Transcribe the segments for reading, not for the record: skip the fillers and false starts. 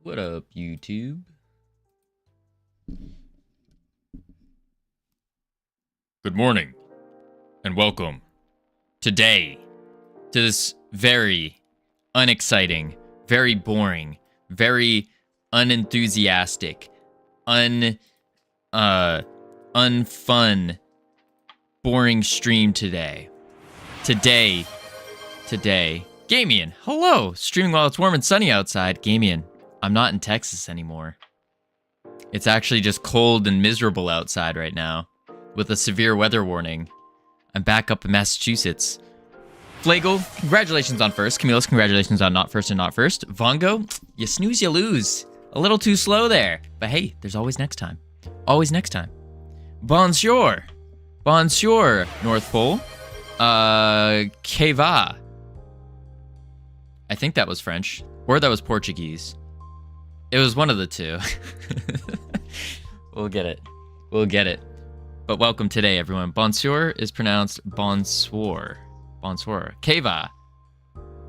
What up, YouTube? Good morning, and welcome today to this very unexciting, very boring, very unenthusiastic, unfun, boring stream today. Today, Gamian, hello! Streaming while it's warm and sunny outside. Gamian, I'm not in Texas anymore. It's actually just cold and miserable outside right now, with a severe weather warning. I'm back up in Massachusetts. Flagel, congratulations on first. Camillus, congratulations on not first and not first. Vongo, you snooze, you lose. A little too slow there. But hey, there's always next time. Always next time. Bonjour, North Pole. Keva. I think that was French, or that was Portuguese. It was one of the two. We'll get it. But welcome today, everyone. Bonsoir is pronounced bonsoir. Keva.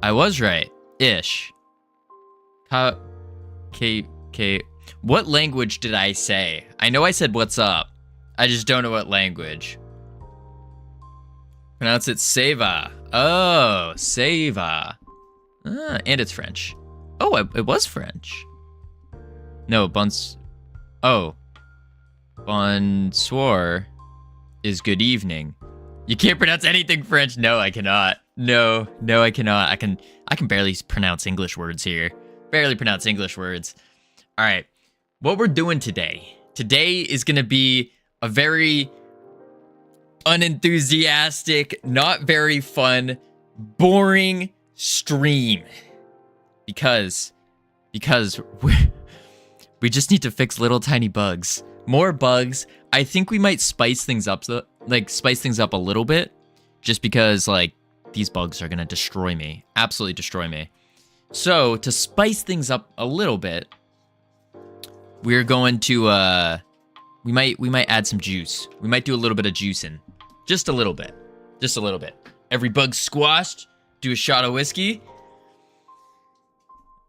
I was right. Ish. What language did I say? I know I said what's up. I just don't know what language. Pronounce it Seva. Oh, Seva. And it's French. Oh, it was French. No, bonsoir is good evening. You can't pronounce anything French. No, I cannot. No, I cannot. I can barely pronounce English words here. Barely pronounce English words. All right, what we're doing today. Today is gonna be a very unenthusiastic, not very fun, boring stream. Because we just need to fix little tiny bugs. More bugs. I think we might spice things up a little bit, just because like these bugs are gonna destroy me, absolutely destroy me. So to spice things up a little bit, we're going to we might add some juice. We might do a little bit of juicing, just a little bit. Every bug squashed. Do a shot of whiskey.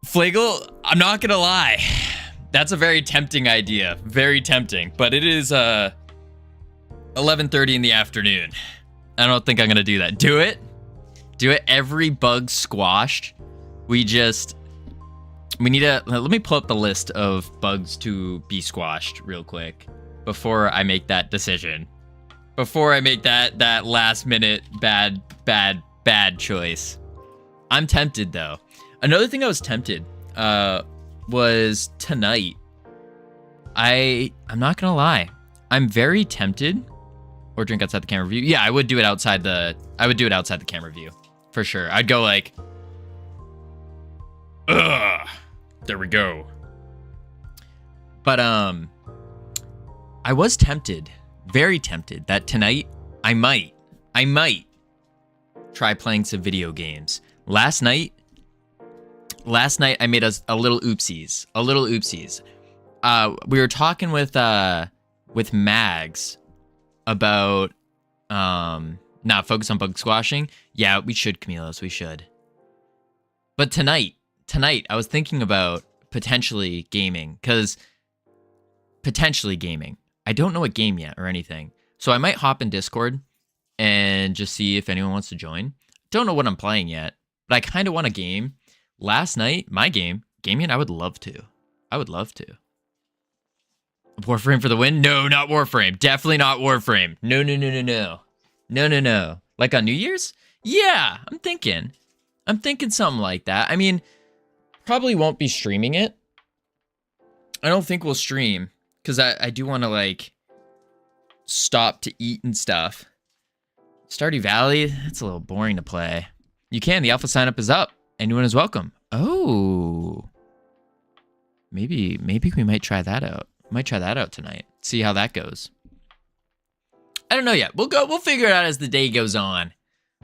Flagel, I'm not gonna lie. That's a very tempting idea. Very tempting. But it is 11:30 in the afternoon. I don't think I'm gonna do that. Do it. Every bug squashed. We need to, let me pull up the list of bugs to be squashed real quick before I make that decision. Before I make that last minute bad choice. I'm tempted though. Another thing I was tempted was tonight. I'm not gonna lie. I'm very tempted. Or drink outside the camera view. Yeah, I would do it outside the camera view. For sure. I'd go like, ugh. There we go. But I was tempted, very tempted, that tonight I might try playing some video games. Last night I made a little oopsies. We were talking with Mags about not focus on bug squashing. Yeah, we should, Camillus, we should. But tonight I was thinking about potentially gaming, I don't know a game yet or anything. So I might hop in Discord and just see if anyone wants to join. Don't know what I'm playing yet, but I kind of want a game. Last night, my gaming, I would love to. Warframe for the win? No, not Warframe. Definitely not Warframe. No. Like on New Year's? Yeah, I'm thinking something like that. I mean, probably won't be streaming it. I don't think we'll stream, because I do want to, like, stop to eat and stuff. Stardew Valley, that's a little boring to play. You can, the alpha sign up is up. Anyone is welcome. Oh. Maybe we might try that out. Might try that out tonight. See how that goes. I don't know yet. We'll figure it out as the day goes on.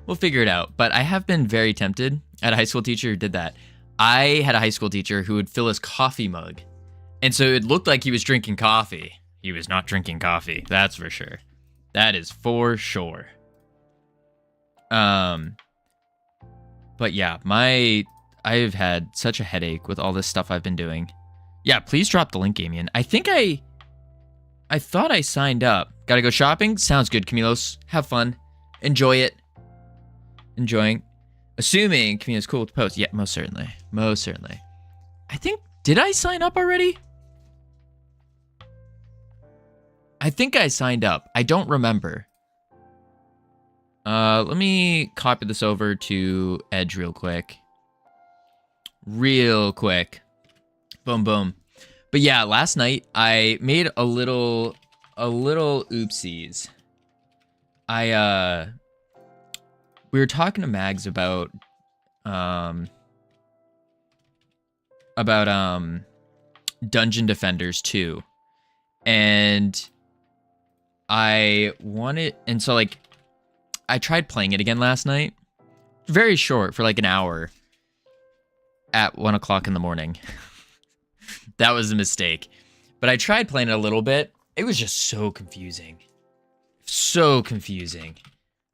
We'll figure it out. But I have been very tempted. I had a high school teacher who did that. I had a high school teacher who would fill his coffee mug. And so it looked like he was drinking coffee. He was not drinking coffee. That's for sure. That is for sure. But yeah, I've had such a headache with all this stuff I've been doing. Yeah, please drop the link, Amian. I thought I signed up. Gotta go shopping? Sounds good, Camilos. Have fun. Enjoy it. Enjoying. Assuming Camilo's cool with the post. Yeah, most certainly. Most certainly. I think, did I sign up already? I think I signed up. I don't remember. Let me copy this over to Edge real quick. Real quick. Boom, boom. But yeah, last night I made a little oopsies. We were talking to Mags about Dungeon Defenders 2. And so like I tried playing it again last night. Very short, for like an hour at 1 o'clock in the morning. That was a mistake. But I tried playing it a little bit. It was just so confusing. So confusing.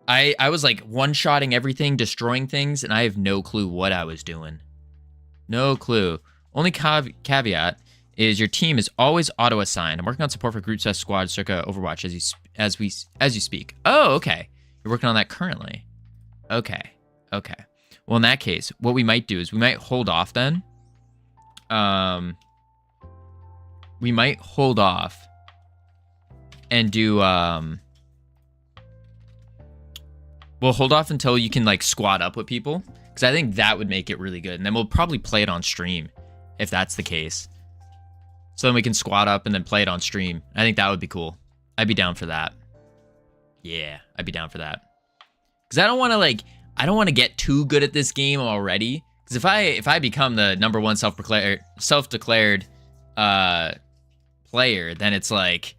I was like one-shotting everything, destroying things, and I have no clue what I was doing. No clue. Only caveat is your team is always auto-assigned. I'm working on support for group set squad circa Overwatch as you speak. Oh, okay. You're working on that currently. Okay. Well, in that case, what we might do is we might hold off then. We might hold off and do we'll hold off until you can like squad up with people, because I think that would make it really good, and then we'll probably play it on stream if that's the case. So then we can squad up and then play it on stream. I think that would be cool. I'd be down for that. Yeah, I'd be down for that. Because I don't want to get too good at this game already. Because if I become the #1 self-declared player, then it's like,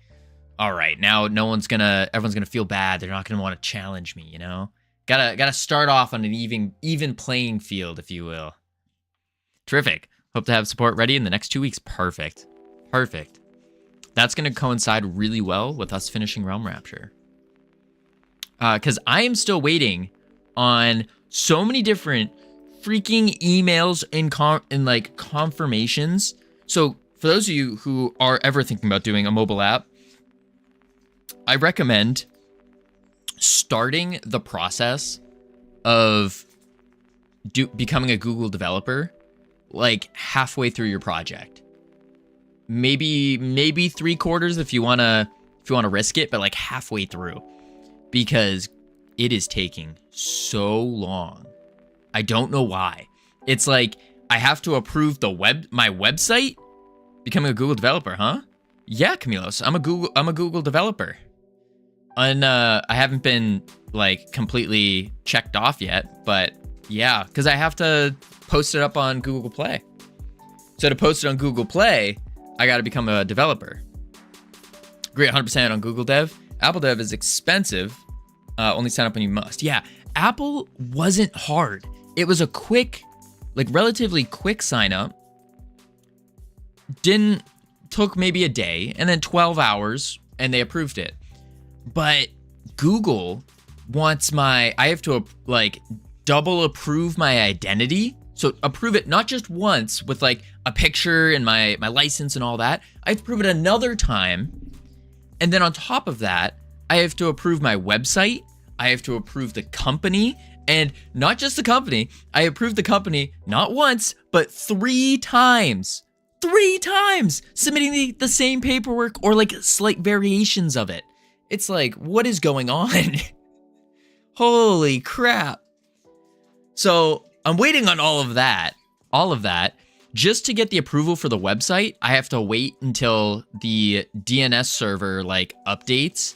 all right, now everyone's gonna feel bad. They're not gonna want to challenge me, you know? Gotta start off on an even playing field, if you will. Terrific. Hope to have support ready in the next 2 weeks. Perfect. That's gonna coincide really well with us finishing Realm Rapture. Because I am still waiting on so many different freaking emails and like confirmations. So for those of you who are ever thinking about doing a mobile app, I recommend starting the process of becoming a Google developer like halfway through your project. Maybe 3/4 if you wanna risk it, but like halfway through. Because it is taking so long. I don't know why. It's like I have to approve my website. Becoming a Google developer, huh? Yeah, Camilos, I'm a Google developer. And I haven't been like completely checked off yet, but yeah, because I have to post it up on Google Play. So to post it on Google Play, I got to become a developer. Agree 100% on Google Dev. Apple Dev is expensive. Only sign up when you must. Yeah, Apple wasn't hard. It was a relatively quick sign up. Took maybe a day, and then 12 hours, and they approved it. But Google wants I have to like double approve my identity. So approve it not just once with like a picture and my license and all that. I have to prove it another time. And then on top of that, I have to approve my website. I have to approve the company, and not just the company. I approved the company not once, but 3 times. 3 times submitting the same paperwork or like slight variations of it. It's like, what is going on? Holy crap. So I'm waiting on all of that. Just to get the approval for the website, I have to wait until the DNS server like updates.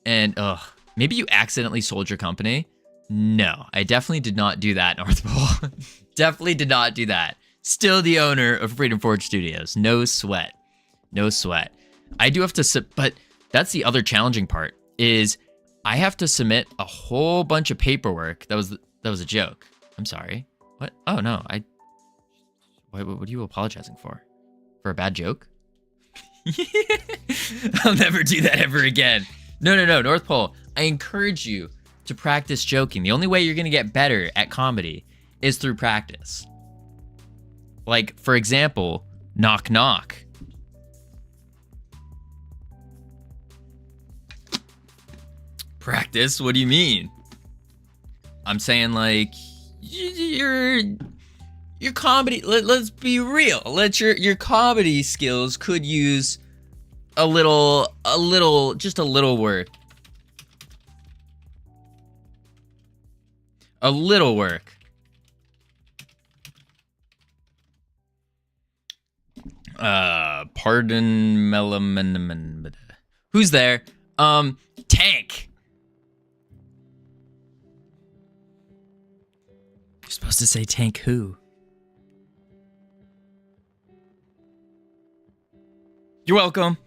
And maybe you accidentally sold your company. No, I definitely did not do that, North Pole. Definitely did not do that. Still the owner of Freedom Forge Studios. No sweat. I do have to but that's the other challenging part, is I have to submit a whole bunch of paperwork. That was a joke. I'm sorry. What? Oh no, what are you apologizing for? For a bad joke? I'll never do that ever again. No, North Pole. I encourage you to practice joking. The only way you're gonna get better at comedy is through practice. Like, for example, Knock, knock. Practice? What do you mean? I'm saying, like, your comedy. Let's be real. Your comedy skills could use a little, just a little work. A little work. Pardon, Melaman. Who's there? Tank. You're supposed to say tank who? You're welcome.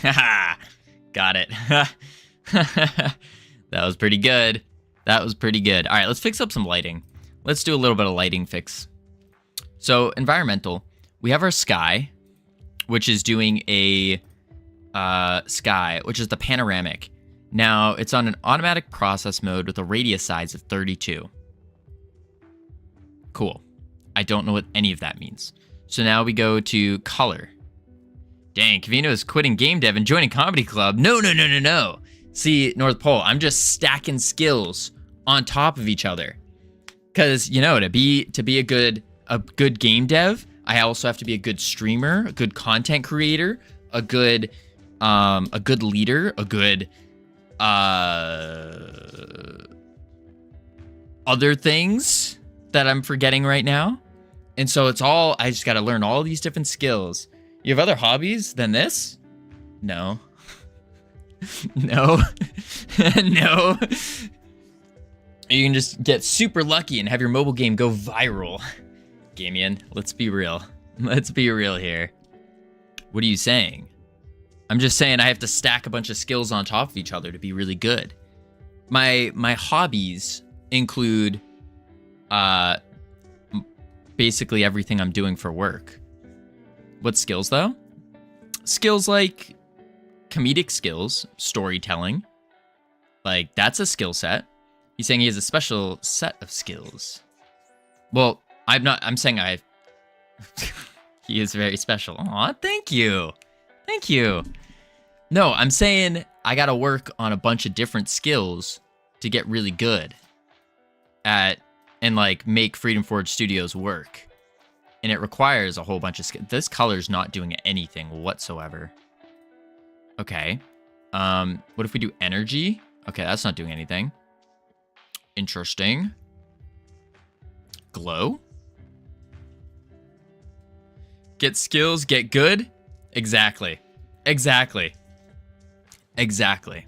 Haha. Got it. That was pretty good. That was pretty good. All right, let's fix up some lighting. Let's do a little bit of lighting fix. So, environmental. We have our sky, which is doing a sky, which is the panoramic. Now, it's on an automatic process mode with a radius size of 32. Cool. I don't know what any of that means. So now we go to color. Dang, Covino is quitting game dev and joining comedy club. No. See, North Pole, I'm just stacking skills on top of each other. Cause you know, to be a good game dev, I also have to be a good streamer, a good content creator, a good leader, a good other things that I'm forgetting right now. And so I just gotta learn all these different skills. You have other hobbies than this? No. No. No. You can just get super lucky and have your mobile game go viral. Gamian, let's be real. Let's be real here. What are you saying? I'm just saying I have to stack a bunch of skills on top of each other to be really good. My hobbies include basically everything I'm doing for work. What skills though? Skills like comedic skills, storytelling. Like that's a skill set. He's saying he has a special set of skills. Well, I'm saying he is very special. Aw, thank you. Thank you. No, I'm saying I gotta work on a bunch of different skills to get really good at and like make Freedom Forge Studios work. And it requires a whole bunch of skills. This color's not doing anything whatsoever. Okay. What if we do energy? Okay, that's not doing anything. Interesting. Glow? Get skills, get good? Exactly. Exactly. Exactly.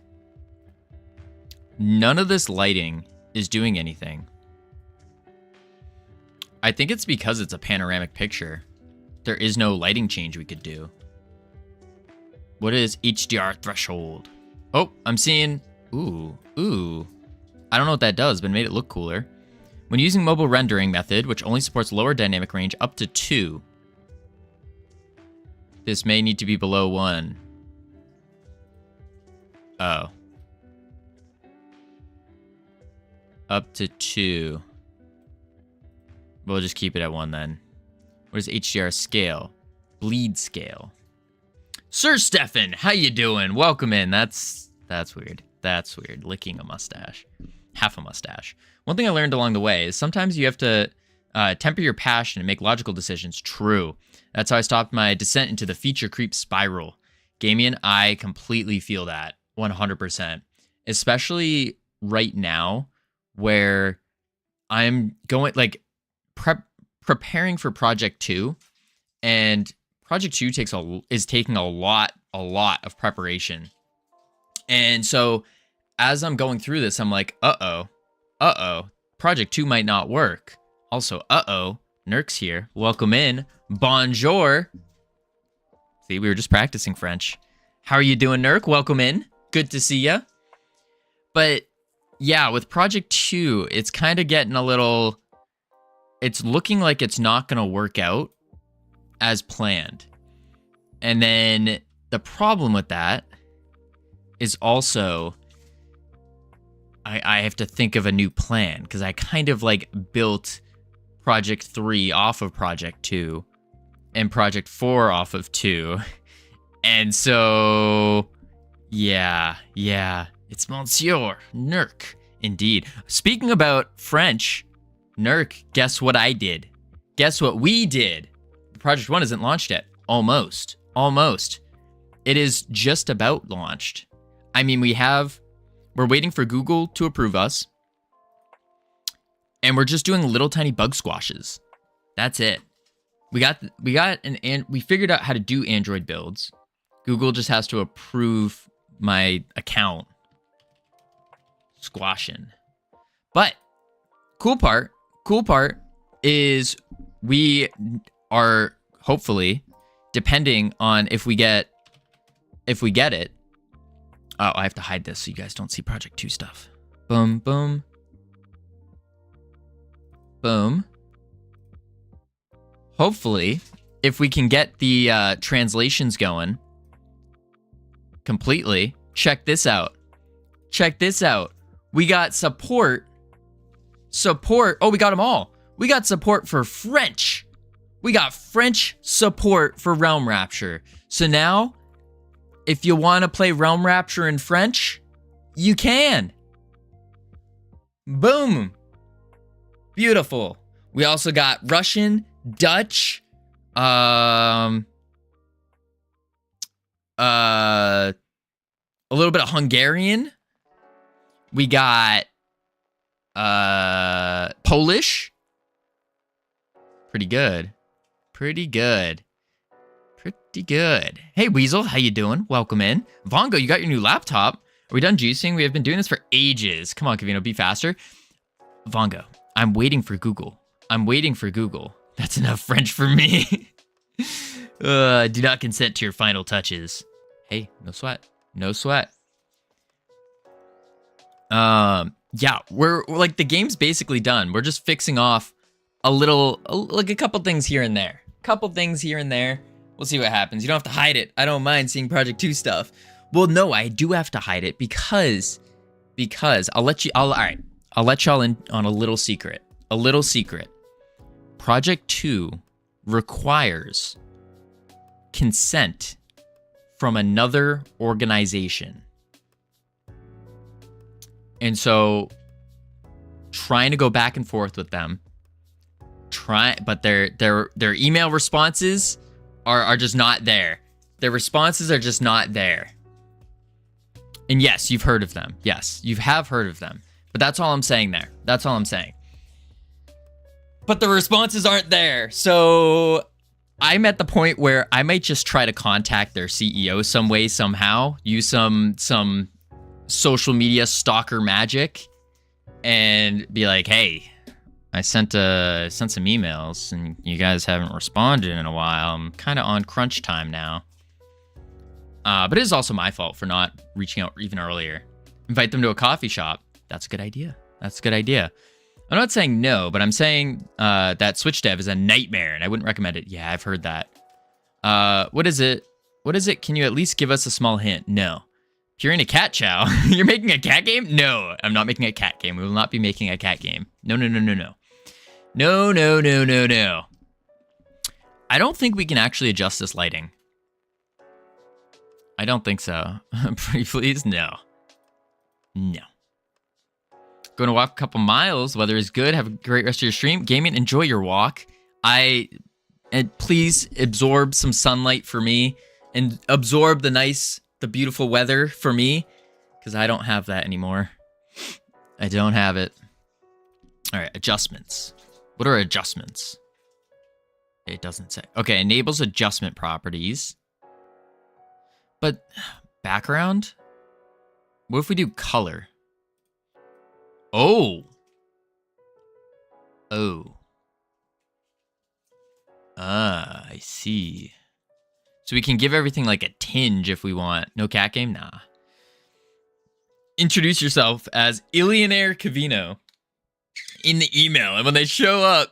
None of this lighting is doing anything. I think it's because it's a panoramic picture. There is no lighting change we could do. What is HDR threshold? Oh, I'm seeing... Ooh. I don't know what that does, but it made it look cooler. When using mobile rendering method, which only supports lower dynamic range up to 2. This may need to be below 1. Oh. Up to 2. We'll just keep it at 1 then. What is HDR scale? Bleed scale. Sir Stefan, how you doing? Welcome in. That's weird. That's weird. Licking a mustache. Half a mustache. One thing I learned along the way is sometimes you have to temper your passion and make logical decisions. True. That's how I stopped my descent into the feature creep spiral. Gamian, I completely feel that. 100%. Especially right now where I'm going, like, preparing for Project 2. And Project 2 is taking a lot of preparation. And so as I'm going through this, I'm like, uh-oh, Project 2 might not work. Also, Nurk's here. Welcome in. Bonjour. See, we were just practicing French. How are you doing, Nurk? Welcome in. Good to see ya. But yeah, with Project 2, it's kind of getting a little... It's looking like it's not going to work out as planned. And then the problem with that is also... I have to think of a new plan because I kind of like built Project 3 off of Project 2 and Project 4 off of 2. And so, yeah, it's Monsieur Nurk, indeed. Speaking about French, Nurk, guess what I did? Guess what we did? Project 1 isn't launched yet. Almost. It is just about launched. I mean, we're waiting for Google to approve us. And we're just doing little tiny bug squashes. That's it. We figured out how to do Android builds. Google just has to approve my account. Squashing. But cool part is we are hopefully, depending on if we get it. Oh, I have to hide this so you guys don't see Project 2 stuff. Boom, boom. Boom. Hopefully, if we can get the translations going completely, check this out. We got support. Oh, we got them all. We got support for French. We got French support for Realm Rapture. So now, if you want to play Realm Rapture in French, you can. Boom. Beautiful. We also got Russian, Dutch, a little bit of Hungarian. We got Polish. Pretty good. Hey Weasel, how you doing? Welcome in. Vongo, you got your new laptop. Are we done juicing? We have been doing this for ages. Come on, Covino, be faster. Vongo, I'm waiting for Google. That's enough French for me. Do not consent to your final touches. Hey, no sweat. Yeah, we're like, the game's basically done. We're just fixing off a couple things here and there. We'll see what happens. You don't have to hide it. I don't mind seeing Project 2 stuff. Well, no, I do have to hide it because I'll let y'all in on a little secret. Project 2 requires consent from another organization. And so trying to go back and forth with them, but their email responses are just not there. Their responses are just not there. And yes, you've heard of them. Yes, you have heard of them. But that's all I'm saying there. But the responses aren't there. So I'm at the point where I might just try to contact their CEO some way, somehow. Use some social media stalker magic and be like, hey, I sent some emails and you guys haven't responded in a while. I'm kind of on crunch time now. But it is also my fault for not reaching out even earlier. Invite them to a coffee shop. That's a good idea. I'm not saying no, but I'm saying that Switch dev is a nightmare and I wouldn't recommend it. Yeah, I've heard that. What is it? Can you at least give us a small hint? No. If you're in a cat chow, you're making a cat game? No, I'm not making a cat game. We will not be making a cat game. No. No. I don't think we can actually adjust this lighting. I don't think so. Pretty please? No. Going to walk a couple miles. Weather is good. Have a great rest of your stream. Gaming, enjoy your walk. And please absorb some sunlight for me. And absorb the beautiful weather for me. Because I don't have that anymore. I don't have it. All right, adjustments. What are adjustments? It doesn't say. Okay, enables adjustment properties. But background? What if we do color? Oh. I see. So we can give everything like a tinge if we want. No cat game? Nah. Introduce yourself as Illionaire Covino in the email. And when they show up,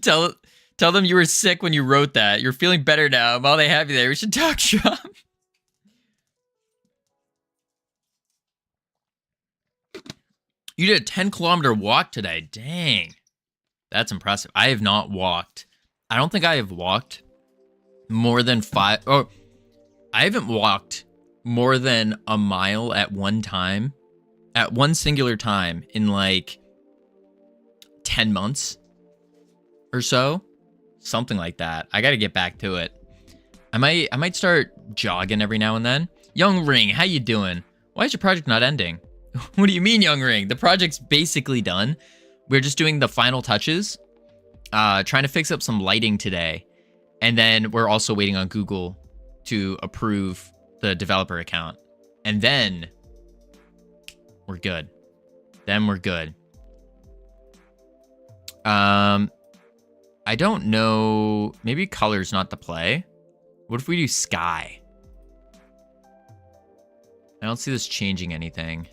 tell them you were sick when you wrote that. You're feeling better now. While they have you there, we should talk shop. You did a 10-kilometer walk today. Dang. That's impressive. I have not walked. I don't think I have walked more than 5. Oh, I haven't walked more than a mile at one time, at one singular time in like 10 months or so. Something like that. I got to get back to it. I might start jogging every now and then. Young Ring, how you doing? Why is your project not ending? What do you mean, Young Ring? The project's basically done. We're just doing the final touches. Trying to fix up some lighting today. And then we're also waiting on Google to approve the developer account. And then we're good. Then we're good. I don't know. Maybe color's not the play. What if we do sky? I don't see this changing anything.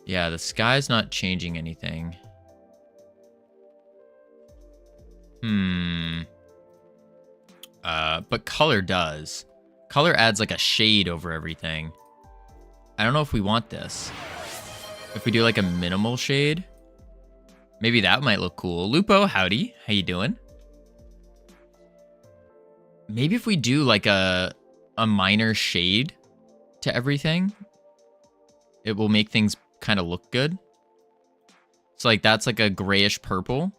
Yeah, the sky's not changing anything. But color does. Color adds like a shade over everything. I don't know if we want this. If we do like a minimal shade, maybe that might look cool. Lupo, howdy. How you doing? Maybe if we do like a minor shade to everything, it will make things kind of look good. So like that's like a grayish purple.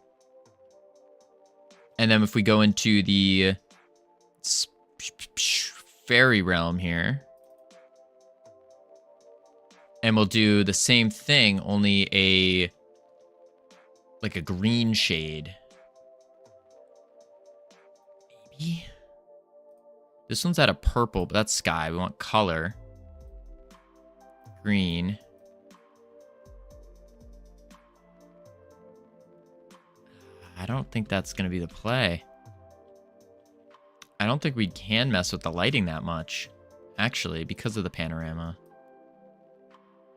And then if we go into the fairy realm here, and we'll do the same thing, only like a green shade. Maybe. This one's at a purple, but that's sky. We want color. Green. I don't think that's going to be the play. I don't think we can mess with the lighting that much, actually, because of the panorama.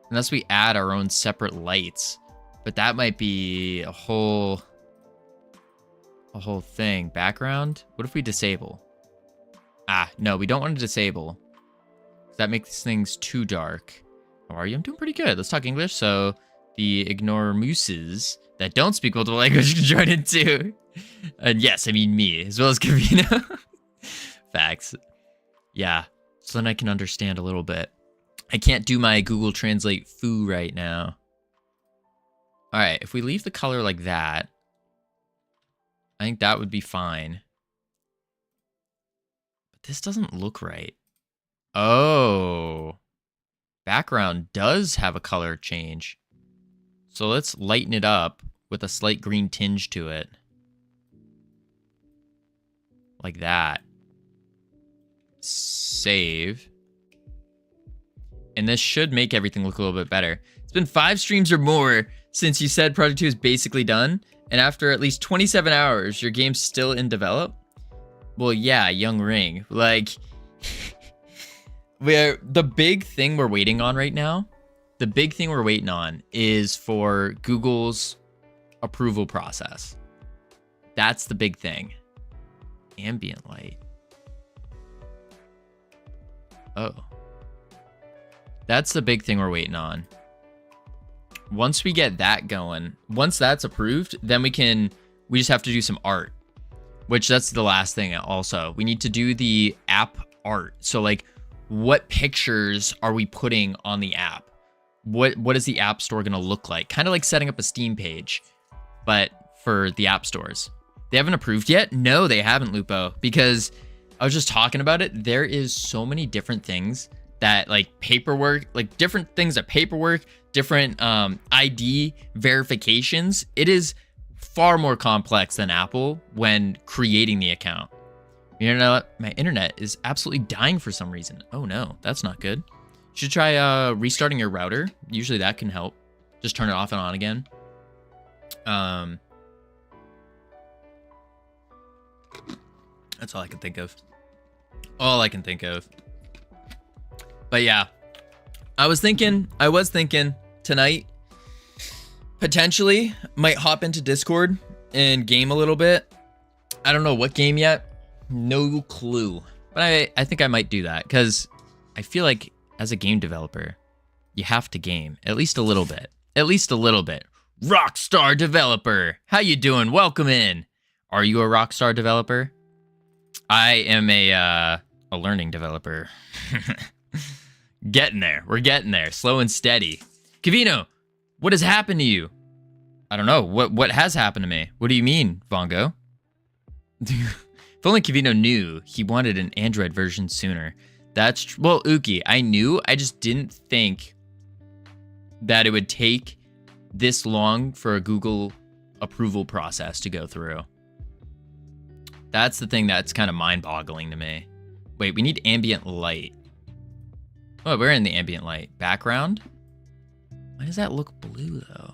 Unless we add our own separate lights. But that might be a whole thing. Background? What if we disable? No, we don't want to disable. That makes things too dark. How are you? I'm doing pretty good. Let's talk English. So the ignore mooses that don't speak multiple languages can join in too. And yes, I mean me, as well as Covino. Facts. Yeah, so then I can understand a little bit. I can't do my Google Translate foo right now. All right, if we leave the color like that, I think that would be fine. But this doesn't look right. Oh. Background does have a color change. So let's lighten it up with a slight green tinge to it. Like that. Save. And this should make everything look a little bit better. It's been 5 streams or more since you said Project 2 is basically done. And after at least 27 hours, your game's still in develop? Well, yeah, Young Ring. Like, the big thing we're waiting on right now, the big thing we're waiting on is for Google's approval process. That's the big thing. Ambient light. Oh. That's the big thing we're waiting on. Once we get that going, once that's approved, then we just have to do some art, which that's the last thing also. We need to do the app art. So like, what pictures are we putting on the app? What is the app store gonna look like? Kind of like setting up a Steam page, but for the app stores. They haven't approved yet? No, they haven't, Lupo, because I was just talking about it. There is so many different things that like paperwork, like different things that paperwork, different ID verifications. It is far more complex than Apple when creating the account. You know, my internet is absolutely dying for some reason. Oh no, that's not good. You should try restarting your router. Usually that can help. Just turn it off and on again. That's all I can think of. All I can think of. But yeah, I was thinking tonight, potentially might hop into Discord and game a little bit. I don't know what game yet. No clue. But I think I might do that because I feel like as a game developer, you have to game at least a little bit. At least a little bit. Rockstar developer. How you doing? Welcome in. Are you a Rockstar developer? I am a learning developer. Getting there. We're getting there. Slow and steady. Covino, what has happened to you? I don't know. What has happened to me? What do you mean, Vongo? If only Covino knew he wanted an Android version sooner. That's well, Uki, I knew. I just didn't think that it would take this long for a Google approval process to go through. That's the thing that's kind of mind-boggling to me. Wait, we need ambient light. Oh, we're in the ambient light. Background? Why does that look blue, though?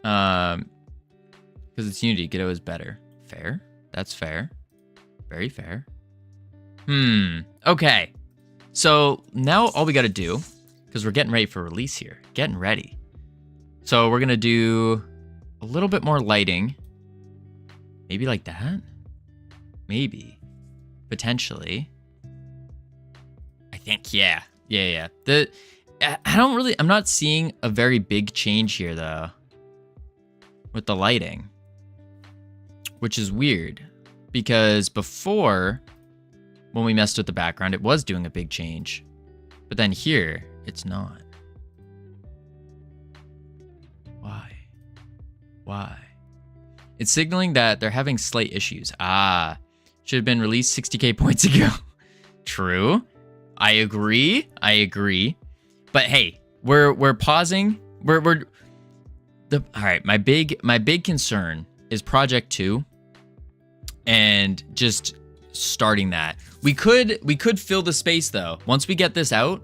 Because it's Unity. Godot is better. Fair. That's fair. Very fair. Okay. So now all we got to do, because we're getting ready for release here. Getting ready. So we're going to do a little bit more lighting. Maybe like that? Maybe. Potentially. I think, yeah. Yeah. I'm not seeing a very big change here, though. With the lighting. Which is weird. Because before, when we messed with the background, it was doing a big change. But then here, it's not. Why? It's signaling that they're having slight issues. Should have been released 60k points ago. True. I agree. But hey, we're pausing. All right, my big concern is Project 2 and just starting that. We could fill the space though. Once we get this out,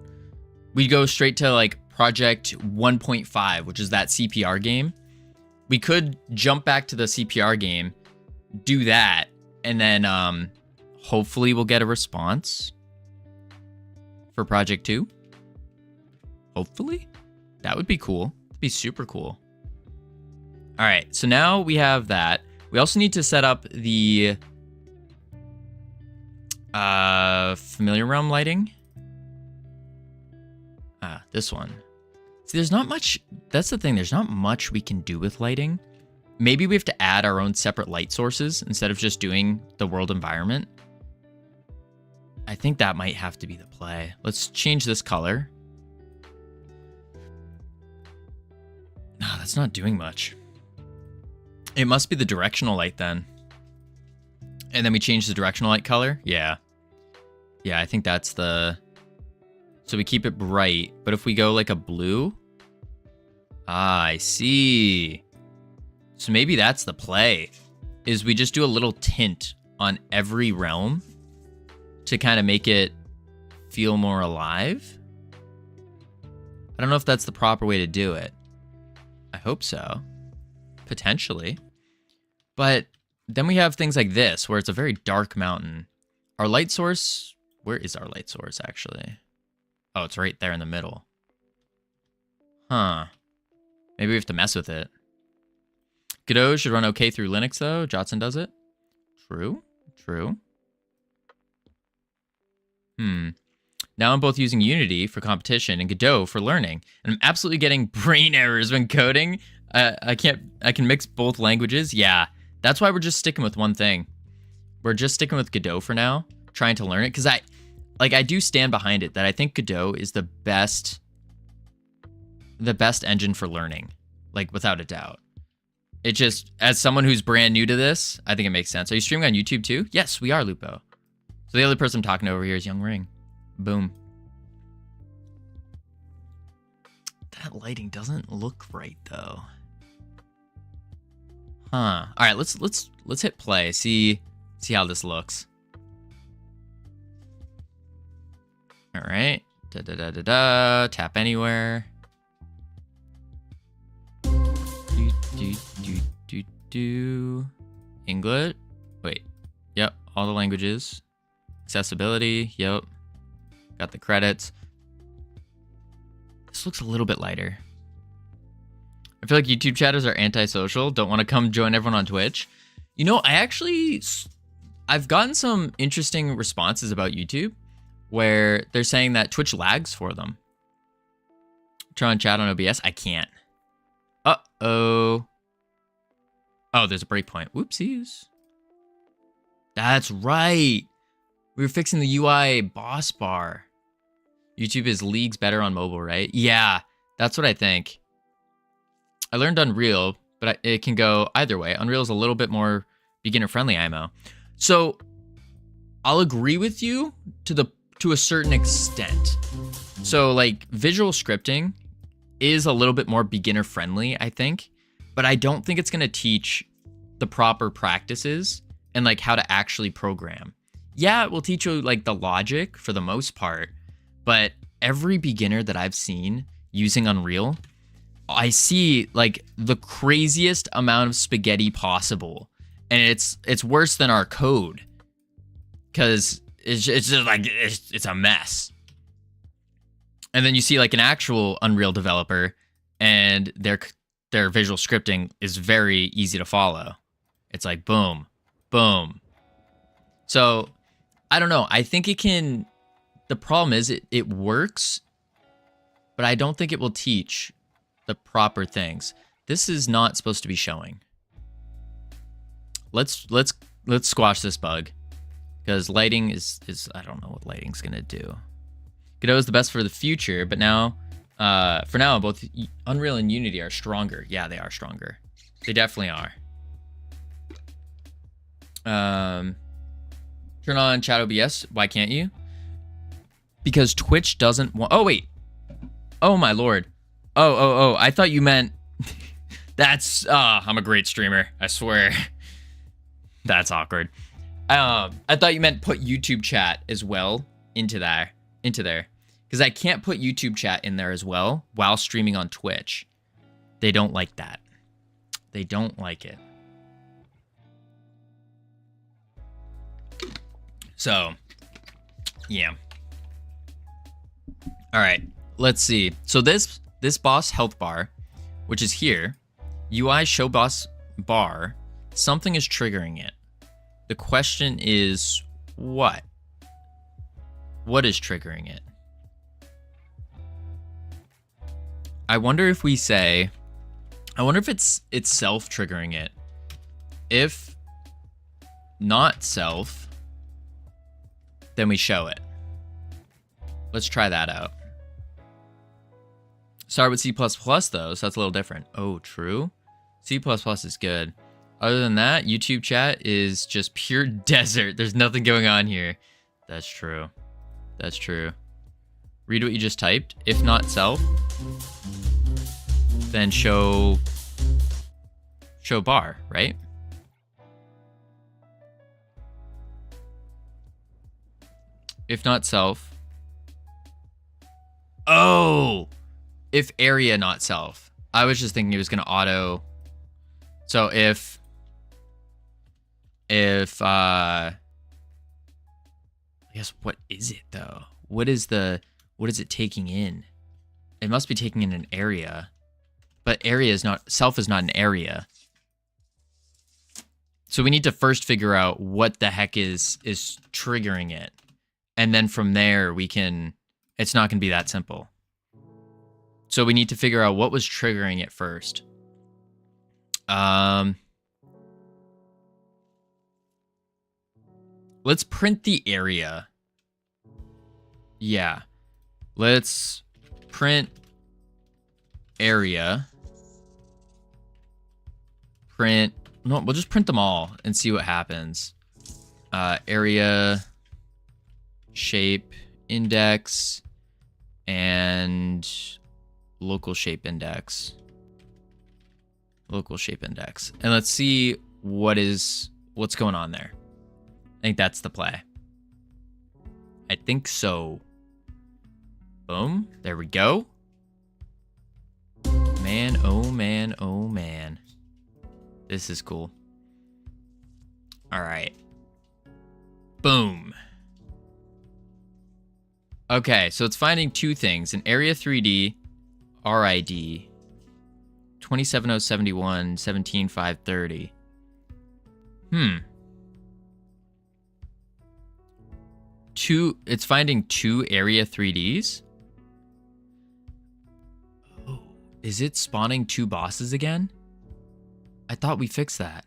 we go straight to like Project 1.5, which is that CPR game. We could jump back to the CPR game, do that, and then hopefully we'll get a response for Project 2. Hopefully. That would be cool. It'd be super cool. All right, so now we have that. We also need to set up the familiar realm lighting. This one. See, there's not much. That's the thing. There's not much we can do with lighting. Maybe we have to add our own separate light sources instead of just doing the world environment. I think that might have to be the play. Let's change this color. No, that's not doing much. It must be the directional light then. And then we change the directional light color? Yeah. Yeah, I think that's the... So we keep it bright, but if we go like a blue... I see. So maybe that's the play, is we just do a little tint on every realm to kind of make it feel more alive. I don't know if that's the proper way to do it. I hope so. Potentially. But then we have things like this, where it's a very dark mountain. Our light source... Where is our light source, actually? Oh, it's right there in the middle. Huh. Maybe we have to mess with it. Godot should run okay through Linux, though. Juicin does it. True. Now I'm both using Unity for competition and Godot for learning. And I'm absolutely getting brain errors when coding. I can mix both languages. Yeah, that's why we're just sticking with one thing. We're just sticking with Godot for now, trying to learn it. Because I do stand behind it that I think Godot is the best engine for learning, like without a doubt. It just, as someone who's brand new to this, I think it makes sense. Are you streaming on YouTube too? Yes, we are, Lupo. So the other person I'm talking to over here is Young Ring. Boom. That lighting doesn't look right though. Huh. All right, let's hit play. See how this looks. All right. Tap anywhere. English. Wait. Yep. All the languages. Accessibility. Yep. Got the credits. This looks a little bit lighter. I feel like YouTube chatters are antisocial. Don't want to come join everyone on Twitch. You know, I've gotten some interesting responses about YouTube where they're saying that Twitch lags for them. Try and chat on OBS. I can't. Uh-oh. Oh, there's a breakpoint. Whoopsies. That's right. We were fixing the UI boss bar. YouTube is leagues better on mobile, right? Yeah, that's what I think. I learned Unreal, but it can go either way. Unreal is a little bit more beginner-friendly IMO. So I'll agree with you to a certain extent. So like visual scripting is a little bit more beginner-friendly, I think, but I don't think it's going to teach the proper practices and like how to actually program. Yeah, it will teach you like the logic for the most part, but every beginner that I've seen using Unreal, I see like the craziest amount of spaghetti possible, and it's worse than our code because it's just like it's a mess. And then you see like an actual Unreal developer, and their visual scripting is very easy to follow. It's like boom, boom. So I don't know. I think it can. The problem is it works, but I don't think it will teach the proper things. This is not supposed to be showing. Let's squash this bug, because lighting is I don't know what lighting's gonna do. Godot is the best for the future, but now for now both Unreal and Unity are stronger. Yeah, they are stronger. They definitely are. Turn on chat OBS. Why can't you? Because Twitch doesn't want. Oh wait. Oh my lord. Oh. I thought you meant. That's. I'm a great streamer. I swear. That's awkward. I thought you meant put YouTube chat as well into there. Because I can't put YouTube chat in there as well while streaming on Twitch. They don't like that. They don't like it. So, yeah. All right, let's see. So this boss health bar, which is here, UI show boss bar, something is triggering it. The question is what? What is triggering it? I wonder if we say, I wonder if it's self triggering it. If not self, then we show it. Let's try that out. Start with C++ though, so that's a little different. Oh, true. C++ is good. Other than that, YouTube chat is just pure desert. There's nothing going on here. That's true. That's true. Read what you just typed. If not self, then show bar, right? If not self. Oh! If area not self. I was just thinking it was going to auto. So if I guess what is it though? What is it taking in? It must be taking in an area. But area is not, self is not an area. So we need to first figure out what the heck is triggering it. And then from there we can, it's not going to be that simple. So we need to figure out what was triggering it first. Let's print the area. Yeah. Let's print area. Print, no, we'll just print them all and see what happens. Area, shape, index, and local shape index. Local shape index. And let's see what's going on there. I think that's the play. I think so. Boom. There we go. Man, oh man, oh man. This is cool. All right. Boom. Okay, so it's finding two things. An area 3D RID 27071 17530. It's finding two area 3Ds. Oh, is it spawning two bosses again? I thought we fixed that.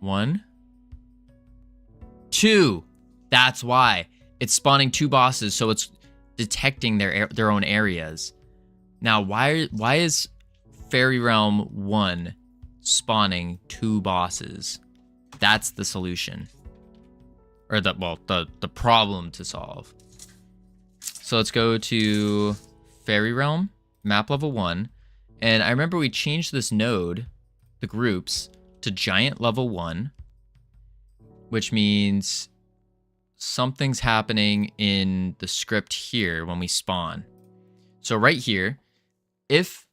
1, 2. That's why. It's spawning 2 bosses, so it's detecting their own areas. Now, why is Fairy Realm 1 spawning 2 bosses? That's the solution. Or the problem to solve. So let's go to Fairy Realm, map level 1. And I remember we changed this node, the groups, to giant level 1, which means something's happening in the script here when we spawn. So right here, if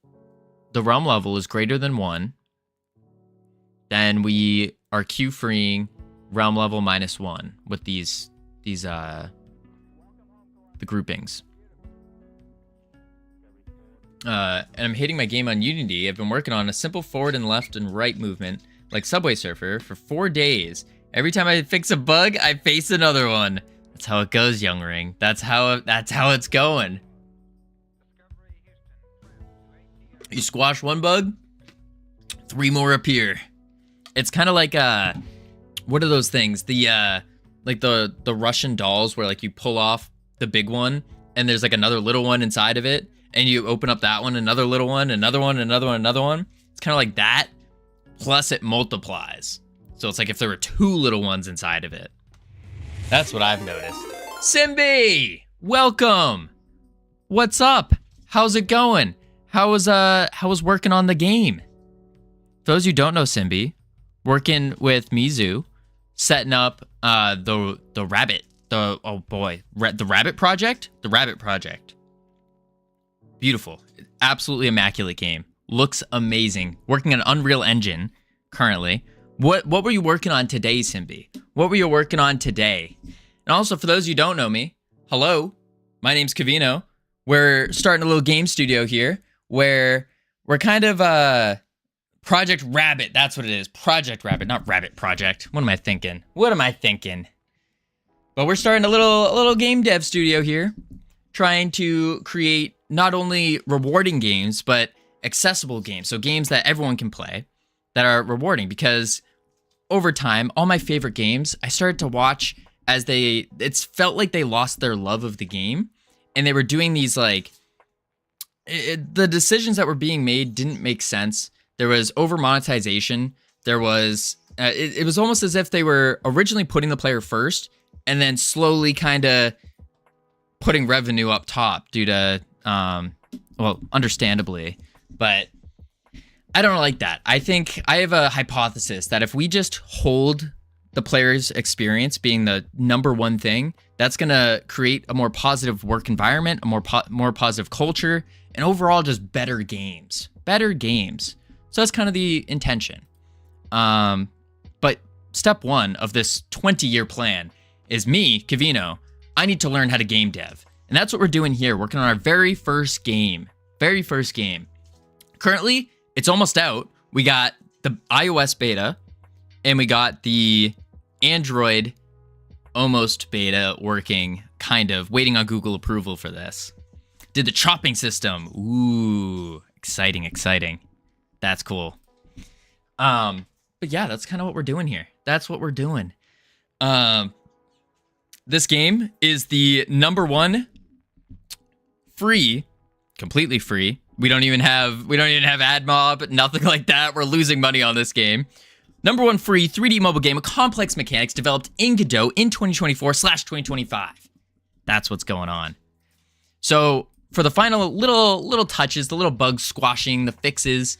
the realm level is greater than 1, then we are queue freeing realm level -1 with these the groupings. And I'm hitting my game on Unity. I've been working on a simple forward and left and right movement like Subway Surfer for 4 days. Every time I fix a bug, I face another one. That's how it goes, Young Ring. That's how it's going. You squash one bug, 3 more appear. It's kind of like what are those things? The like the Russian dolls where like you pull off the big one and there's like another little one inside of it, and you open up that one, another little one, another one, another one, another one. It's kind of like that, plus it multiplies. So it's like if there were 2 little ones inside of it. That's what I've noticed. Simbi, welcome. What's up? How's it going? How was working on the game? For those who don't know Simbi, working with Mizu, setting up the rabbit, the rabbit project, Beautiful, absolutely immaculate game. Looks amazing. Working on Unreal Engine currently. What were you working on today, Simbi? What were you working on today? And also, for those who don't know me, hello, my name's Covino. We're starting a little game studio here where we're kind of Project Rabbit. That's what it is. Project Rabbit, not Rabbit Project. What am I thinking? But we're starting a little game dev studio here, trying to create not only rewarding games, but accessible games. So games that everyone can play that are rewarding, because over time, all my favorite games, I started to watch as it's felt like they lost their love of the game, and they were doing these like, the decisions that were being made didn't make sense. There was over monetization. There was, it was almost as if they were originally putting the player first and then slowly kind of putting revenue up top due to, well, understandably, but I don't like that. I think I have a hypothesis that if we just hold the player's experience being the number one thing, that's going to create a more positive work environment, a more positive culture, and overall just better games. So that's kind of the intention. But step 1 of this 20-year plan is me, Covino. I need to learn how to game dev. And that's what we're doing here, working on our very first game. Currently, it's almost out. We got the iOS beta, and we got the Android almost beta working, kind of, waiting on Google approval for this. Did the chopping system. Ooh, exciting. That's cool. But yeah, that's kind of what we're doing here. This game is the number 1 free, completely free. We don't even have ad mob, nothing like that. We're losing money on this game. Number 1 free 3D mobile game with complex mechanics developed in Godot in 2024/2025. That's what's going on. So for the final little touches, the little bug squashing, the fixes,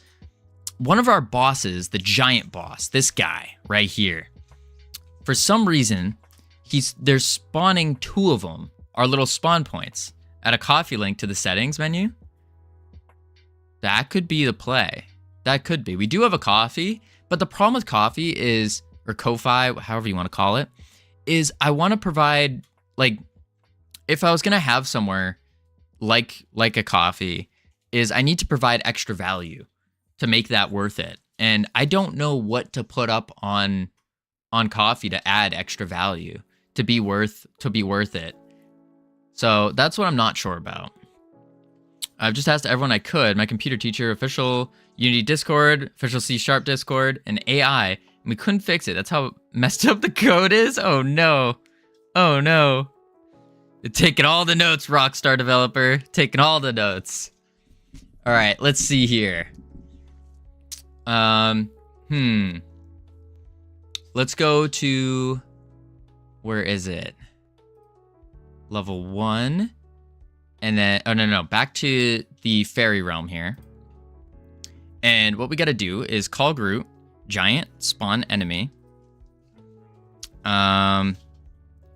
one of our bosses, the giant boss, this guy right here, for some reason, they're spawning 2 of them, our little spawn points. Add a coffee link to the settings menu. That could be the play. That could be. We do have a coffee, but the problem with coffee is, or Ko-Fi, however you want to call it, is I want to provide, like, if I was going to have somewhere like a coffee, is I need to provide extra value to make that worth it. And I don't know what to put up on coffee to add extra value to be worth it. So that's what I'm not sure about. I've just asked everyone I could. My computer teacher, official Unity Discord, official C# Discord, and AI. And we couldn't fix it. That's how messed up the code is. Oh no. Oh no. You're taking all the notes, Rockstar developer. Taking all the notes. All right, let's see here. Let's go to, where is it? Level 1. And then, oh no, back to the fairy realm here. And what we gotta do is call group, giant, spawn enemy.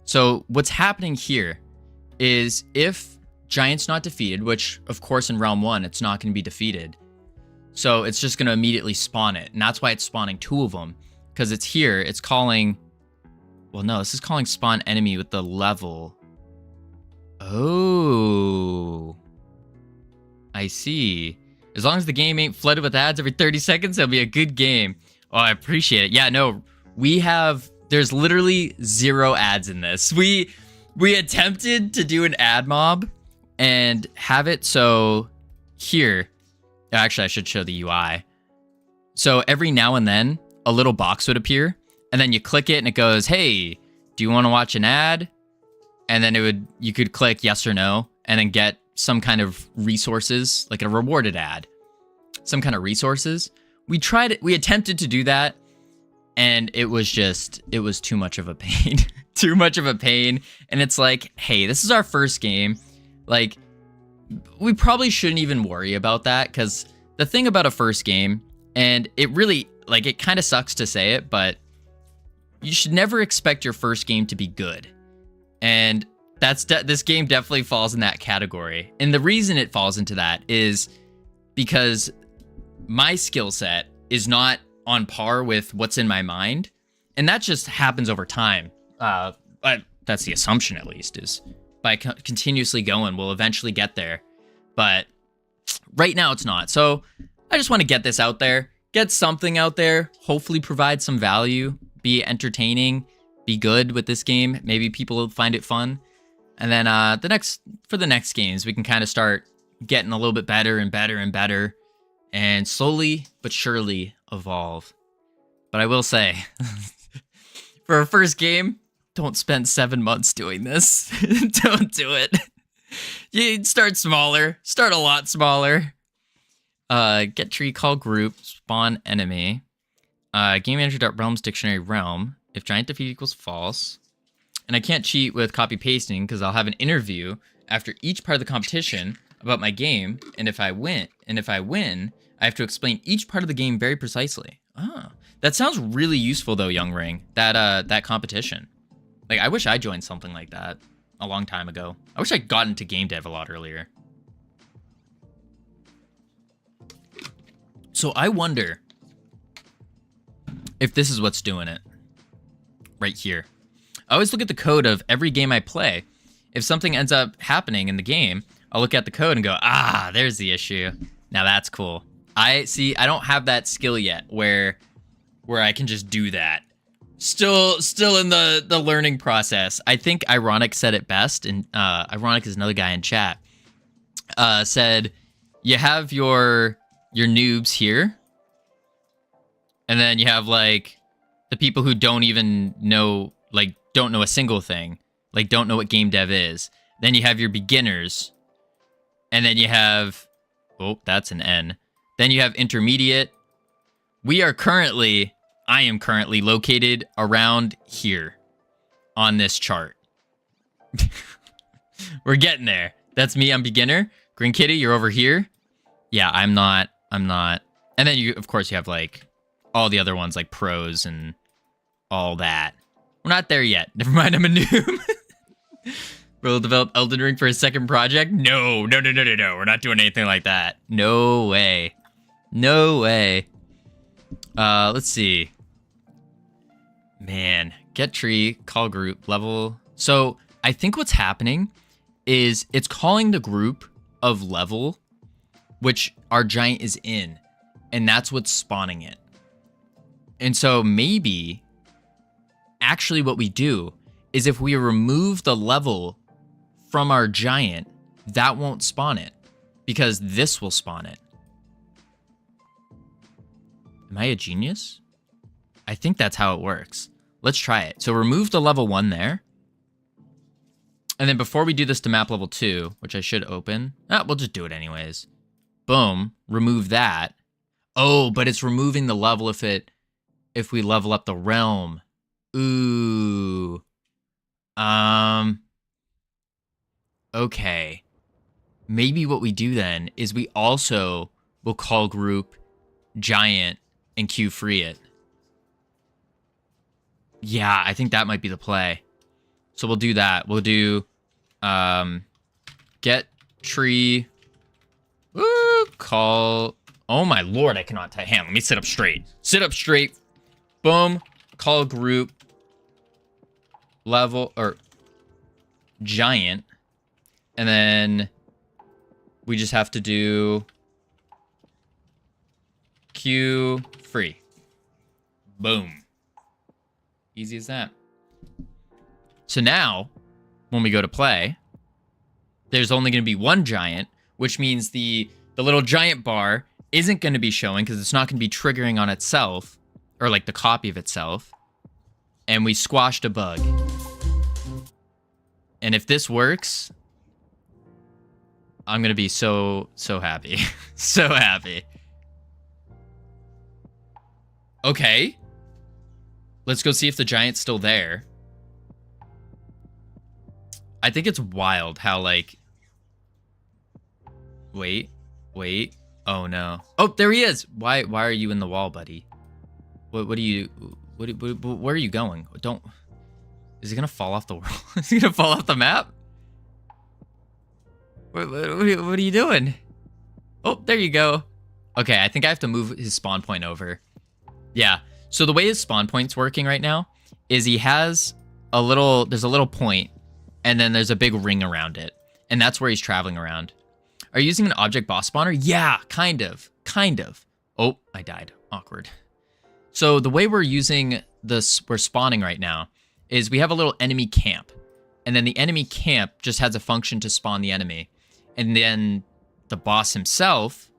So what's happening here is if giant's not defeated, which of course in realm 1, it's not gonna be defeated. So it's just gonna immediately spawn it. And that's why it's spawning 2 of them. Because it's here, it's calling, well no, this is calling spawn enemy with the level. Oh, I see. As long as the game ain't flooded with ads every 30 seconds, it'll be a good game. Oh, I appreciate it. Yeah, no, there's literally 0 ads in this. We attempted to do an ad mob and have it so here, actually I should show the UI. So every now and then, a little box would appear, and then you click it and it goes, hey, do you want to watch an ad? And then you could click yes or no, and then get some kind of resources, like a rewarded ad, some kind of resources. We attempted to do that, and it was too much of a pain. Too much of a pain. And it's like, hey, this is our first game. Like, we probably shouldn't even worry about that, because the thing about a first game, and it really, like, it kind of sucks to say it, but you should never expect your first game to be good. And this game definitely falls in that category. And the reason it falls into that is because my skill set is not on par with what's in my mind. And that just happens over time. But that's the assumption, at least, is by continuously going, we'll eventually get there. But right now it's not. So I just want to get this out there, get something out there, hopefully provide some value, be entertaining, be good with this game. Maybe people will find it fun. And then for the next games, we can kind of start getting a little bit better and better and better, and slowly but surely evolve. But I will say, for a first game, don't spend 7 months doing this. Don't do it. You start smaller, start a lot smaller. Get tree, call group, spawn enemy. Game manager.realms dictionary realm. If giant defeat equals false. And I can't cheat with copy pasting because I'll have an interview after each part of the competition about my game. And if I win, I have to explain each part of the game very precisely. Ah, that sounds really useful though, Young Ring. That competition. Like, I wish I joined something like that a long time ago. I wish I got into game dev a lot earlier. So I wonder if this is what's doing it. Right here. I always look at the code of every game I play. If something ends up happening in the game, I'll look at the code and go, ah, there's the issue. Now that's cool. I don't have that skill yet where I can just do that. Still in the learning process. I think Ironic said it best, and Ironic is another guy in chat. Said, you have your noobs here, and then you have like the people who don't even know, like, don't know a single thing, like, don't know what game dev is. Then you have your beginners, and then you have, oh, that's an N. Then you have intermediate. I am currently located around here on this chart. We're getting there. That's me, I'm beginner. Green Kitty, you're over here. Yeah, I'm not. And then of course, you have like all the other ones like pros and all that. We're not there yet. Never mind, I'm a noob. We'll develop Elden Ring for a second project? No. We're not doing anything like that. No way. Let's see. Man, get tree, call group, level. So I think what's happening is it's calling the group of level, which our giant is in, and that's what's spawning it. And so maybe actually what we do is if we remove the level from our giant, that won't spawn it because this will spawn it. Am I a genius? I think that's how it works. Let's try it. So remove the level 1 there. And then before we do this to map level 2, which I should open, we'll just do it anyways. Boom, remove that. Oh, but it's removing the level if we level up the realm. Ooh. Okay. Maybe what we do then is we also will call group giant and queue free it. Yeah, I think that might be the play. So we'll do that. We'll do get tree. Ooh, call. Oh my lord, I cannot tie hand. Let me sit up straight. Sit up straight. Boom. Call group level or giant. And then we just have to do queue free. Boom. Easy as that. So now, when we go to play, there's only going to be one giant, which means the little giant bar isn't going to be showing because it's not going to be triggering on itself, or like the copy of itself. And we squashed a bug. And if this works, I'm going to be so happy. So happy. Okay. Let's go see if the giant's still there. I think it's wild how, like... Wait. Oh, no. Oh, there he is! Why are you in the wall, buddy? What are you... where are you going? Don't... Is he gonna fall off the world? Is he gonna fall off the map? What are you doing? Oh, there you go. Okay, I think I have to move his spawn point over. Yeah. So the way his spawn point's working right now is he has there's a little point, and then there's a big ring around it. And that's where he's traveling around. Are you using an object boss spawner? Yeah, kind of. Oh, I died. Awkward. So the way we're spawning right now is we have a little enemy camp. And then the enemy camp just has a function to spawn the enemy. And then the boss himself,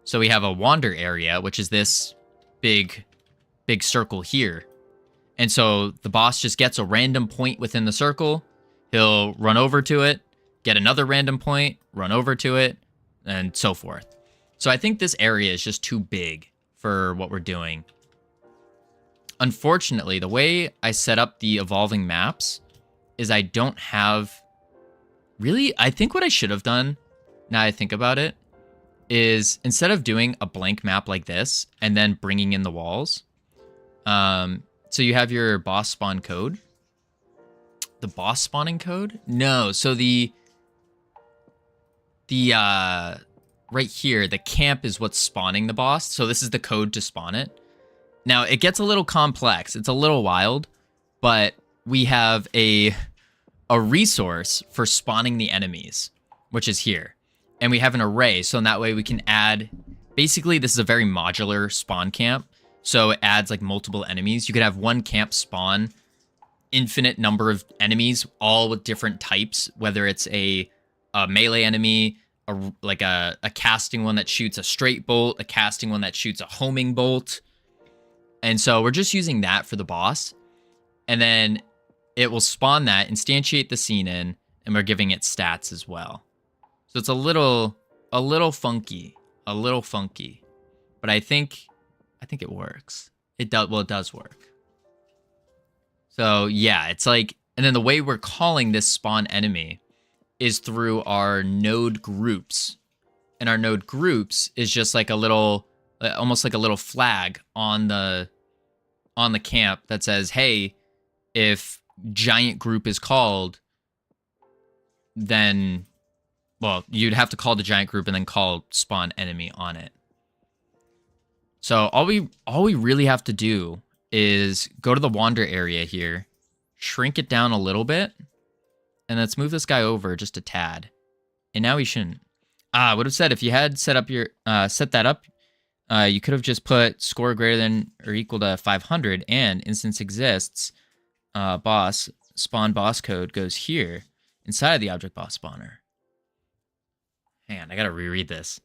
so we have a wander area, which is this big circle here. And so the boss just gets a random point within the circle. He'll run over to it, get another random point, run over to it, and so forth. So I think this area is just too big for what we're doing. Unfortunately, the way I set up the evolving maps is I don't have... Really, I think what I should have done, now I think about it, is instead of doing a blank map like this and then bringing in the walls, so you have your boss spawn code. The boss spawning code? No, so the right here, the camp is what's spawning the boss. So this is the code to spawn it. Now, it gets a little complex. It's a little wild, but we have a resource for spawning the enemies, which is here. And we have an array, so in that way we can add... Basically, this is a very modular spawn camp, so it adds like multiple enemies. You could have one camp spawn infinite number of enemies, all with different types, whether it's a melee enemy, like a casting one that shoots a straight bolt, a casting one that shoots a homing bolt. And so we're just using that for the boss. And then it will spawn that, instantiate the scene in, and we're giving it stats as well. So it's a little funky. But I think it works. It does work. So yeah, it's like, and then the way we're calling this spawn enemy is through our node groups. And our node groups is just like a little, almost like a little flag on the camp that says, hey, if giant group is called, then, well, you'd have to call the giant group and then call spawn enemy on it. So all we really have to do is go to the wander area here, shrink it down a little bit, and let's move this guy over just a tad. And now we shouldn't. I would have said if you had set that up, you could have just put score greater than or equal to 500 and instance exists. Boss spawn boss code goes here inside of the object boss spawner. Hang on, I gotta reread this.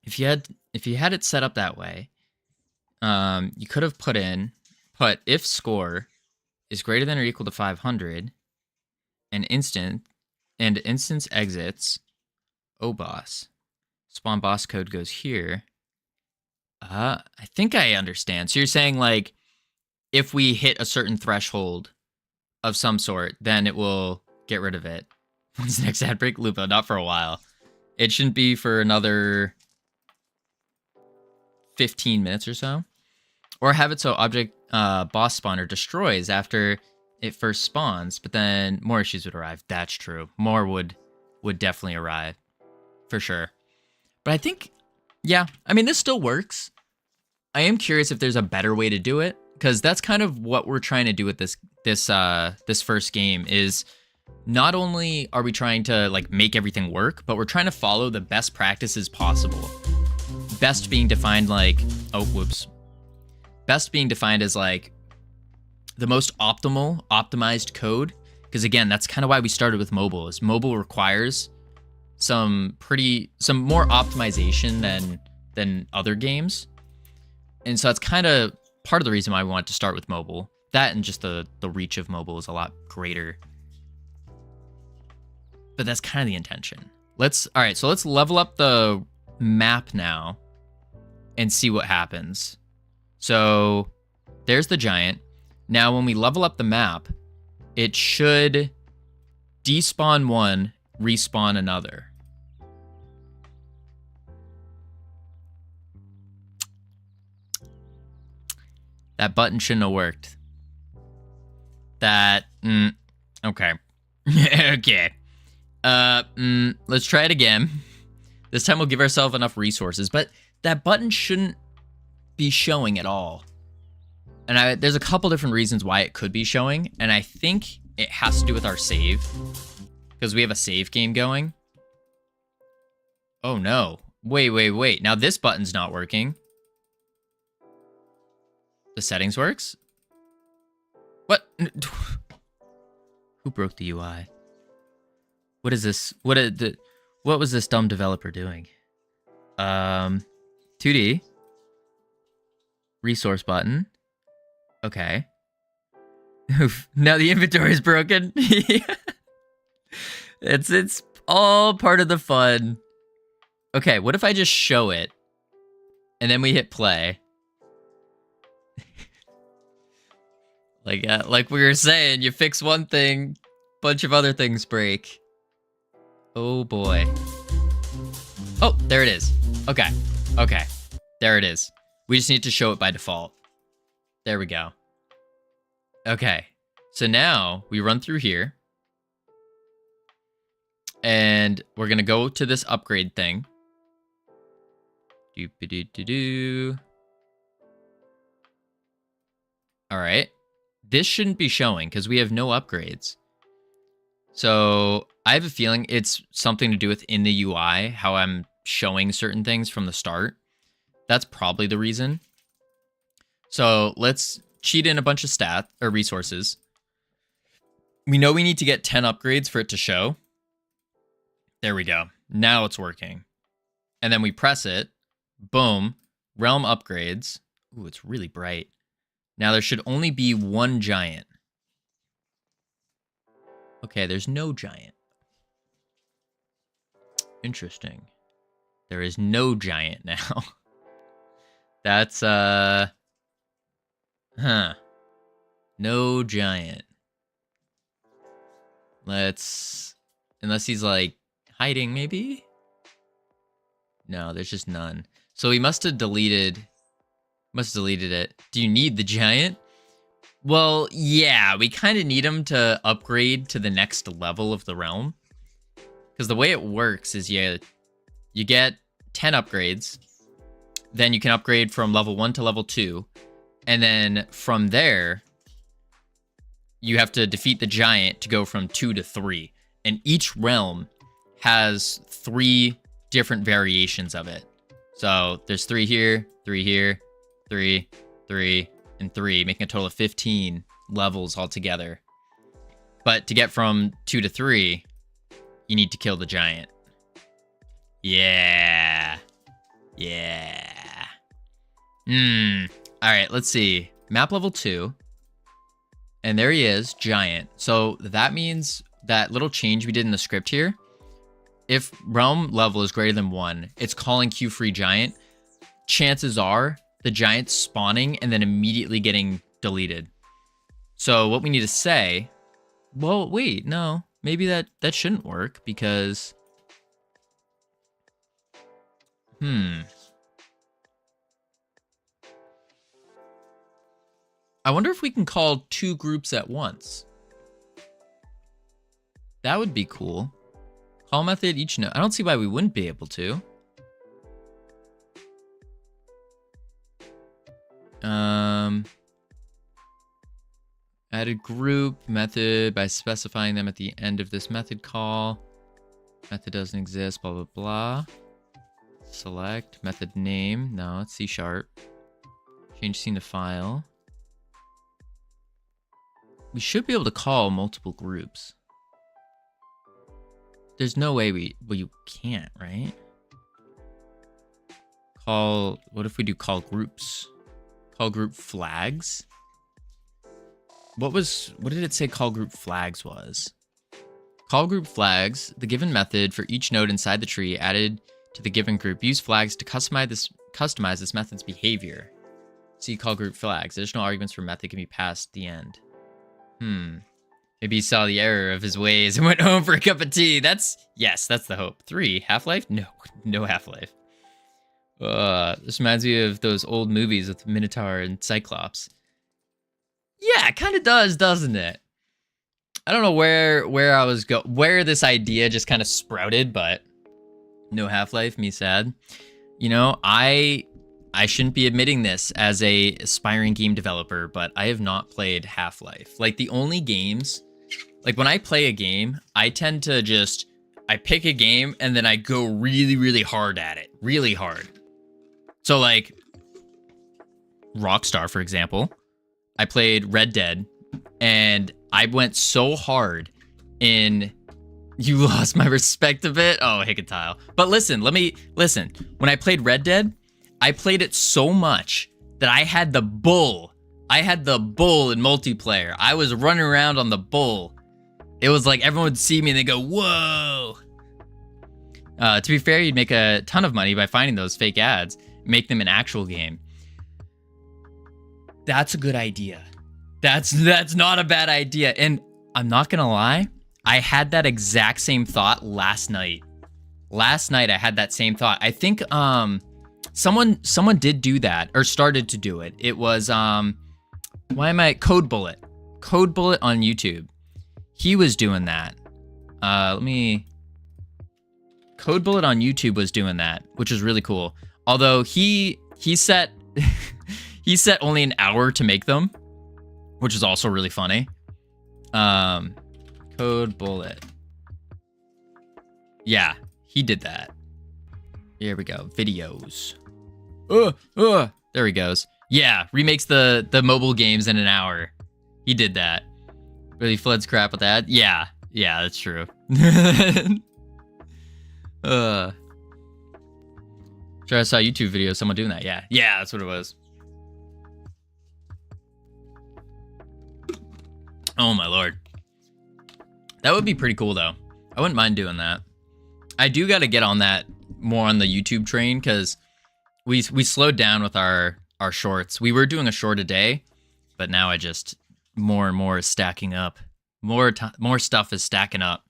If you had it set up that way, You could have put if score is greater than or equal to 500 and instance exits boss. Spawn boss code goes here. I think I understand. So you're saying like if we hit a certain threshold of some sort, then it will get rid of it. When's the next ad break? Lupo, not for a while. It shouldn't be for another 15 minutes or so. Or have it so object boss spawner destroys after it first spawns, but then more issues would arrive. That's true. More would definitely arrive. For sure. But I think, yeah, I mean, this still works. I am curious if there's a better way to do it, because that's kind of what we're trying to do with this first game is not only are we trying to like make everything work, but we're trying to follow the best practices possible. Best being defined like, best being defined as like the most optimized code. Because again, that's kind of why we started with mobile, is mobile requires some more optimization than other games. And so that's kind of part of the reason why we want to start with mobile. That and just the reach of mobile is a lot greater. But that's kind of the intention. All right, so let's level up the map now and see what happens. So there's the giant. Now when we level up the map, it should despawn one, respawn another. That button shouldn't have worked. Okay. Okay. Let's try it again. This time we'll give ourselves enough resources, but that button shouldn't be showing at all. And there's a couple different reasons why it could be showing, and I think it has to do with our save, because we have a save game going. Oh no. Wait. Now this button's not working. The settings works? What? Who broke the UI? What is this? What was this dumb developer doing? 2D. Resource button. Okay. Now the inventory is broken. It's all part of the fun. Okay, what if I just show it and then we hit play? Like we were saying, you fix one thing, bunch of other things break. Oh boy. Oh, there it is. Okay. There it is. We just need to show it by default. There we go. Okay. So now we run through here. And we're going to go to this upgrade thing. Doop-a-doo-doo-doo. All right. This shouldn't be showing because we have no upgrades. So I have a feeling it's something to do with in the UI, how I'm showing certain things from the start. That's probably the reason. So let's cheat in a bunch of stats or resources. We know we need to get 10 upgrades for it to show. There we go. Now it's working. And then we press it. Boom. Realm upgrades. Ooh, it's really bright. Now there should only be one giant. Okay, there's no giant. Interesting. There is no giant now. That's, no giant. Unless he's like hiding maybe? No, there's just none. So he must have deleted it. Do you need the giant? Well, yeah, we kind of need him to upgrade to the next level of the realm. Because the way it works is you get 10 upgrades. Then you can upgrade from level 1 to level 2. And then from there, you have to defeat the giant to go from 2 to 3. And each realm has 3 different variations of it. So there's 3 here, 3 here, 3, 3, and 3, making a total of 15 levels altogether. But to get from 2 to 3, you need to kill the giant. Yeah. All right, let's see. Map level 2. And there he is, giant. So that means that little change we did in the script here, if realm level is greater than 1, it's calling Q free giant. Chances are the giant's spawning and then immediately getting deleted. So what we need to say, well, wait, no, maybe that shouldn't work because, I wonder if we can call 2 groups at once. That would be cool. Call method each node. I don't see why we wouldn't be able to. Add a group method by specifying them at the end of this method call. Method doesn't exist, blah, blah, blah. Select method name. No, it's C#. Change scene to file. We should be able to call multiple groups. There's no way you can't, right? Call, what if we do call groups? Call group flags? What did it say call group flags was? Call group flags, the given method for each node inside the tree added to the given group. Use flags to customize this method's behavior. See call group flags. Additional arguments for method can be passed at the end. Maybe he saw the error of his ways and went home for a cup of tea. Yes, that's the hope. 3, Half-Life? No Half-Life. This reminds me of those old movies with Minotaur and Cyclops. Yeah, it kind of does, doesn't it? I don't know where I was where this idea just kind of sprouted, but no Half-Life, me sad. You know, I shouldn't be admitting this as a aspiring game developer, but I have not played Half-Life. Like, the only games, like when I play a game, I tend to I pick a game and then I go really, really hard at it. Really hard. So like, Rockstar, for example, I played Red Dead and I went so hard in... You lost my respect a bit? Oh, Hickatile. But listen. When I played Red Dead, I played it so much that I had the bull. I had the bull in multiplayer. I was running around on the bull. It was like everyone would see me and they go, whoa. To be fair, you'd make a ton of money by finding those fake ads, make them an actual game. That's a good idea. That's not a bad idea. And I'm not gonna lie, I had that exact same thought last night. Last night I had that same thought. I think someone did do that or started to do it. It was Code Bullet. Code Bullet on YouTube. He was doing that. Code Bullet on YouTube was doing that, which is really cool. Although he set he set only an hour to make them, which is also really funny. Code Bullet. Yeah, he did that. Here we go. Videos. There he goes. Yeah, remakes the mobile games in an hour. He did that. Really floods crap with that. Yeah, that's true. Sure, I saw a YouTube video of someone doing that. Yeah, that's what it was. Oh my lord. That would be pretty cool though. I wouldn't mind doing that. I do got to get on that more on the YouTube train because we slowed down with our shorts. We were doing a short a day, but now I just more and more is stacking up. More stuff is stacking up.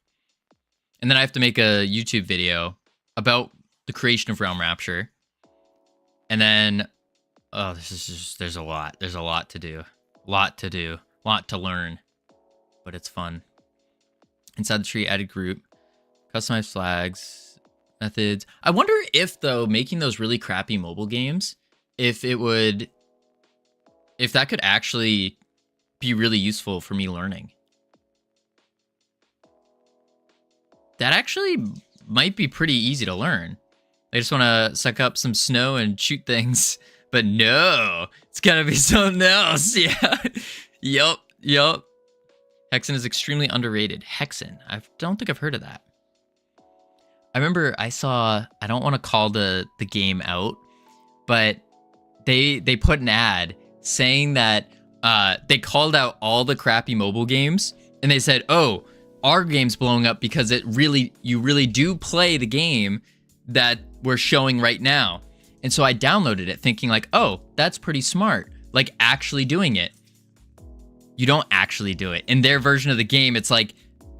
And then I have to make a YouTube video about the creation of Realm Rapture. And then there's a lot. There's a lot to do. Lot to learn. But it's fun. Inside the tree, added group, customize flags, methods. I wonder if though making those really crappy mobile games, if that could actually be really useful for me learning. That actually might be pretty easy to learn. I just want to suck up some snow and shoot things, but no, it's gotta be something else. Yeah, yup. Hexen is extremely underrated. Hexen. I don't think I've heard of that. I remember I don't want to call the game out, but they put an ad saying that they called out all the crappy mobile games and they said, "Oh, our game's blowing up because you really do play the game that we're showing right now." And so I downloaded it thinking like, "Oh, that's pretty smart." Like actually doing it. You don't actually do it. In their version of the game, it's like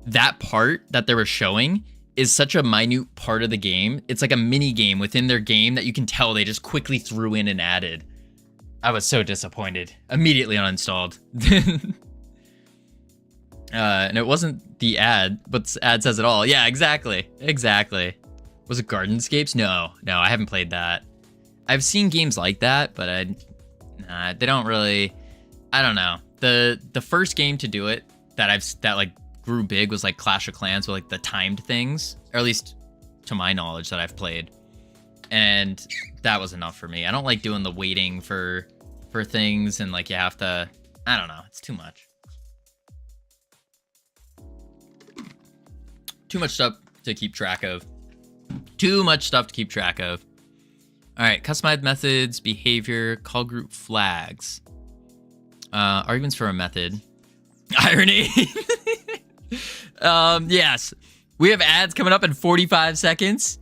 that part that they were showing is such a minute part of the game. It's like a mini game within their game that you can tell they just quickly threw in and added. I was so disappointed. Immediately uninstalled. And it wasn't the ad, but the ad says it all. Yeah, exactly. Exactly. Was it Gardenscapes? No, I haven't played that. I've seen games like that, but they don't really, I don't know. The first game to do it that like grew big was like Clash of Clans with like the timed things, or at least to my knowledge that I've played. And that was enough for me. I don't like doing the waiting for things and like you have to, I don't know, it's too much. Too much stuff to keep track of. Too much stuff to keep track of. All right, customized methods, behavior, call group flags. Arguments for a method. Irony. Yes, we have ads coming up in 45 seconds.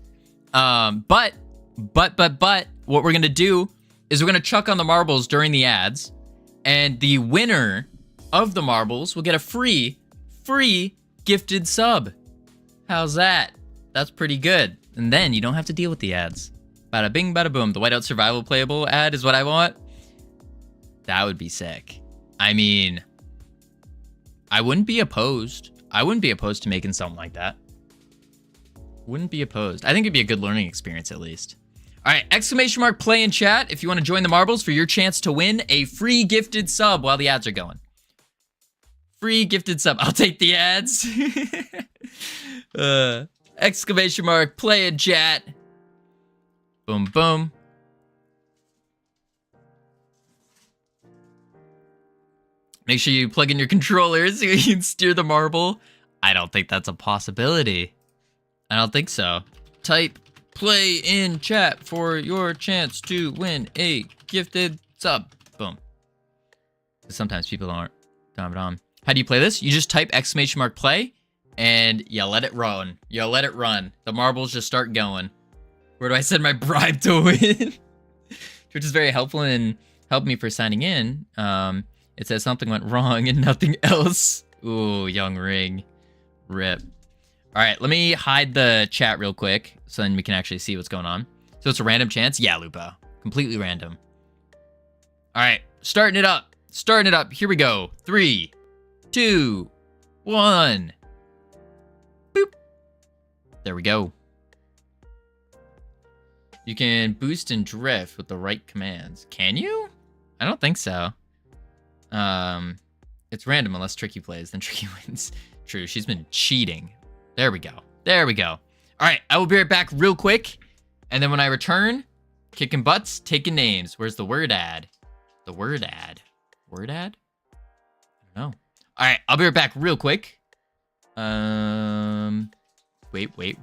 But what we're gonna do is we're gonna chuck on the marbles during the ads, and the winner of the marbles will get a free gifted sub. How's that? That's pretty good. And then you don't have to deal with the ads. Bada bing, bada boom. The Whiteout Survival playable ad is what I want. That would be sick. I mean, I wouldn't be opposed. I wouldn't be opposed to making something like that. Wouldn't be opposed. I think it'd be a good learning experience at least. All right, exclamation mark play in chat if you want to join the marbles for your chance to win a free gifted sub while the ads are going. Free gifted sub. I'll take the ads. Exclamation mark play in chat. Boom, boom. Make sure you plug in your controllers so you can steer the marble. I don't think that's a possibility. I don't think so. Type play in chat for your chance to win a gifted sub. Boom. Sometimes people aren't. How do you play this? You just type exclamation mark play and you let it run. You let it run. The marbles just start going. Where do I send my bribe to win? Which is very helpful and helped me for signing in. It says something went wrong and nothing else. Ooh, young ring. Rip. All right, let me hide the chat real quick so then we can actually see what's going on. So it's a random chance? Yeah, Lupo. Completely random. All right, starting it up. Starting it up. Here we go. 3, 2, 1. Boop. There we go. You can boost and drift with the right commands. Can you? I don't think so. It's random unless Tricky plays, then Tricky wins. True, she's been cheating. There we go. There we go. All right, I will be right back real quick. And then when I return, kicking butts, taking names. Where's the word ad? The word ad. Word ad? I don't know. All right, I'll be right back real quick. Wait. Boop.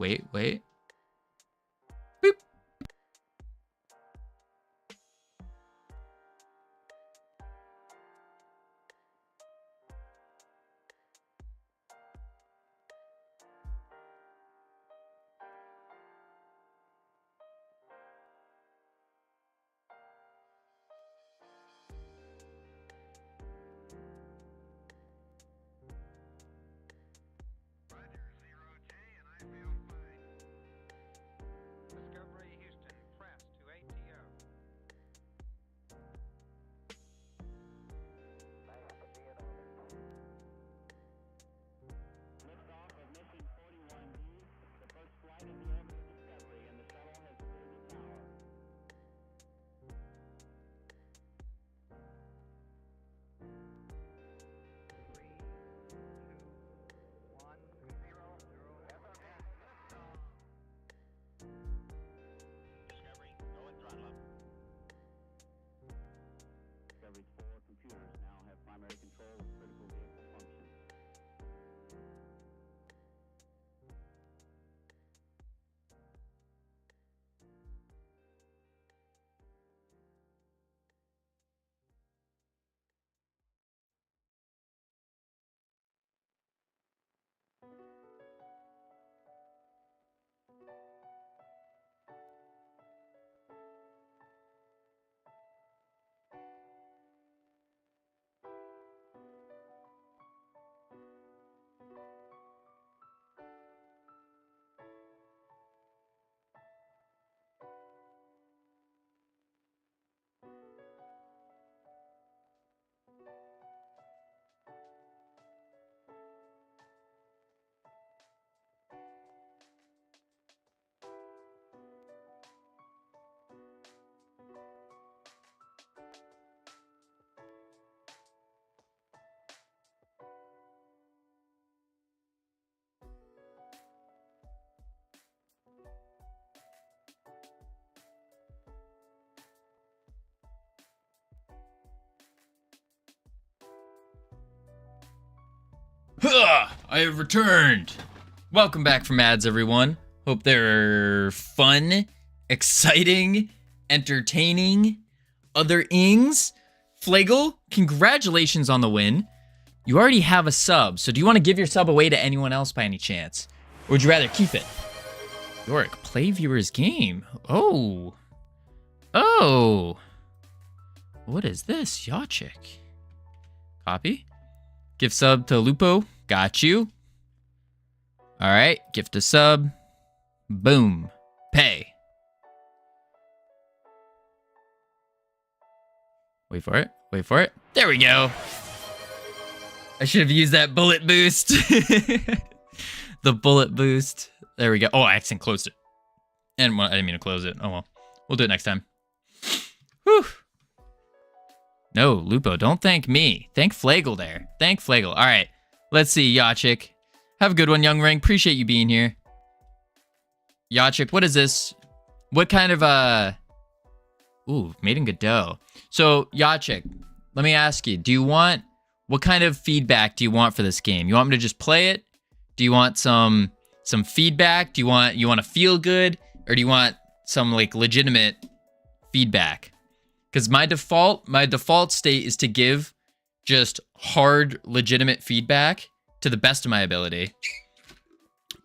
I have returned. Welcome back from ads, everyone. Hope they're fun, exciting, entertaining. Other ings. Flagel, congratulations on the win. You already have a sub, so do you want to give your sub away to anyone else by any chance? Or would you rather keep it? Yorick, play viewer's game. Oh. Oh. What is this? Yachik. Copy. Gift sub to Lupo. Got you. All right. Gift a sub. Boom. Pay. Wait for it. Wait for it. There we go. I should have used that bullet boost. The bullet boost. There we go. Oh, I accidentally closed it. And well, I didn't mean to close it. Oh well. We'll do it next time. Whew. No, Lupo, don't thank me. Thank Flagel there. Thank Flagel. All right. Let's see, Yachik. Have a good one, Young Ring. Appreciate you being here. Yachik, what is this? What kind of, Ooh, made in Godot. So, Yachik, let me ask you, what kind of feedback do you want for this game? You want me to just play it? Do you want some feedback? Do you want to feel good? Or do you want some, like, legitimate feedback? Because my default state is to give just hard, legitimate feedback to the best of my ability.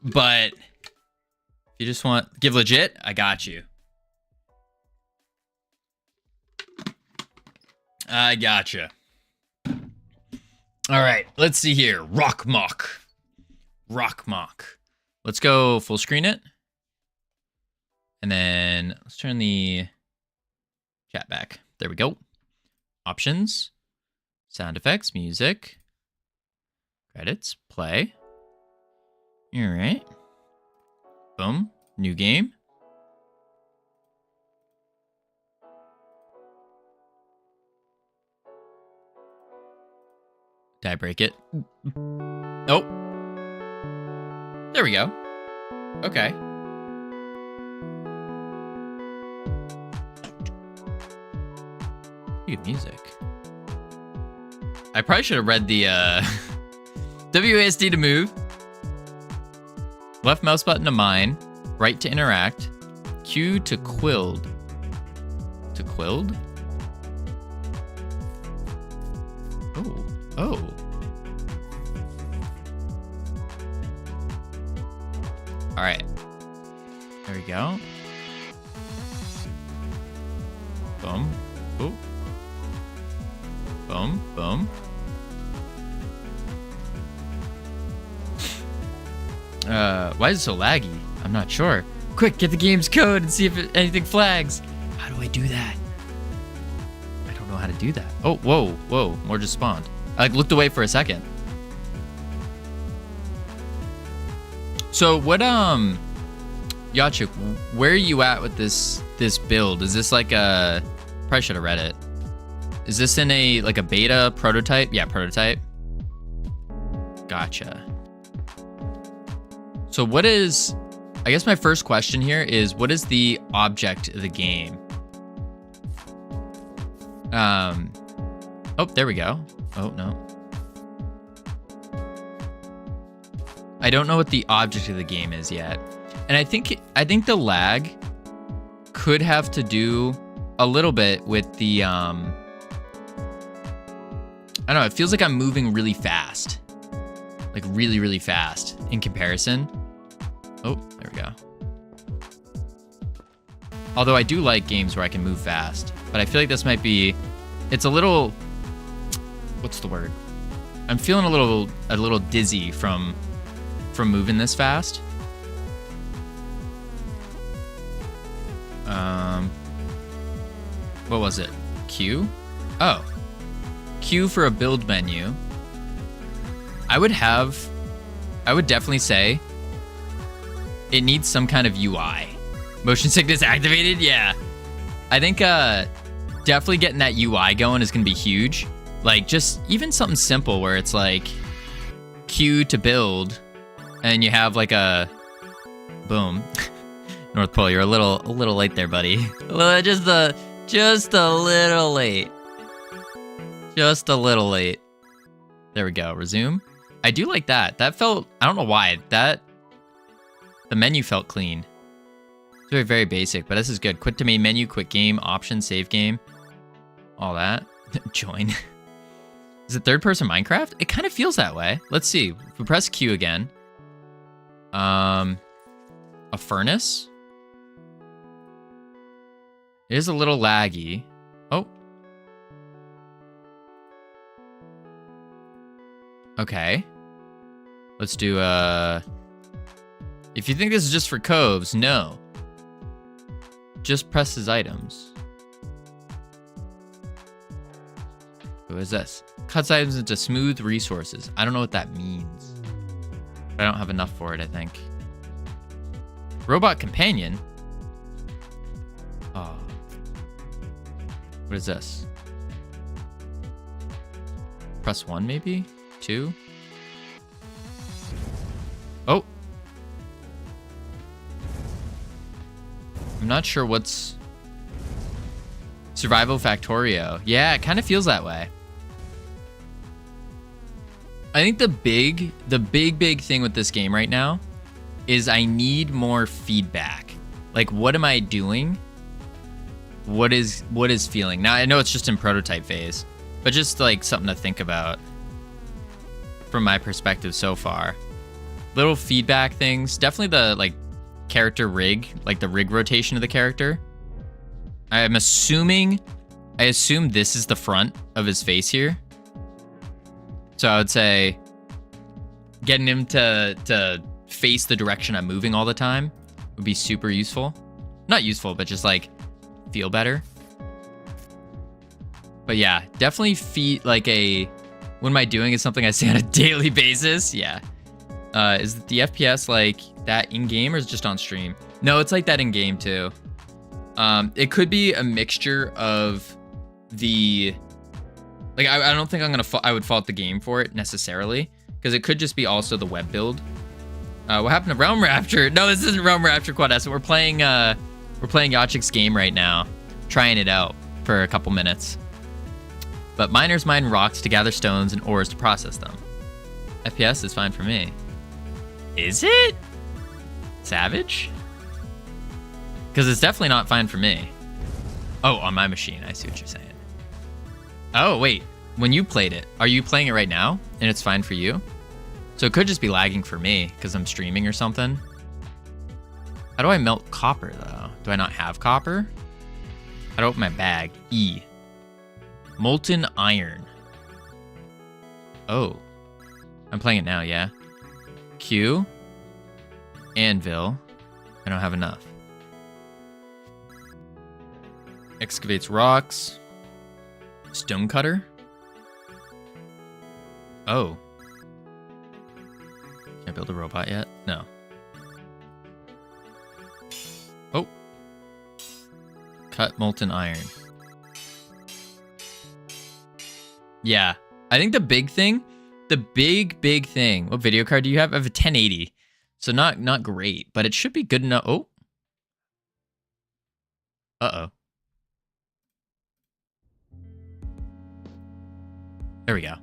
But if you just give legit, I got you. I gotcha. All right, let's see here. Rock Mock. Let's go full screen it. And then let's turn the chat back. There we go. Options, sound effects, music, credits, play. All right. Boom. New game. Did I break it? Nope. There we go. Okay. Good music. I probably should have read the WASD to move. Left mouse button to mine. Right to interact. Q to quild. To quild? Oh. All right. There we go. Boom. Ooh. Boom. Boom. Why is it so laggy? I'm not sure. Quick, get the game's code and see if anything flags. How do I do that? I don't know how to do that. Oh, whoa. More just spawned. I looked away for a second. So what, Yachik, where are you at with this build? Is this like a, probably should have read it. Is this in a beta prototype? Yeah, prototype. Gotcha. So what is, I guess my first question here is, what is the object of the game? Oh, there we go. Oh, no. I don't know what the object of the game is yet. And I think the lag could have to do a little bit with the, I don't know, it feels like I'm moving really fast. Like really, really fast in comparison. Oh, there we go. Although I do like games where I can move fast, but I feel like this might be, it's a little, what's the word? I'm feeling a little dizzy from moving this fast. What was it? Q? Oh. Q for a build menu. I would definitely say it needs some kind of UI. Motion sickness activated? Yeah. I think definitely getting that UI going is going to be huge. Like just even something simple where it's like Q to build and you have like a boom. North Pole, you're a little late there, buddy. Just a little late. Just a little late. There we go. Resume. I do like that. That felt, I don't know why, the menu felt clean. It's very, very basic, but this is good. Quit to main menu, quit game, option, save game. All that. Join. Is it third person Minecraft? It kind of feels that way. Let's see. If we press Q again. A furnace. It is a little laggy. Oh. Okay. Let's do if you think this is just for coves, no. Just press his items. What is this? Cuts items into smooth resources. I don't know what that means. I don't have enough for it, I think. Robot companion? Oh. What is this? Press 1 maybe? 2? Oh. I'm not sure what's... Survival Factorio. Yeah, it kind of feels that way. I think the big thing with this game right now is I need more feedback. Like, what am I doing? What is feeling? Now, I know it's just in prototype phase, but just like something to think about from my perspective so far. Little feedback things. Definitely the like character rig, like the rig rotation of the character. I assume this is the front of his face here. So I would say getting him to face the direction I'm moving all the time would be super useful. Not useful, but just like feel better. But yeah, definitely like what am I doing is something I say on a daily basis. Yeah. Is the FPS like that in game or is it just on stream? No, it's like that in game too. It could be a mixture of the, like, I don't think I would fault the game for it necessarily, because it could just be also the web build. What happened to Realm Rapture? No, this isn't Realm Rapture Quadessa. We're playing Yachik's game right now, trying it out for a couple minutes. But miners mine rocks to gather stones and ores to process them. FPS is fine for me. Is it? Savage? Because it's definitely not fine for me. Oh, on my machine. I see what you're saying. Oh, wait. When you played it, are you playing it right now and it's fine for you? So it could just be lagging for me because I'm streaming or something. How do I melt copper, though? Do I not have copper? How do I open my bag? E. Molten iron. Oh. I'm playing it now, yeah. Q. Anvil. I don't have enough. Excavates rocks. Stonecutter. Oh. Can I build a robot yet? No. Oh. Cut molten iron. Yeah. I think the big thing, what video card do you have? I have a 1080. So not great, but it should be good enough. Oh. Uh-oh. There we go.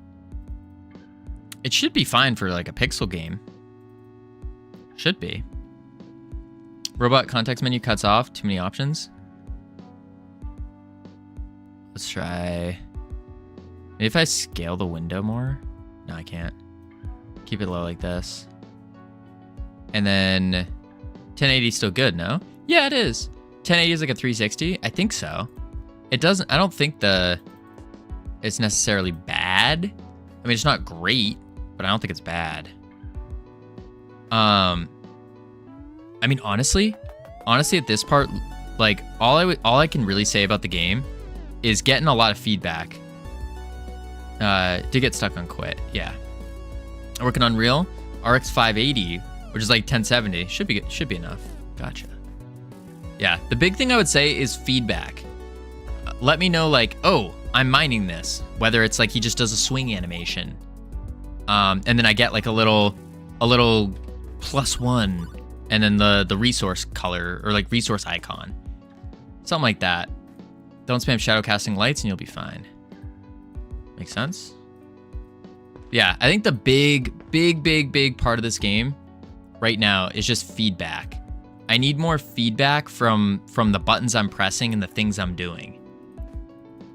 It should be fine for like a pixel game. Should be. Robot context menu cuts off. Too many options. Let's try. Maybe if I scale the window more. No, I can't. Keep it low like this. And then 1080 is still good, no? Yeah, it is. 1080 is like a 360. I think so. It doesn't. I don't think it's necessarily bad. I mean, it's not great, but I don't think it's bad. I mean, honestly, at this part, like all I can really say about the game is getting a lot of feedback. To get stuck on quit, yeah. Working on Unreal, RX 580, which is like 1070, should be enough. Gotcha. Yeah, the big thing I would say is feedback. Let me know, like, oh, I'm mining this. Whether it's like he just does a swing animation, and then I get like a little +1, and then the resource color or like resource icon, something like that. Don't spam shadow casting lights, and you'll be fine. Makes sense. Yeah, I think the big part of this game right now is just feedback. I need more feedback from the buttons I'm pressing and the things I'm doing.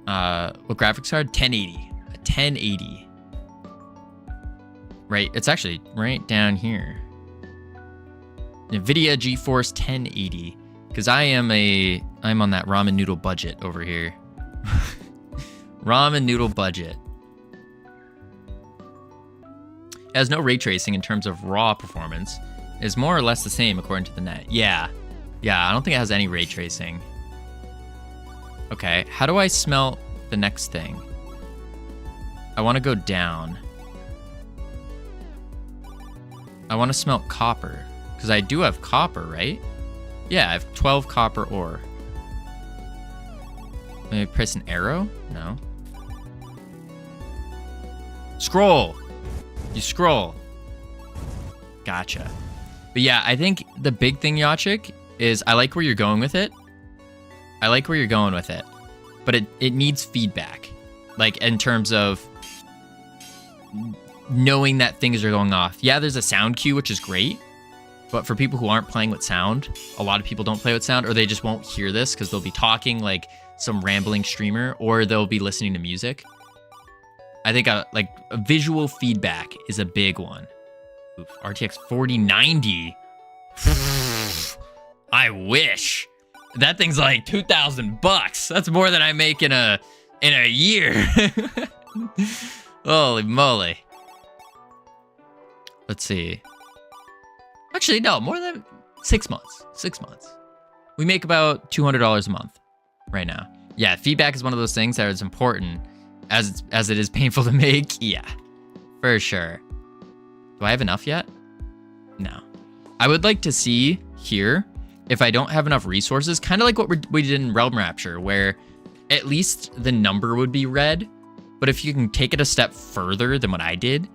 What graphics card? 1080. A 1080. Right, it's actually right down here. NVIDIA GeForce 1080. Because I'm on that ramen noodle budget over here. Ramen noodle budget. It has no ray tracing in terms of raw performance. It's more or less the same according to the net. Yeah, I don't think it has any ray tracing. Okay, how do I smelt the next thing? I want to go down. I want to smelt copper. Because I do have copper, right? Yeah, I have 12 copper ore. Maybe press an arrow? No. Scroll! You scroll. Gotcha. But yeah, I think the big thing, Yachik, is I like where you're going with it. But it needs feedback. Like, in terms of knowing that things are going off. Yeah, there's a sound cue, which is great. But for people who aren't playing with sound, a lot of people don't play with sound, or they just won't hear this because they'll be talking like some rambling streamer, or they'll be listening to music. I think a visual feedback is a big one. Oof, RTX 4090. I wish. That thing's like $2,000. That's more than I make in a year. Holy moly. Let's see. Actually, no, more than 6 months. 6 months. We make about $200 a month right now. Yeah, feedback is one of those things that is important as it is painful to make. Yeah, for sure. Do I have enough yet? No. I would like to see here if I don't have enough resources, kind of like what we did in Realm Rapture, where at least the number would be red. But if you can take it a step further than what I did,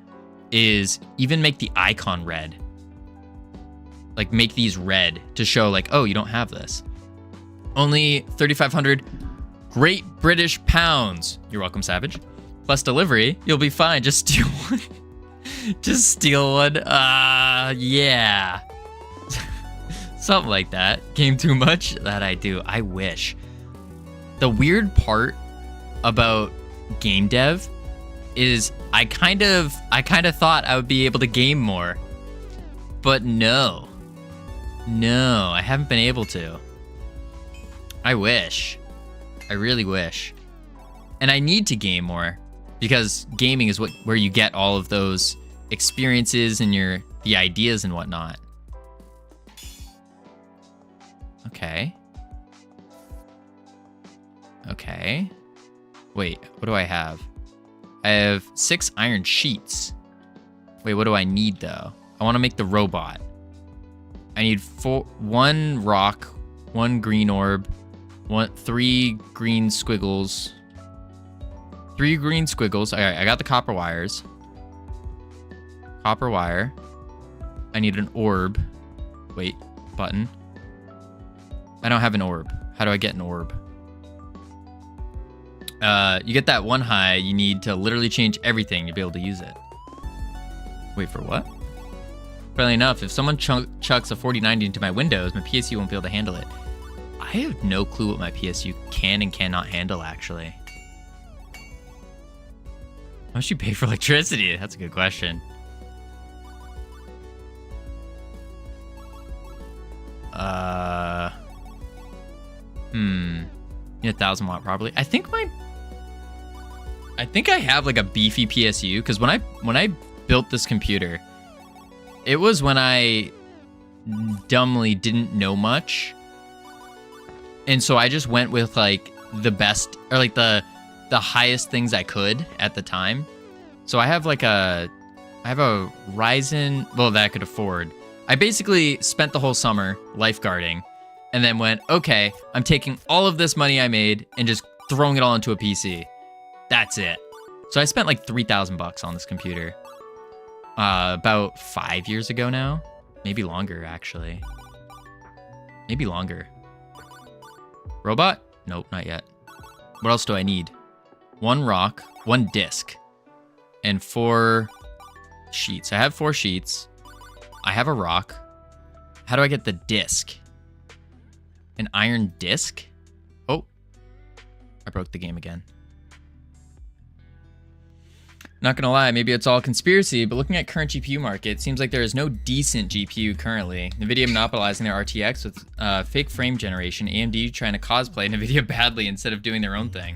is even make the icon red. Like, make these red to show, like, oh, you don't have this. Only 3,500 Great British pounds. You're welcome, Savage. Plus delivery, you'll be fine. Just steal one. Just steal one. Yeah. Something like that. Game too much? That I do. I wish. The weird part about game dev is I kind of thought I would be able to game more. But no. No, I haven't been able to. I wish. I really wish. And I need to game more because gaming is where you get all of those experiences and the ideas and whatnot. Okay. Okay. Wait, what do I have? I have 6 iron sheets. Wait, what do I need though? I want to make the robot. I need 1 rock, 1 green orb, 3 green squiggles. 3 green squiggles. All right, I got the copper wires. Copper wire. I need an orb. Wait, button. I don't have an orb. How do I get an orb? You get that 1 high, you need to literally change everything to be able to use it. Wait, for what? Funnily enough, if someone chucks a 4090 into my Windows, my PSU won't be able to handle it. I have no clue what my PSU can and cannot handle, actually. How much you pay for electricity? That's a good question. Yeah, 1,000 watt probably. I think I have like a beefy PSU because when I built this computer, it was when I dumbly didn't know much. And so I just went with like the best or like the highest things I could at the time. So I have a Ryzen, well, that I could afford. I basically spent the whole summer lifeguarding and then went, okay, I'm taking all of this money I made and just throwing it all into a PC. That's it. So I spent like $3,000 on this computer. About 5 years ago now. Maybe longer, actually. Maybe longer. Robot? Nope, not yet. What else do I need? 1 rock, 1 disc. and 4 sheets. I have 4 sheets. I have a rock. How do I get the disc? An iron disc? Oh, I broke the game again. Not gonna lie, maybe it's all conspiracy, but looking at current GPU market, it seems like there is no decent GPU currently. NVIDIA monopolizing their RTX with fake frame generation, AMD trying to cosplay NVIDIA badly instead of doing their own thing.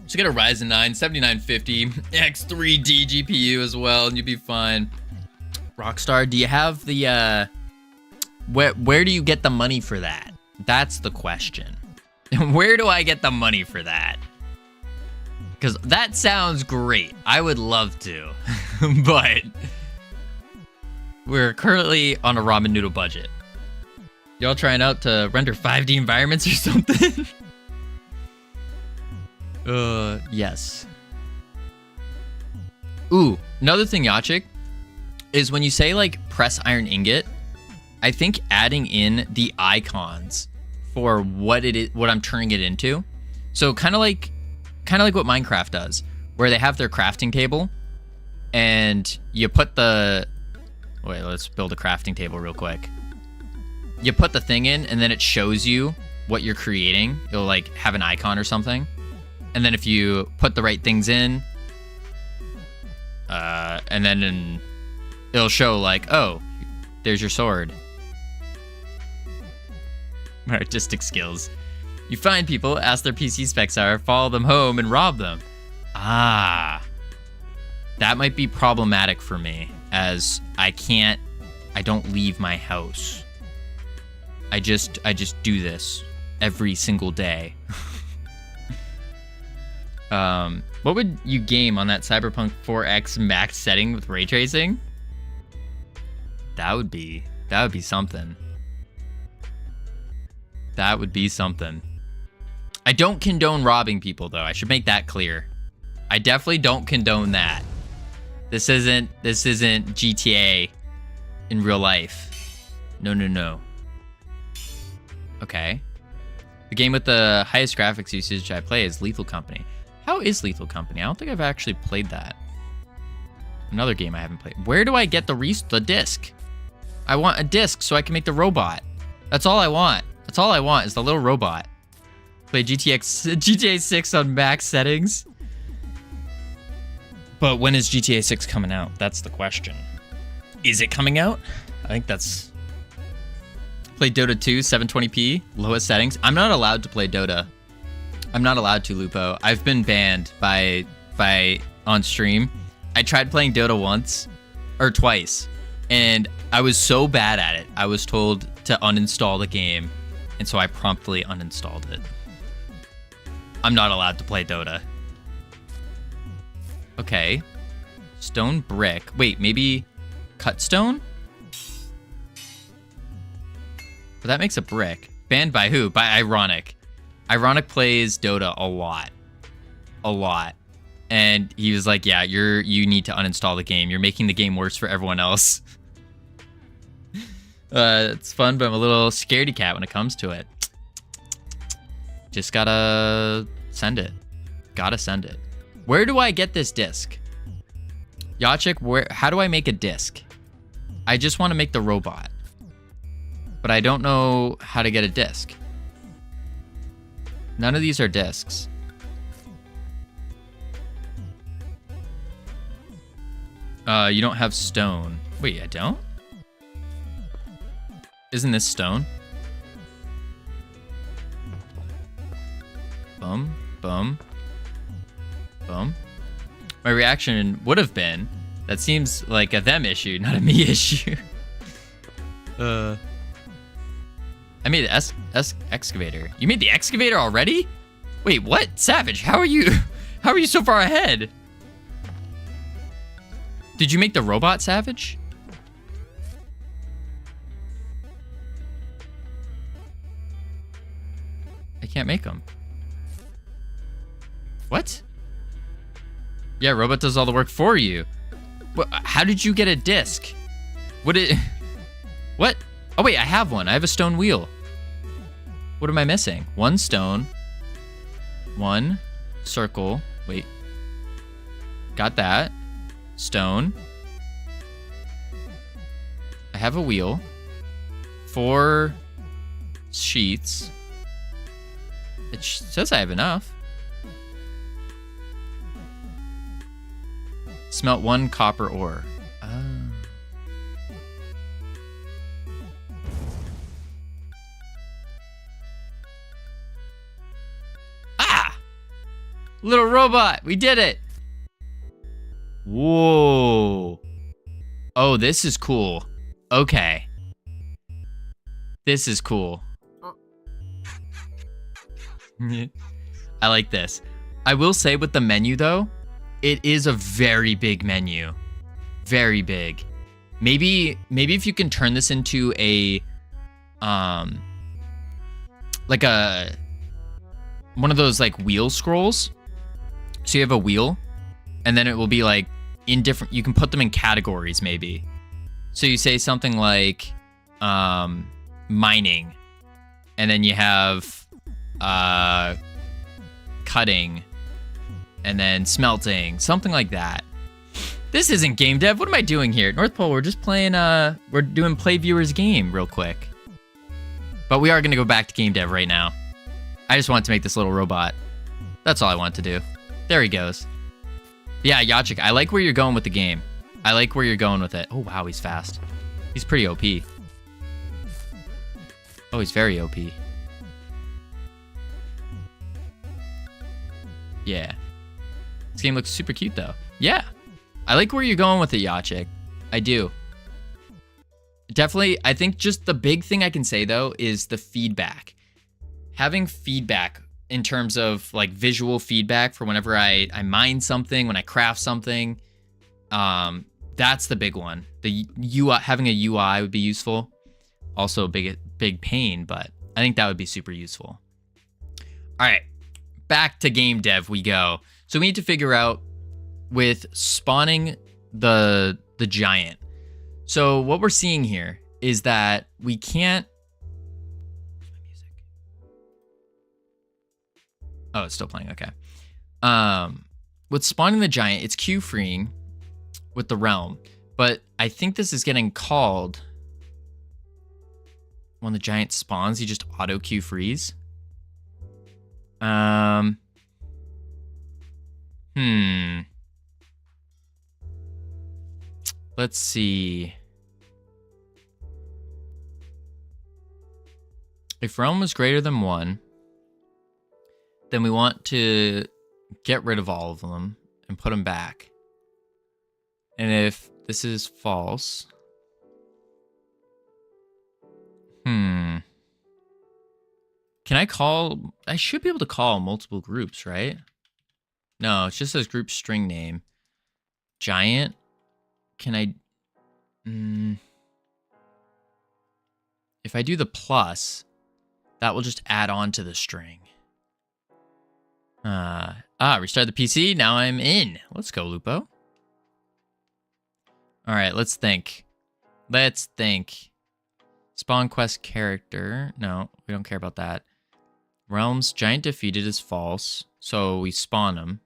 So get a Ryzen 9 7950 X3D GPU as well, and you'll be fine. Rockstar, do you have the, where do you get the money for that? That's the question. Where do I get the money for that? Because that sounds great. I would love to. But we're currently on a ramen noodle budget. Y'all trying out to render 5D environments or something? Yes. Ooh, another thing, Yachik, is when you say like press iron ingot, I think adding in the icons for what it is, what I'm turning it into. So kind of like what Minecraft does, where they have their crafting table, and you put the, wait, let's build a crafting table real quick. You put the thing in, and then it shows you what you're creating. It'll like have an icon or something, and then if you put the right things in, and then it'll show like, oh, there's your sword. Artistic skills. You find people, ask their PC specs are, follow them home, and rob them. Ah. That might be problematic for me, as I don't leave my house. I just do this every single day. What would you game on that Cyberpunk 4X max setting with ray tracing? That would be something. That would be something. I don't condone robbing people, though. I should make that clear. I definitely don't condone that. This isn't GTA in real life. No. Okay. The game with the highest graphics usage I play is Lethal Company. How is Lethal Company? I don't think I've actually played that. Another game I haven't played. Where do I get the disc? I want a disc so I can make the robot. That's all I want. That's all I want is the little robot. Play GTA 6 on max settings. But when is GTA 6 coming out? That's the question. Is it coming out? I think that's... Play Dota 2, 720p, lowest settings. I'm not allowed to play Dota. I'm not allowed to, Lupo. I've been banned by on stream. I tried playing Dota once, or twice, and I was so bad at it, I was told to uninstall the game. And so I promptly uninstalled it. I'm not allowed to play Dota. Okay. Stone brick. Wait, maybe cut stone? But that makes a brick. Banned by who? By Ironic. Ironic plays Dota a lot. A lot. And he was like, yeah, you need to uninstall the game. You're making the game worse for everyone else. It's fun, but I'm a little scaredy cat when it comes to it. Just gotta send it. Gotta send it. Where do I get this disc? Yachik, how do I make a disc? I just want to make the robot. But I don't know how to get a disc. None of these are discs. You don't have stone. Wait, I don't? Isn't this stone? Boom, boom, boom. My reaction would have been, that seems like a them issue, not a me issue. I made the excavator. You made the excavator already? Wait, what? Savage, how are you so far ahead? Did you make the robot, Savage? I can't make them. What? Yeah, robot does all the work for you. How did you get a disc? What? Oh wait, I have one. I have a stone wheel. What am I missing? One stone. 1 circle. Wait. Got that. Stone. I have a wheel. 4 sheets. It says I have enough. Smelt 1 copper ore. Ah! Little robot, we did it. Whoa. Oh, this is cool. Okay. This is cool. I like this. I will say with the menu though, it is a very big menu. Very big. Maybe if you can turn this into a like a one of those like wheel scrolls. So you have a wheel and then it will be like in different, you can put them in categories maybe. So you say something like mining, and then you have cutting, and then smelting, something like that. This isn't game dev. What am I doing here? North Pole, we're just playing, we're doing play viewers game real quick. But we are going to go back to game dev right now. I just wanted to make this little robot. That's all I want to do. There he goes. Yeah, Yachik, I like where you're going with the game. I like where you're going with it. Oh, wow, he's fast. He's pretty OP. Oh, he's very OP. Yeah. This game looks super cute, though. Yeah. I like where you're going with it, Yachik. I do. Definitely, I think just the big thing I can say, though, is the feedback. Having feedback in terms of, like, visual feedback for whenever I mine something, when I craft something, that's the big one. The UI, having a UI would be useful. Also a big pain, but I think that would be super useful. All right, back to game dev we go. So we need to figure out with spawning the giant. So what we're seeing here is that we can't. Oh, it's still playing. Okay. With spawning the giant, it's queue freeing with the realm, but I think this is getting called when the giant spawns. You just auto queue freeze. Let's see. If realm is greater than 1, then we want to get rid of all of them and put them back. And if this is false, can I call? I should be able to call multiple groups, right? No, it just says group string name. Giant. Can I? If I do the plus, that will just add on to the string. Restart the PC. Now I'm in. Let's go, Lupo. All right, let's think. Let's think. Spawn quest character. No, we don't care about that. Realms, giant defeated is false. So we spawn them.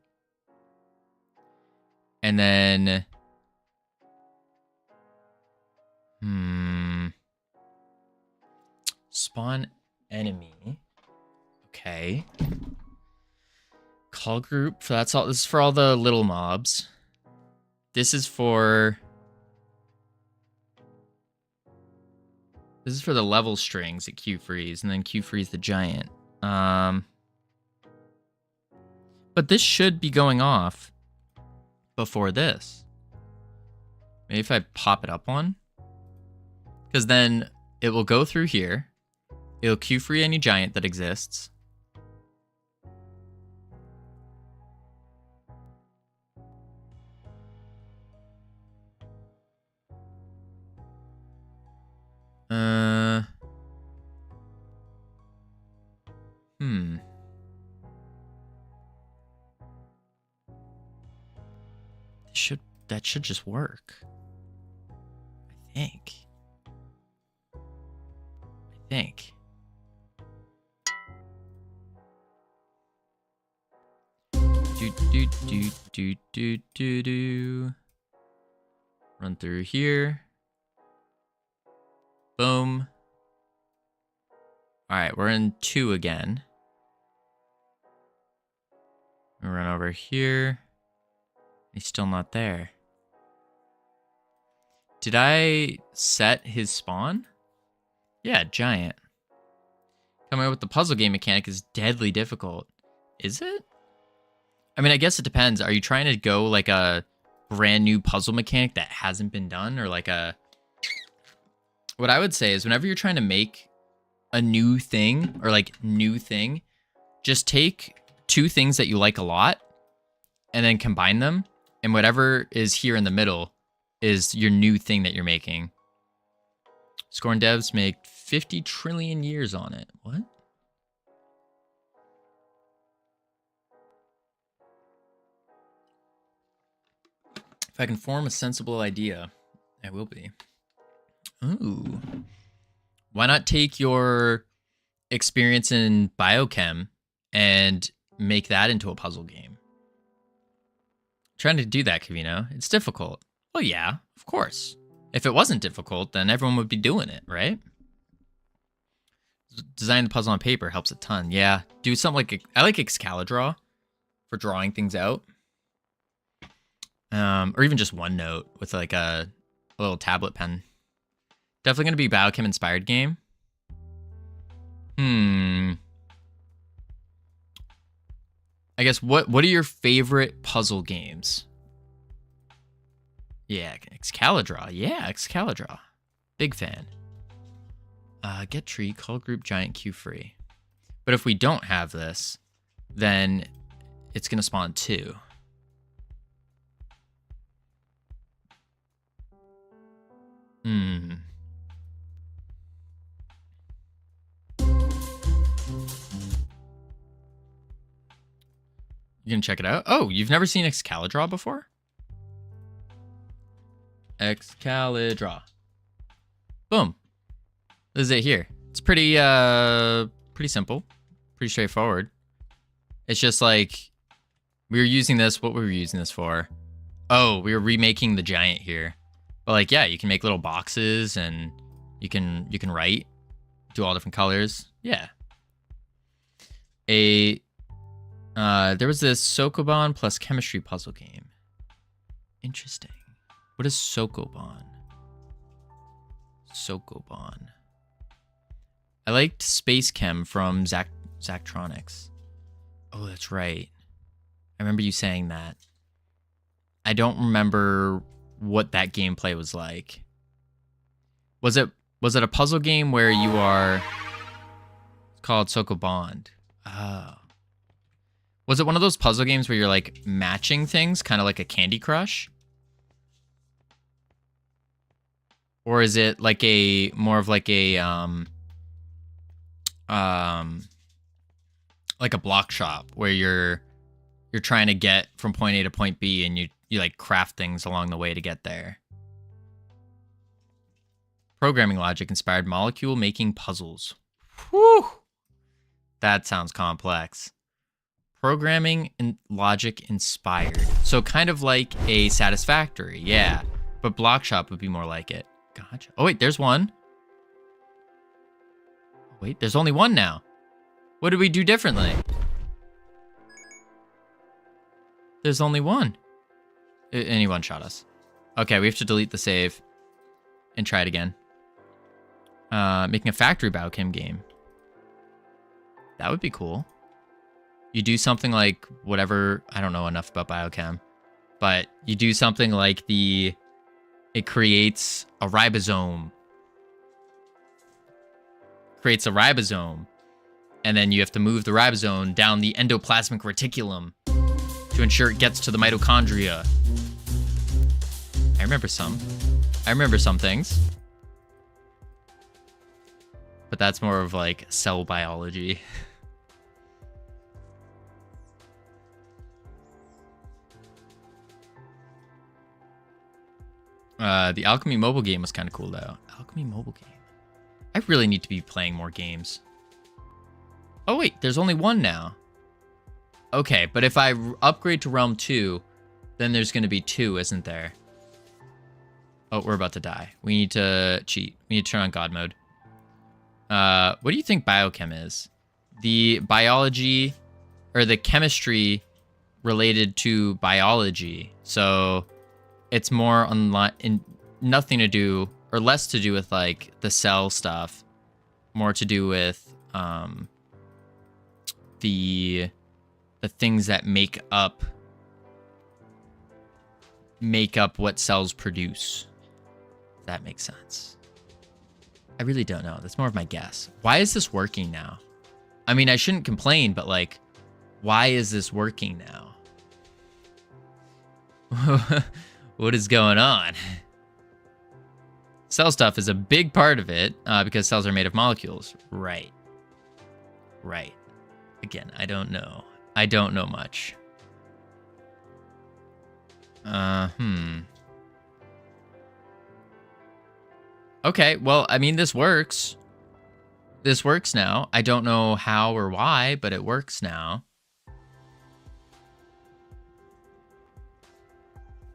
And then... Spawn enemy. Okay. Call group. That's all. This is for all the little mobs. This is for... This is for the level strings at Q freeze, and then Q freeze the giant. But this should be going off before this. Maybe if I pop it up one, because then it will go through here. It'll Q free any giant that exists. That should just work. I think. Do. Run through here. Boom. All right, we're in 2 again. We run over here. He's still not there. Did I set his spawn? Yeah, giant. Coming up with the puzzle game mechanic is deadly difficult. Is it? I mean, I guess it depends. Are you trying to go like a brand new puzzle mechanic that hasn't been done, or like a... What I would say is whenever you're trying to make a new thing, or like new thing, just take 2 things that you like a lot and then combine them, and whatever is here in the middle is your new thing that you're making. Scorn devs make 50 trillion years on it. What? If I can form a sensible idea, I will be. Ooh. Why not take your experience in biochem and make that into a puzzle game? Trying to do that, Covino. It's difficult. Well, yeah, of course. If it wasn't difficult, then everyone would be doing it, right? Designing the puzzle on paper helps a ton. Yeah, do something like... I like Excalidraw for drawing things out. Or even just OneNote with like a little tablet pen. Definitely going to be biochem inspired game. I guess what are your favorite puzzle games? Yeah, Excalidraw. Yeah, Excalidraw. Big fan. Get tree, call group giant queue free. But if we don't have this, then it's going to spawn 2. You can check it out. Oh, you've never seen Excalidraw before? Excalidraw. Boom. This is it here. It's pretty simple. Pretty straightforward. It's just like we were using this. What were we using this for? Oh, we were remaking the giant here. But like, yeah, you can make little boxes and you can write, do all different colors. Yeah. There was this Sokoban plus chemistry puzzle game. Interesting. What is Sokoban? Sokoban. I liked Space Chem from Zachtronics. Oh, that's right. I remember you saying that. I don't remember what that gameplay was like. Was it a puzzle game where you are... It's called Sokoban. Oh. Was it one of those puzzle games where you're like matching things, kind of like a Candy Crush? Or is it like a more of like a block shop where you're trying to get from point A to point B and you like craft things along the way to get there? Programming logic inspired molecule making puzzles. Whew. That sounds complex. Programming and logic inspired. So kind of like a Satisfactory, yeah. But Block Shop would be more like it. Gotcha. Oh wait, there's one. Wait, there's only one now. What did we do differently? There's only one. Anyone shot us. Okay, we have to delete the save and try it again. Making a factory biochem game. That would be cool. You do something like whatever, I don't know enough about biochem, but you do something like it creates a ribosome. Creates a ribosome. And then you have to move the ribosome down the endoplasmic reticulum to ensure it gets to the mitochondria. I remember some things. But that's more of like cell biology. The Alchemy mobile game was kind of cool, though. Alchemy mobile game. I really need to be playing more games. Oh, wait. There's only one now. Okay, but if I upgrade to Realm 2, then there's going to be 2, isn't there? Oh, we're about to die. We need to cheat. We need to turn on God mode. What do you think biochem is? The biology or the chemistry related to biology. So it's more nothing to do or less to do with like the cell stuff, more to do with the things that make up what cells produce. If that makes sense. I really don't know. That's more of my guess. Why is this working now? I mean, I shouldn't complain, but like, why is this working now? What is going on? Cell stuff is a big part of it because cells are made of molecules. Right. Right. Again, I don't know. I don't know much. Okay, well, I mean, this works. This works now. I don't know how or why, but it works now.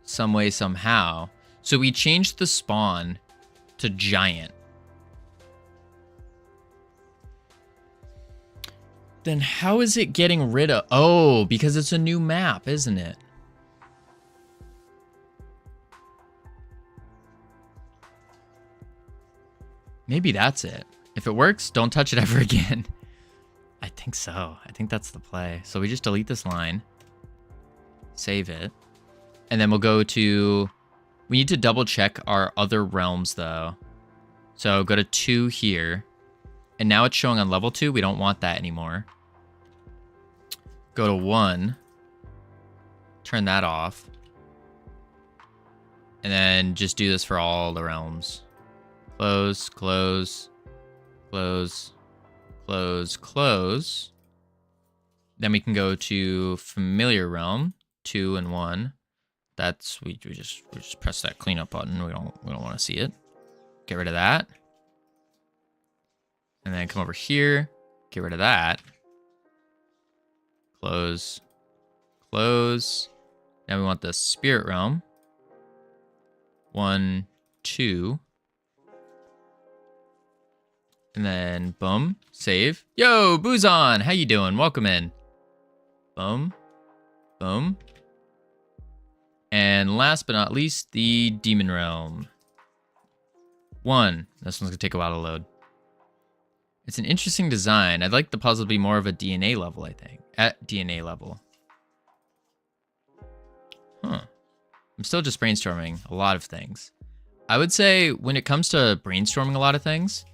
Some way, somehow. So we changed the spawn to giant. Then how is it getting rid of... Oh, because it's a new map, isn't it? Maybe that's it. If it works, don't touch it ever again. I think so. I think that's the play. So we just delete this line. Save it. And then we'll go to... We need to double check our other realms, though. So go to 2 here. And now it's showing on level 2. We don't want that anymore. Go to 1. Turn that off. And then just do this for all the realms. Close, close, close, close, close. Then we can go to familiar realm, 2 and 1. That's we just press that cleanup button. We don't want to see it. Get rid of that. And then come over here, get rid of that. Close, close. Now we want the spirit realm. 1, 2. And then, boom, save. Yo, Boozon, how you doing? Welcome in. Boom, boom. And last but not least, the Demon Realm. 1. This one's gonna take a while to load. It's an interesting design. I'd like the puzzle to be more of a DNA level, I think. At DNA level. Huh. I'm still just brainstorming a lot of things. I would say when it comes to brainstorming a lot of things,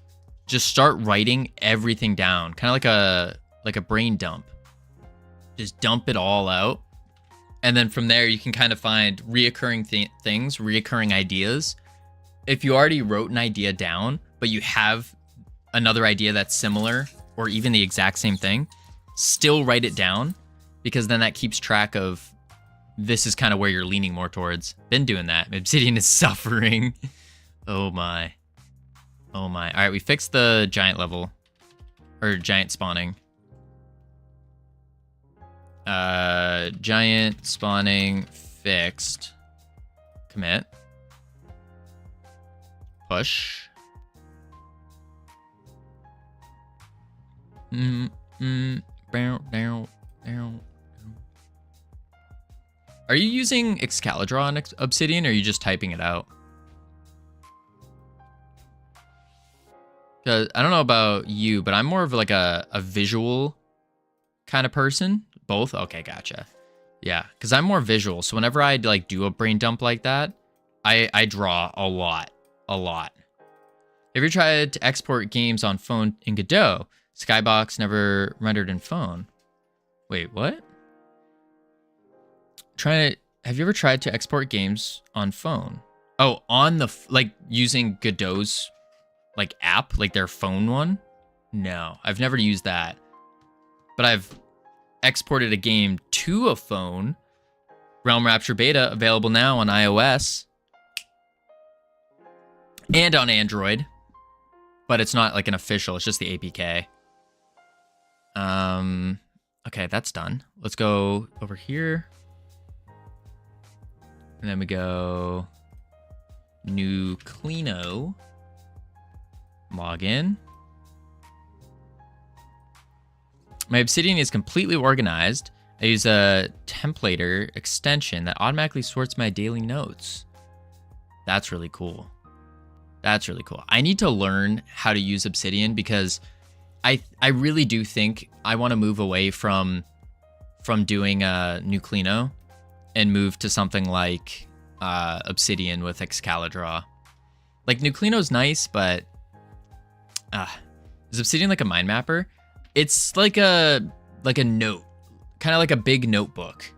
just start writing everything down. Kind of like a brain dump. Just dump it all out. And then from there, you can kind of find reoccurring things, reoccurring ideas. If you already wrote an idea down, but you have another idea that's similar or even the exact same thing, still write it down because then that keeps track of this is kind of where you're leaning more towards. Been doing that. Obsidian is suffering. Oh my. Oh my. All right, we fixed the giant level or giant spawning. Giant spawning fixed. Commit. Push. Are you using Excalibur on Obsidian or are you just typing it out? Because I don't know about you, but I'm more of like a visual kind of person. Both? Okay, gotcha. Yeah, because I'm more visual. So whenever I like do a brain dump like that, I draw a lot. A lot. Have you tried to export games on phone in Godot? Skybox never rendered in phone. Wait, what? Have you ever tried to export games on phone? Oh, on the, like using Godot's like app, like their phone one? No, I've never used that. But I've exported a game to a phone. Realm Rapture Beta available now on iOS and on Android, but it's not like an official, it's just the APK. Okay, that's done. Let's go over here. And then we go Nuclino. Log in. My Obsidian is completely organized. I use a templater extension that automatically sorts my daily notes. That's really cool. That's really cool. I need to learn how to use Obsidian because I really do think I want to move away from doing Nuclino and move to something like Obsidian with Excalidraw. Like Nuclino's nice, but is Obsidian like a mind mapper? It's like a note, kind of like a big notebook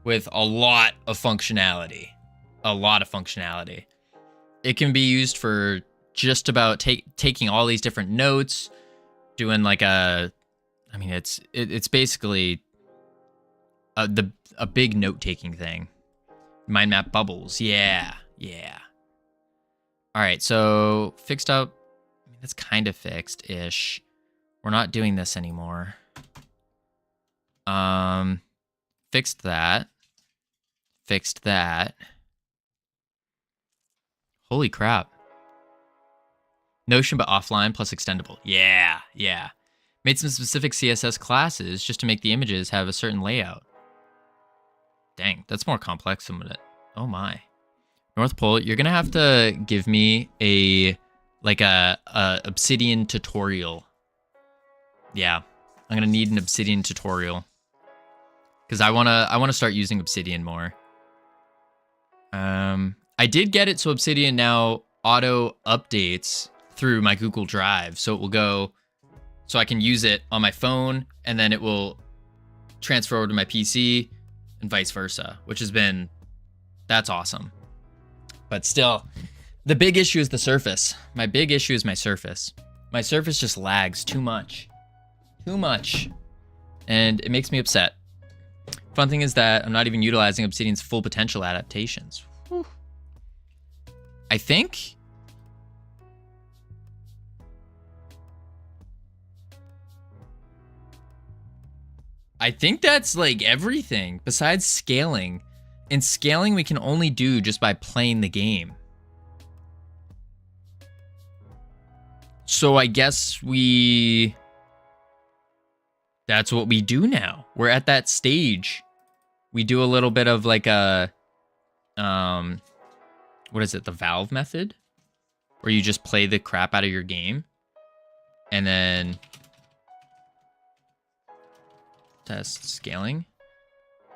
with a lot of functionality. A lot of functionality. It can be used for just about taking all these different notes, doing like I mean, it's basically a big note-taking thing. Mind map bubbles. Yeah. All right, so fixed up. I mean, that's kind of fixed-ish. We're not doing this anymore. Fixed that. Fixed that. Holy crap. Notion but offline plus extendable. Yeah. Made some specific CSS classes just to make the images have a certain layout. Dang, that's more complex than what it... Oh my. North Pole, you're gonna have to give me a Obsidian tutorial. Yeah, I'm gonna need an Obsidian tutorial because I wanna start using Obsidian more. I did get it so Obsidian now auto updates through my Google Drive, so it will go, so I can use it on my phone, and then it will transfer over to my PC, and vice versa, which has been, that's awesome. But still, the big issue is the Surface. My big issue is my Surface. My Surface just lags too much. Too much. And it makes me upset. Fun thing is that I'm not even utilizing Obsidian's full potential adaptations. Whew. I think that's like everything besides scaling. And scaling we can only do just by playing the game. So I guess that's what we do now. We're at that stage. We do a little bit of like a, what is it? The Valve method, where you just play the crap out of your game and then test scaling.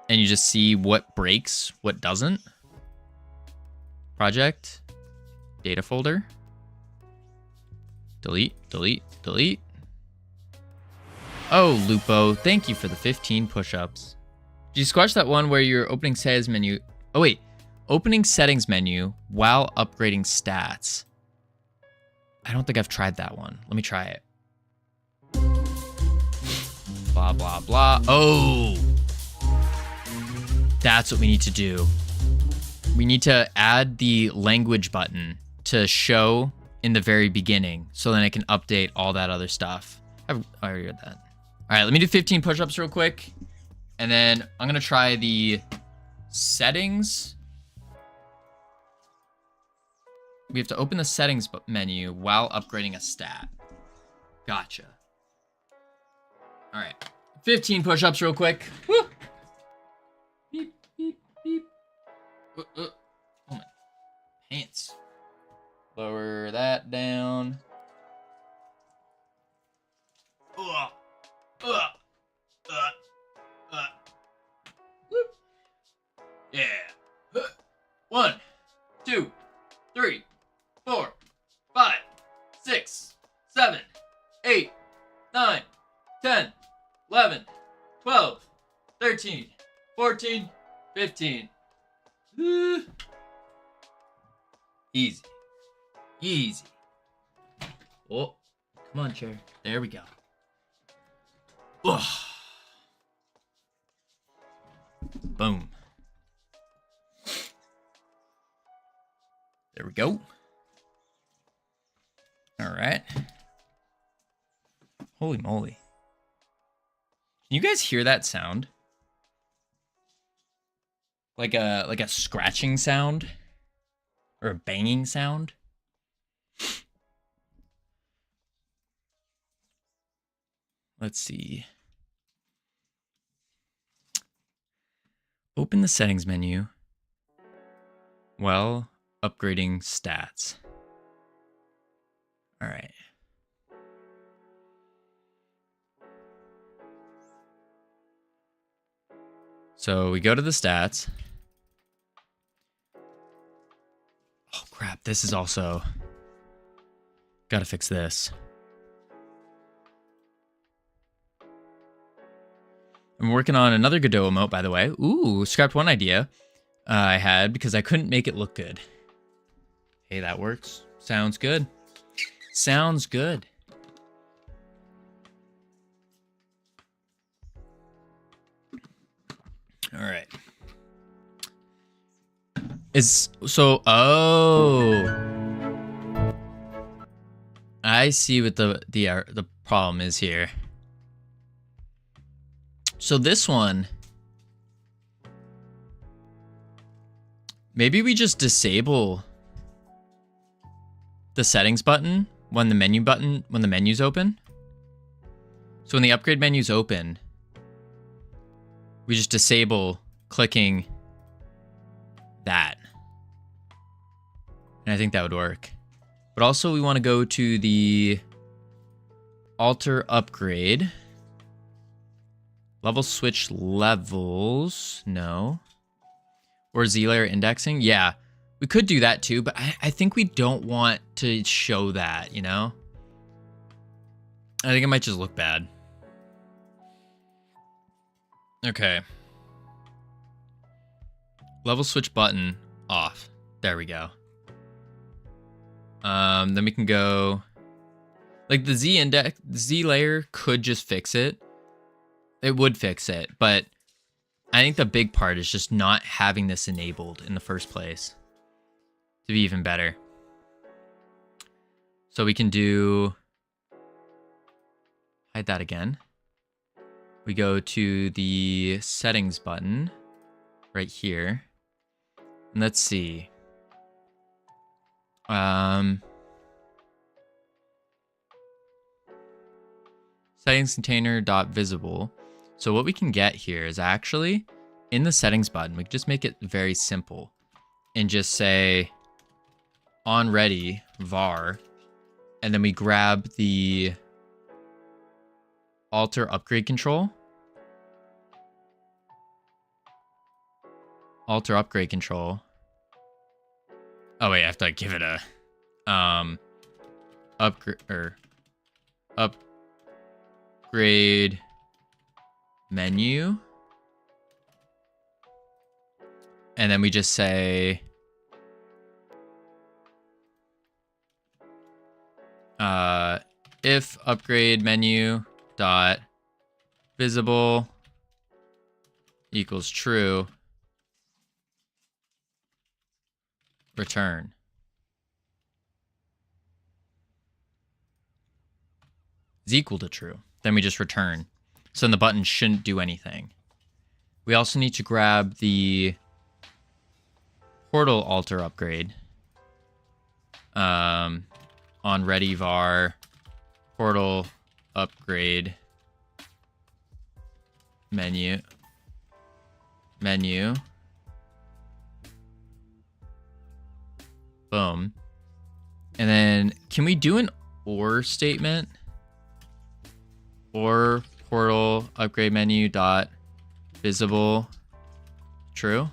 And you just see what breaks, what doesn't. Project, data folder. Delete. Oh, Lupo, thank you for the 15 push-ups. Did you squash that one where your opening settings menu... Oh, wait. Opening settings menu while upgrading stats. I don't think I've tried that one. Let me try it. Blah, blah, blah. Oh! That's what we need to do. We need to add the language button to show in the very beginning, so then I can update all that other stuff. I already read that. All right, let me do 15 push-ups real quick, and then I'm gonna try the settings. We have to open the settings menu while upgrading a stat. Gotcha. All right, 15 push-ups real quick. Woo! Beep, beep, beep. Oh, my pants. Lower that down. Yeah. 1, 2, 3, 4, 5, 6, 7, 8, 9, 10, 11, 12, 13, 14, 15. Easy. Easy. Oh, come on, chair. There we go. Ugh. Boom. There we go. All right. Holy moly. Can you guys hear that sound? Like a scratching sound? Or a banging sound? Let's see. Open the settings menu. Well, upgrading stats. All right. So we go to the stats. Oh crap, this is also... Gotta fix this. I'm working on another Godot emote, by the way. Ooh, scrapped one idea I had because I couldn't make it look good. Hey, that works. Sounds good. Sounds good. All right. I see what the problem is here. So this one, maybe we just disable the settings button when the menu's open. So when the upgrade menu's open, we just disable clicking that. And I think that would work. But also we want to go to the alter upgrade. Level switch levels, no. Or Z-layer indexing, yeah. We could do that too, but I think we don't want to show that, you know? I think it might just look bad. Okay. Level switch button off. There we go. Then we can go... Like the Z layer could just fix it. It would fix it, but I think the big part is just not having this enabled in the first place to be even better. So we can do... Hide that again. We go to the settings button right here. And let's see. Settings container dot visible. So what we can get here is actually in the settings button, we can just make it very simple and just say on ready var, and then we grab the alter upgrade control. Alter upgrade control. Oh wait, I have to like give it a upgrade menu. And then we just say if upgrade menu dot visible equals true, return. Is equal to true. Then we just return. So then the button shouldn't do anything. We also need to grab the portal alter upgrade. On ready var portal upgrade menu. Boom. And then can we do an or statement? Or portal upgrade menu dot visible true.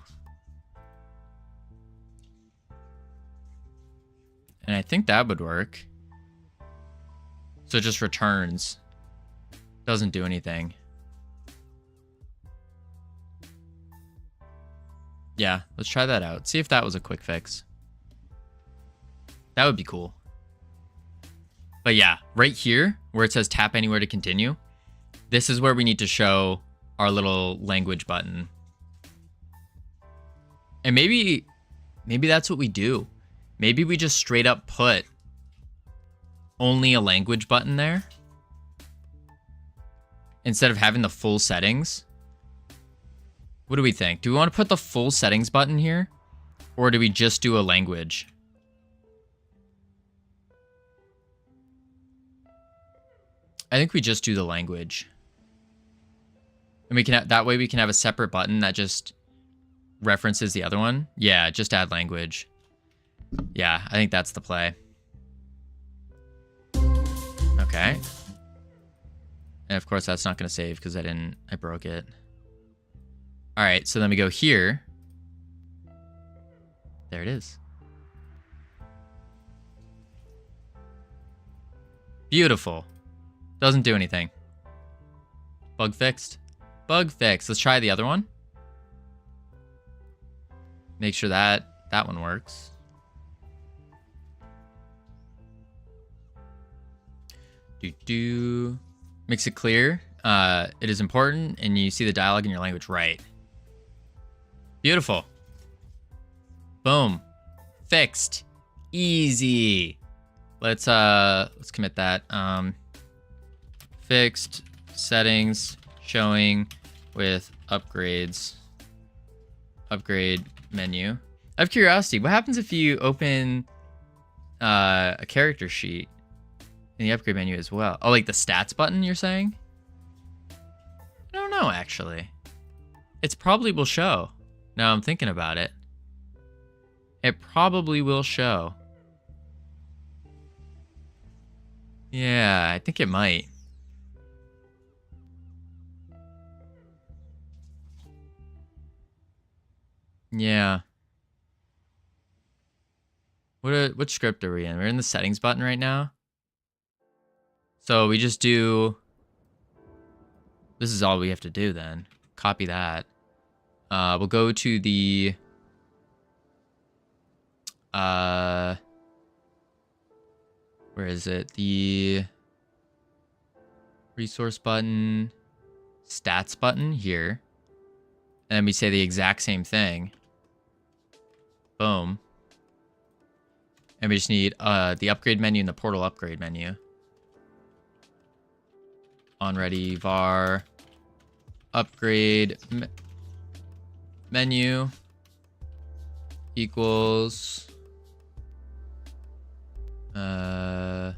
And I think that would work. So it just returns. Doesn't do anything. Yeah, let's try that out. See if that was a quick fix. That would be cool. But yeah, right here where it says tap anywhere to continue, this is where we need to show our little language button. And maybe that's what we do. Maybe we just straight up put only a language button there. instead of having the full settings. What do we think? Do we want to put the full settings button here? Or do we just do a language? I think we just do the language. And we can that way we can have a separate button that just references the other one. Yeah, just add language. Yeah, I think that's the play. Okay. And of course that's not going to save because I broke it. All right, so then we go here. There it is. Beautiful. Doesn't do anything. Bug fixed. Bug fixed. Let's try the other one. Make sure that one works. Makes it clear. It is important, and you see the dialogue in your language right. Beautiful. Boom. Fixed. Easy. Let's commit that. Fixed settings showing with upgrades. Upgrade menu. Out of curiosity, what happens if you open a character sheet in the upgrade menu as well? Oh, like the stats button, you're saying? I don't know, actually. It's probably will show. Now I'm thinking about it. It probably will show. Yeah, I think it might. Yeah. What script are we in? We're in the settings button right now. So we just do... This is all we have to do then. Copy that. We'll go to the... Where is it? The resource button, stats button here. And then we say the exact same thing. Boom. And we just need the upgrade menu and the portal upgrade menu. On ready var upgrade menu equals boom.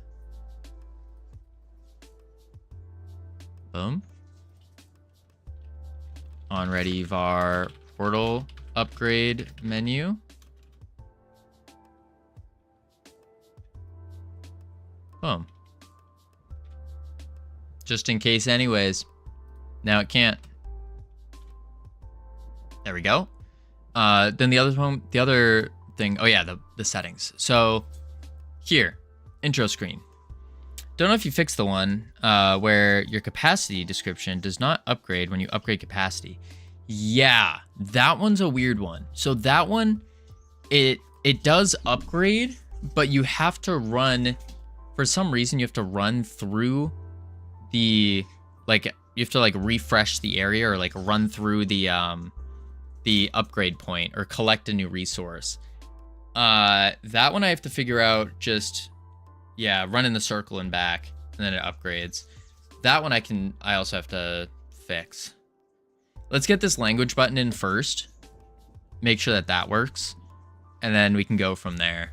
On ready var portal upgrade menu. Boom. Just in case anyways. Now it can't. There we go. Then the other thing, oh yeah, the settings. So here, intro screen. Don't know if you fixed the one where your capacity description does not upgrade when you upgrade capacity. Yeah, that one's a weird one. So that one, it does upgrade, but you have to run, for some reason you have to run through the, like, you have to like refresh the area or like run through the upgrade point or collect a new resource. That one I have to figure out just, yeah, run in the circle and back, and then it upgrades. That one I also have to fix. Let's get this language button in first. Make sure that works. And then we can go from there.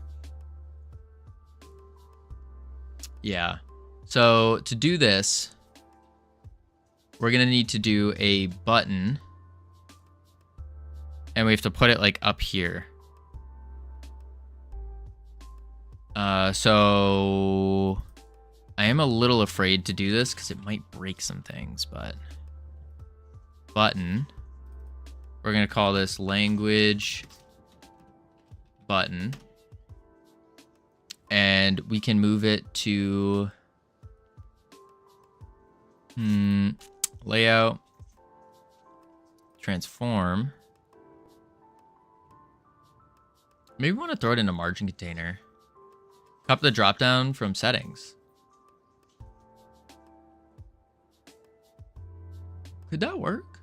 Yeah. So to do this, we're going to need to do a button. And we have to put it like up here. So I am a little afraid to do this because it might break some things, but button. We're going to call this language button. And we can move it to layout, transform. Maybe we want to throw it in a margin container. Copy the dropdown from settings. Could that work?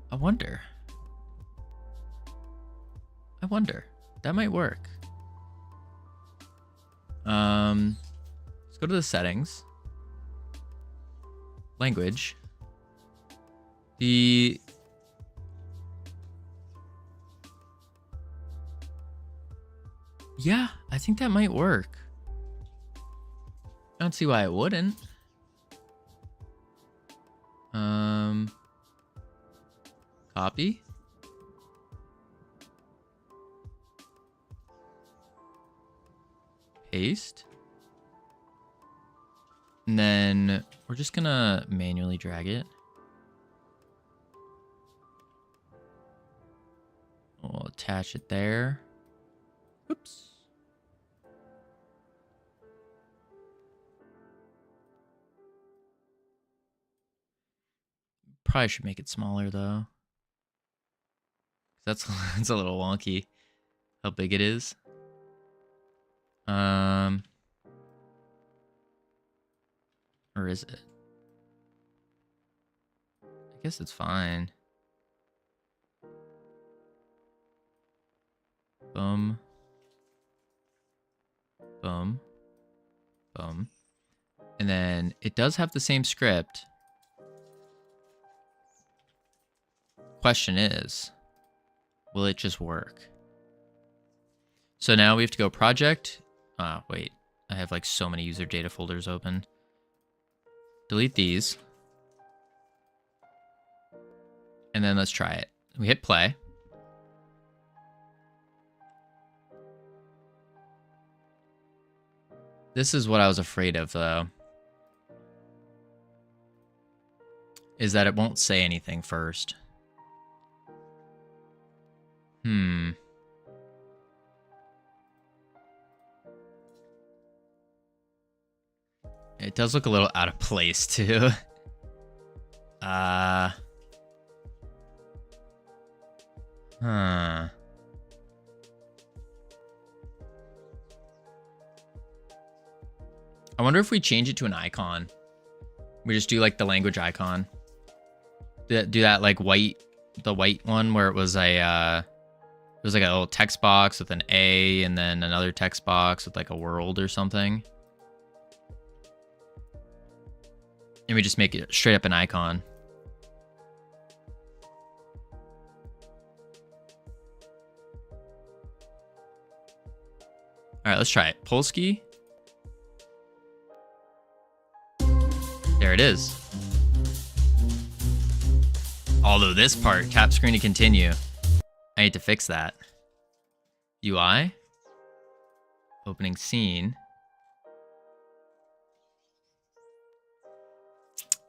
I wonder. That might work. go to the settings. Language. Yeah, I think that might work. I don't see why it wouldn't. Copy. Paste. And then we're just gonna manually drag it. We'll attach it there. Oops. Probably should make it smaller though. That's it's a little wonky how big it is. Or is it? I guess it's fine. Boom. Boom. Boom. And then it does have the same script. Question is, will it just work? So now we have to go project. Wait, I have like so many user data folders open. Delete these. And then let's try it. We hit play. This is what I was afraid of though. Is that it won't say anything first. It does look a little out of place too. Huh. I wonder if we change it to an icon. We just do like the language icon. Do that like the white one where it was a it was like a little text box with an A and then another text box with like a world or something. And we just make it straight up an icon. All right, let's try it. Polsky. There it is. Although this part, tap screen to continue. I need to fix that. UI. Opening scene.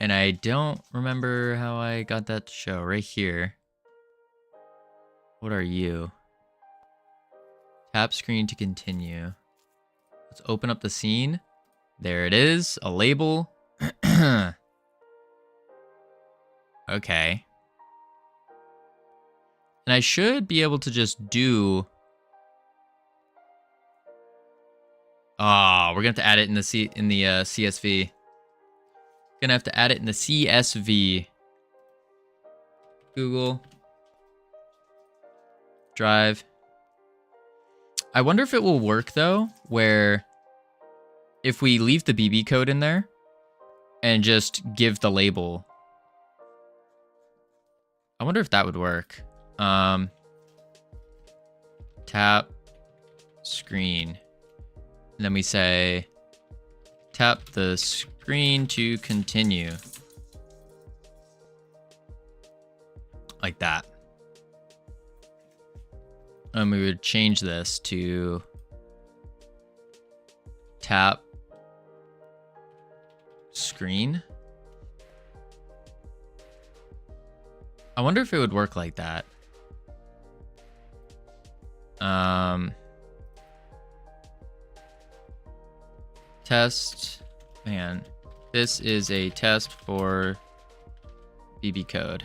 And I don't remember how I got that to show. Right here. What are you? Tap screen to continue. Let's open up the scene. There it is. A label. Okay. And I should be able to just do... we're gonna have to add it in the CSV. Gonna have to add it in the CSV. Google Drive. I wonder if it will work though, where if we leave the BB code in there and just give the label. I wonder if that would work. Tap screen. And then we say tap the screen to continue. Like that. And we would change this to tap screen. I wonder if it would work like that. Test. Man, this is a test for BB code.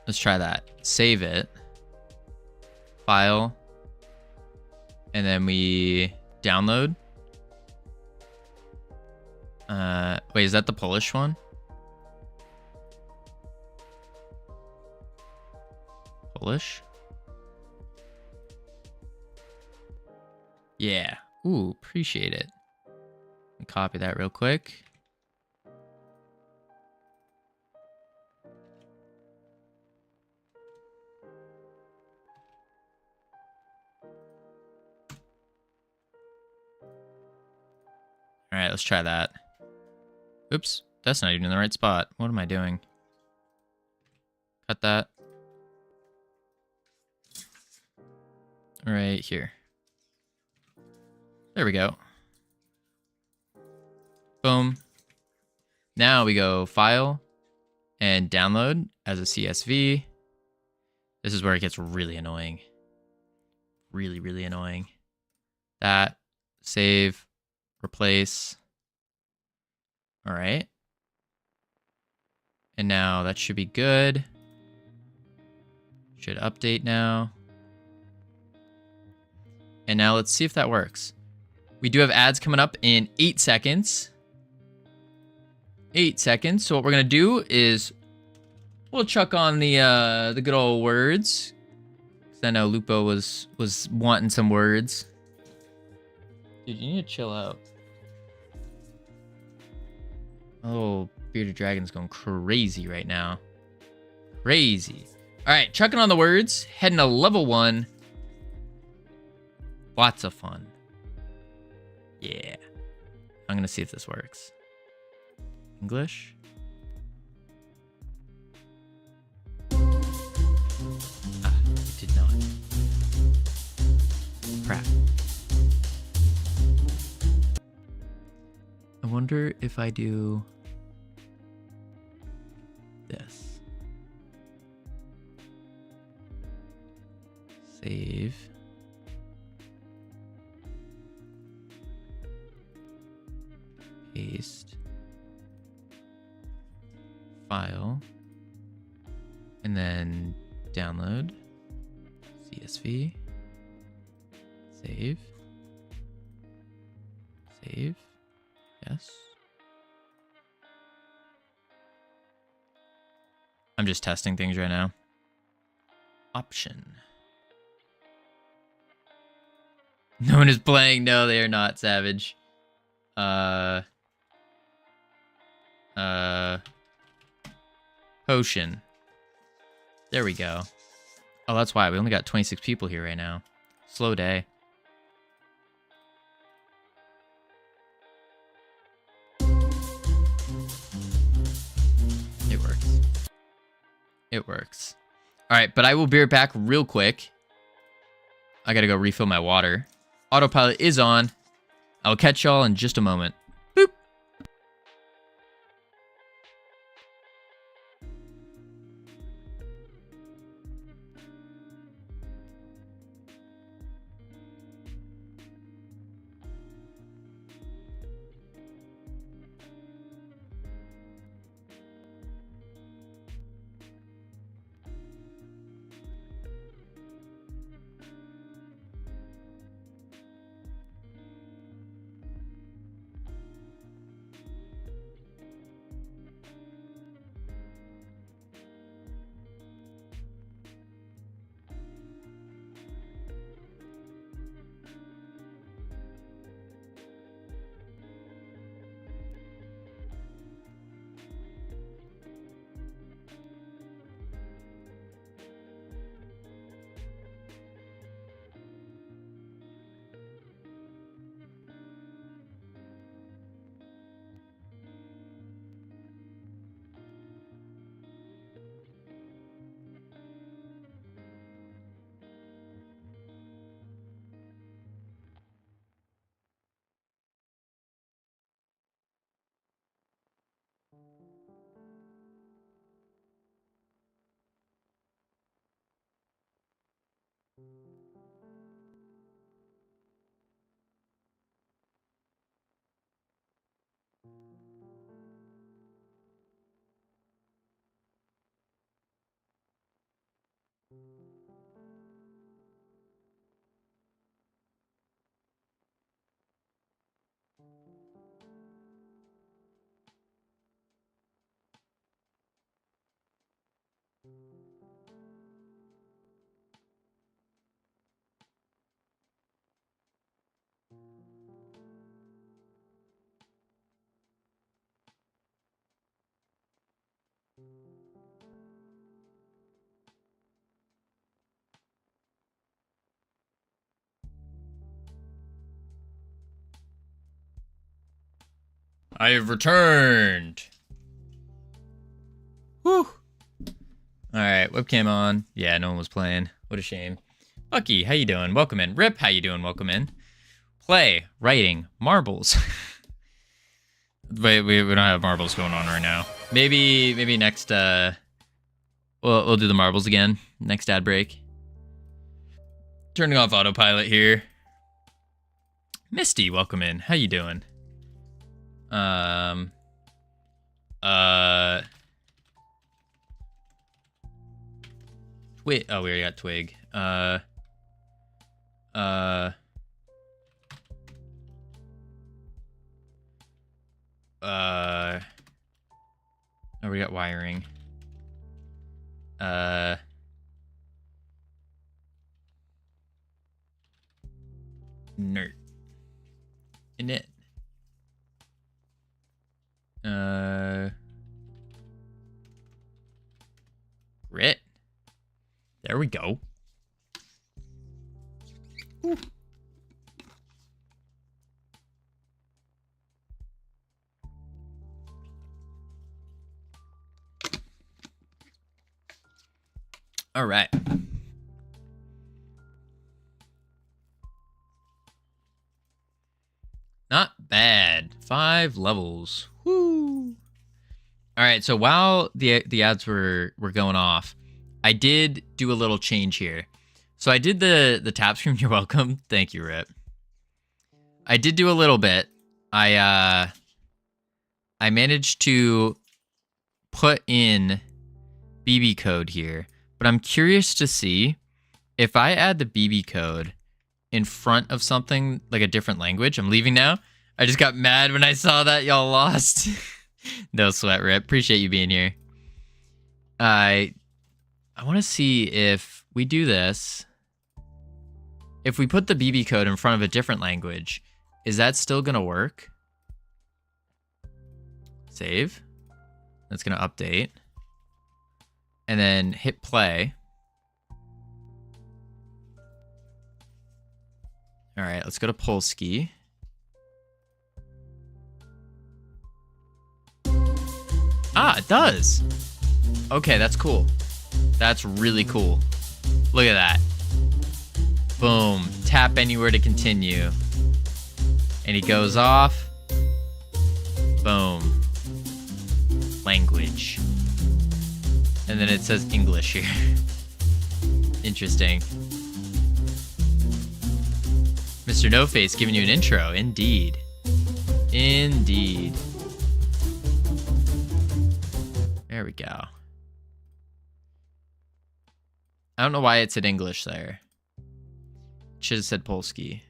Let's try that. Save it. File. And then we download. Wait, is that the Polish one? Polish? Yeah. Ooh, appreciate it. Let me copy that real quick. All right, let's try that. Oops, that's not even in the right spot. What am I doing? Cut that. Right here. There we go. Boom. Now we go File and Download as a CSV. This is where it gets really annoying. Really, really annoying. That. Save. Replace. All right. And now that should be good. Should update now. And now let's see if that works. We do have ads coming up in 8 seconds. 8 seconds. So what we're gonna do is we'll chuck on the good old words. Cause I know Lupo was wanting some words. Dude, you need to chill out. Oh, Bearded Dragon's going crazy right now. Crazy. All right, chucking on the words, heading to level 1. Lots of fun. Yeah. I'm gonna see if this works. English. Ah, it did not. Crap. I wonder if I do this. Save. Paste. File. And then download. CSV. Save. Save. Yes. I'm just testing things right now. Option. No one is playing. No, they are not, Savage. Potion. There we go. Oh, that's why. We only got 26 people here right now. Slow day. It works. It works. All right, but I will be right back real quick. I gotta go refill my water. Autopilot is on. I'll catch y'all in just a moment. Boop. I have returned. Whew. Alright, webcam on. Yeah, no one was playing. What a shame. Bucky, how you doing? Welcome in. Rip, how you doing? Welcome in. Play, writing, marbles. Wait, we don't have marbles going on right now. Maybe next, we'll do the marbles again. Next ad break. Turning off autopilot here. Misty, welcome in. How you doing? Twig. Oh, we already got Twig. Oh, we got wiring. Nerd. In it. Grit. There we go. Ooh. All right. Not bad. 5 levels. Woo. All right, so while the ads were going off, I did do a little change here. So I did the tap screen. You're welcome. Thank you, Rip. I did do a little bit. I managed to put in BB code here, but I'm curious to see if I add the BB code in front of something like a different language. I'm leaving now. I just got mad when I saw that y'all lost. No sweat, Rip. Appreciate you being here. I want to see if we do this. If we put the BB code in front of a different language, is that still going to work? Save. That's going to update. And then hit play. All right, let's go to Polski. Ah, it does. Okay, that's cool. That's really cool. Look at that. Boom. Tap anywhere to continue. And he goes off. Boom. Language. And then it says English here. Interesting. Mr. No Face giving you an intro. Indeed. Indeed. There we go. I don't know why it said English there. Should have said Polski.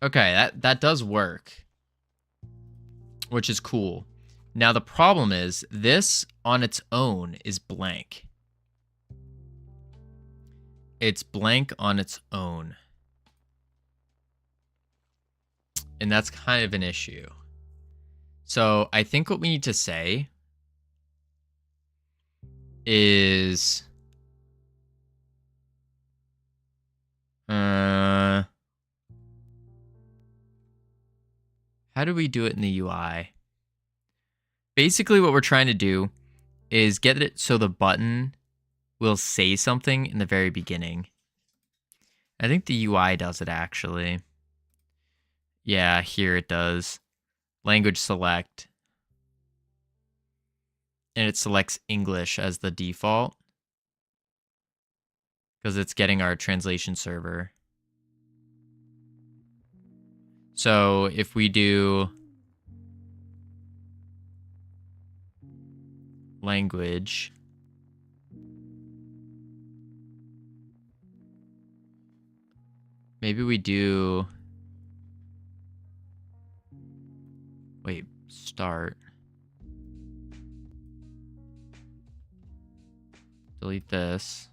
Okay, that does work. Which is cool. Now the problem is, this on its own is blank. It's blank on its own. And that's kind of an issue. So I think what we need to say is how do we do it in the UI? Basically what we're trying to do is get it so the button will say something in the very beginning. I think the UI does it actually. Yeah, here it does. Language select. And it selects English as the default. Because it's getting our translation server. So if we do language, maybe we do, wait, start. Delete this.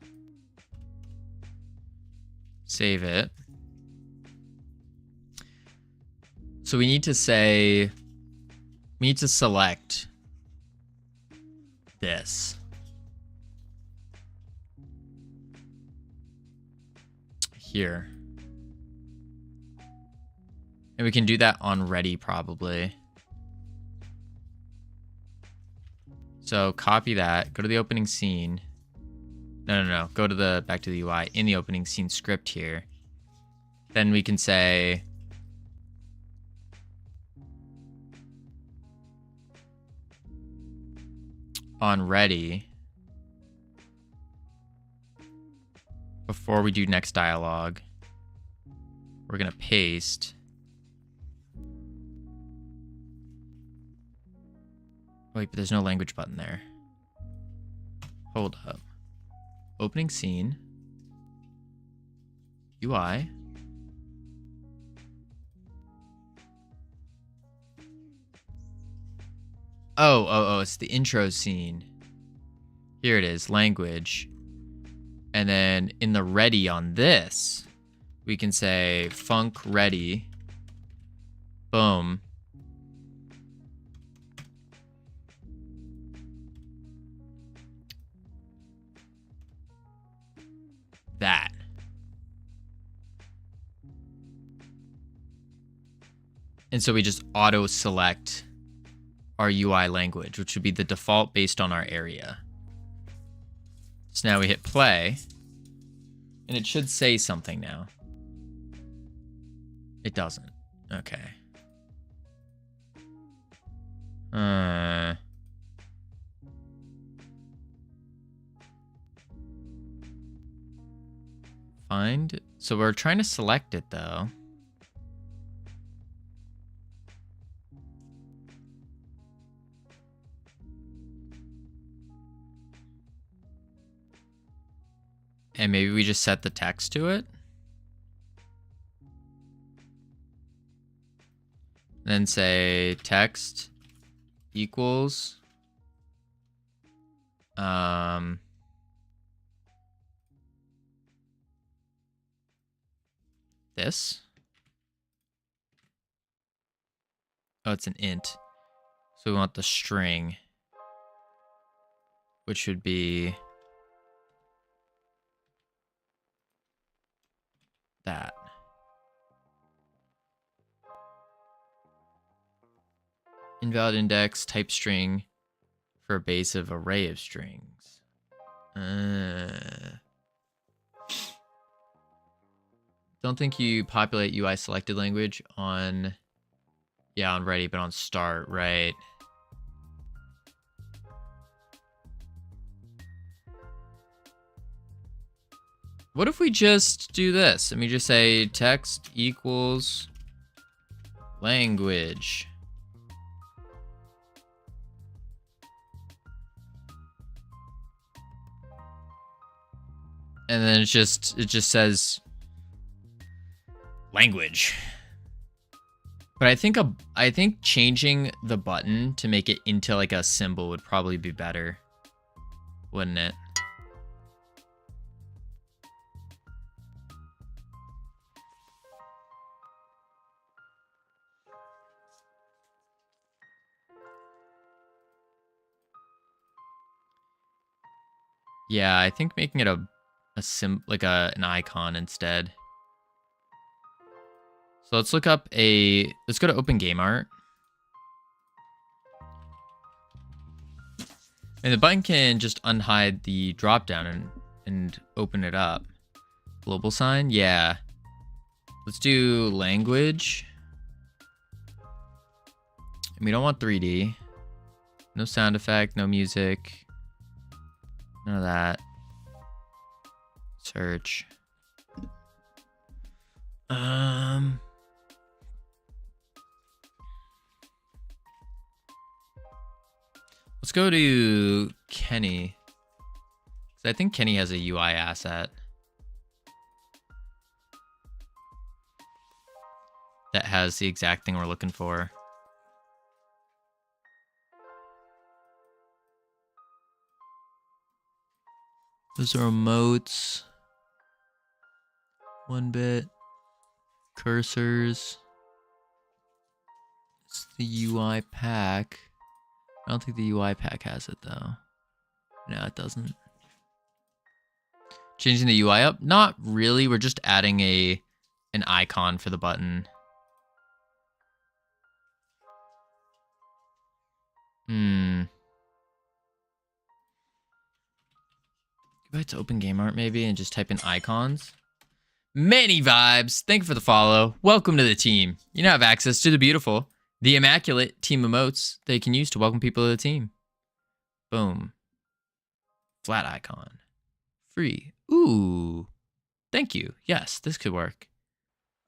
Save it. So we need to say, we need to select this. Here. And we can do that on ready probably. So copy that, go to the opening scene. No. Go to the back to the UI in the opening scene script here. Then we can say on ready before we do next dialogue. We're gonna paste. Wait, but there's no language button there. Hold up. Opening scene. UI. Oh, it's the intro scene. Here it is, language. And then in the ready on this, we can say func ready. Boom. That. And so we just auto select our UI language, which would be the default based on our area. So now we hit play and it should say something now. It doesn't. Okay. Find. So we're trying to select it though. And maybe we just set the text to it. Then say text equals this. Oh, it's an int. So we want the string, which should be that. Invalid index type string for a base of array of strings. Don't think you populate UI selected language on, yeah, on ready, but on start, right? What if we just do this? Let me just say text equals language. And then it just says language. But I think changing the button to make it into like a symbol would probably be better, wouldn't it? Yeah, I think making it an icon instead. So let's look up let's go to Open Game Art. And the button can just unhide the drop down and open it up. Global sign, yeah. Let's do language. And we don't want 3D. No sound effect, no music. None of that. Search. Let's go to Kenny. I think Kenny has a UI asset that has the exact thing we're looking for. Those are emotes. 1-bit. Cursors. It's the UI pack. I don't think the UI pack has it though. No, it doesn't. Changing the UI up? Not really. We're just adding an icon for the button. Go back to Open Game Art maybe and just type in icons. Many vibes. Thank you for the follow. Welcome to the team. You now have access to the beautiful, the immaculate team emotes that you can use to welcome people to the team. Boom. Flat icon. Free. Ooh. Thank you. Yes, this could work.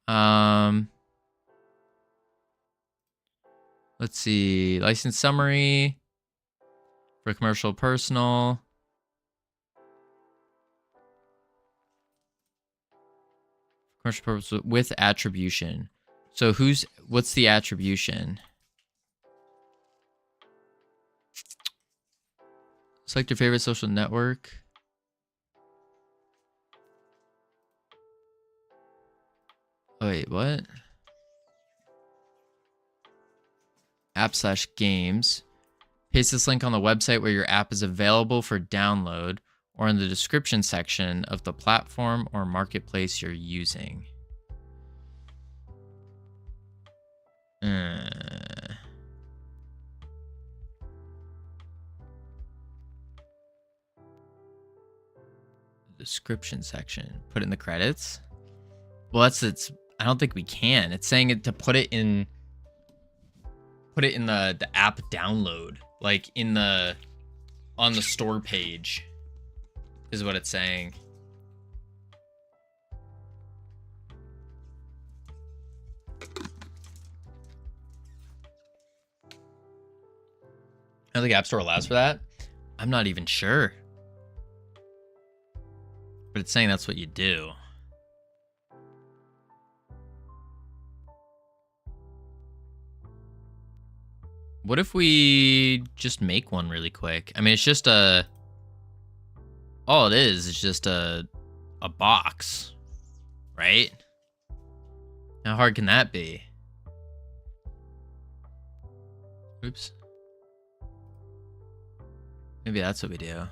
Let's see. License summary. For commercial, personal. Commercial purpose with attribution. So what's the attribution? Select your favorite social network. Oh, wait, what? App/games. Paste this link on the website where your app is available for download or in the description section of the platform or marketplace you're using. Description section. Put it in the credits? Well, it's I don't think we can. It's saying it to put it in the app download, like on the store page is what it's saying. I don't think App Store allows for that. I'm not even sure. But it's saying that's what you do. What if we just make one really quick? I mean, it's just all it is just a box, right? How hard can that be? Oops. Maybe that's what we do.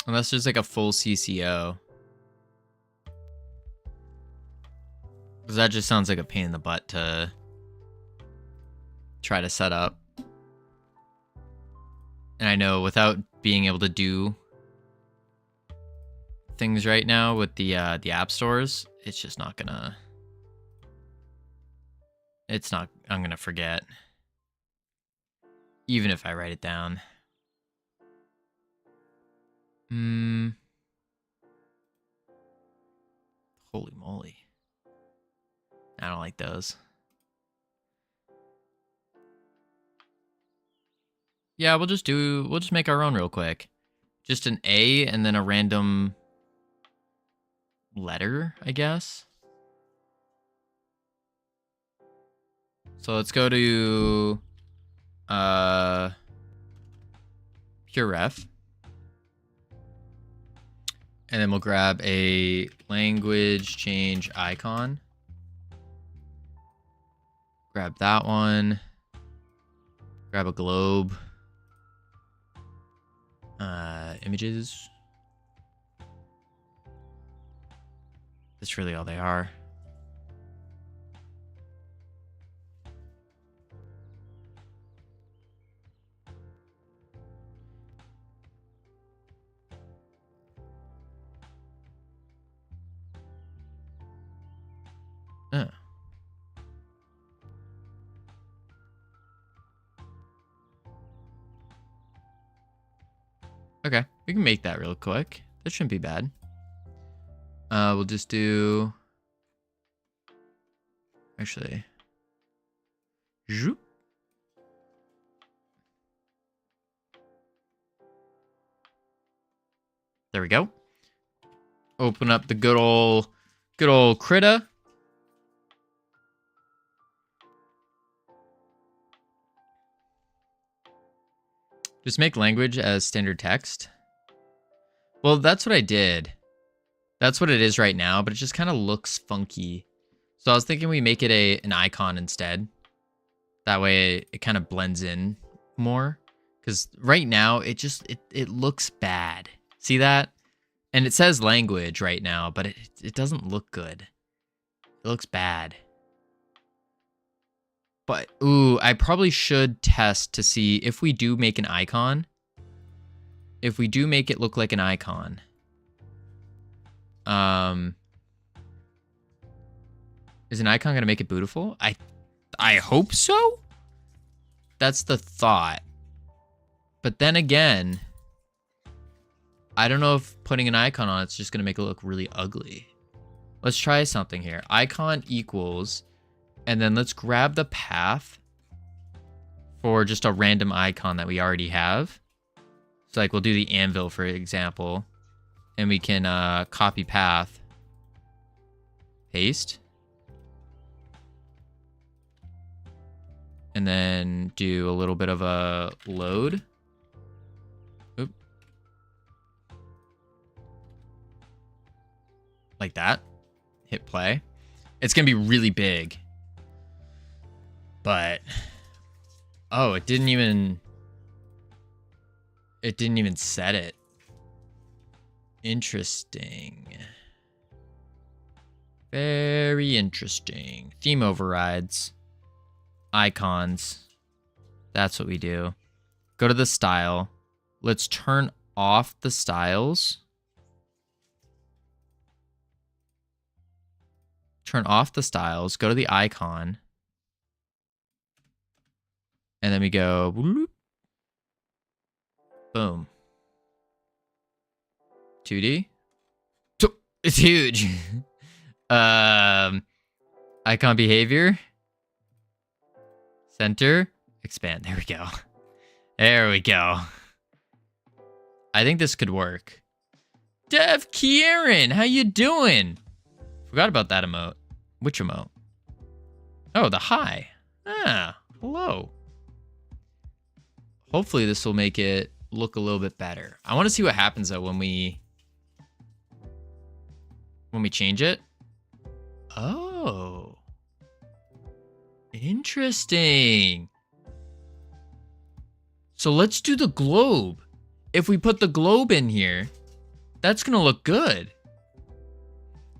Unless there's like a full CCO. Because that just sounds like a pain in the butt to try to set up. And I know without being able to do things right now with the app stores, it's just not gonna... I'm gonna forget. Even if I write it down. Holy moly. I don't like those. Yeah, we'll just make our own real quick. Just an A and then a random letter, I guess. So let's go to PureRef. And then we'll grab a language change icon. Grab that one. Grab a globe. Images. That's really all they are. Oh. Okay, we can make that real quick. That shouldn't be bad. We'll just do... Actually... Zoop. There we go. Open up the good old Krita. Just make language as standard text. Well, that's what I did. That's what it is right now, but it just kind of looks funky. So I was thinking we make it an icon instead. That way it kind of blends in more. Because right now it looks bad. See that? And it says language right now, but it doesn't look good. It looks bad. But, ooh, I probably should test to see if we do make an icon. If we do make it look like an icon. Is an icon going to make it beautiful? I hope so? That's the thought. But then again, I don't know if putting an icon on it's just going to make it look really ugly. Let's try something here. Icon equals, and then let's grab the path for just a random icon that we already have. So like we'll do the anvil, for example, and we can copy path, paste, and then do a little bit of a load. Oop. Like that. Hit play. It's gonna be really big. But oh, it didn't even set it. Interesting. Very interesting. Theme overrides. Icons. That's what we do. Go to the style. Let's turn off the styles. Turn off the styles. Go to the icon. And then we go. Whoop, boom. 2D. It's huge. Icon behavior. Center. Expand. There we go. There we go. I think this could work. Dev Kieran, how you doing? Forgot about that emote. Which emote? Oh, the hi. Ah, hello. Hopefully this will make it look a little bit better. I want to see what happens though when we change it. Oh. Interesting. So let's do the globe. If we put the globe in here, that's going to look good.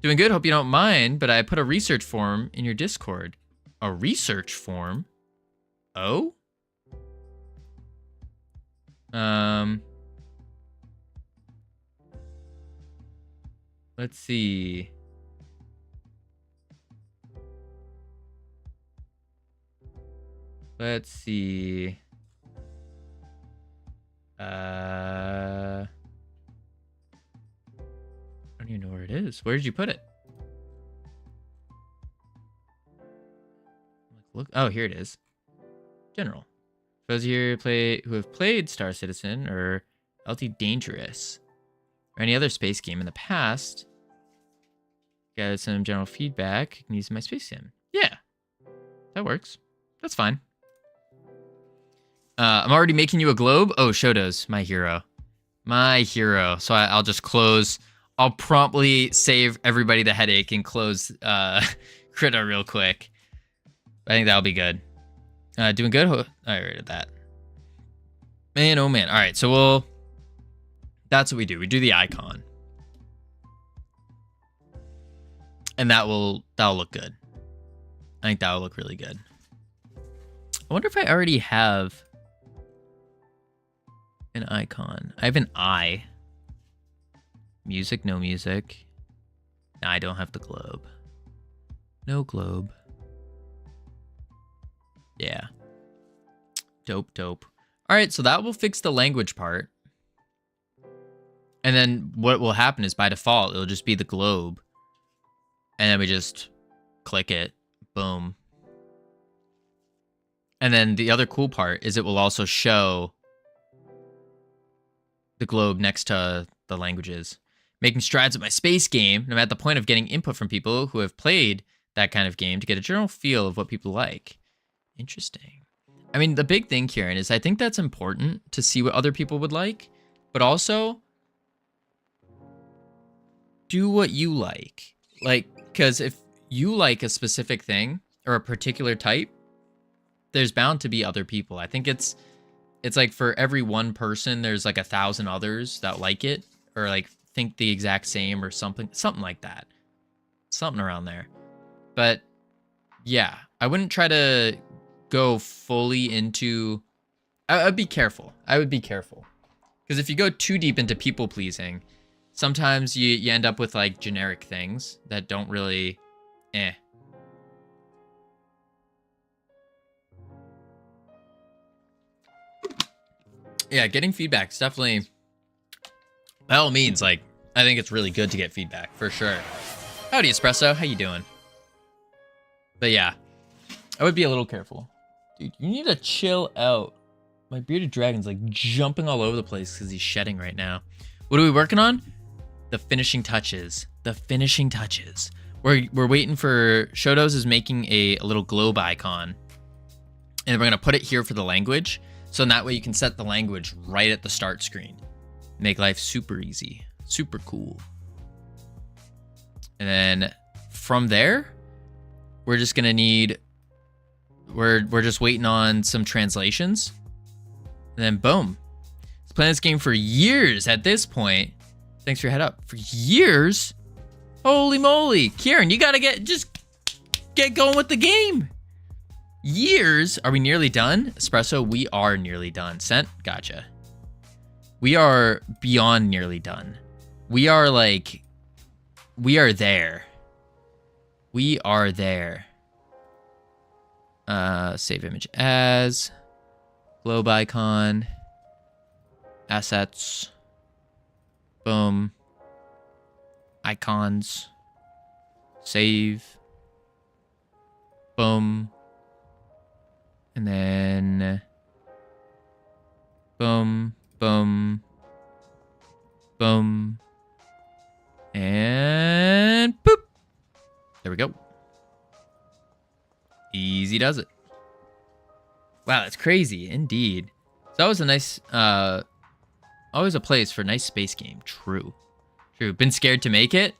Doing good, hope you don't mind, but I put a research form in your Discord. A research form? Oh? Let's see. Let's see. I don't even know where it is. Where did you put it? Look. Oh, here it is. General. For those of you who have played Star Citizen or LT Dangerous or any other space game in the past, got some general feedback. You can use my space sim. Yeah, that works. That's fine. I'm already making you a globe. Oh, Shoto's my hero. My hero. So I'll just close. I'll promptly save everybody the headache and close Krita real quick. I think that'll be good. Doing good? Oh, I rated that. Man, oh man. All right, so that's what we do. We do the icon. And that'll look good. I think that'll look really good. I wonder if I already have an icon. I have an eye. Music, no music. No, I don't have the globe. No globe. Yeah. Dope, dope. All right, so that will fix the language part. And then what will happen is by default, it'll just be the globe. And then we just click it. Boom. And then the other cool part is it will also show the globe next to the languages. Making strides with my space game, and I'm at the point of getting input from people who have played that kind of game to get a general feel of what people like. Interesting. I mean, the big thing, Kieran, is I think that's important to see what other people would like, but also do what you like. Like, because if you like a specific thing or a particular type, there's bound to be other people. I think it's like for every one person, there's like 1,000 others that like it or like think the exact same or something like that. Something around there. But yeah, I wouldn't try to go fully into... I'd be careful. I would be careful. Because if you go too deep into people pleasing, sometimes you end up with like generic things that don't really... Yeah, getting feedback is definitely... By all means, like, I think it's really good to get feedback, for sure. Howdy, Espresso. How you doing? But yeah, I would be a little careful. Dude, you need to chill out. My bearded dragon's like jumping all over the place because he's shedding right now. What are we working on? The finishing touches. The finishing touches. We're waiting for... Shotos is making a little globe icon. And we're going to put it here for the language. So in that way you can set the language right at the start screen. Make life super easy. Super cool. And then from there, we're just going to need... We're just waiting on some translations. And then boom. It's playing this game for years at this point. Thanks for your head up. For years? Holy moly. Kieran, you got to get going with the game. Years? Are we nearly done? Espresso, we are nearly done. Sent? Gotcha. We are beyond nearly done. We are like... We are there. We are there. Save image as... Globe icon. Assets. Boom. Icons. Save. Boom. And then... Boom. Boom. Boom. And boop. There we go. Easy does it. Wow, that's crazy. Indeed. So that was a nice, always a place for a nice space game. True. True. Been scared to make it?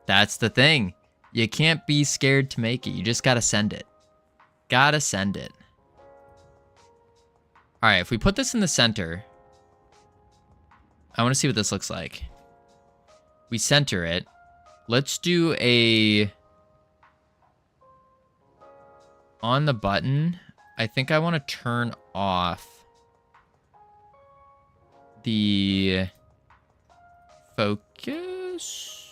That's the thing. You can't be scared to make it. You just gotta send it. Gotta send it. All right, if we put this in the center, I want to see what this looks like. We center it. Let's do a... On the button, I think I want to turn off the focus.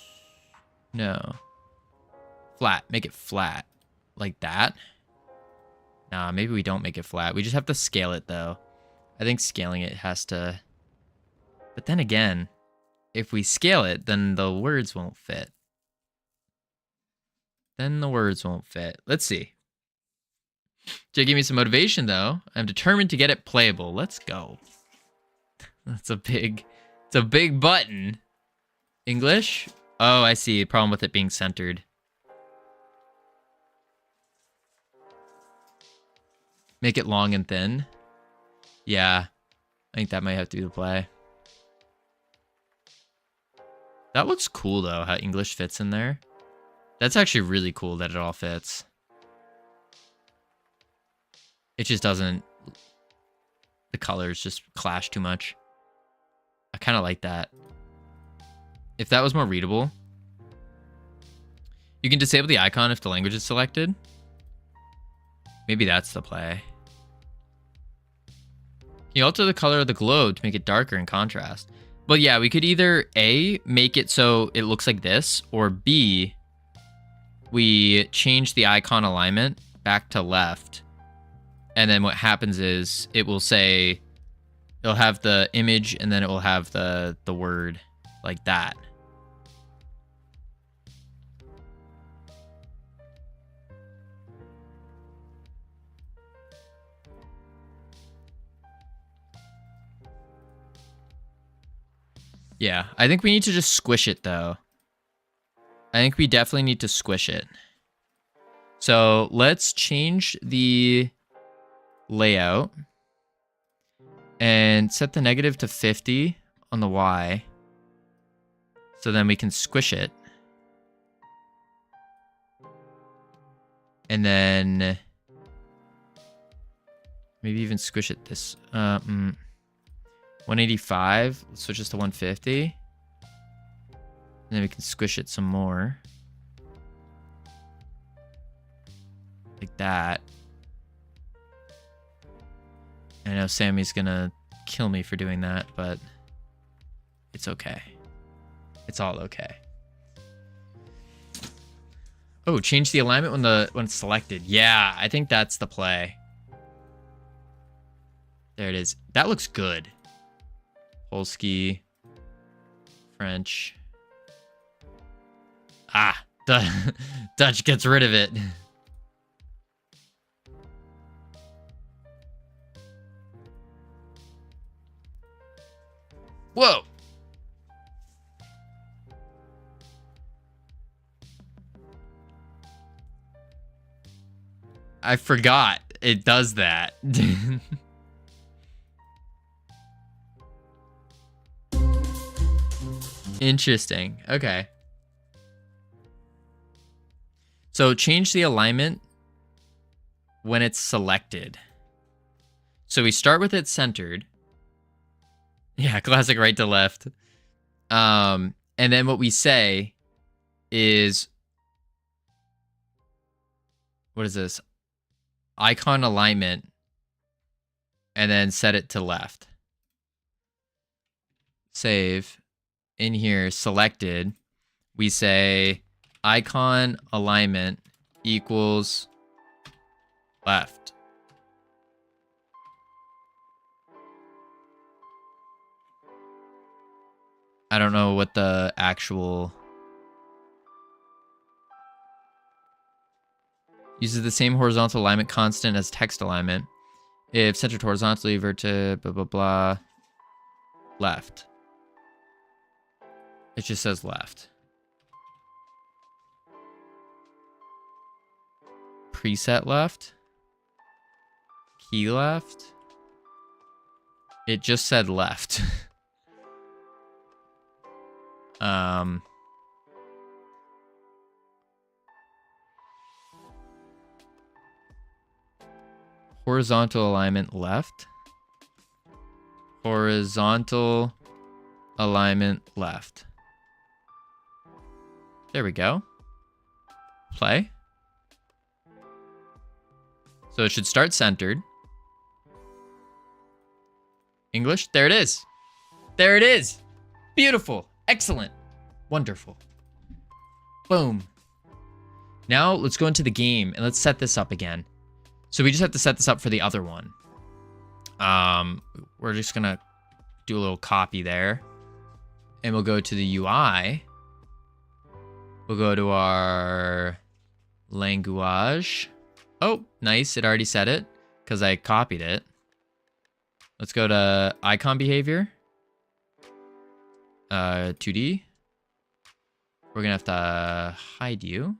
No. Flat. Make it flat. Like that. Nah, maybe we don't make it flat. We just have to scale it, though. I think scaling it has to... But then again, if we scale it, then the words won't fit. Then the words won't fit. Let's see. Jay, give me some motivation, though. I'm determined to get it playable. Let's go. It's a big button. English? Oh, I see. Problem with it being centered. Make it long and thin. Yeah. I think that might have to be the play. That looks cool, though, how English fits in there. That's actually really cool that it all fits. It just doesn't... The colors just clash too much. I kind of like that. If that was more readable... You can disable the icon if the language is selected. Maybe that's the play. You alter the color of the globe to make it darker in contrast. Well, yeah, we could either A, make it so it looks like this, or B, we change the icon alignment back to left. And then what happens is it will say, it'll have the image and then it will have the word like that. Yeah, I think we need to just squish it, though. I think we definitely need to squish it. So let's change the layout and set the negative to 50 on the Y. So then we can squish it. And then maybe even squish it this... 185. Let's switch this to 150. And then we can squish it some more. Like that. I know Sammy's gonna kill me for doing that, but it's okay. It's all okay. Oh, change the alignment when it's selected. Yeah, I think that's the play. There it is. That looks good. Polski, French. Ah, Dutch gets rid of it. Whoa. I forgot it does that. Interesting. Okay. So change the alignment when it's selected. So we start with it centered. Yeah, classic right to left. And then what we say is, what is this? Icon alignment, and then set it to left. Save. In here, selected, we say icon alignment equals left. I don't know what the actual... Uses the same horizontal alignment constant as text alignment. If centered horizontally, vertex, blah, blah, blah, left. It just says left. Preset left. Key left. It just said left. Horizontal alignment left. Horizontal alignment left. There we go. Play. So it should start centered. English. There it is. There it is. Beautiful. Excellent. Wonderful. Boom. Now let's go into the game and let's set this up again. So we just have to set this up for the other one. We're just gonna do a little copy there. And we'll go to the UI. We'll go to our language. Oh, nice. It already said it because I copied it. Let's go to icon behavior. 2D. We're going to have to hide you.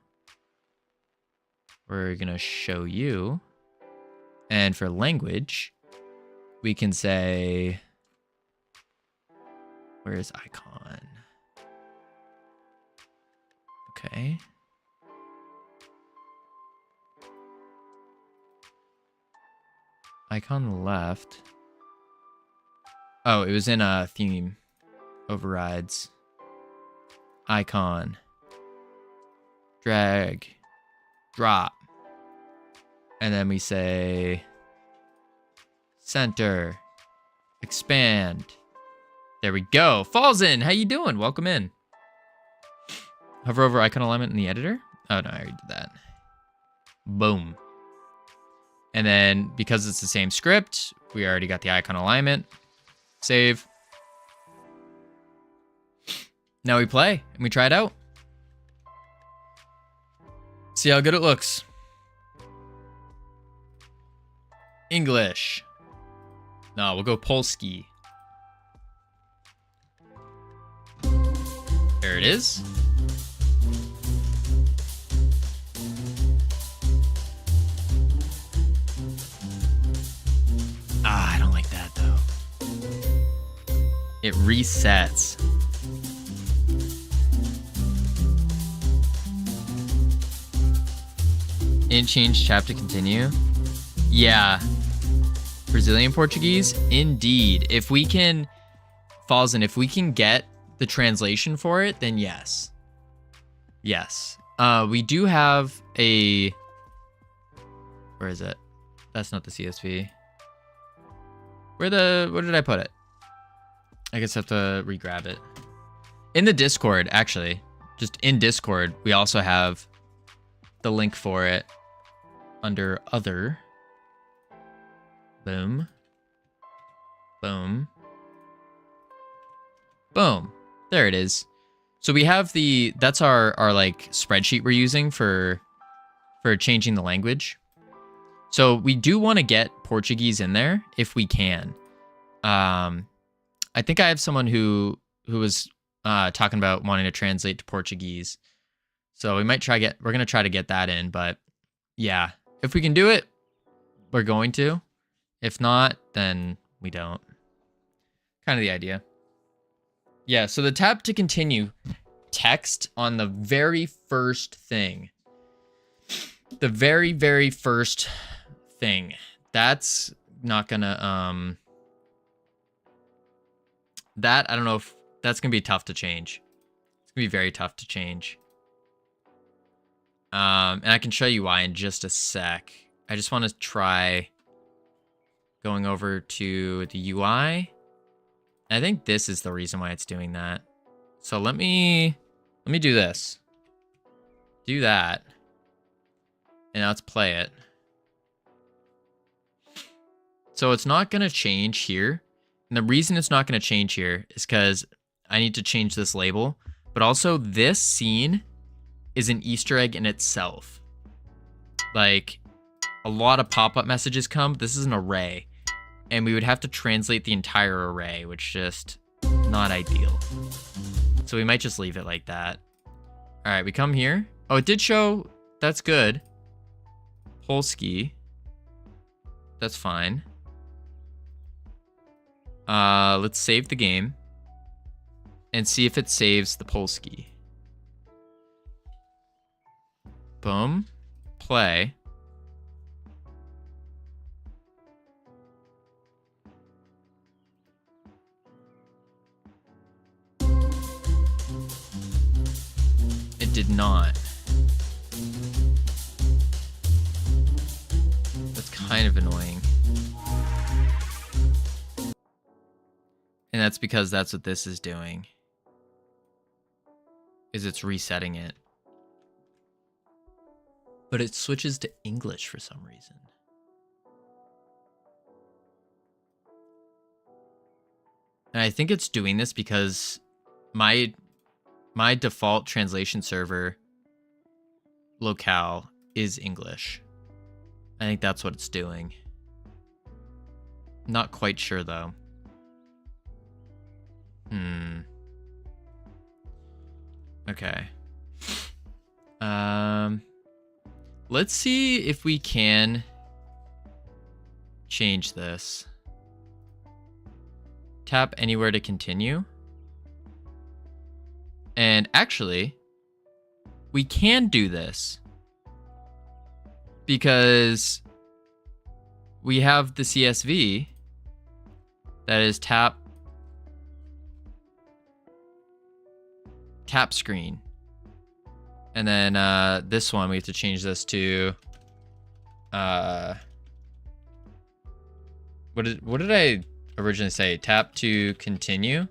We're going to show you. And for language, we can say, where is icon? Okay. Icon left. Oh, it was in a theme. Overrides. Icon. Drag. Drop. And then we say center. Expand. There we go. Falls in. How you doing? Welcome in. Hover over icon alignment in the editor. Oh, no, I already did that. Boom. And then because it's the same script, we already got the icon alignment. Save. Now we play and we try it out. See how good it looks. English. No, we'll go Polski. There it is. Ah, I don't like that though. It resets. In change chapter continue. Yeah. Brazilian Portuguese? Indeed. If we can, falls in, if we can get the translation for it, then yes. Yes. We do have a, where is it? That's not the CSV. Where did I put it? I guess I have to re-grab it. In the Discord, actually. Just in Discord, we also have the link for it under other. Boom. Boom. Boom. There it is. So we have that's our like spreadsheet we're using for changing the language. So we do want to get Portuguese in there if we can. I think I have someone who was talking about wanting to translate to Portuguese. So we're going to try to get that in, but yeah, if we can do it, we're going to. If not, then we don't. Kind of the idea. Yeah, so the tab to continue text on the very first thing. The very, very first thing. That's not gonna, that, I don't know if, that's gonna be tough to change. It's gonna be very tough to change. And I can show you why in just a sec. I just want to try going over to the UI. I think this is the reason why it's doing that. So let me do this. Do that. And now let's play it. So it's not going to change here. And the reason it's not going to change here is because I need to change this label. But also this scene is an Easter egg in itself. Like, a lot of pop-up messages come. This is an array. And we would have to translate the entire array, which just not ideal. So we might just leave it like that. All right, we come here. Oh, it did show. That's good. Polski. That's fine. Let's save the game and see if it saves the Polski. Boom. Play. It did not. That's kind of annoying. And that's because that's what this is doing. Is it's resetting it. But it switches to English for some reason. And I think it's doing this because my default translation server locale is English. I think that's what it's doing. Not quite sure though. Okay. Let's see if we can change this. Tap anywhere to continue. And actually, we can do this because we have the CSV that is tap screen. And then this one, we have to change this to what did I originally say? Tap to continue?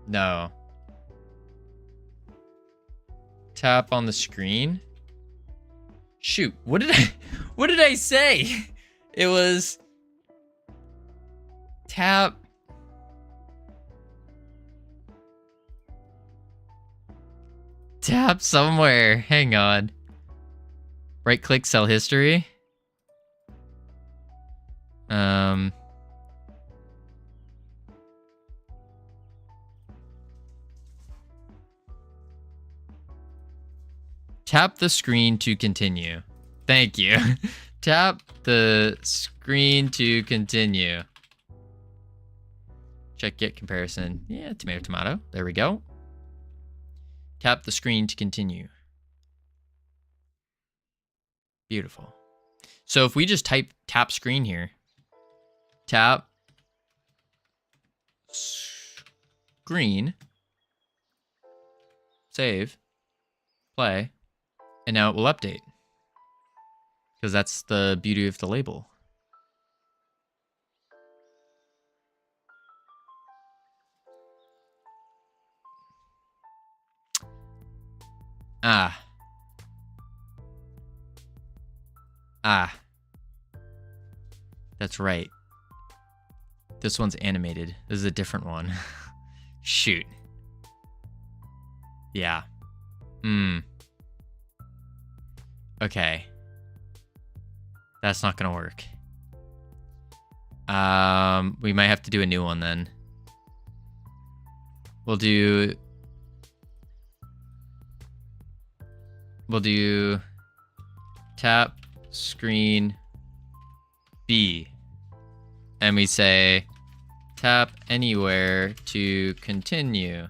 No. Tap on the screen? Shoot, what did I say? It was tap somewhere. Hang on. Right click, sell history. Tap the screen to continue. Thank you. Tap the screen to continue. Check get comparison. Yeah, tomato, tomato. There we go. Tap the screen to continue. Beautiful. So if we just type tap screen here, tap screen, save, play, and now it will update. Because that's the beauty of the label. Ah. Ah. That's right. This one's animated. This is a different one. Shoot. Yeah. Okay. That's not gonna work. We might have to do a new one then. We'll do tap screen B. And we say tap anywhere to continue.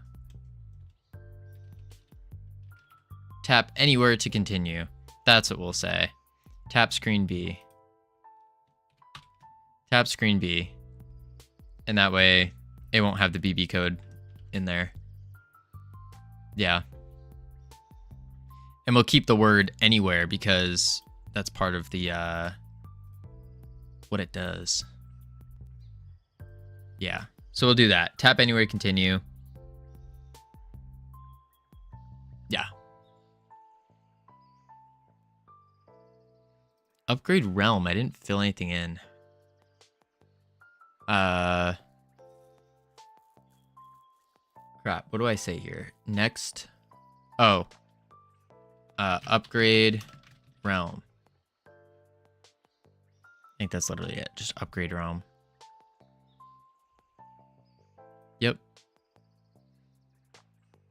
Tap anywhere to continue. That's what we'll say. Tap screen B. Tap screen B. And that way it won't have the BB code in there. Yeah. And we'll keep the word anywhere because that's part of the what it does. Yeah. So we'll do that. Tap anywhere, continue. Yeah. Upgrade realm. I didn't fill anything in. Crap. What do I say here? Next. Oh. Upgrade realm. I think that's literally it. Just upgrade realm. Yep.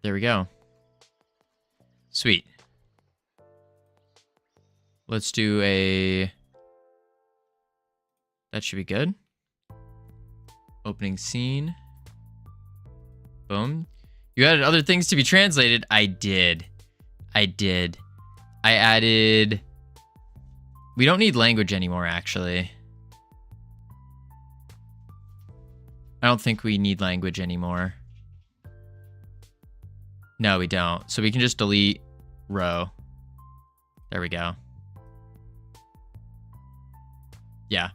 There we go. Sweet. Let's do a... That should be good. Opening scene. Boom. You added other things to be translated. I did. I added... We don't need language anymore, actually. I don't think we need language anymore. No, we don't. So we can just delete row. There we go. Yeah.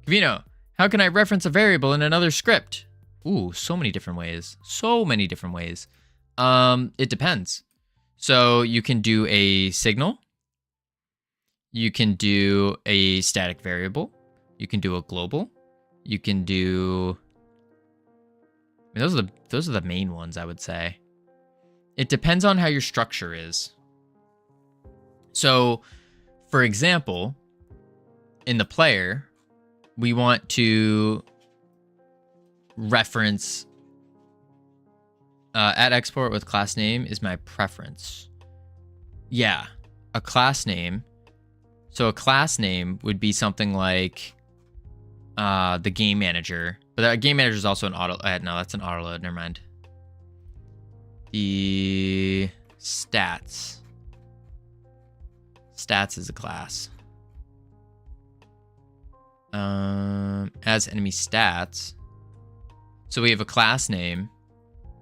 Covino, how can I reference a variable in another script? Ooh, so many different ways. So many different ways. It depends. So you can do a signal. You can do a static variable. You can do a global. You can do... I mean, those are the main ones, I would say. It depends on how your structure is. So, for example, in the player, we want to reference at export with class name is my preference. Yeah, a class name. So a class name would be something like the game manager. But that game manager is also an auto. No, that's an auto load. Never mind. The stats. Stats is a class. As enemy stats. So we have a class name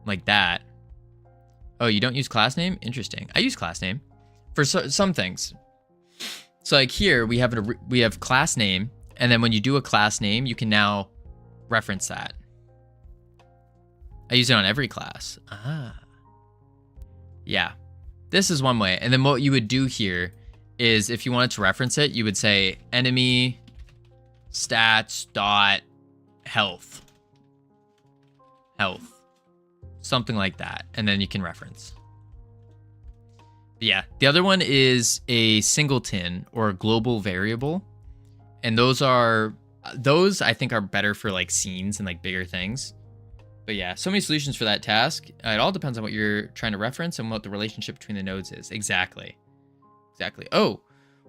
like that. Oh, you don't use class name? Interesting. I use class name for some things. So like here we have class name, and then when you do a class name, you can now reference that. I use it on every class. Ah. Yeah. This is one way. And then what you would do here is if you wanted to reference it, you would say enemy stats dot health. Health. Something like that. And then you can reference. Yeah. The other one is a singleton or a global variable. And those I think are better for like scenes and like bigger things. But yeah, so many solutions for that task. It all depends on what you're trying to reference and what the relationship between the nodes is. Exactly. Exactly. Oh,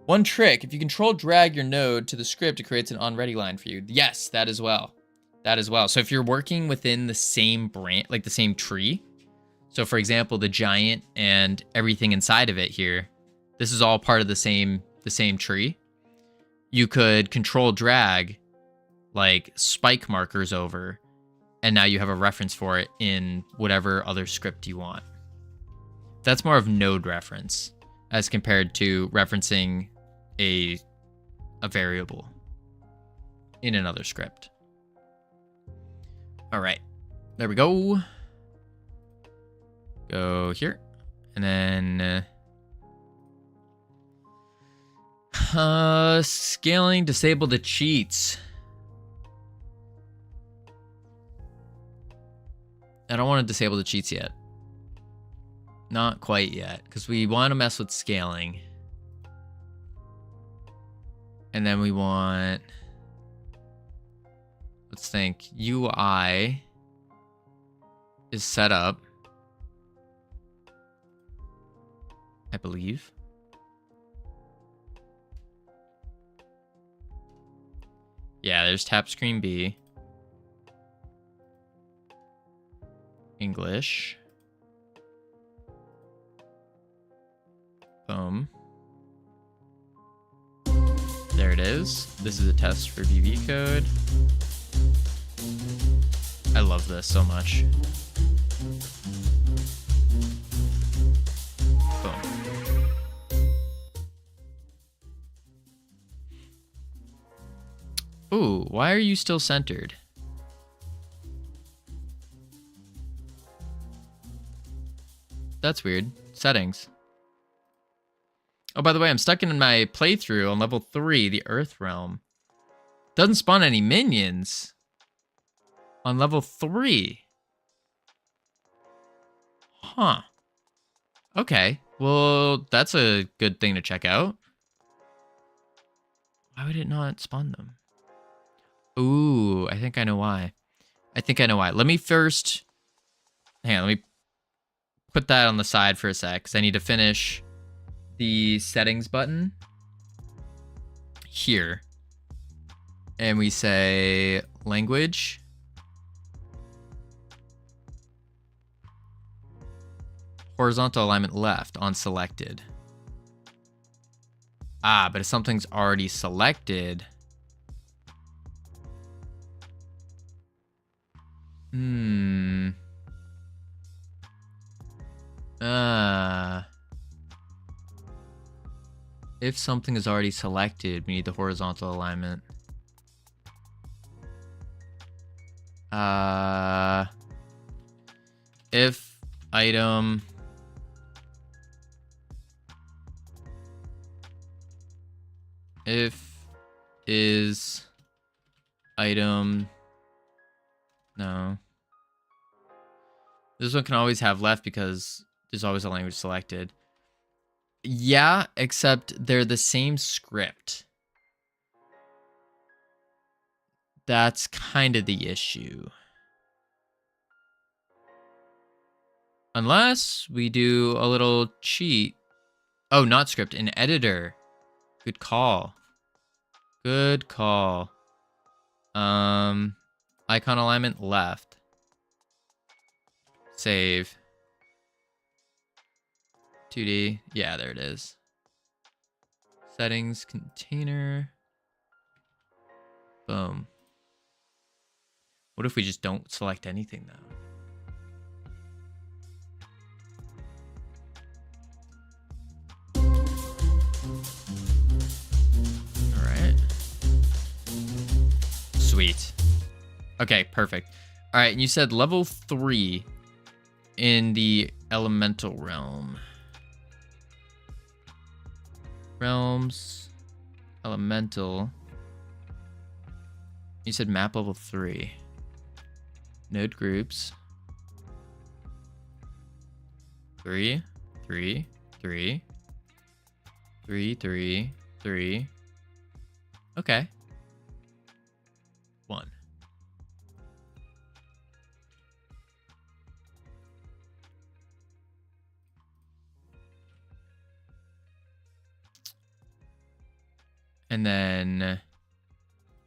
one trick. If you control drag your node to the script, it creates an onReady line for you. Yes, that as well. That as well. So if you're working within the same branch, like the same tree. So for example, the giant and everything inside of it here, this is all part of the same tree. You could control drag like spike markers over, and now you have a reference for it in whatever other script you want. That's more of node reference as compared to referencing a variable in another script. All right, there we go. Go here And then scaling, disable the cheats. I don't want to disable the cheats yet. Not quite yet, because we want to mess with scaling. And then we want, let's think, UI is set up, I believe. Yeah, there's tap screen B. English. Boom. There it is. This is a test for VB code. I love this so much. Boom. Ooh, why are you still centered? That's weird. Settings. Oh, by the way, I'm stuck in my playthrough on level 3, the Earth Realm. Doesn't spawn any minions on level 3. Huh. Okay. Well, that's a good thing to check out. Why would it not spawn them? Ooh, I think I know why. Let me first... Hang on, let me put that on the side for a sec, because I need to finish the settings button here. And we say language. Horizontal alignment left on selected. Ah, but if something's already selected... If something is already selected, we need the horizontal alignment. If item is item, no. This one can always have left because there's always a language selected. Yeah, except they're the same script. That's kind of the issue. Unless we do a little cheat. Oh, not script, an editor. Good call. Good call. Icon alignment left. Save. 2D. Yeah, there it is. Settings, container. Boom. What if we just don't select anything though? All right. Sweet. Okay, perfect. All right, and you said level 3 in the elemental realm. Realms, elemental. You said map level 3. Node groups. 3, 3, 3, 3, 3, 3. Okay. 1. And then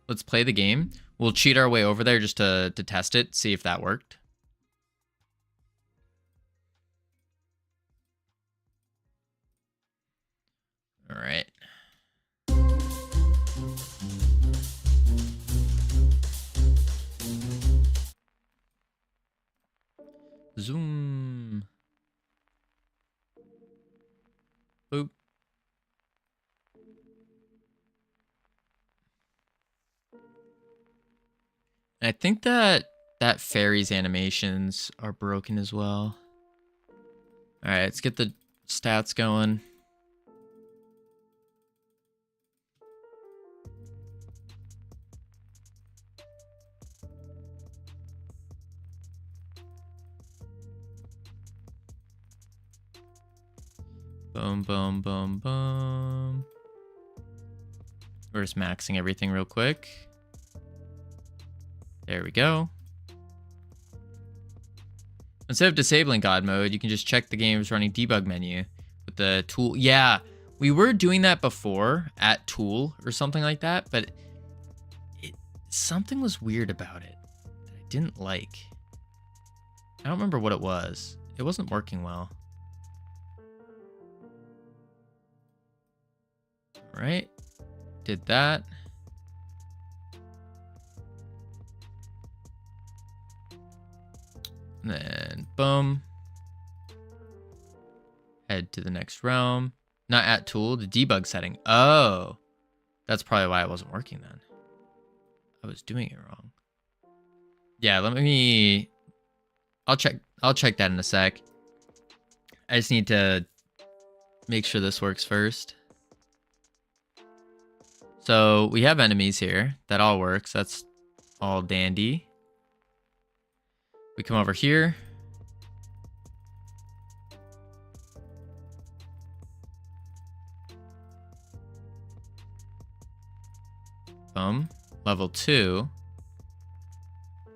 let's play the game. We'll cheat our way over there just to test it, see if that worked. All right. Zoom. Boop. I think that fairy's animations are broken as well. All right, let's get the stats going. Boom, boom, boom, boom. We're just maxing everything real quick. There we go. Instead of disabling God mode, you can just check the game's running debug menu with the tool. Yeah, we were doing that before at tool or something like that, but something was weird about it that I didn't like. I don't remember what it was. It wasn't working well. All right, did that. And then boom. Head to the next realm. Not at tool, the debug setting. Oh, that's probably why it wasn't working then. I was doing it wrong. Yeah, I'll check that in a sec. I just need to make sure this works first. So we have enemies here. That all works. That's all dandy. We come over here. Boom. Level 2.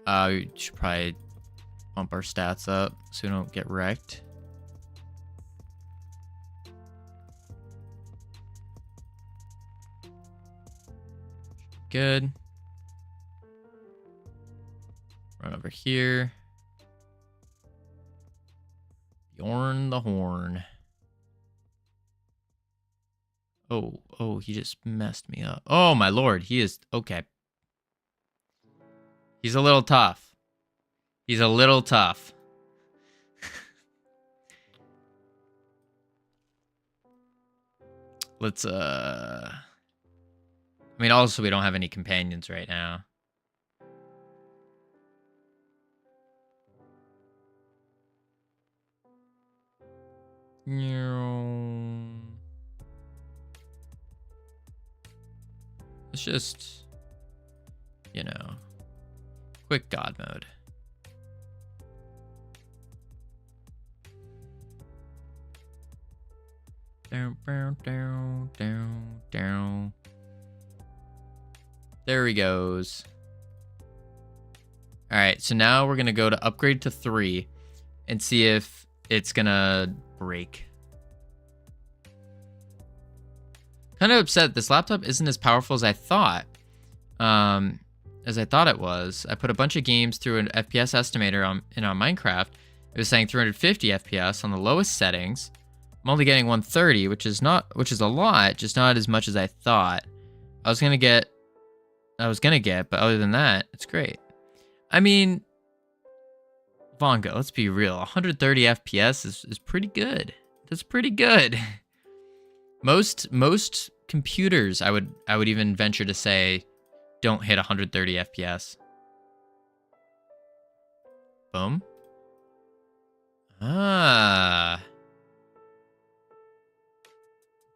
We should probably bump our stats up so we don't get wrecked. Good. Run over here. Bjorn the Horn. Oh, he just messed me up. Oh, my lord. He is... Okay. He's a little tough. He's a little tough. Let's, I mean, also, we don't have any companions right now. Let's just, you know, quick God mode. Down, down, down, down, down. There he goes. All right, so now we're gonna go to upgrade to 3 and see if it's gonna break. Kind of upset this laptop isn't as powerful as I thought. It was. I put a bunch of games through an FPS estimator on Minecraft. It was saying 350 FPS on the lowest settings. I'm only getting 130, which is a lot, just not as much as I thought. I was gonna get, but other than that, it's great. I mean, Vongo, let's be real. 130 FPS is pretty good. That's pretty good. Most computers, I would even venture to say, don't hit 130 FPS. Boom. Ah.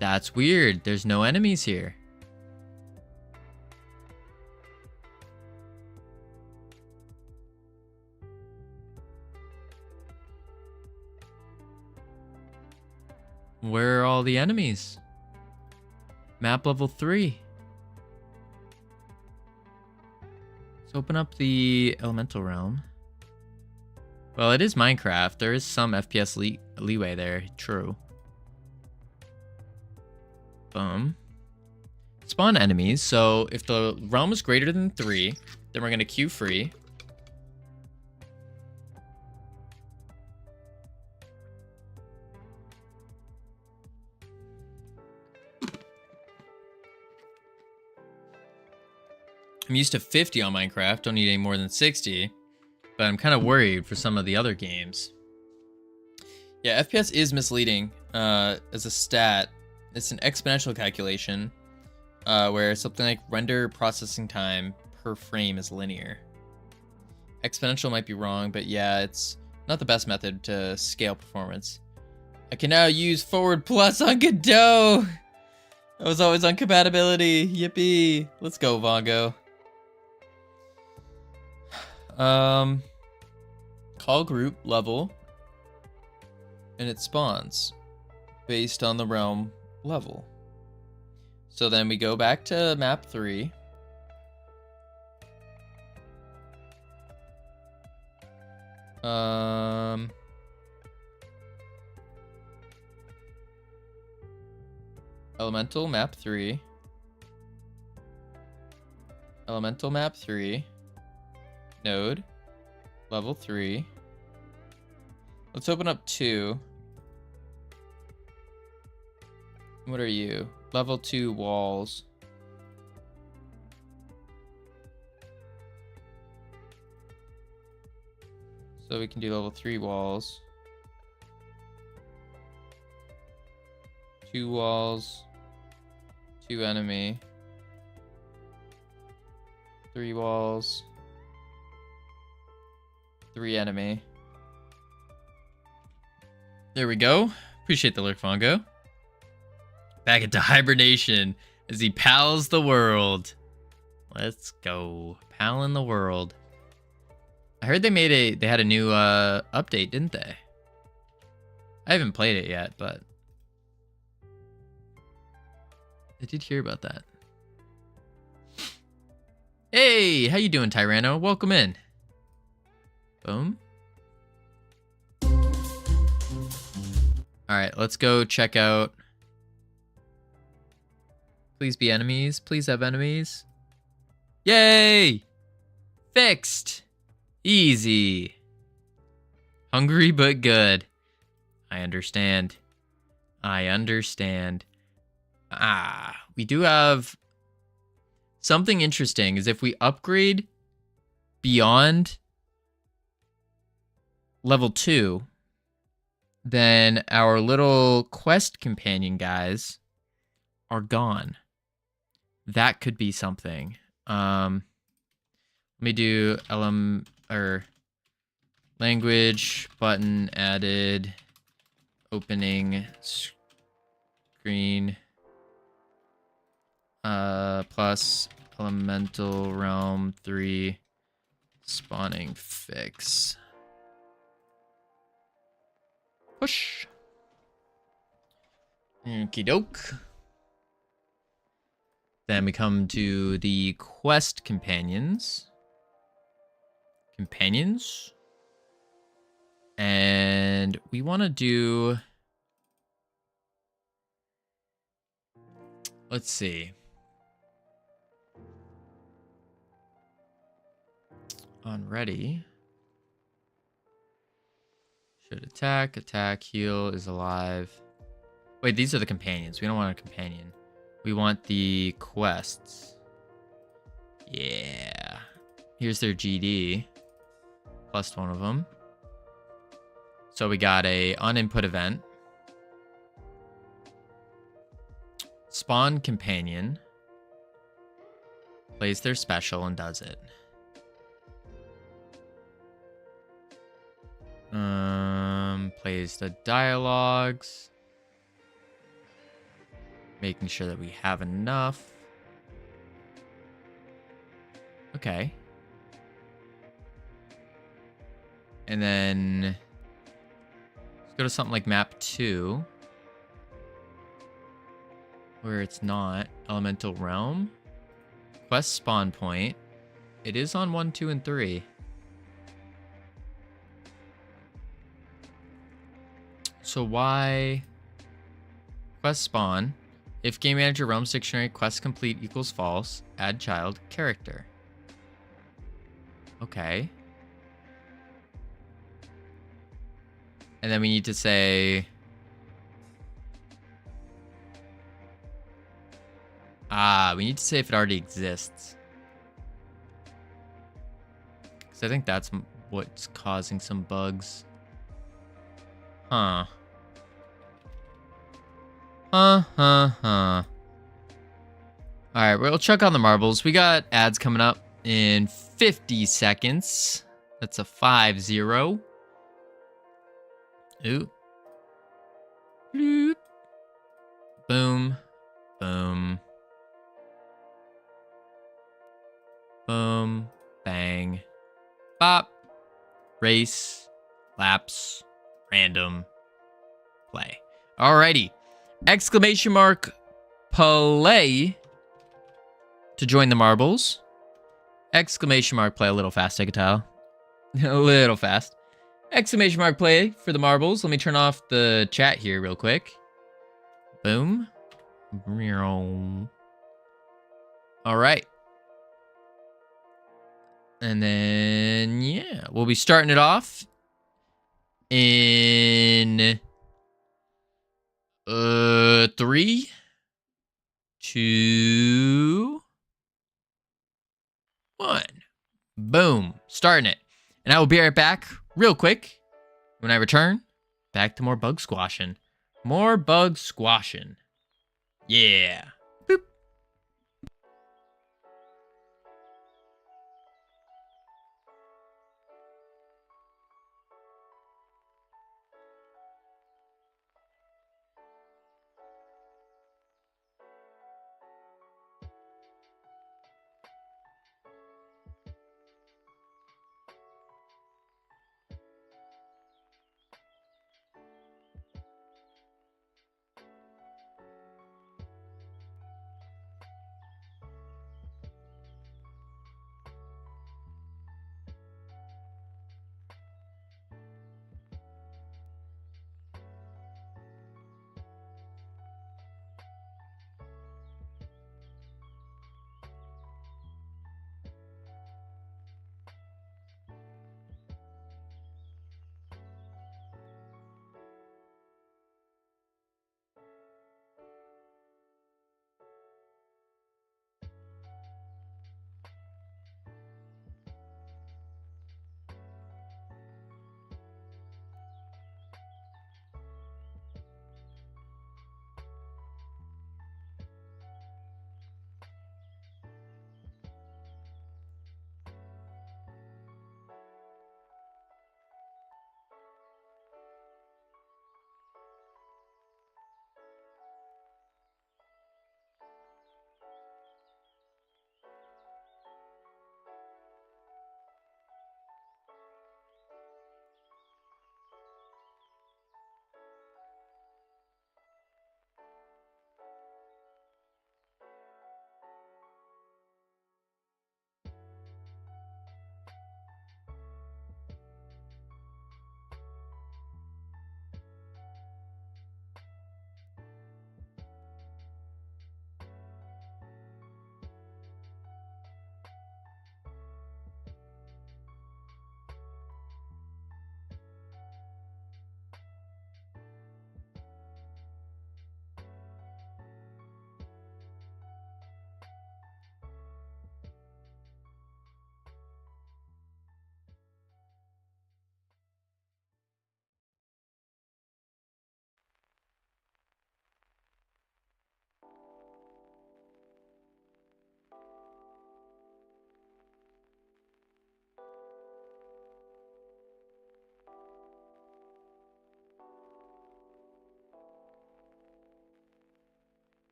That's weird. There's no enemies here. Where are all the enemies? Map level 3. Let's open up the elemental realm. Well, it is Minecraft. There is some FPS leeway there. True. Boom. Spawn enemies. So if the realm is greater than 3, then we're going to queue free. I'm used to 50 on Minecraft, don't need any more than 60, but I'm kind of worried for some of the other games. Yeah, FPS is misleading as a stat. It's an exponential calculation where something like render processing time per frame is linear. Exponential might be wrong, but yeah, it's not the best method to scale performance. I can now use forward plus on Godot. I was always on compatibility. Yippee. Let's go, Vongo. Call group level. And it spawns based on the realm level. So then we go back to map 3. Elemental map 3. Elemental map 3. Node. Level 3. Let's open up 2. What are you? Level 2 walls. So we can do level 3 walls. 2 walls. 2 enemy. 3 walls. 3 enemy. There we go. Appreciate the lurk, Fongo. Back into hibernation as he pals the world. Let's go. Palling the world. I heard they had a new update, didn't they? I haven't played it yet, but I did hear about that. Hey, how you doing, Tyranno? Welcome in. Boom. Alright, let's go check out. Please be enemies. Please have enemies. Yay! Fixed! Easy. Hungry but good. I understand. I understand. We do have something interesting is if we upgrade beyond level 2, then our little quest companion guys are gone. That could be something. Let me do language button added, opening screen, plus elemental realm 3 spawning fix. Push. Okie doke. Then we come to the quest companions. And we want to do... Let's see. On ready. Should attack, heal, is alive. Wait, these are the companions. We don't want a companion. We want the quests. Yeah. Here's their GD. Plus one of them. So we got a on-input event. Spawn companion. Plays their special and does it. Plays the dialogues. Making sure that we have enough. Okay. And then let's go to something like map 2. Where it's not. Elemental realm. Quest spawn point. It is on 1, 2, and 3. So why quest spawn? If game manager realms dictionary quest complete equals false, add child character. Okay. And then we need to say we need to say if it already exists. Because I think that's what's causing some bugs. Huh. Alright, we'll check on the marbles. We got ads coming up in 50 seconds. That's a 5-0. Ooh. Bloop. Boom. Boom. Boom. Bang. Bop. Race. Laps. Random. Play. Alrighty. Exclamation mark. Play. To join the marbles. Exclamation mark play. A little fast, I could tell. A little fast. Exclamation mark play for the marbles. Let me turn off the chat here real quick. Boom. All right. And then, yeah, we'll be starting it off in 3, 2, 1. Boom. Starting it. And I will be right back real quick when I return. Back to more bug squashing. More bug squashing. Yeah. Boop.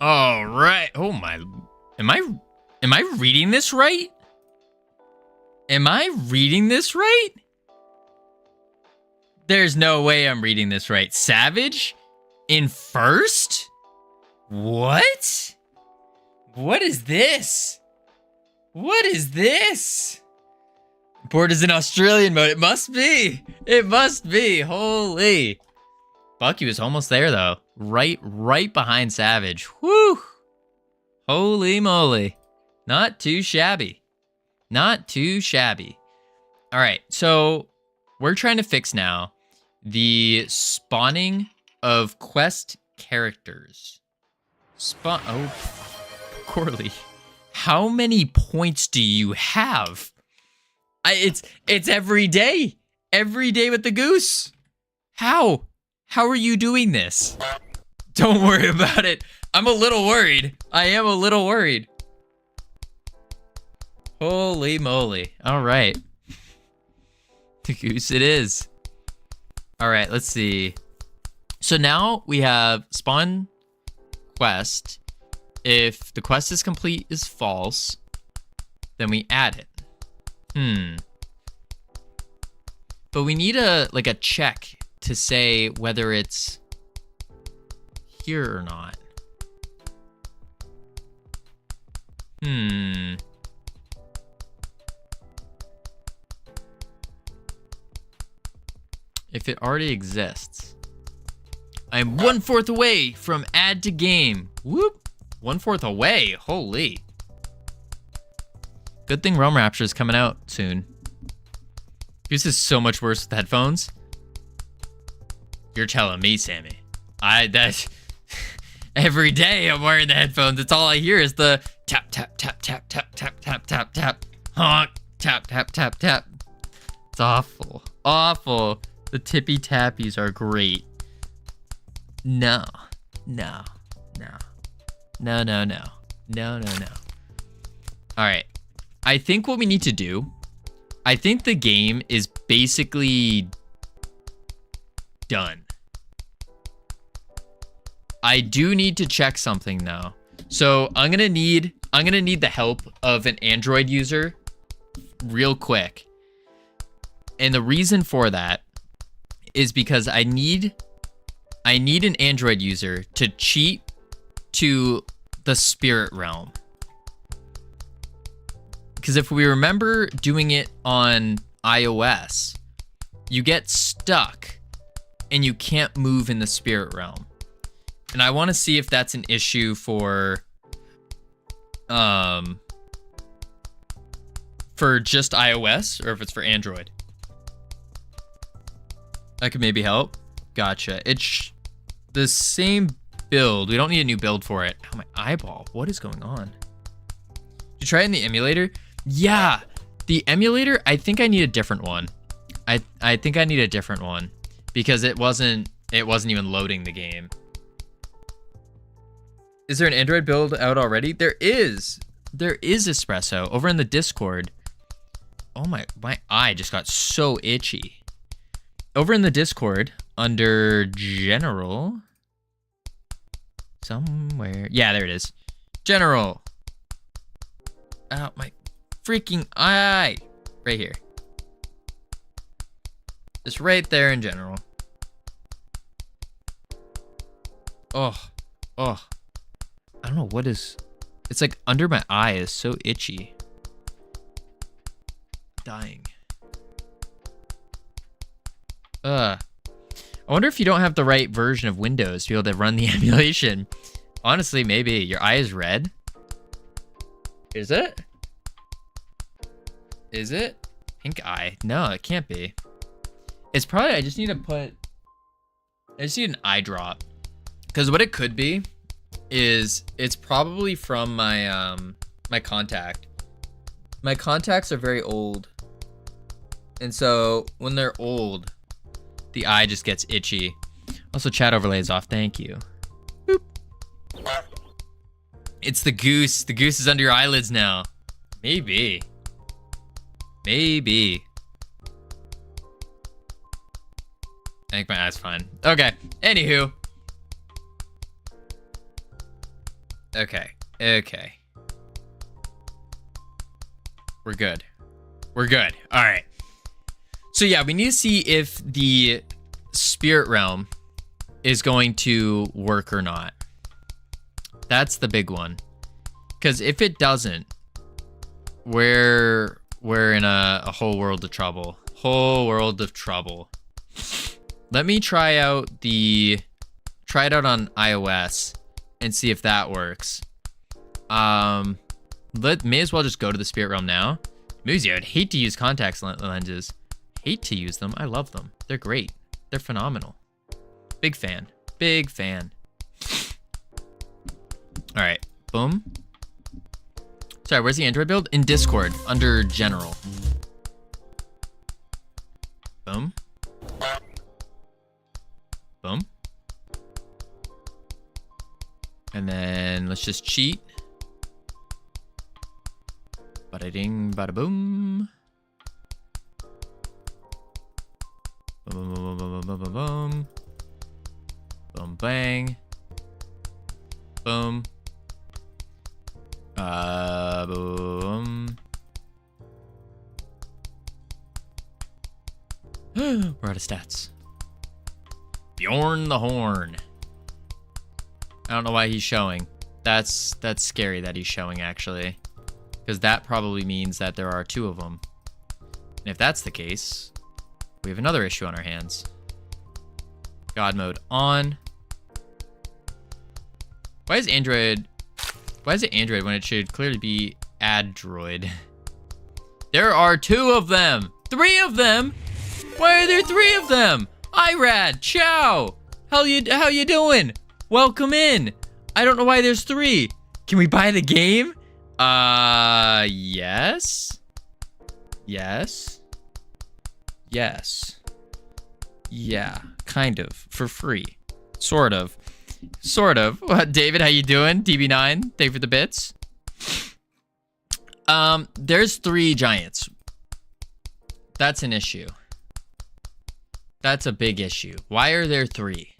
All right. Oh my. Am I reading this right? Am I reading this right? There's no way I'm reading this right. Savage in first? What? What is this? What is this? Board is in Australian mode. It must be. It must be. Holy. Bucky was almost there though. Right behind Savage. Whew. Holy moly. Not too shabby. Not too shabby. All right, so we're trying to fix now the spawning of quest characters. Oh, Corley. How many points do you have? It's every day. Every day with the goose. How? How are you doing this? Don't worry about it. I'm a little worried. I am a little worried. Holy moly. All right. The goose it is. All right, let's see. So now we have spawn quest. If the quest is complete is false, then we add it. But we need a check to say whether it's here or not. If it already exists. I'm 1/4 away from add to game. Whoop. 1/4 away. Holy. Good thing Realm Rapture is coming out soon. This is so much worse with headphones. You're telling me, Sammy. Every day I'm wearing the headphones. It's all I hear is the tap, tap, tap, tap, tap, tap, tap, tap, tap, honk, tap, tap, tap, tap. It's awful. Awful. The tippy tappies are great. No. No. No. No, no, no. No, no, no. All right. I think what we need to do, I think the game is basically done. I do need to check something though. So I'm gonna need the help of an Android user real quick. And the reason for that is because I need an Android user to cheat to the spirit realm. Because if we remember doing it on iOS, you get stuck and you can't move in the spirit realm. And I want to see if that's an issue for just iOS or if it's for Android. That could maybe help. Gotcha. It's the same build. We don't need a new build for it. Oh, my eyeball. What is going on? Did you try it in the emulator? Yeah. The emulator, I think I need a different one. I think I need a different one because it wasn't even loading the game. Is there an Android build out already? There is. There is Espresso over in the Discord. Oh my eye just got so itchy. Over in the Discord under general somewhere. Yeah, there it is. General. Oh, my freaking eye. Right here. It's right there in general. Oh. I don't know what is... It's like under my eye is so itchy. Dying. I wonder if you don't have the right version of Windows to be able to run the emulation. Honestly, maybe. Your eye is red? Is it? Is it? Pink eye. No, it can't be. It's probably... I just need an eye drop. Because what it could be is it's probably from my my contact. My contacts are very old. And so when they're old, the eye just gets itchy. Also, chat overlay is off. Thank you. Boop. It's the goose. The goose is under your eyelids now. Maybe. Maybe. I think my eye's fine. Okay. Anywho. Okay. Okay. We're good. We're good. All right. So yeah, we need to see if the spirit realm is going to work or not. That's the big one. Because if it doesn't, we're in a whole world of trouble. Whole world of trouble. Let me try it out on iOS and see if that works. May as well just go to the spirit realm now. Muzi, I'd hate to use contact lenses. Hate to use them. I love them. They're great. They're phenomenal. Big fan. Big fan. All right. Boom. Sorry, where's the Android build? In Discord, under General. Boom. Boom. And then let's just cheat. Bada ding, bada boom. Boom, boom, boom, boom, boom, boom, boom. Boom, bang. Boom. Boom. We're out of stats. Bjorn the Horn. I don't know why he's showing. That's scary that he's showing, actually. Because that probably means that there are two of them. And if that's the case, we have another issue on our hands. God mode on. Why is it Android when it should clearly be Android? There are two of them. Three of them? Why are there three of them? Irad, ciao. How you doing? Welcome in. I don't know why there's three. Can we buy the game? Yes. Yes. Yes. Yeah, kind of. For free. Sort of. Sort of. What, David, how you doing? DB9, thank you for the bits. There's three giants. That's an issue. That's a big issue. Why are there three?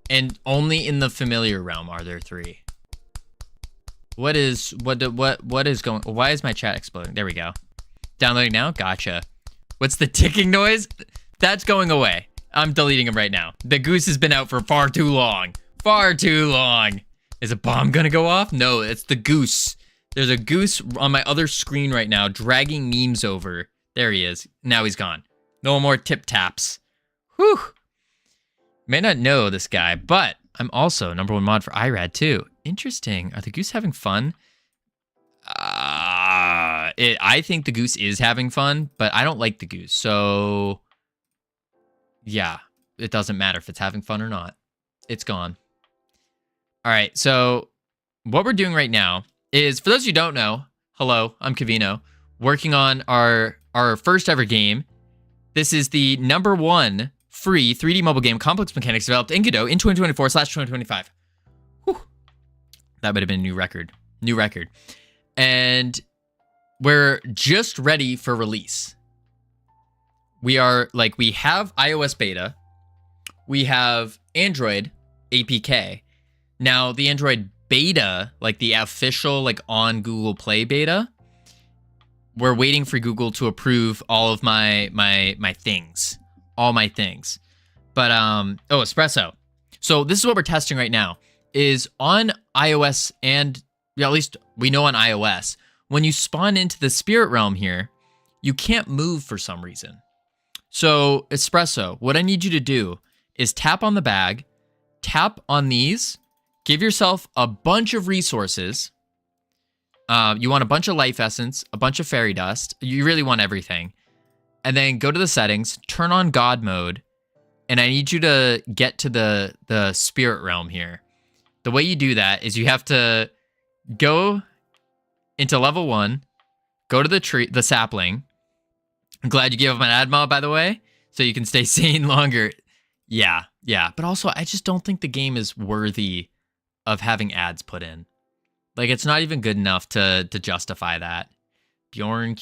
And only in the familiar realm are there three. What is going? Why is my chat exploding? There we go. Downloading now. Gotcha. What's the ticking noise? That's going away. I'm deleting him right now. The goose has been out for far too long. Far too long. Is a bomb gonna go off? No, it's the goose. There's a goose on my other screen right now dragging memes over. There he is. Now he's gone. No more tip taps. Whew. May not know this guy, but I'm also #1 mod for IRAD too. Interesting. Are the goose having fun? I think the goose is having fun, but I don't like the goose. So, yeah, it doesn't matter if it's having fun or not. It's gone. All right, so what we're doing right now is, for those who don't know, hello, I'm Covino, working on our first ever game. This is the #1 free 3D mobile game, complex mechanics developed in Godot in 2024/2025. Whew. That would have been a new record. New record. And we're just ready for release. We have iOS beta. We have Android APK. Now, the Android beta, like the official, like on Google Play beta, we're waiting for Google to approve all of my things. All my things. But, espresso. So this is what we're testing right now, is on iOS and, at least we know on iOS, when you spawn into the spirit realm here, you can't move for some reason. So, espresso, what I need you to do is tap on the bag, tap on these, give yourself a bunch of resources. You want a bunch of life essence, a bunch of fairy dust. You really want everything. And then go to the settings, turn on God mode, and I need you to get to the spirit realm here. The way you do that is you have to go into level 1, go to the tree, the sapling. I'm glad you gave up an ad mod, by the way, so you can stay sane longer. Yeah. But also, I just don't think the game is worthy of having ads put in. Like, it's not even good enough to justify that. Bjorn,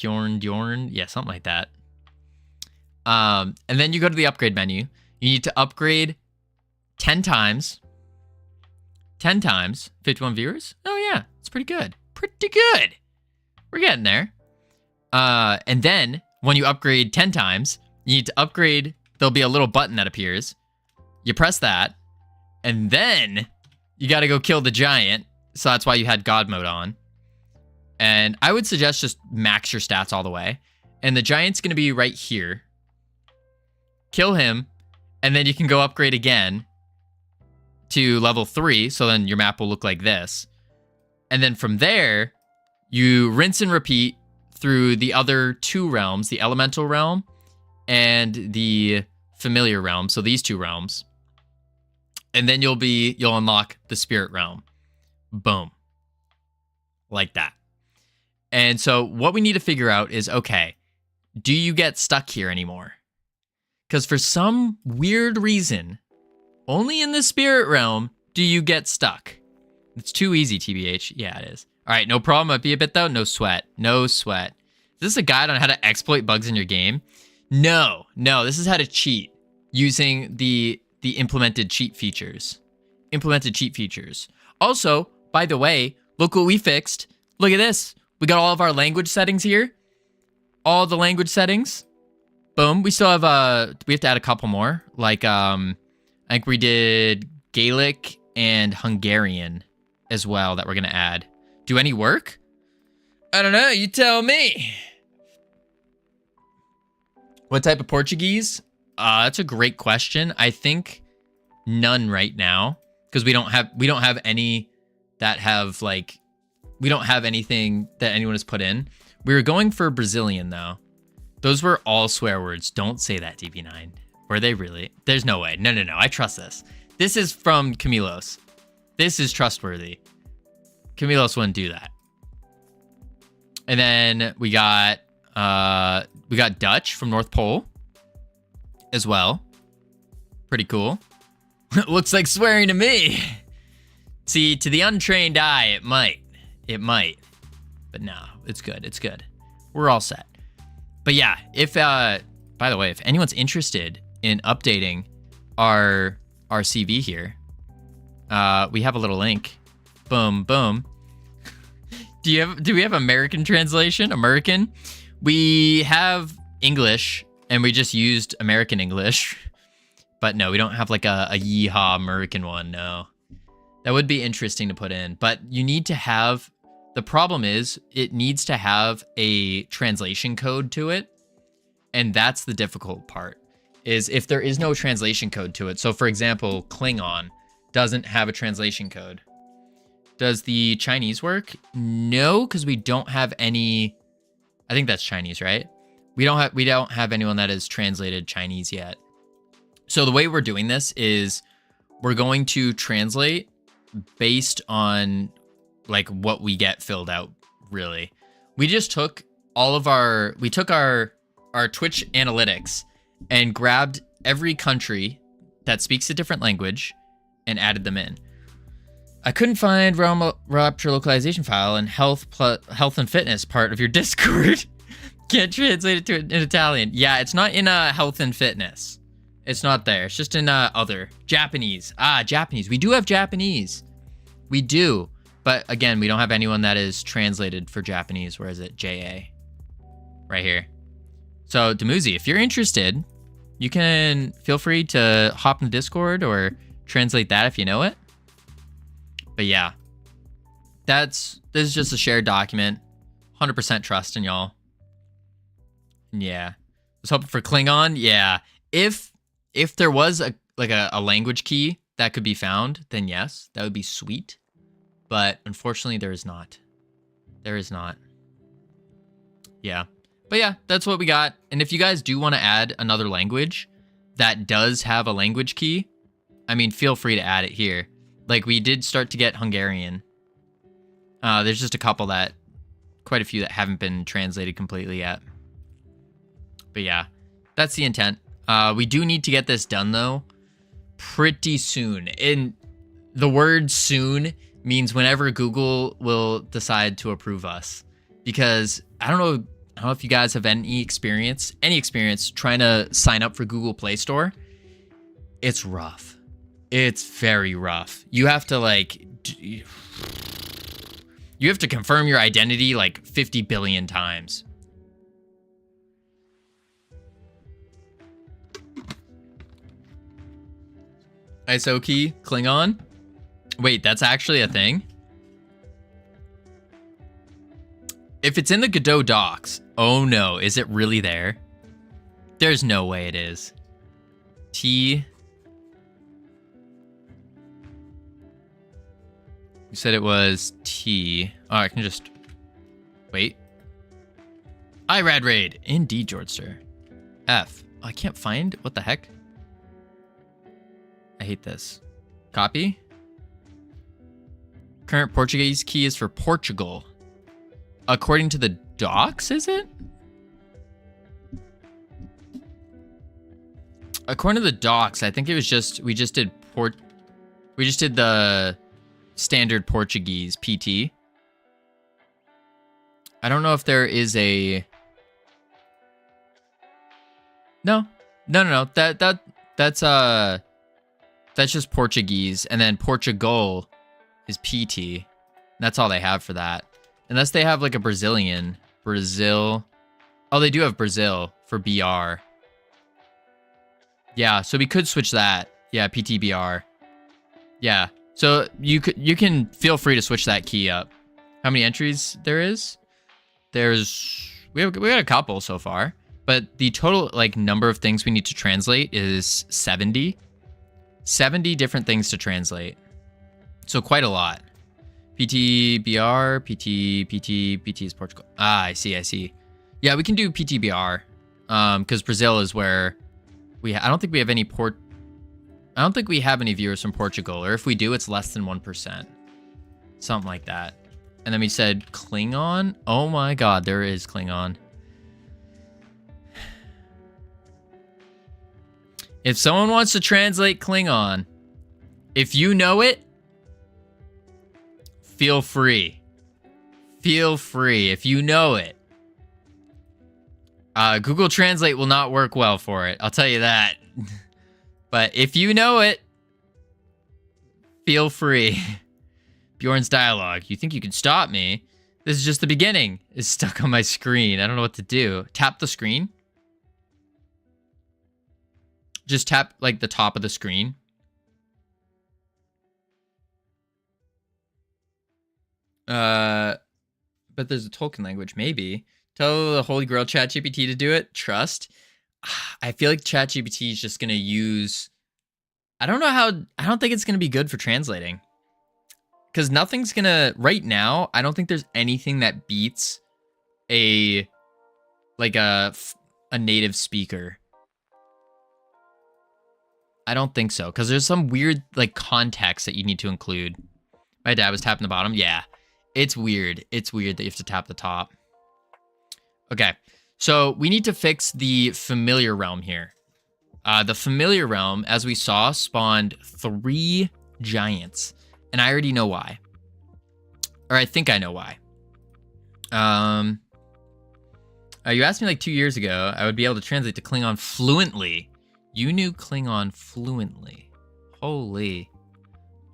yeah, something like that. And then you go to the upgrade menu. You need to upgrade 10 times. 10 times, 51 viewers. Oh yeah, it's pretty good. Pretty good. We're getting there. And then when you upgrade 10 times, you need to upgrade. There'll be a little button that appears. You press that, and then you got to go kill the giant. So that's why you had God mode on. And I would suggest just max your stats all the way. And the giant's going to be right here. Kill him, and then you can go upgrade again to level 3. So then your map will look like this. And then from there, you rinse and repeat through the other 2 realms, the elemental realm and the familiar realm. So these 2 realms. And then you'll unlock the spirit realm. Boom. Like that. And so what we need to figure out is, okay, do you get stuck here anymore? Because for some weird reason, only in the spirit realm do you get stuck. It's too easy, TBH. Yeah, it is. All right, no problem. Might be a bit though. No sweat. No sweat. Is this a guide on how to exploit bugs in your game? No. This is how to cheat using the implemented cheat features. Also, by the way, look what we fixed. Look at this. We got all of our language settings here. All the language settings. Boom. We still have we have to add a couple more. Like I think we did Gaelic and Hungarian as well that we're gonna add. Do any work? I don't know. You tell me. What type of Portuguese? That's a great question. I think none right now because we don't have any that have like we don't have anything that anyone has put in. We were going for Brazilian though. Those were all swear words. Don't say that, DB9. Were they really? There's no way. No. I trust this. This is from Camilos. This is trustworthy. Camilos wouldn't do that. And then we got Dutch from North Pole as well. Pretty cool. Looks like swearing to me. See, to the untrained eye, it might. But no, it's good. We're all set. But yeah, if by the way, if anyone's interested in updating our CV here, we have a little link. Boom. Do we have American translation? American? We have English, and we just used American English. But no, we don't have like a yeehaw American one, no. That would be interesting to put in. But you need to have, the problem is, it needs to have a translation code to it. And that's the difficult part, is if there is no translation code to it. So for example, Klingon doesn't have a translation code. Does the Chinese work? No, because we don't have any. I think that's Chinese, right? We don't have anyone that has translated Chinese yet. So the way we're doing this is we're going to translate based on like what we get filled out, really. We just took our Twitch analytics and grabbed every country that speaks a different language and added them in. I couldn't find Realm Rapture localization file in health and fitness part of your Discord. Can't translate it to in Italian. Yeah, it's not in health and fitness. It's not there. It's just in other. Japanese. Japanese. We do have Japanese. We do. But again, we don't have anyone that is translated for Japanese. Where is it? JA. Right here. So, Demuzi, if you're interested, you can feel free to hop in the Discord or translate that if you know it. But yeah, this is just a shared document. 100% trust in y'all. Yeah. I was hoping for Klingon. Yeah. If there was a language key that could be found, then yes, that would be sweet. But unfortunately, there is not. There is not. Yeah. But yeah, that's what we got. And if you guys do want to add another language that does have a language key, I mean, feel free to add it here. Like, we did start to get Hungarian. There's just quite a few that haven't been translated completely yet. But yeah, that's the intent. We do need to get this done, though, pretty soon. And the word soon means whenever Google will decide to approve us. Because I don't know if you guys have any experience trying to sign up for Google Play Store. It's rough. It's very rough. You have to like, you have to confirm your identity like 50 billion times. ISO key, Klingon. Wait, that's actually a thing? If it's in the Godot docs, oh no, is it really there? There's no way it is. T. You said it was T. Oh, I can just wait. IRAD raid. Indeed, George sir. F. Oh, I can't find. What the heck? I hate this. Copy. Current Portuguese key is for Portugal. According to the docs, is it? According to the docs, I think it was just we just did the standard Portuguese PT. I don't know if there is a No. That's just Portuguese, and then Portugal is PT. That's all they have for that. Unless they have like a Brazilian. Brazil. Oh, they do have Brazil for BR. Yeah, so we could switch that. Yeah, PTBR. Yeah. So you can feel free to switch that key up. How many entries there is? We got a couple so far, but the total like number of things we need to translate is 70. 70 different things to translate. So quite a lot. PTBR, PT is Portugal. Ah, I see. Yeah, we can do PTBR. Because Brazil is where I don't think we have any I don't think we have any viewers from Portugal, or if we do, it's less than 1%. Something like that. And then we said Klingon. Oh my god, there is Klingon. If someone wants to translate Klingon, if you know it, feel free. Feel free if you know it. Google Translate will not work well for it. I'll tell you that. But if you know it, feel free. Bjorn's dialogue. You think you can stop me? This is just the beginning. It's stuck on my screen. I don't know what to do. Tap the screen. Just tap like the top of the screen. But there's a Tolkien language, maybe. Tell the Holy Grail ChatGPT to do it. Trust. I feel like ChatGPT is just gonna use. I don't think it's gonna be good for translating. Because nothing's gonna right now. I don't think there's anything that beats a native speaker. I don't think so, because there's some weird like context that you need to include. My dad was tapping the bottom. Yeah, it's weird. It's weird that you have to tap the top. Okay, so we need to fix the familiar realm here. The familiar realm, as we saw, spawned 3 giants, and I already know why. Or I think I know why. You asked me like 2 years ago, I would be able to translate to Klingon fluently. You knew Klingon fluently. Holy.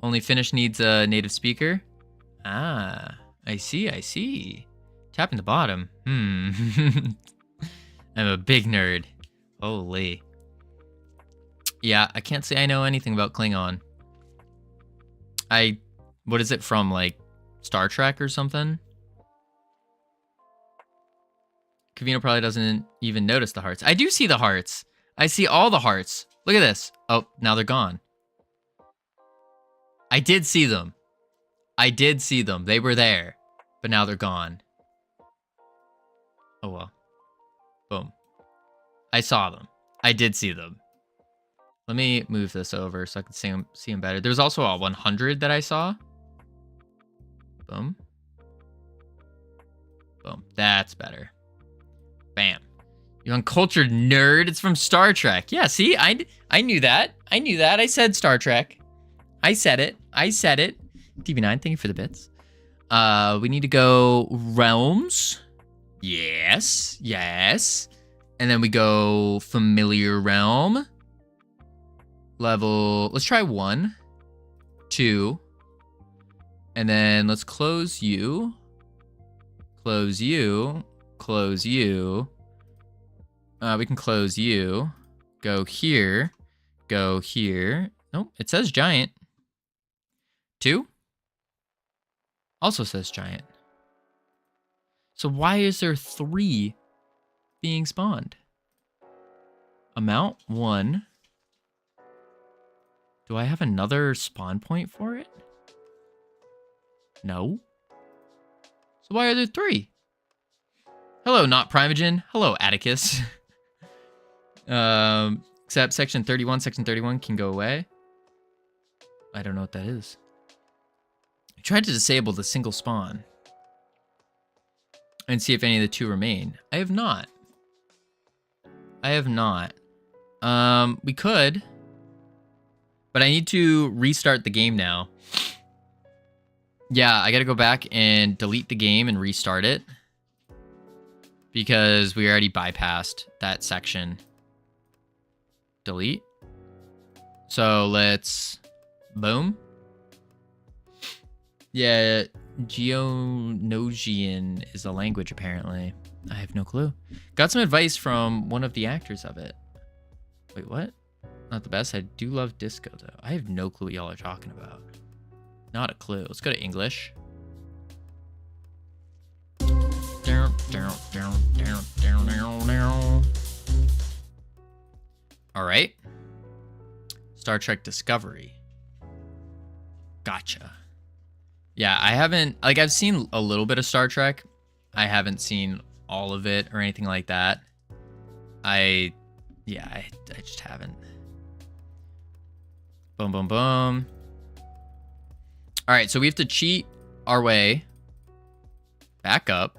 Only Finnish needs a native speaker? Ah, I see. Tapping the bottom. I'm a big nerd. Holy. Yeah, I can't say I know anything about Klingon. What is it from, like, Star Trek or something? Covino probably doesn't even notice the hearts. I do see the hearts. I see all the hearts. Look at this. Oh, now they're gone. I did see them. They were there, but now they're gone. Oh, well. Boom. I saw them. I did see them. Let me move this over so I can see them better. There's also a 100 that I saw. Boom. Boom. That's better. Bam. You uncultured nerd. It's from Star Trek. Yeah, see? I knew that. I said Star Trek. I said it. DB9, thank you for the bits. We need to go realms. Yes. And then we go familiar realm. level. Let's try 1, 2, and then let's close you. Close you. Close you. We can close you. Go here. Go here. Nope, it says giant. 2. Also says giant. So why is there 3 being spawned? Amount 1. Do I have another spawn point for it? No. So why are there 3? Hello, not Primogen. Hello, Atticus. Except section 31. Section 31 can go away. I don't know what that is. I tried to disable the single spawn and see if any of the 2 remain. I have not. I have not. We could, but I need to restart the game now. Yeah, I gotta go back and delete the game and restart it because we already bypassed that section. Delete. So let's, boom. Yeah, Geonosian is a language apparently. I have no clue. Got some advice from one of the actors of it. Wait, what? Not the best. I do love disco though. I have no clue what y'all are talking about. Not a clue. Let's go to English. All right. Star Trek Discovery. Gotcha. Yeah, I haven't, like, I've seen a little bit of Star Trek. I haven't seen all of it or anything like that. I just haven't. Boom, boom, boom. All right, so we have to cheat our way back up.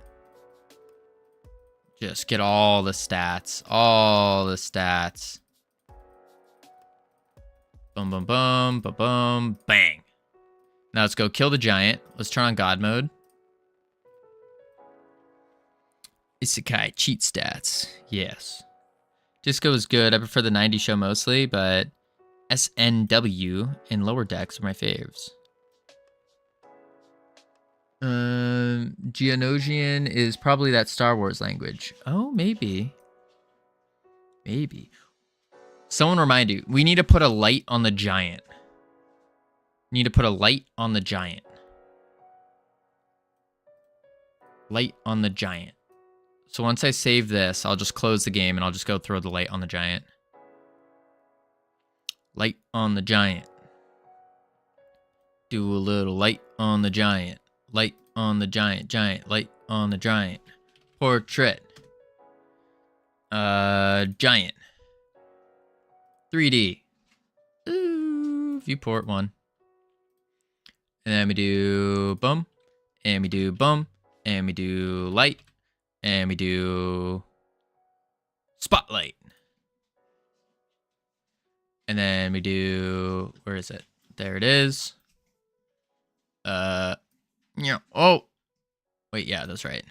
Just get all the stats. All the stats. Boom, boom, boom, boom, boom, bang. Now let's go kill the giant. Let's turn on God mode. Isekai cheat stats. Yes. Disco is good. I prefer the 90s show mostly, but SNW and Lower Decks are my faves. Geonosian is probably that Star Wars language. Oh, maybe. Maybe. Someone remind you, we need to put a light on the giant. Need to put a light on the giant. Light on the giant. So once I save this, I'll just close the game and I'll just go throw the light on the giant. Light on the giant. Do a little light on the giant. Light on the giant. Giant. Light on the giant. Portrait. Giant. 3D. Ooh, viewport 1. And then we do boom. And we do boom. And we do light. And we do spotlight. And then we do, where is it? There it is. Yeah. Oh, wait, yeah, that's right.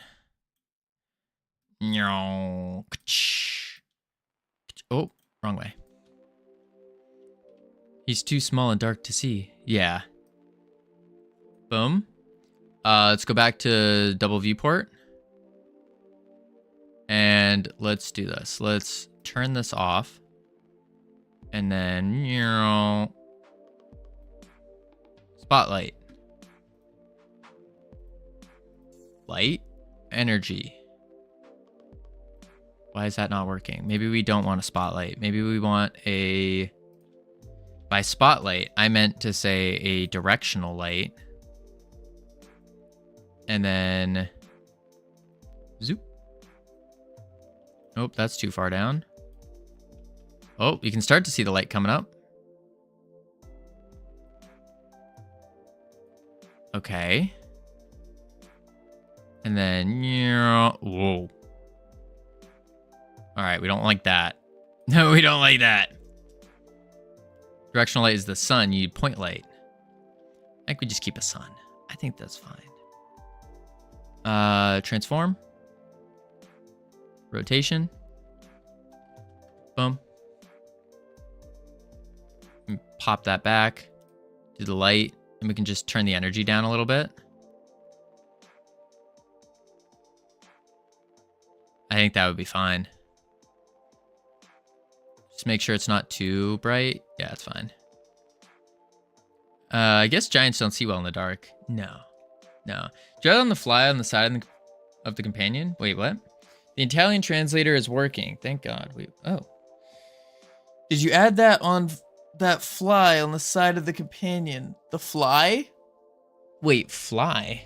Oh, wrong way. He's too small and dark to see. Yeah. Boom. Let's go back to double viewport. And let's do this. Let's turn this off. And then, spotlight. Light. Energy. Why is that not working? Maybe we don't want a spotlight. Maybe we want a... By spotlight, I meant to say a directional light. And then... Zoop. Nope, that's too far down. Oh, you can start to see the light coming up. Okay. And then, whoa. All right, we don't like that. No, we don't like that. Directional light is the sun. You need point light. I think we just keep a sun. I think that's fine. Transform. Rotation. Boom. pop that back, do the light, and we can just turn the energy down a little bit. I think that would be fine. Just make sure it's not too bright. Yeah, it's fine. I guess giants don't see well in the dark. No. Dread on the fly on the side of the companion. Wait, what? The Italian translator is working. Thank God. Wait. Oh. Did you add that on that fly on the side of the companion? The fly? Wait, fly?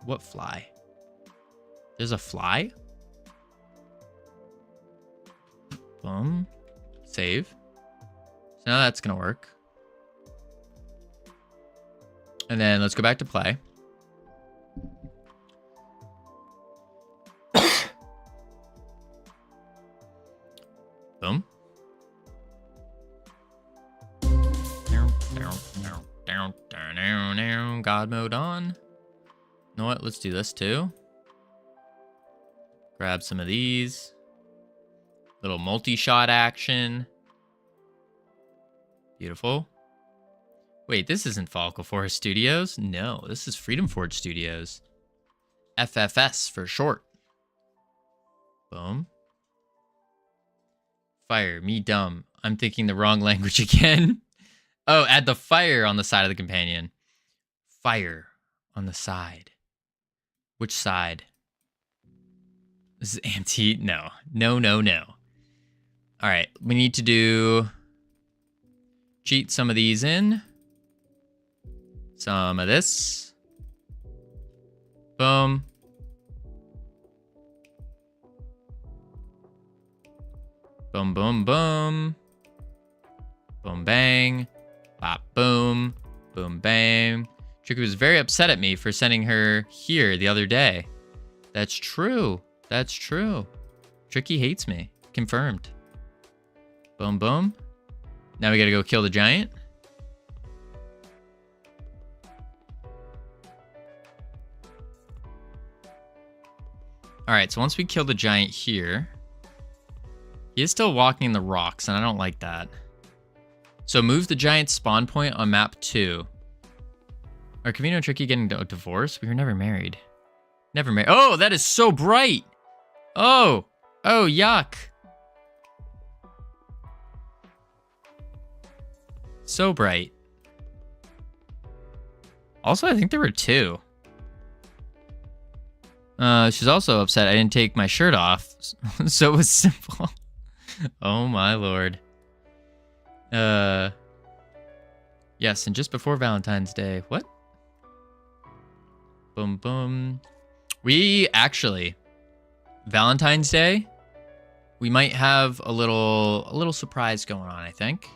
What fly? There's a fly? Boom. Save. So now that's gonna work. And then let's go back to play. Boom. God mode on. You know what? Let's do this too. Grab some of these. Little multi-shot action. Beautiful. Wait, this isn't Falco Forest Studios. No, this is Freedom Forge Studios. FFS for short. Boom. Fire, me dumb. I'm thinking the wrong language again. Oh, add the fire on the side of the companion. Fire on the side. Which side? This is anti. No. All right, we need to cheat some of these in. Some of this. Boom. Boom, boom, boom. Boom, bang. Bop, boom. Boom, bang. Tricky was very upset at me for sending her here the other day. That's true. Tricky hates me. Confirmed. Boom, boom. Now we gotta go kill the giant. All right, so once we kill the giant here, he is still walking in the rocks, and I don't like that. So move the giant spawn point on map 2. Are Covino and Tricky getting a divorce? We were never married. Never married. Oh, that is so bright. Oh, yuck. So bright. Also, I think there were 2. She's also upset I didn't take my shirt off. So it was simple. Oh my lord. Yes, and just before Valentine's Day. What? Boom, boom. We actually, Valentine's Day, we might have a little surprise going on, I think.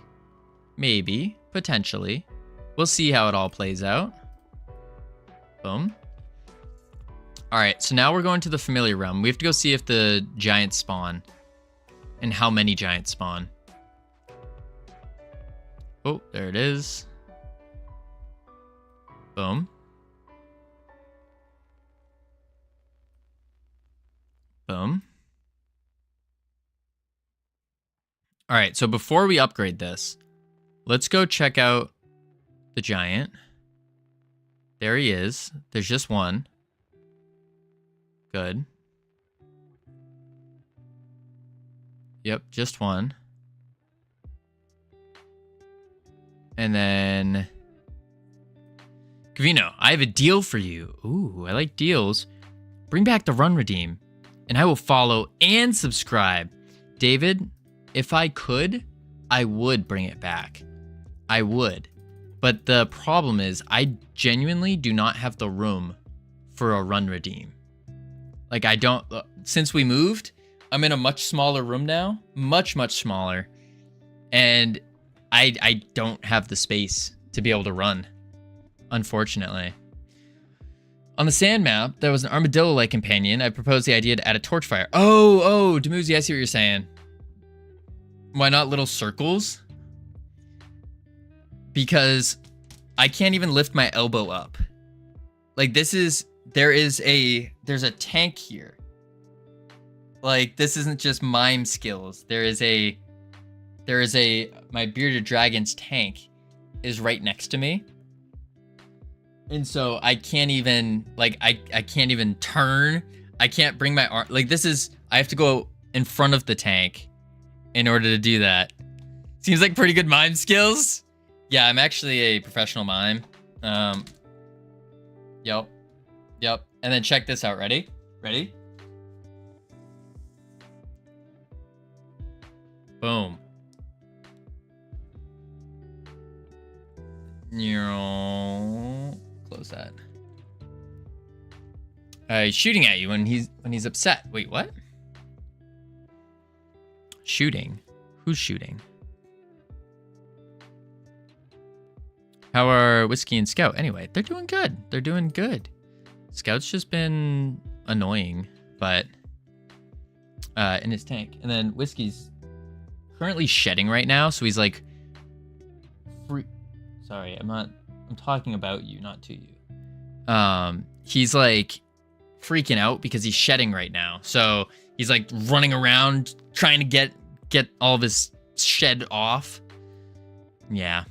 Maybe, potentially. We'll see how it all plays out. Boom. All right, so now we're going to the familiar realm. We have to go see if the giants spawn and how many giants spawn. Oh, there it is. Boom. Boom. All right, so before we upgrade this, let's go check out the giant. There he is. There's just one. Good. Yep, just one. And then Covino, I have a deal for you. Ooh, I like deals. Bring back the run redeem, and I will follow and subscribe. David, if I could, I would bring it back. I would. But the problem is, I genuinely do not have the room for a run redeem. Like, I don't, since we moved, I'm in a much smaller room now. Much smaller. And I don't have the space to be able to run, unfortunately. On the sand map, there was an armadillo-like companion. I proposed the idea to add a torch fire. Oh, Demuzi, I see what you're saying. Why not little circles? Because I can't even lift my elbow up. Like, there's a tank here. Like, this isn't just mime skills. There is a there is my bearded dragon's tank is right next to me. And so I can't even, like, I can't even turn. I can't bring my arm. Like, I have to go in front of the tank in order to do that. Seems like pretty good mime skills. Yeah, I'm actually a professional mime. Yep. And then check this out. Ready? Boom. Close that. He's shooting at you when he's upset. Wait, what? Shooting? Who's shooting? How are Whiskey and Scout? Anyway, they're doing good. Scout's just been annoying, but in his tank. And then Whiskey's currently shedding right now, so he's like Sorry, I'm talking about you, not to you. He's like freaking out because he's shedding right now. So he's like running around trying to get all of his shed off. Yeah.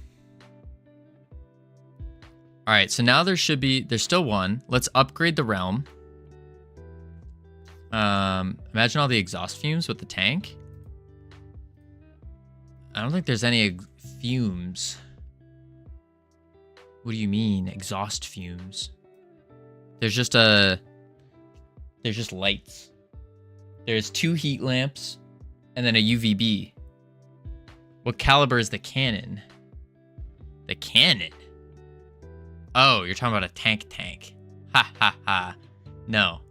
All right, so now there's still one. Let's upgrade the realm. Imagine all the exhaust fumes with the tank. I don't think there's any fumes. What do you mean, exhaust fumes? There's just lights. There's 2 heat lamps and then a UVB. What caliber is the cannon? The cannon? Oh, you're talking about a tank. Ha ha ha. No.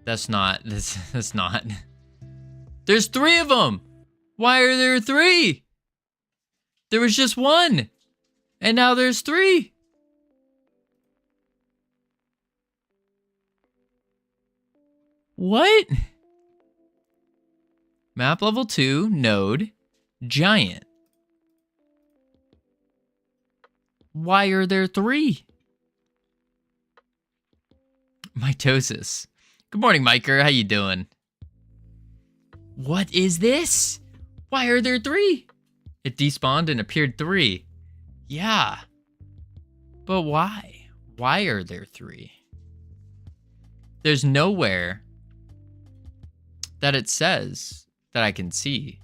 That's not. That's not. There's 3 of them. Why are there 3? There was just 1. And now there's 3. What? Map level 2, node, giant. Why are there 3? Mitosis. Good morning, Miker. How you doing? What is this? Why are there 3? It despawned and appeared 3. Yeah. But why? Why are there 3? There's nowhere that it says that I can see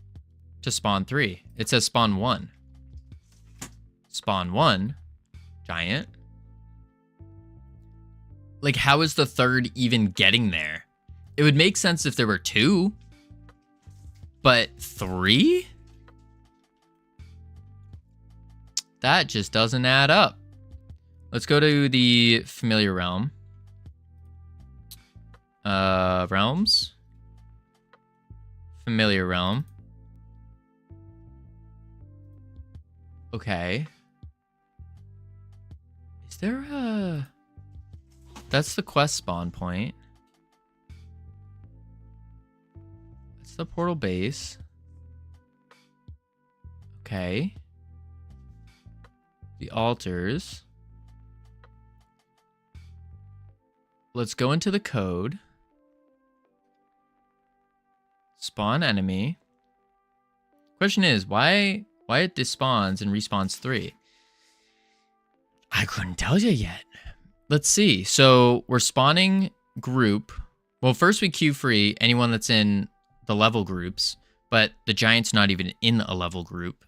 to spawn 3. It says spawn 1. Spawn 1. Giant. Like, how is the 3rd even getting there? It would make sense if there were 2. But 3? That just doesn't add up. Let's go to the familiar realm. Realms. Familiar realm. Okay. Is there a... That's the quest spawn point. That's the portal base. Okay. The altars. Let's go into the code. Spawn enemy. Question is, why it despawns and respawns 3? I couldn't tell you yet. Let's see. So we're spawning group. Well, first we queue free anyone that's in the level groups, but the giant's not even in a level group.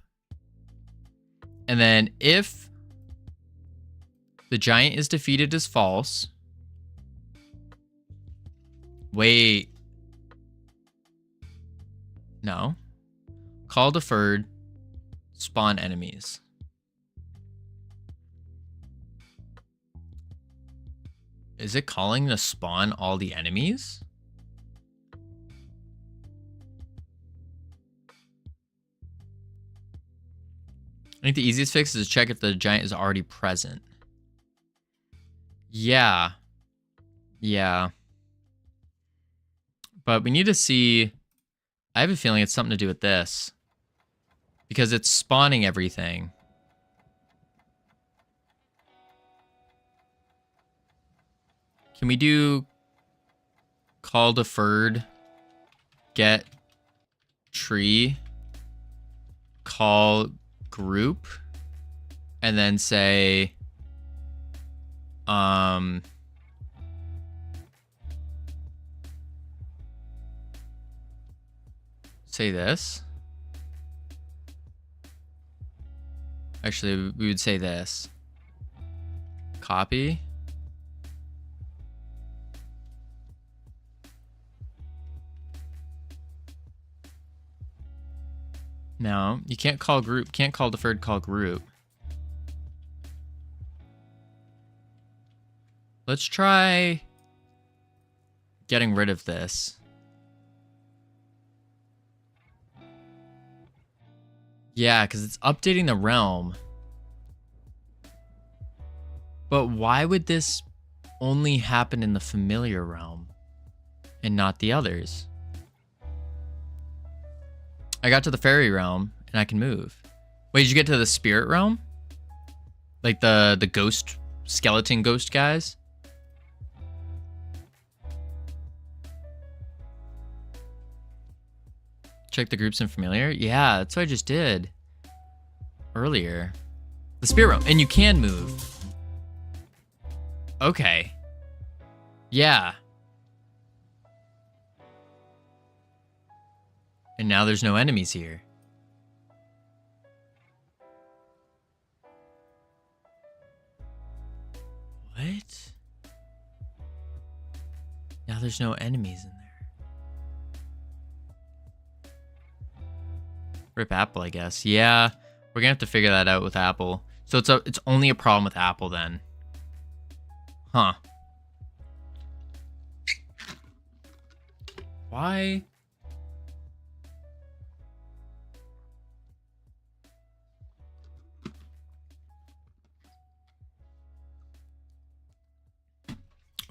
And then if the giant is defeated as false. Wait. No. Call deferred. Spawn enemies. Is it calling to spawn all the enemies? I think the easiest fix is to check if the giant is already present. Yeah. Yeah. But we need to see... I have a feeling it's something to do with this. Because it's spawning everything. Can we do... Call deferred... Get... Tree... call group and then say, say this. Actually, we would say this. Copy. No, you can't call group. Can't call deferred, call group. Let's try getting rid of this. Yeah, because it's updating the realm. But why would this only happen in the familiar realm and not the others? I got to the fairy realm and I can move. Wait, did you get to the spirit realm? Like the ghost, skeleton ghost guys? Check the groups in familiar? Yeah, that's what I just did earlier. The spirit realm, and you can move. Okay. Yeah. And now there's no enemies here. What? Now there's no enemies in there. Rip Apple, I guess. Yeah, we're gonna have to figure that out with Apple. So it's only a problem with Apple then. Huh. Why?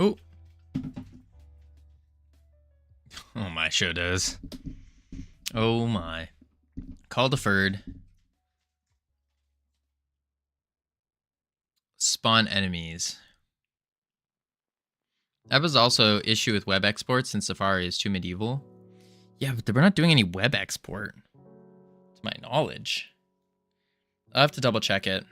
Oh. Oh my, sure does. Oh my. Call deferred. Spawn enemies. That was also issue with web exports since Safari is too medieval. Yeah, but we're not doing any web export, to my knowledge. I'll have to double check it.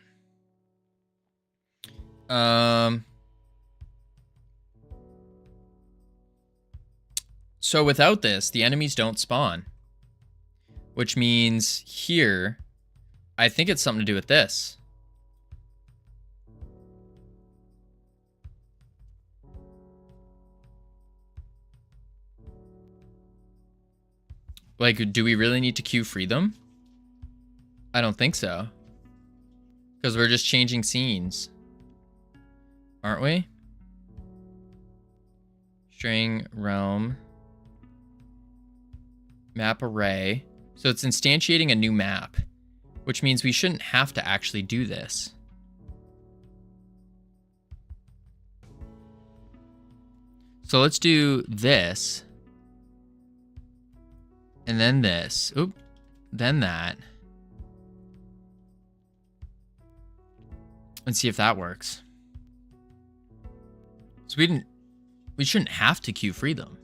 So without this, the enemies don't spawn. Which means here, I think it's something to do with this. Like, do we really need to queue free them? I don't think so. Because we're just changing scenes. Aren't we? String, realm, map array. So it's instantiating a new map, which means we shouldn't have to actually do this. So let's do this. And then this. Oop. Then that. And see if that works. So we shouldn't have to queue free them.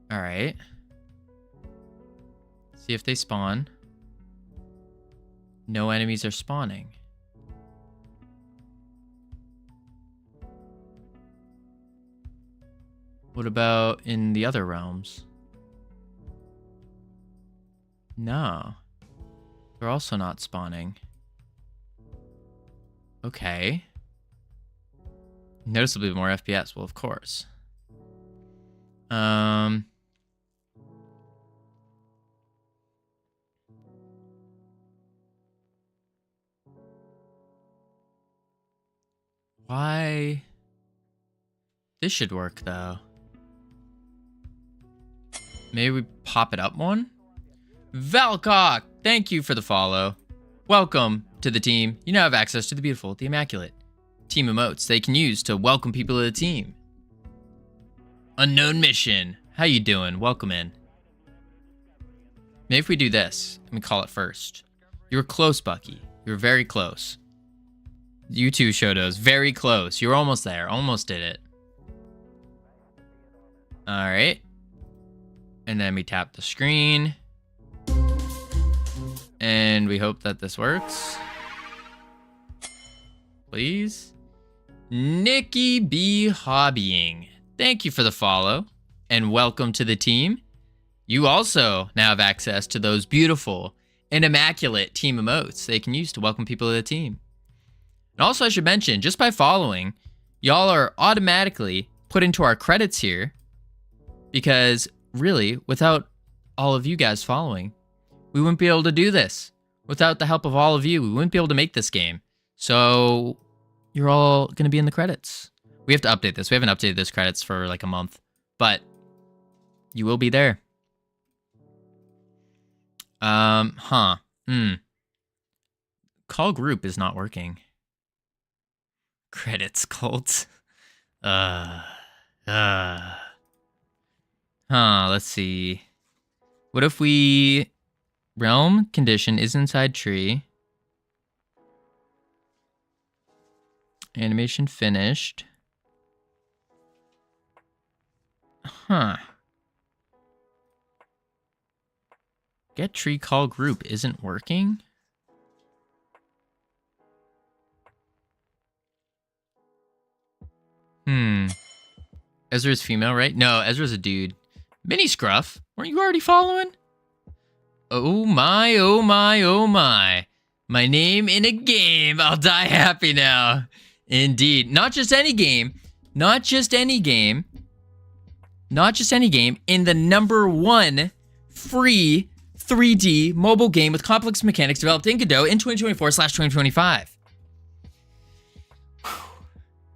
All right. See if they spawn. No enemies are spawning. What about in the other realms? No. They're also not spawning. Okay. Noticeably more FPS. Well, of course. Why? This should work, though. Maybe we pop it up one? Valcock, thank you for the follow. Welcome to the team. You now have access to the beautiful, the immaculate team emotes they can use to welcome people to the team. Unknown mission. How you doing? Welcome in. Maybe if we do this, let me call it first. You were close, Bucky. You were very close. You too, Shotos. Very close. You're almost there. Almost did it. All right. And then we tap the screen. And we hope that this works. Please. Nikki B. Hobbying. Thank you for the follow. And welcome to the team. You also now have access to those beautiful and immaculate team emotes they can use to welcome people to the team. And also, I should mention, just by following, y'all are automatically put into our credits here, because really, without all of you guys following, we wouldn't be able to do this. Without the help of all of you, we wouldn't be able to make this game. So you're all going to be in the credits. We have to update this. We haven't updated this credits for like a month, but you will be there. Call group is not working. Credits cult. Let's see. What if we... Realm condition is inside tree. Animation finished. Get tree call group isn't working? Ezra's female, right? No, Ezra's a dude. Mini Scruff, weren't you already following? Oh my, oh my, oh my. My name in a game. I'll die happy now. Indeed. Not just any game. Not just any game. Not just any game. In the #1 free 3D mobile game with complex mechanics developed in Godot in 2024/2025.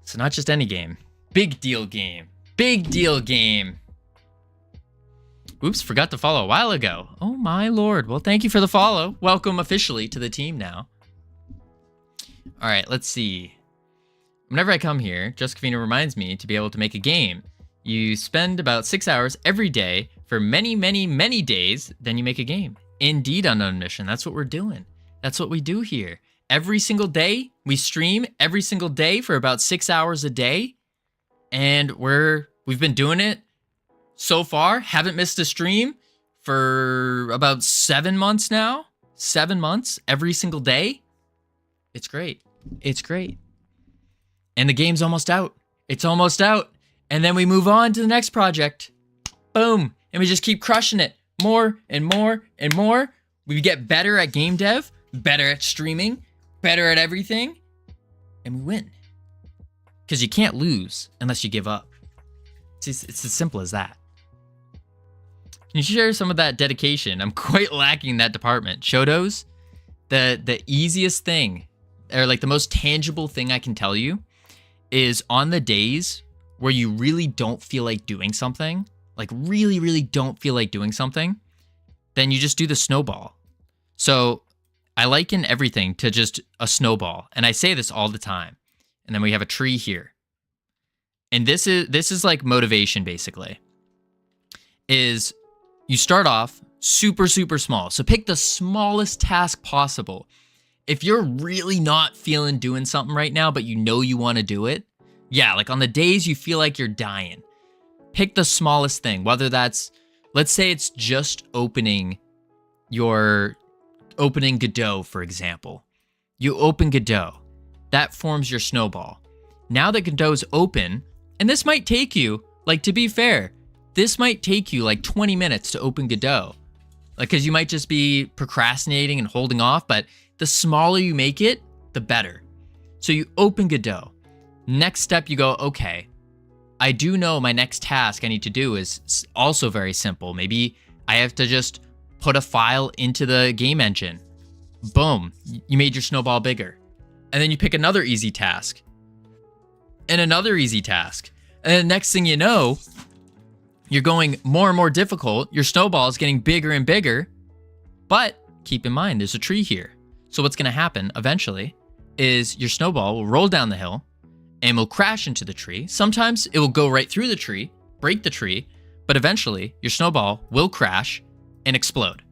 So not just any game. Big deal game. Big deal game. Oops, forgot to follow a while ago. Oh my lord. Well, thank you for the follow. Welcome officially to the team now. All right, let's see. Whenever I come here, Just Covino reminds me to be able to make a game. You spend about 6 hours every day for many, many, many days, then you make a game. Indeed, Unknown Mission. That's what we're doing. That's what we do here. Every single day, we stream every single day for about 6 hours a day. And we've been doing it so far. Haven't missed a stream for about 7 months now. 7 months every single day. It's great. It's great. And the game's almost out. It's almost out. And then we move on to the next project. Boom. And we just keep crushing it. More and more and more. We get better at game dev, better at streaming, better at everything. And we win. Because you can't lose unless you give up. It's as simple as that. Can you share some of that dedication? I'm quite lacking in that department. Shotos, the easiest thing, or like the most tangible thing I can tell you, is on the days where you really don't feel like doing something, like really, really don't feel like doing something, then you just do the snowball. So I liken everything to just a snowball. And I say this all the time. And then we have a tree here. And this is like motivation, basically. Is you start off super, super small. So pick the smallest task possible. If you're really not feeling doing something right now, but you know you want to do it, yeah, like on the days you feel like you're dying, pick the smallest thing, whether that's, let's say it's just opening Godot, for example. You open Godot. That forms your snowball. Now that Godot's open, and this might take you, like to be fair, this might take you like 20 minutes to open Godot. Like, cause you might just be procrastinating and holding off, but the smaller you make it, the better. So you open Godot. Next step, you go, okay, I do know my next task I need to do is also very simple. Maybe I have to just put a file into the game engine. Boom, you made your snowball bigger. And then you pick another easy task. And another easy task. And then the next thing you know, you're going more and more difficult. Your snowball is getting bigger and bigger. But keep in mind, there's a tree here. So what's going to happen eventually is your snowball will roll down the hill and will crash into the tree. Sometimes it will go right through the tree, break the tree, but eventually your snowball will crash and explode.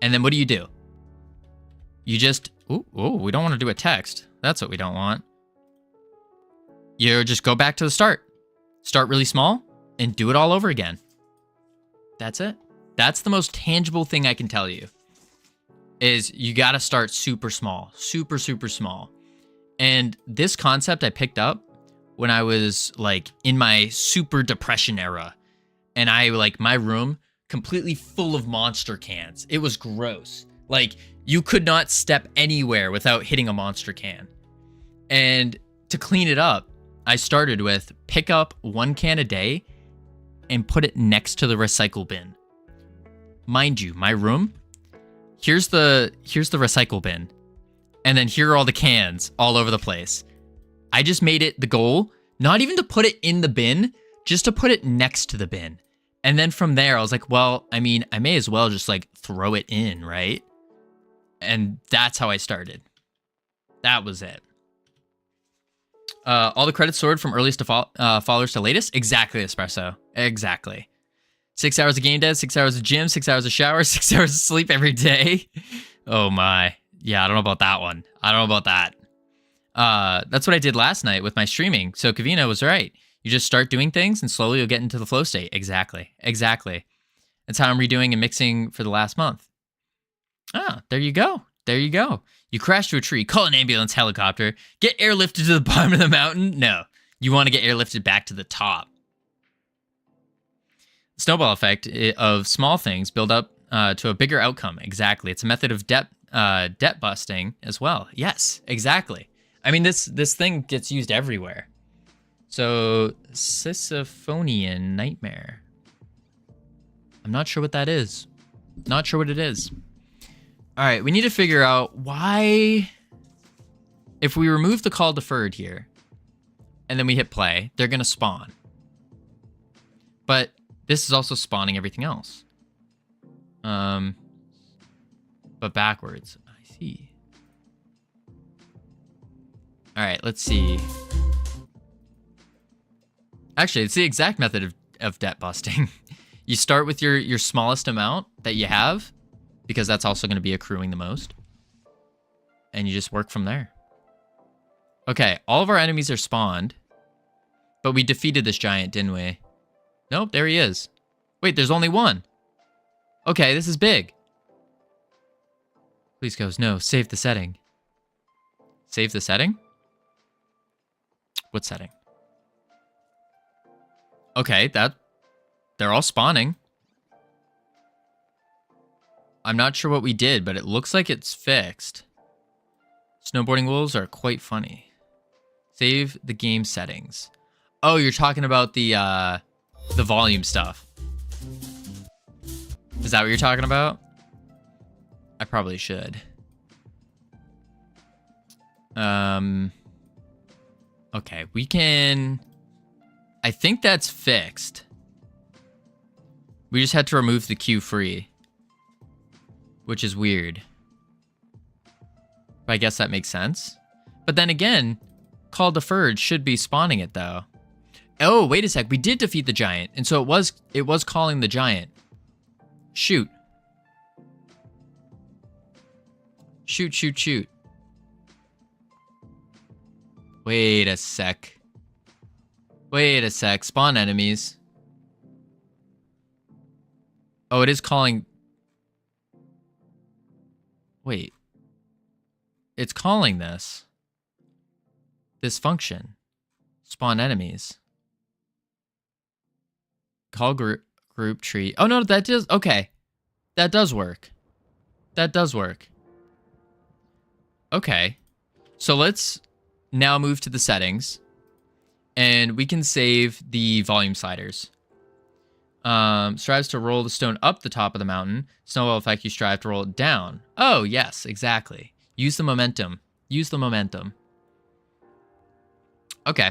And then what do? You just Ooh, we don't want to do a text. That's what we don't want. You just go back to the start. Start really small and do it all over again. That's it. That's the most tangible thing I can tell you. Is you got to start super small. Super, super small. And this concept I picked up when I was like in my super depression era. And I like my room completely full of monster cans. It was gross. Like you could not step anywhere without hitting a monster can. And to clean it up, I started with pick up 1 can a day and put it next to the recycle bin. Mind you, my room, here's the recycle bin. And then here are all the cans all over the place. I just made it the goal, not even to put it in the bin, just to put it next to the bin. And then from there, I was like, well, I mean, I may as well just like throw it in, right? And that's how I started. That was it. All the credits sorted from earliest to followers to latest? Exactly, Espresso. Exactly. 6 hours of game dev, 6 hours of gym, 6 hours of shower, 6 hours of sleep every day. Oh my. Yeah, I don't know about that one. I don't know about that. That's what I did last night with my streaming. So Covino was right. You just start doing things and slowly you'll get into the flow state. Exactly. Exactly. That's how I'm redoing and mixing for the last month. Ah, there you go. There you go. You crash to a tree, call an ambulance, helicopter, get airlifted to the bottom of the mountain. No, you want to get airlifted back to the top. Snowball effect of small things build up to a bigger outcome. Exactly. It's a method of debt busting as well. Yes, exactly. I mean, this thing gets used everywhere. So, Sisyphonian Nightmare. I'm not sure what that is. Not sure what it is. All right, we need to figure out why, if we remove the call deferred here, and then we hit play, they're going to spawn. But this is also spawning everything else. But backwards. I see. All right, let's see. Actually, it's the exact method of debt busting. You start with your smallest amount that you have, because that's also going to be accruing the most. And you just work from there. Okay, all of our enemies are spawned. But we defeated this giant, didn't we? Nope, there he is. Wait, there's only one. Okay, this is big. Please goes, no, save the setting. Save the setting? What setting? Okay, they're all spawning. I'm not sure what we did, but it looks like it's fixed. Snowboarding wolves are quite funny. Save the game settings. Oh, you're talking about the volume stuff. Is that what you're talking about? I probably should. Okay, we can... I think that's fixed. We just had to remove the queue free. Which is weird. But I guess that makes sense. But then again, call deferred should be spawning it though. Oh, wait a sec. We did defeat the giant. And so it was calling the giant. Shoot. Shoot, shoot, shoot. Wait a sec. Wait a sec. Spawn enemies. Oh, it is calling... Wait. It's calling this function. Spawn enemies. Call group tree. Oh, no, that does... Okay. That does work. That does work. Okay. So let's now move to the settings. And we can save the volume sliders. Strives to roll the stone up the top of the mountain. Snowball effect, you strive to roll it down. Oh, yes, exactly. Use the momentum. Use the momentum. Okay.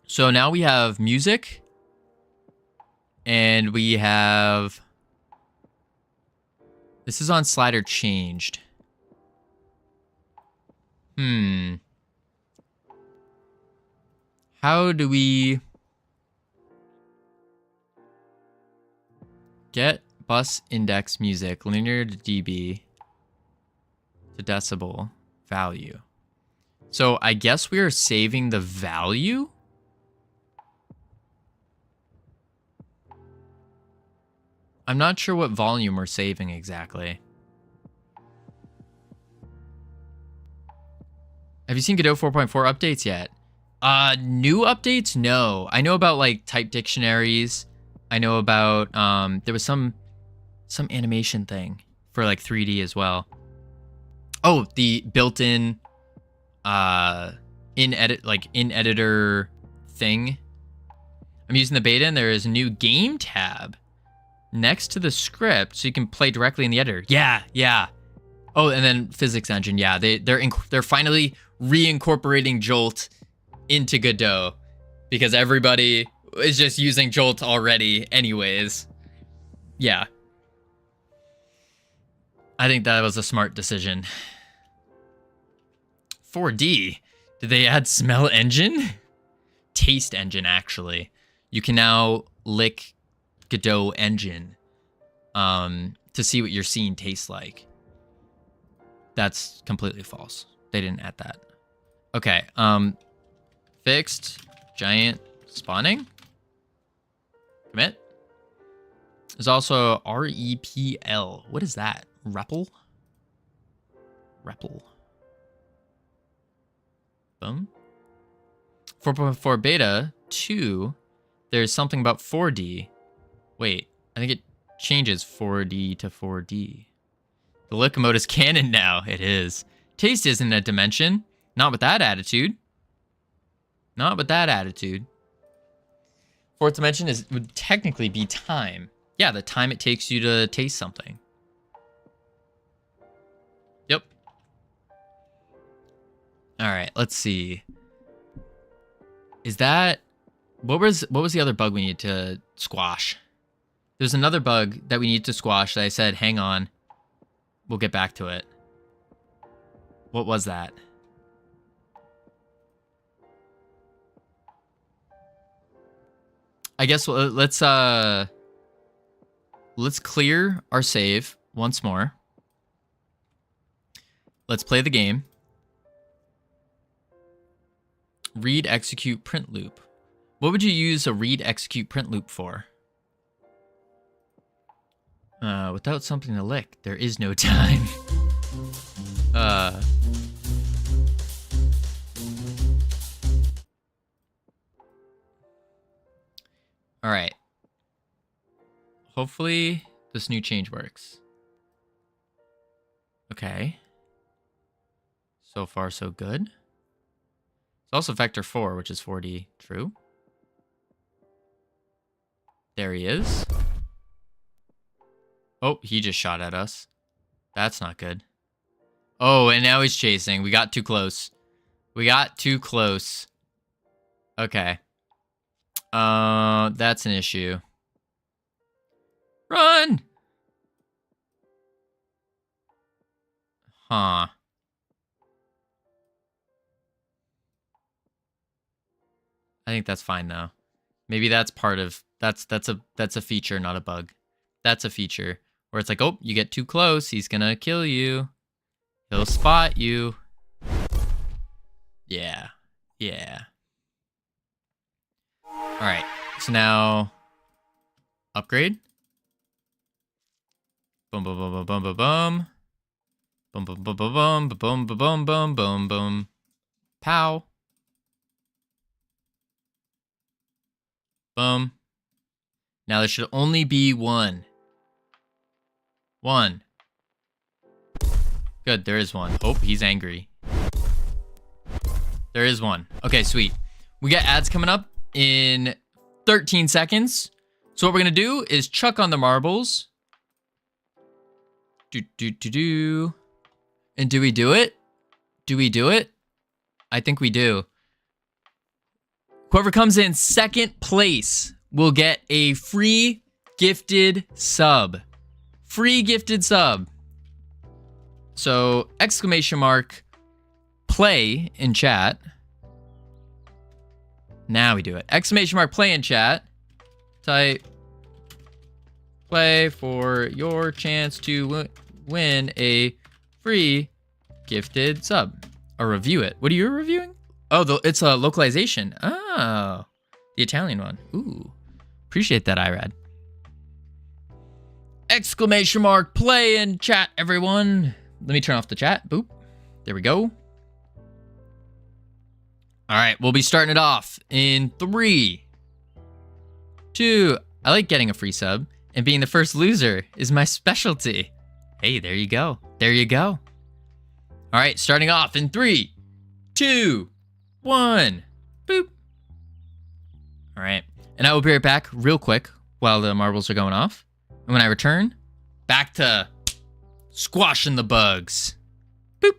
So now we have music. And we have... This is on slider changed. How do we... Get bus index music, linear to dB to decibel. value. So I guess we are saving the value. I'm not sure what volume we're saving exactly. Have you seen Godot 4.4 updates yet? New updates? No. I know about like type dictionaries. I know about there was some animation thing for like 3D as well. Oh, the built-in in editor thing. I'm using the beta and there is a new game tab next to the script so you can play directly in the editor. Yeah. Oh, and then physics engine. Yeah, they're finally reincorporating Jolt into Godot because everybody is just using Jolt already anyways. Yeah. I think that was a smart decision. 4D. Did they add smell engine? Taste engine, actually. You can now lick Godot engine to see what your scene tastes like. That's completely false. They didn't add that. Okay, fixed giant spawning. Commit. There's also REPL. What is that? REPL? REPL. Boom. 4.4 beta 2. There's something about 4D. Wait, I think it changes 4D to 4D. The lick mode is canon now. It is. Taste isn't a dimension. Not with that attitude. Not with that attitude. Fourth dimension would technically be time. Yeah, the time it takes you to taste something. Yep. All right, let's see. Is that what was the other bug we need to squash? There's another bug that we need to squash that I said, hang on. We'll get back to it. What was that? I guess let's clear our save once more. Let's play the game. Read, execute, print loop. What would you use a read, execute, print loop for? Without something to lick, there is no time. All right. Hopefully this new change works. Okay. So far, so good. It's also vector 4, which is 4D. True. There he is. Oh, he just shot at us. That's not good. Oh, and now he's chasing. We got too close. We got too close. Okay. That's an issue. Run! Huh. I think that's fine though. Maybe that's part of that's a feature, not a bug. That's a feature where it's like, oh, you get too close, he's gonna kill you. He'll spot you. Yeah. Yeah. All right. So now upgrade. Boom, boom, boom, boom, boom, boom, boom. Boom, boom, boom, boom, boom, boom, boom, boom, boom, boom, boom. Pow. Boom. Now there should only be one. One. Good, there is one. Oh, he's angry. There is one. Okay, sweet. We got ads coming up in 13 seconds. So what we're gonna do is chuck on the marbles. And do we do it? Do we do it? I think we do. Whoever comes in second place will get a free gifted sub. Free gifted sub. So, exclamation mark, play in chat. Now we do it. Exclamation mark, play in chat. Type, play for your chance to win a free Gifted sub. Or review it. What are you reviewing? Oh, it's a localization. Oh, the Italian one. Ooh, appreciate that, Irad. Exclamation mark, play in chat, everyone. Let me turn off the chat. Boop. There we go. All right, we'll be starting it off in 3, 2. I like getting a free sub, and being the first loser is my specialty. Hey, there you go. There you go. All right, starting off in 3, 2, 1. Boop. All right, and I will be right back real quick while the marbles are going off. And when I return, back to squashing the bugs. Boop.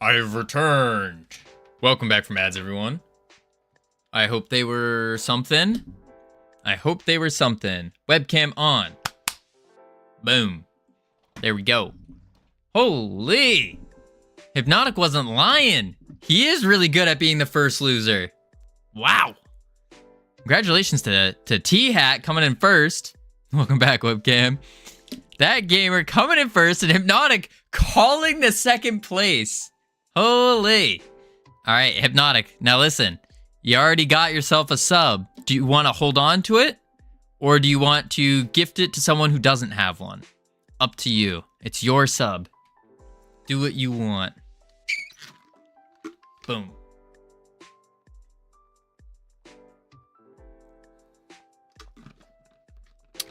I've returned. Welcome back from ads, everyone. I hope they were something. I hope they were something. Webcam on. Boom. There we go. Holy. Hypnotic wasn't lying. He is really good at being the first loser. Wow. Congratulations to T-Hat coming in first. Welcome back, Webcam. That gamer coming in first and Hypnotic calling the second place. Holy. All right, Hypnotic. Now listen, you already got yourself a sub. Do you want to hold on to it? Or do you want to gift it to someone who doesn't have one? Up to you. It's your sub. Do what you want. Boom.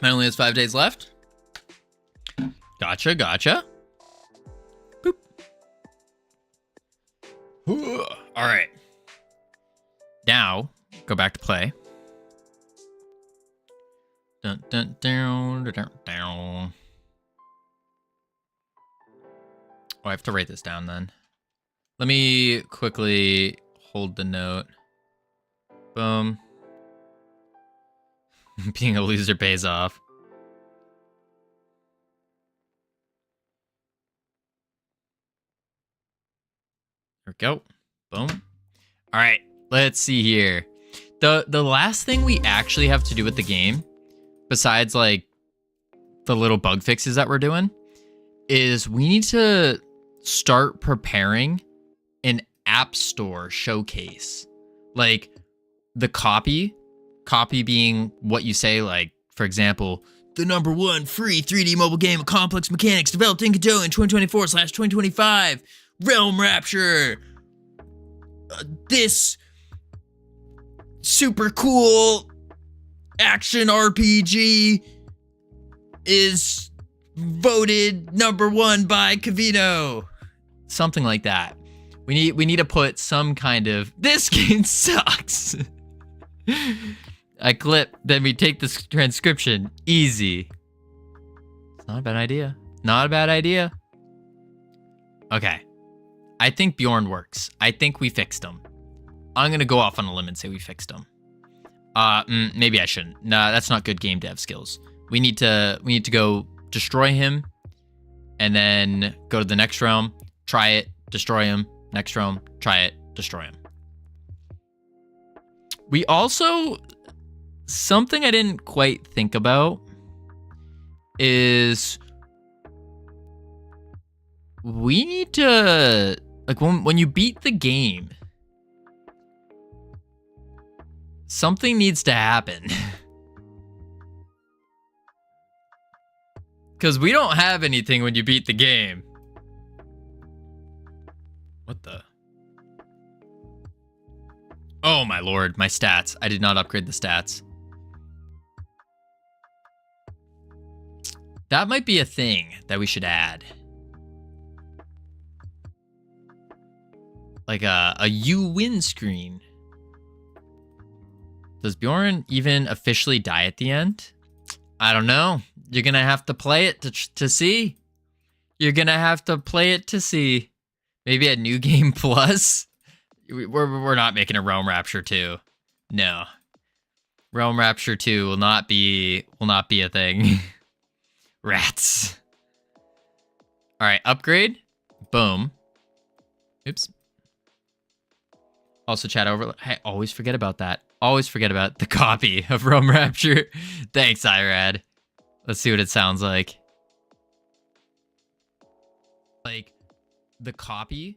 Mine only has 5 days left. Gotcha, gotcha. Boop. All right. Now, go back to play. Dun, dun, dun, dun, dun, dun. Oh, I have to write this down then. Let me quickly hold the note. Boom. Being a loser pays off. There we go. Boom. All right, let's see here. The last thing we actually have to do with the game, besides like the little bug fixes that we're doing, is we need to start preparing an app store showcase. Like the copy being what you say, like, for example, the #1 free 3D mobile game of complex mechanics developed in Godot in 2024/2025, Realm Rapture. This super cool action RPG is voted #1 by Covino. Something like that. We need to put some kind of, this game sucks. I clip, then we take this transcription. Easy. It's not a bad idea. Not a bad idea. Okay. I think Bjorn works. I think we fixed him. I'm going to go off on a limb and say we fixed him. Maybe I shouldn't. Nah, that's not good game dev skills. We need to go destroy him and then go to the next realm, try it, destroy him, next realm, try it, destroy him. We also, something I didn't quite think about is we need to, like, when you beat the game, something needs to happen. Because we don't have anything when you beat the game. What the? Oh my lord, my stats. I did not upgrade the stats. That might be a thing that we should add. Like a you win screen. Does Bjorn even officially die at the end? I don't know. You're going to have to play it to see. You're going to have to play it to see. Maybe a new game plus. We're not making a Realm Rapture 2. No. Realm Rapture 2 will not be a thing. Rats. All right, upgrade. Boom. Oops. Also chat over. I always forget about that. Always forget about the copy of Realm Rapture. Thanks, Irad. Let's see what it sounds like. Like the copy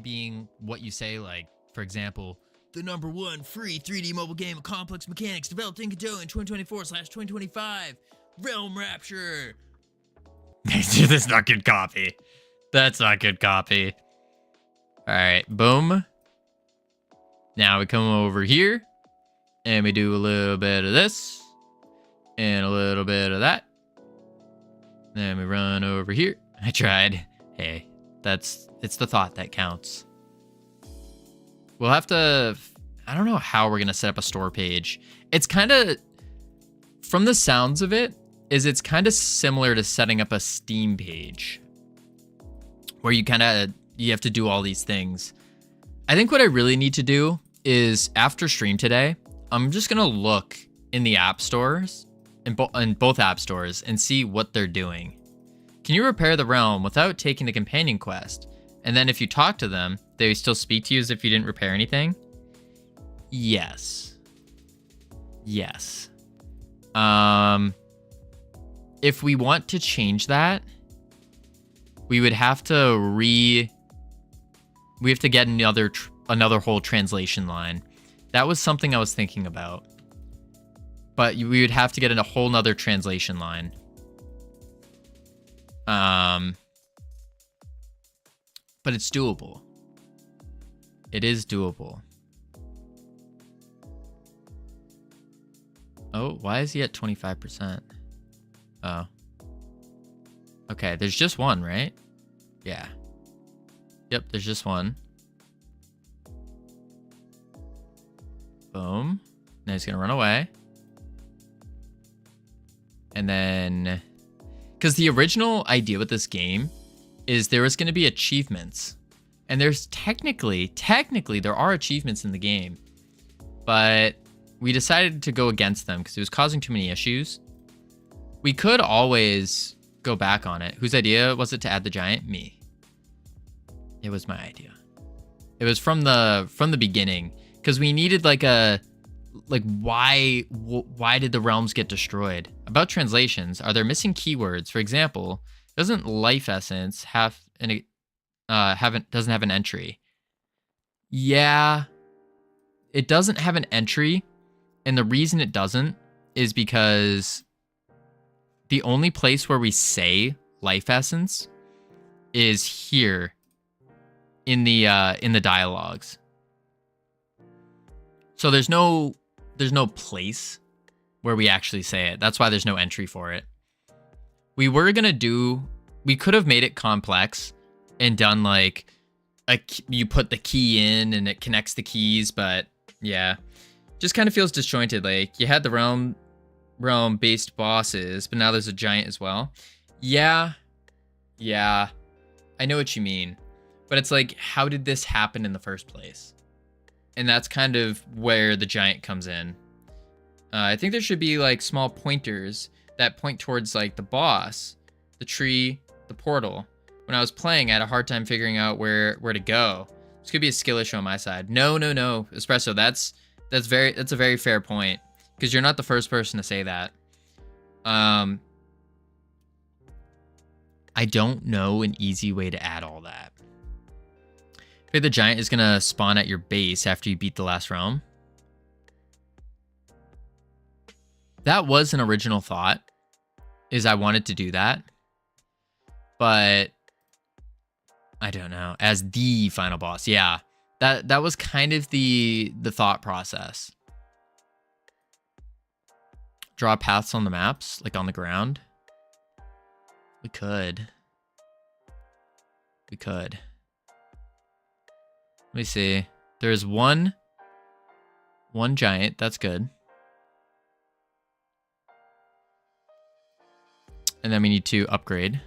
being what you say, like, for example, the #1 free 3D mobile game of complex mechanics developed in Godot in 2024/2025, Realm Rapture. That's not good copy. That's not good copy. All right, boom. Now we come over here and we do a little bit of this and a little bit of that. Then we run over here. I tried. Hey, it's the thought that counts. We'll have to, I don't know how we're going to set up a store page. It's kind of, from the sounds of it, it's kind of similar to setting up a Steam page where you have to do all these things. I think what I really need to do is after stream today, I'm just going to look in the app stores, in both app stores, and see what they're doing. Can you repair the realm without taking the companion quest? And then if you talk to them, they still speak to you as if you didn't repair anything? Yes. Yes. If we want to change that, we would have to get another whole translation line. That was something I was thinking about. But we would have to get in a whole nother translation line. But it's doable. It is doable. Oh, why is he at 25%? Oh. Okay, there's just one, right? Yeah. Yep, there's just one. Boom. Now he's gonna run away. And then... Because the original idea with this game is there was gonna be achievements. And there's technically, there are achievements in the game. But we decided to go against them because it was causing too many issues. We could always go back on it. Whose idea was it to add the giant? Me. It was my idea. It was from the beginning because we needed like why did the realms get destroyed? About translations, are there missing keywords? For example, doesn't life essence doesn't have an entry? Yeah, it doesn't have an entry, and the reason it doesn't is because the only place where we say life essence is here in the dialogues. So there's no place where we actually say it. That's why there's no entry for it. We could have made it complex and done like you put the key in and it connects the keys, but yeah, just kind of feels disjointed. Like you had the realm based bosses, but now there's a giant as well. Yeah, I know what you mean, but it's like, how did this happen in the first place? And that's kind of where the giant comes in. I think there should be like small pointers that point towards like the boss, the tree, the portal. When I was playing, I had a hard time figuring out where to go. This could be a skill issue on my side. No, Espresso, that's a very fair point. Because you're not the first person to say that. I don't know an easy way to add all that. Maybe the giant is going to spawn at your base after you beat the last realm. That was an original thought, is I wanted to do that. But I don't know. As the final boss, yeah. That was kind of the thought process. Draw paths on the maps, like on the ground. We could. Let me see. There's one giant. That's good. And then we need to upgrade.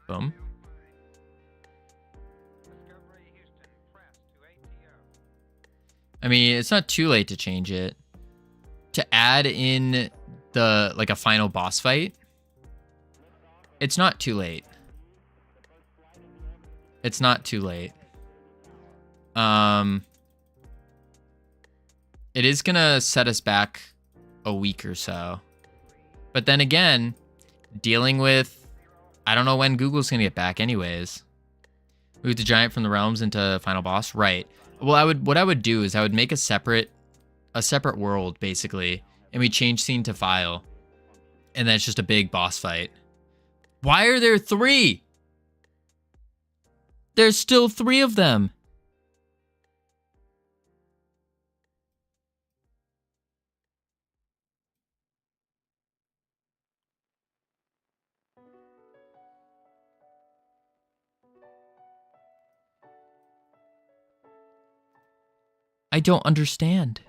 Boom. I mean, it's not too late to change it. To add in a final boss fight, it's not too late. It's not too late. It is gonna set us back a week or so. But then again, dealing with, I don't know when Google's gonna get back anyways. Move the giant from the realms into final boss, right? Well, what I would do is I would make a separate world basically, and we change scene to file, and then it's just a big boss fight. Why are there 3? There's still 3 of them. I don't understand.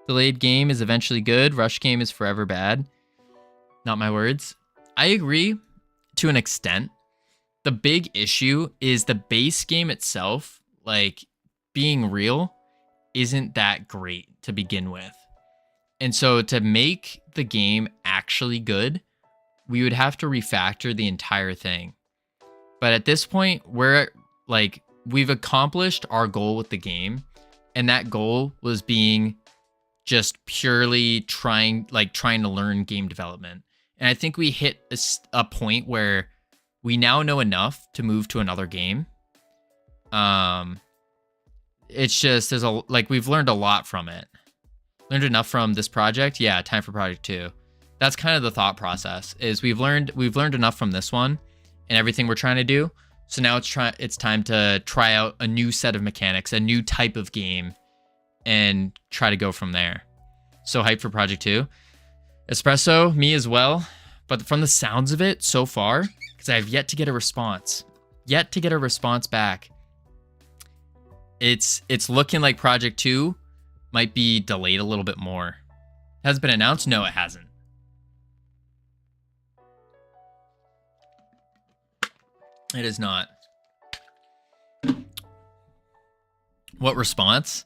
Delayed game is eventually good. Rush game is forever bad. Not my words. I agree to an extent. The big issue is the base game itself, like being real, isn't that great to begin with. And so to make the game actually good, we would have to refactor the entire thing. But at this point, we've accomplished our goal with the game, and that goal was being just purely trying to learn game development. And I think we hit a point where we now know enough to move to another game. It's just we've learned a lot from it. Learned enough from this project. Yeah, time for project 2. That's kind of the thought process. Is we've learned enough from this one and everything we're trying to do. So now it's time to try out a new set of mechanics, a new type of game, and try to go from there. So hyped for Project 2. Espresso, me as well. But from the sounds of it so far, because I have yet to get a response. Yet to get a response back. It's looking like Project 2 might be delayed a little bit more. Has it been announced? No, it hasn't. It is not. What response?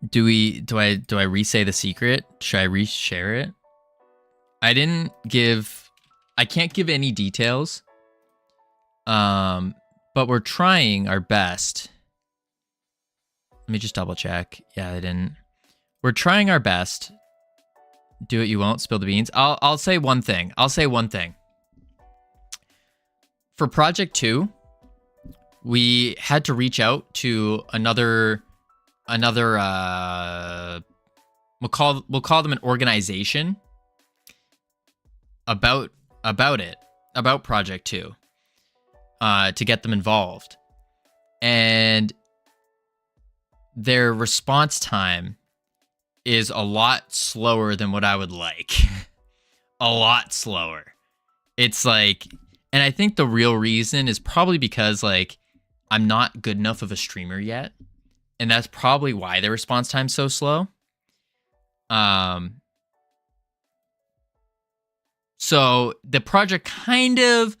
Do I re-say the secret? Should I re-share it? I can't give any details. But we're trying our best. Let me just double check. Yeah, I didn't. We're trying our best. Do it, you won't spill the beans. I'll say one thing. For Project 2, we had to reach out to another we'll call them an organization about Project 2 to get them involved. And their response time is a lot slower than what I would like. A lot slower. It's like, and I think the real reason is probably because like I'm not good enough of a streamer yet. And that's probably why their response time's so slow. So the project kind of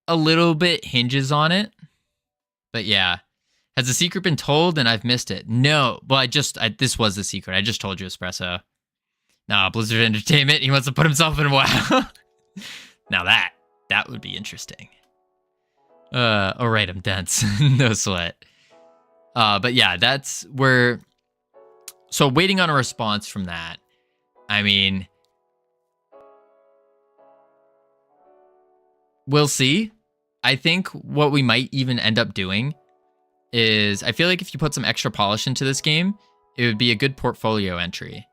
a little bit hinges on it. But yeah. Has the secret been told and I've missed it? No. Well, this was the secret. I just told you, Espresso. Nah, Blizzard Entertainment, he wants to put himself in WoW. Now that would be interesting. All right, I'm dense. No sweat. But yeah, that's where... So waiting on a response from that. I mean... We'll see. I think what we might even end up doing is... I feel like if you put some extra polish into this game, it would be a good portfolio entry.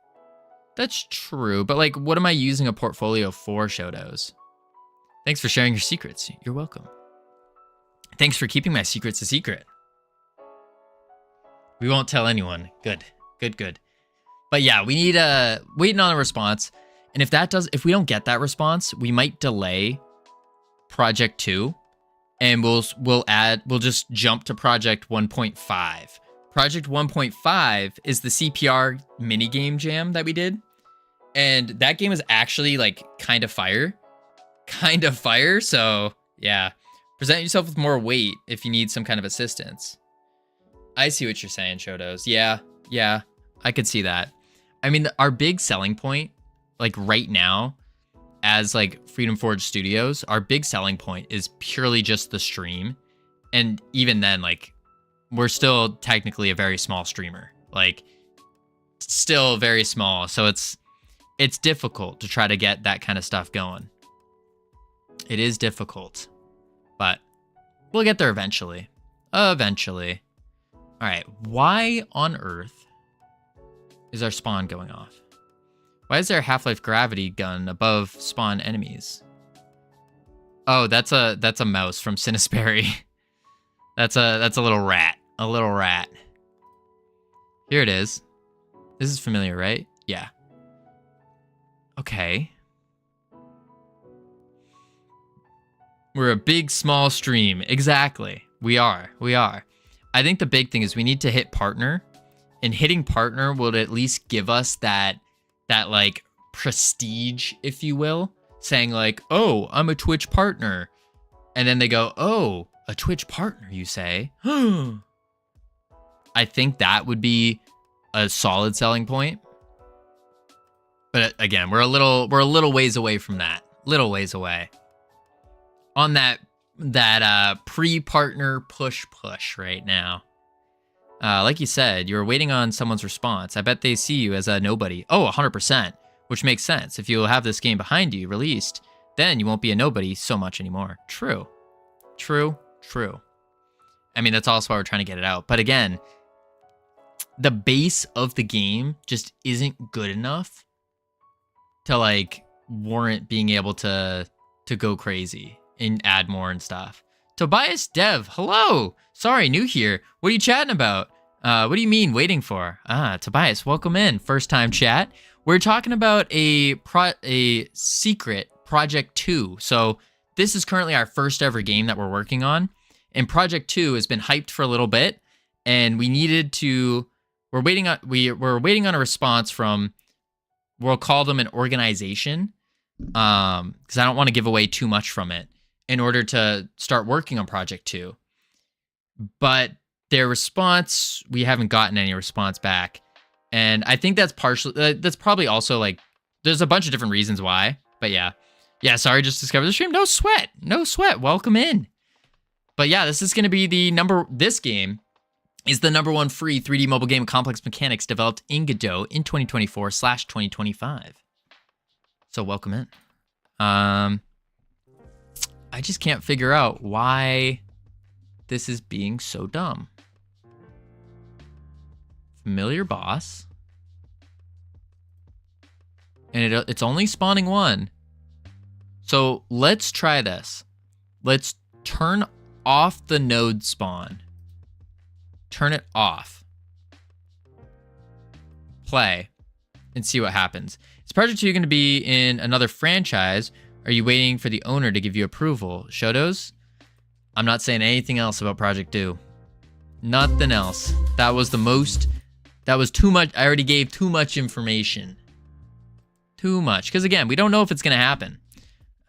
That's true, but like, what am I using a portfolio for, Shotos? Thanks for sharing your secrets. You're welcome. Thanks for keeping my secrets a secret. We won't tell anyone. Good. But yeah, we need waiting on a response. And if we don't get that response, we might delay Project 2 and we'll just jump to Project 1.5. Project 1.5 is the CPR minigame jam that we did. And that game is actually like kind of fire. So yeah, present yourself with more weight if you need some kind of assistance. I see what you're saying, Shotos. Yeah, I could see that. I mean, our big selling point, like right now, as like Freedom Forge Studios, our big selling point is purely just the stream. And even then, like, we're still technically a very small streamer. Like, still very small. So it's difficult to try to get that kind of stuff going. It is difficult. But we'll get there eventually. Eventually. All right, why on earth is our spawn going off? Why is there a Half-Life gravity gun above spawn enemies? Oh, that's a mouse from Sinisperry. That's a little rat. A little rat. Here it is. This is familiar, right? Yeah. Okay. We're a big, small stream. Exactly. We are. I think the big thing is we need to hit partner, and hitting partner will at least give us that like prestige, if you will, saying like, oh, I'm a Twitch partner. And then they go, oh, a Twitch partner, you say? I think that would be a solid selling point. But again, we're a little ways away from that. Little ways away. On that pre-partner push right now. Like you said, you're waiting on someone's response. I bet they see you as a nobody. Oh, 100%, which makes sense. If you'll have this game behind you released, then you won't be a nobody so much anymore. True. I mean, that's also why we're trying to get it out. But again, the base of the game just isn't good enough to like warrant being able to go crazy and add more and stuff. Tobias Dev, hello. Sorry, new here. What are you chatting about? What do you mean waiting for? Tobias, welcome in. First time chat. We're talking about a secret Project 2. So this is currently our first ever game that we're working on. And Project 2 has been hyped for a little bit. And we needed to, we're waiting on a response from, we'll call them an organization. Because I don't want to give away too much from it in order to start working on Project 2. But their response, we haven't gotten any response back. And I think that's partially, that's probably also like, there's a bunch of different reasons why. But yeah. Yeah, sorry, just discovered the stream. No sweat. No sweat. Welcome in. But yeah, this is going to be this game is the #1 free 3D mobile game with complex mechanics developed in Godot in 2024/2025. So welcome in. I just can't figure out why this is being so dumb. Familiar boss. And it's only spawning one. So let's try this. Let's turn off the node spawn. Turn it off. Play. And see what happens. Is Project 2 going to be in another franchise? Are you waiting for the owner to give you approval? Shotos? I'm not saying anything else about Project 2. Nothing else. That was too much. I already gave too much information. Too much. Because again, we don't know if it's going to happen.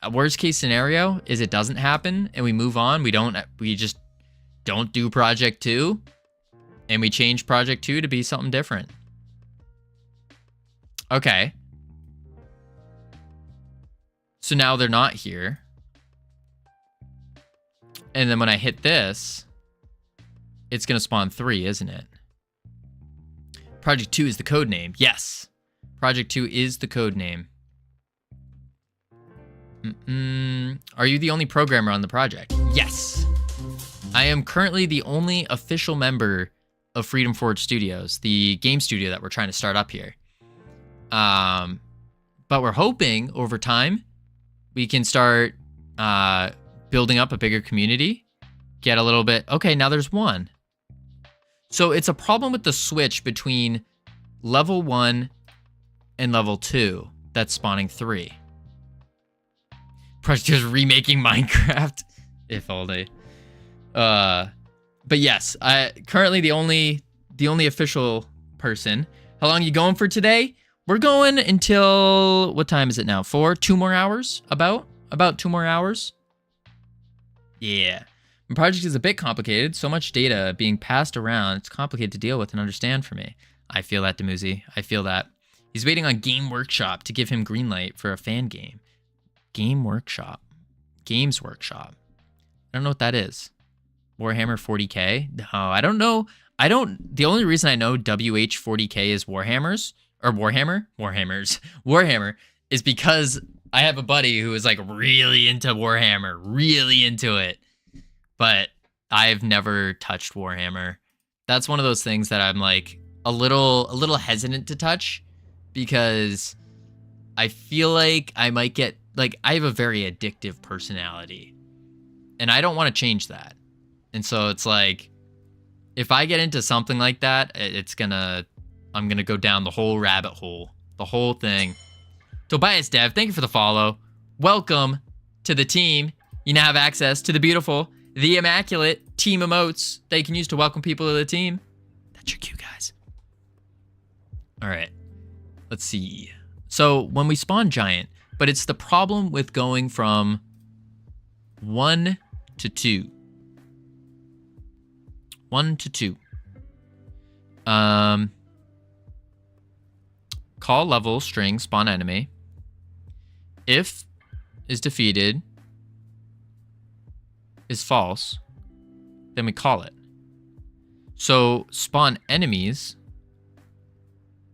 A worst case scenario is it doesn't happen and we move on. We just don't do Project 2 and we change Project 2 to be something different. Okay. So now they're not here. And then when I hit this, it's going to spawn 3, isn't it? Project 2 is the code name. Yes. Project 2 is the code name. Are you the only programmer on the project? Yes. I am currently the only official member of Freedom Forge Studios, the game studio that we're trying to start up here. But we're hoping over time we can start building up a bigger community, get a little bit. Okay, now there's one. So it's a problem with the switch between level 1 and level 2 that's spawning 3. Project 2 is remaking Minecraft, if only. But yes, currently the only official person. How long are you going for today? We're going until, what time is it now? 4? 2 more hours? About 2 more hours? Yeah. The project is a bit complicated. So much data being passed around. It's complicated to deal with and understand for me. I feel that, Demuzi. I feel that. He's waiting on Game Workshop to give him green light for a fan game. Game Workshop. Games Workshop. I don't know what that is. Warhammer 40K? No, I don't know. The only reason I know WH40K is Warhammers, or Warhammer, is because I have a buddy who is like really into Warhammer, really into it. But I've never touched Warhammer. That's one of those things that I'm like a little hesitant to touch because I feel like I might get, like, I have a very addictive personality and I don't want to change that. And so it's like, if I get into something like that, I'm gonna go down the whole rabbit hole, the whole thing. Tobias Dev, thank you for the follow. Welcome to the team. You now have access to the beautiful, the immaculate team emotes that you can use to welcome people to the team. That's your cue, guys. All right, let's see. So when we spawn giant, but it's the problem with going from 1 to 2. 1 to 2. Call level string spawn enemy. If is defeated is false, then we call it. So spawn enemies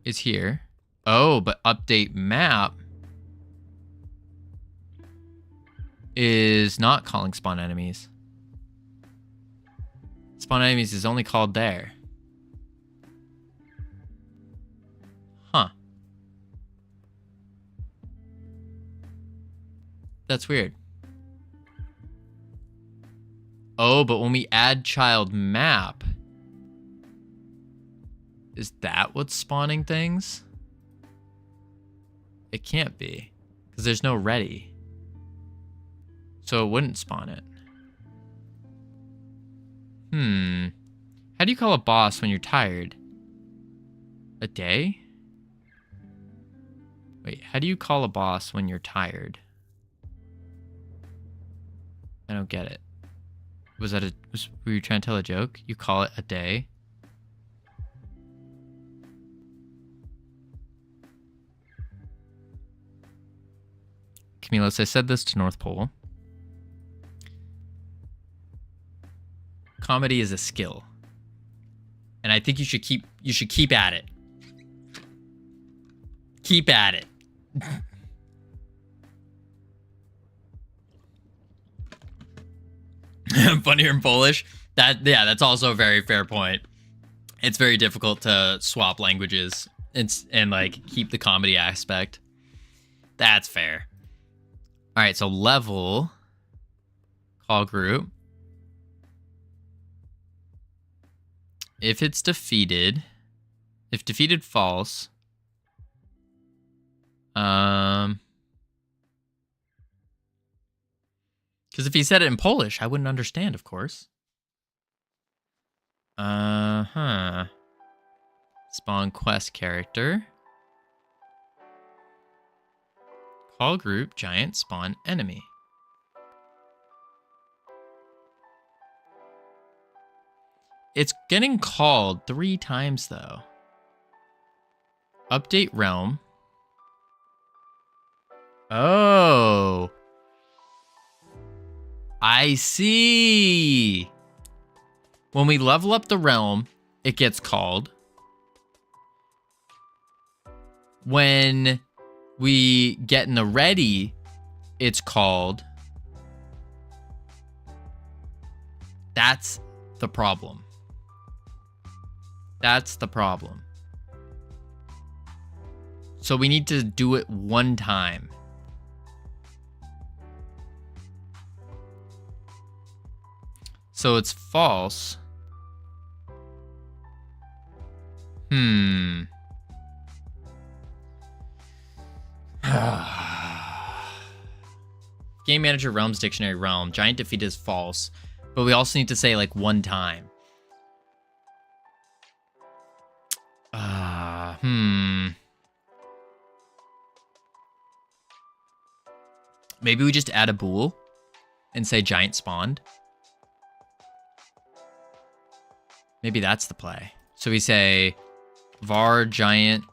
is here. Oh, but update map is not calling spawn enemies. Spawn enemies is only called there. Huh. That's weird. Oh, but when we add child map, is that what's spawning things? It can't be, because there's no ready. So it wouldn't spawn it. How do you call a boss when you're tired? A day? Wait, how do you call a boss when you're tired? I don't get it. Were you trying to tell a joke? You call it a day? Camilos, I said this to North Pole. Comedy is a skill. And I think you should keep at it. Keep at it. Funnier in Polish. That's also a very fair point. It's very difficult to swap languages and like keep the comedy aspect. That's fair. All right, so level, call group. If it's defeated, if defeated, false. Because if he said it in Polish, I wouldn't understand, of course. Spawn quest character. Call group, giant, spawn enemy. It's getting called 3 times, though. Update realm. Oh. I see. When we level up the realm, it gets called. When we get in the ready, it's called. That's the problem. That's the problem. So we need to do it 1 time. So it's false. Game manager realms dictionary realm. Giant defeat is false. But we also need to say like 1 time. Maybe we just add a bool and say giant spawned. Maybe that's the play. So we say var giant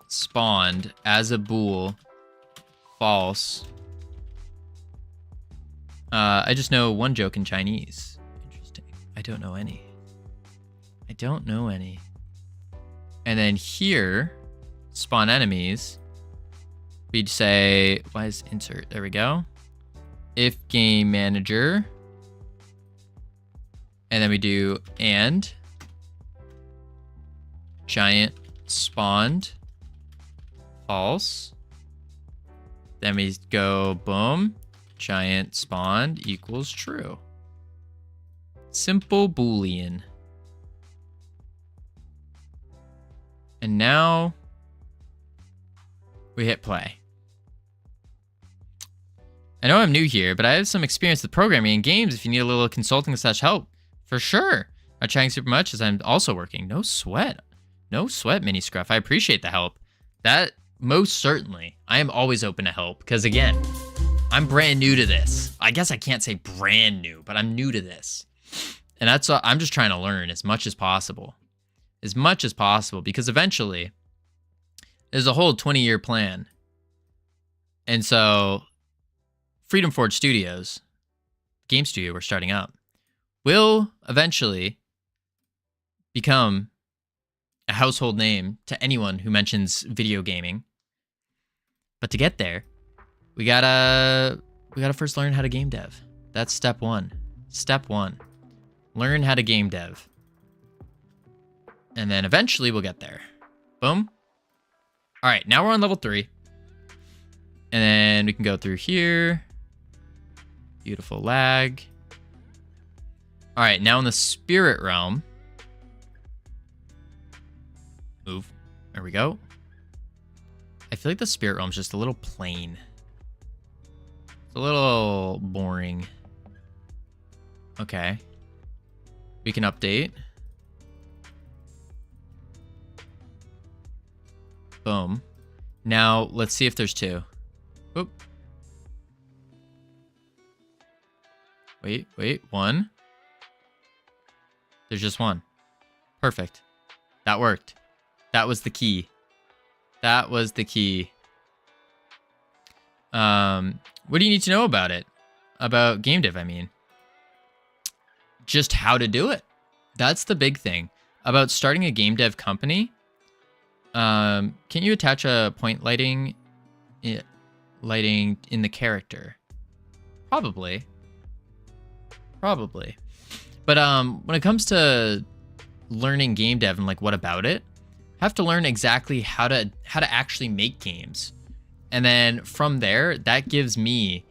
spawned as a bool false. I just know 1 joke in Chinese. Interesting. I don't know any. I don't know any. And then here, spawn enemies. We'd say, why is insert? There we go. If game manager. And then we do and giant spawned false. Then we go boom, giant spawned equals true. Simple Boolean. And now we hit play. I know I'm new here, but I have some experience with programming and games if you need a little consulting / help. For sure. Not trying super much as I'm also working. No sweat. No sweat, Mini Scruff. I appreciate the help. That, most certainly. I am always open to help because, again, I'm brand new to this. I guess I can't say brand new, but I'm new to this. And that's I'm just trying to learn as much as possible. As much as possible, because eventually there's a whole 20-year plan. And so Freedom Forge Studios, game studio we're starting up, will eventually become a household name to anyone who mentions video gaming. But to get there, we gotta first learn how to game dev. That's step 1. Step 1. Learn how to game dev. And then eventually we'll get there. Boom. All right, now we're on level 3. And then we can go through here. Beautiful lag. All right, now in the spirit realm. Move. There we go. I feel like the spirit realm's just a little plain. It's a little boring. Okay. We can update. Boom. Now, let's see if there's two. Oop. Wait. One. There's just one. Perfect. That worked. That was the key. That was the key. What do you need to know about it? About game dev, I mean. Just how to do it. That's the big thing. About starting a game dev company. Can you attach a point lighting in the character? Probably. But when it comes to learning game dev and like what about it, have to learn exactly how to actually make games. And then from there, that gives me,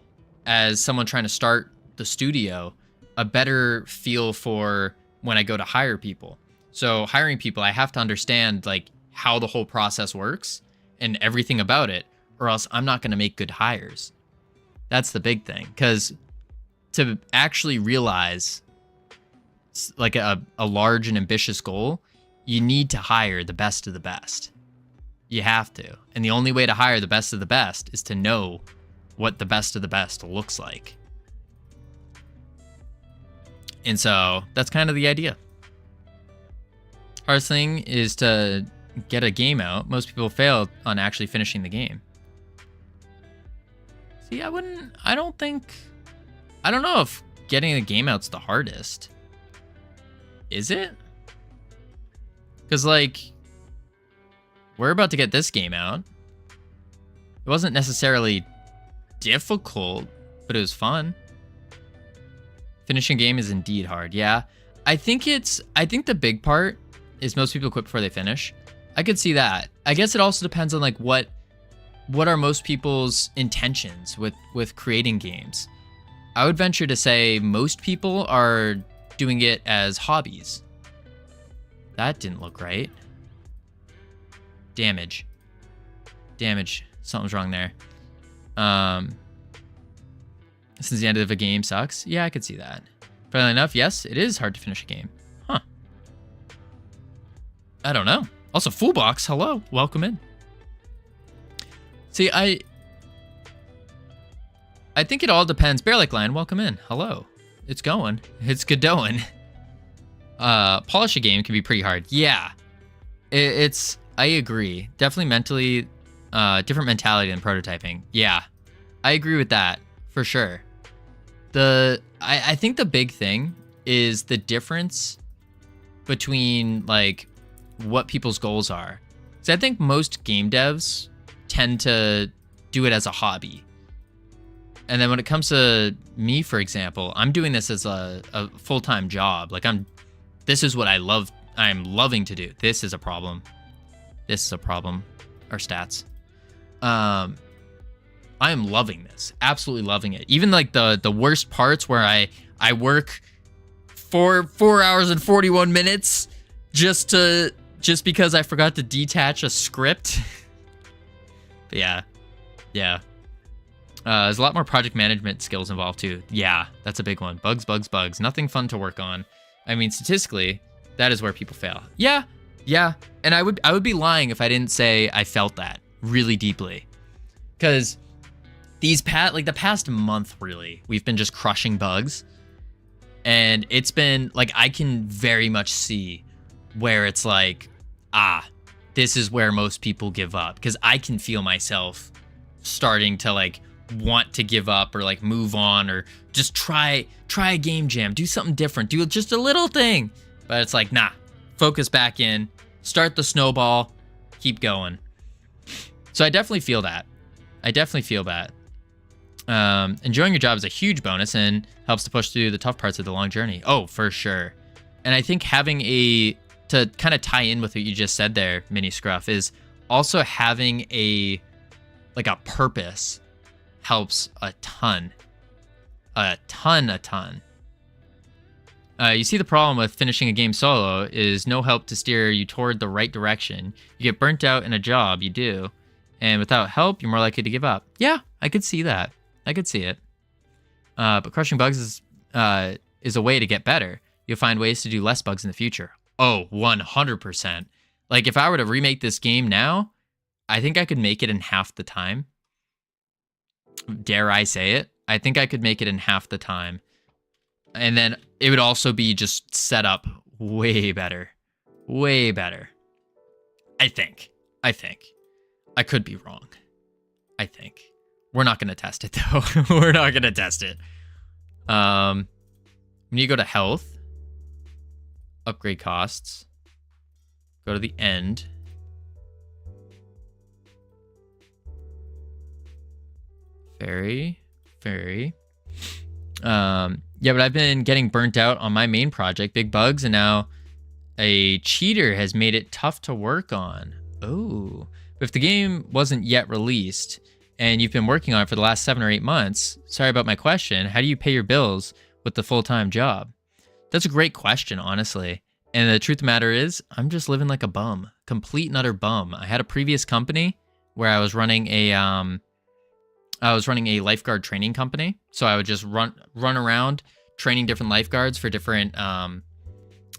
as someone trying to start the studio, a better feel for when I go to hire people. So hiring people, I have to understand like how the whole process works and everything about it, or else I'm not going to make good hires. That's the big thing. Because to actually realize like a large and ambitious goal, you need to hire the best of the best. You have to. And the only way to hire the best of the best is to know what the best of the best looks like. And so that's kind of the idea. Hardest thing is to get a game out. Most people fail on actually finishing the game. See, I don't know if getting a game out's the hardest. Is it? Because, like, we're about to get this game out. It wasn't necessarily difficult, but it was fun. Finishing a game is indeed hard. Yeah. I think the big part is most people quit before they finish. I could see that. I guess it also depends on like what are most people's intentions with creating games. I would venture to say most people are doing it as hobbies. That didn't look right. Damage. Something's wrong there. Since the end of a game sucks. Yeah, I could see that. Funnily enough, yes, it is hard to finish a game. Huh. I don't know. Also, Fullbox, hello. Welcome in. See, I think it all depends. Bear Like Lion, welcome in. Hello. It's going. It's Godot. Polish a game can be pretty hard. Yeah. I agree. Definitely mentally, different mentality than prototyping. Yeah. I agree with that, for sure. I think the big thing is the difference between, like, what people's goals are. So I think most game devs tend to do it as a hobby. And then when it comes to me, for example, I'm doing this as a full-time job. Like this is what I'm loving to do. This is a problem. Our stats. I am loving this. Absolutely loving it. Even like the worst parts where I work for 4 hours and 41 minutes just because I forgot to detach a script. Yeah. There's a lot more project management skills involved too. Yeah, that's a big one. Bugs. Nothing fun to work on. I mean, statistically, that is where people fail. Yeah. And I would be lying if I didn't say I felt that really deeply. Because the past month, really, we've been just crushing bugs. And it's been, like, I can very much see where it's like, this is where most people give up. Because I can feel myself starting to, like, want to give up or like move on or just try a game jam, do something different, do just a little thing. But it's like, nah, focus back in, start the snowball, keep going. So I definitely feel that. Enjoying your job is a huge bonus and helps to push through the tough parts of the long journey. Oh, for sure. And I think having to kind of tie in with what you just said there, Mini Scruff, is also having a purpose helps a ton. You see, the problem with finishing a game solo is no help to steer you toward the right direction. You get burnt out in a job you do, and without help, you're more likely to give up. Yeah, I could see that. I could see it. But crushing bugs is a way to get better. You'll find ways to do less bugs in the future. Oh, 100%. Like, if I were to remake this game now, I think I could make it in half the time. Dare I say it? I think I could make it in half the time. And then it would also be just set up way better. Way better. I think. I could be wrong. I think. We're not going to test it, though. We're not going to test it. When you go to health, upgrade costs, go to the end. Very. Yeah, but I've been getting burnt out on my main project, big bugs, and now a cheater has made it tough to work on. Oh, but if the game wasn't yet released and you've been working on it for the last 7 or 8 months, sorry about my question, how do you pay your bills with the full-time job? That's a great question, honestly. And the truth of the matter is, I'm just living like a bum, complete and utter bum. I had a previous company where I was running a lifeguard training company. So I would just run around training different lifeguards for different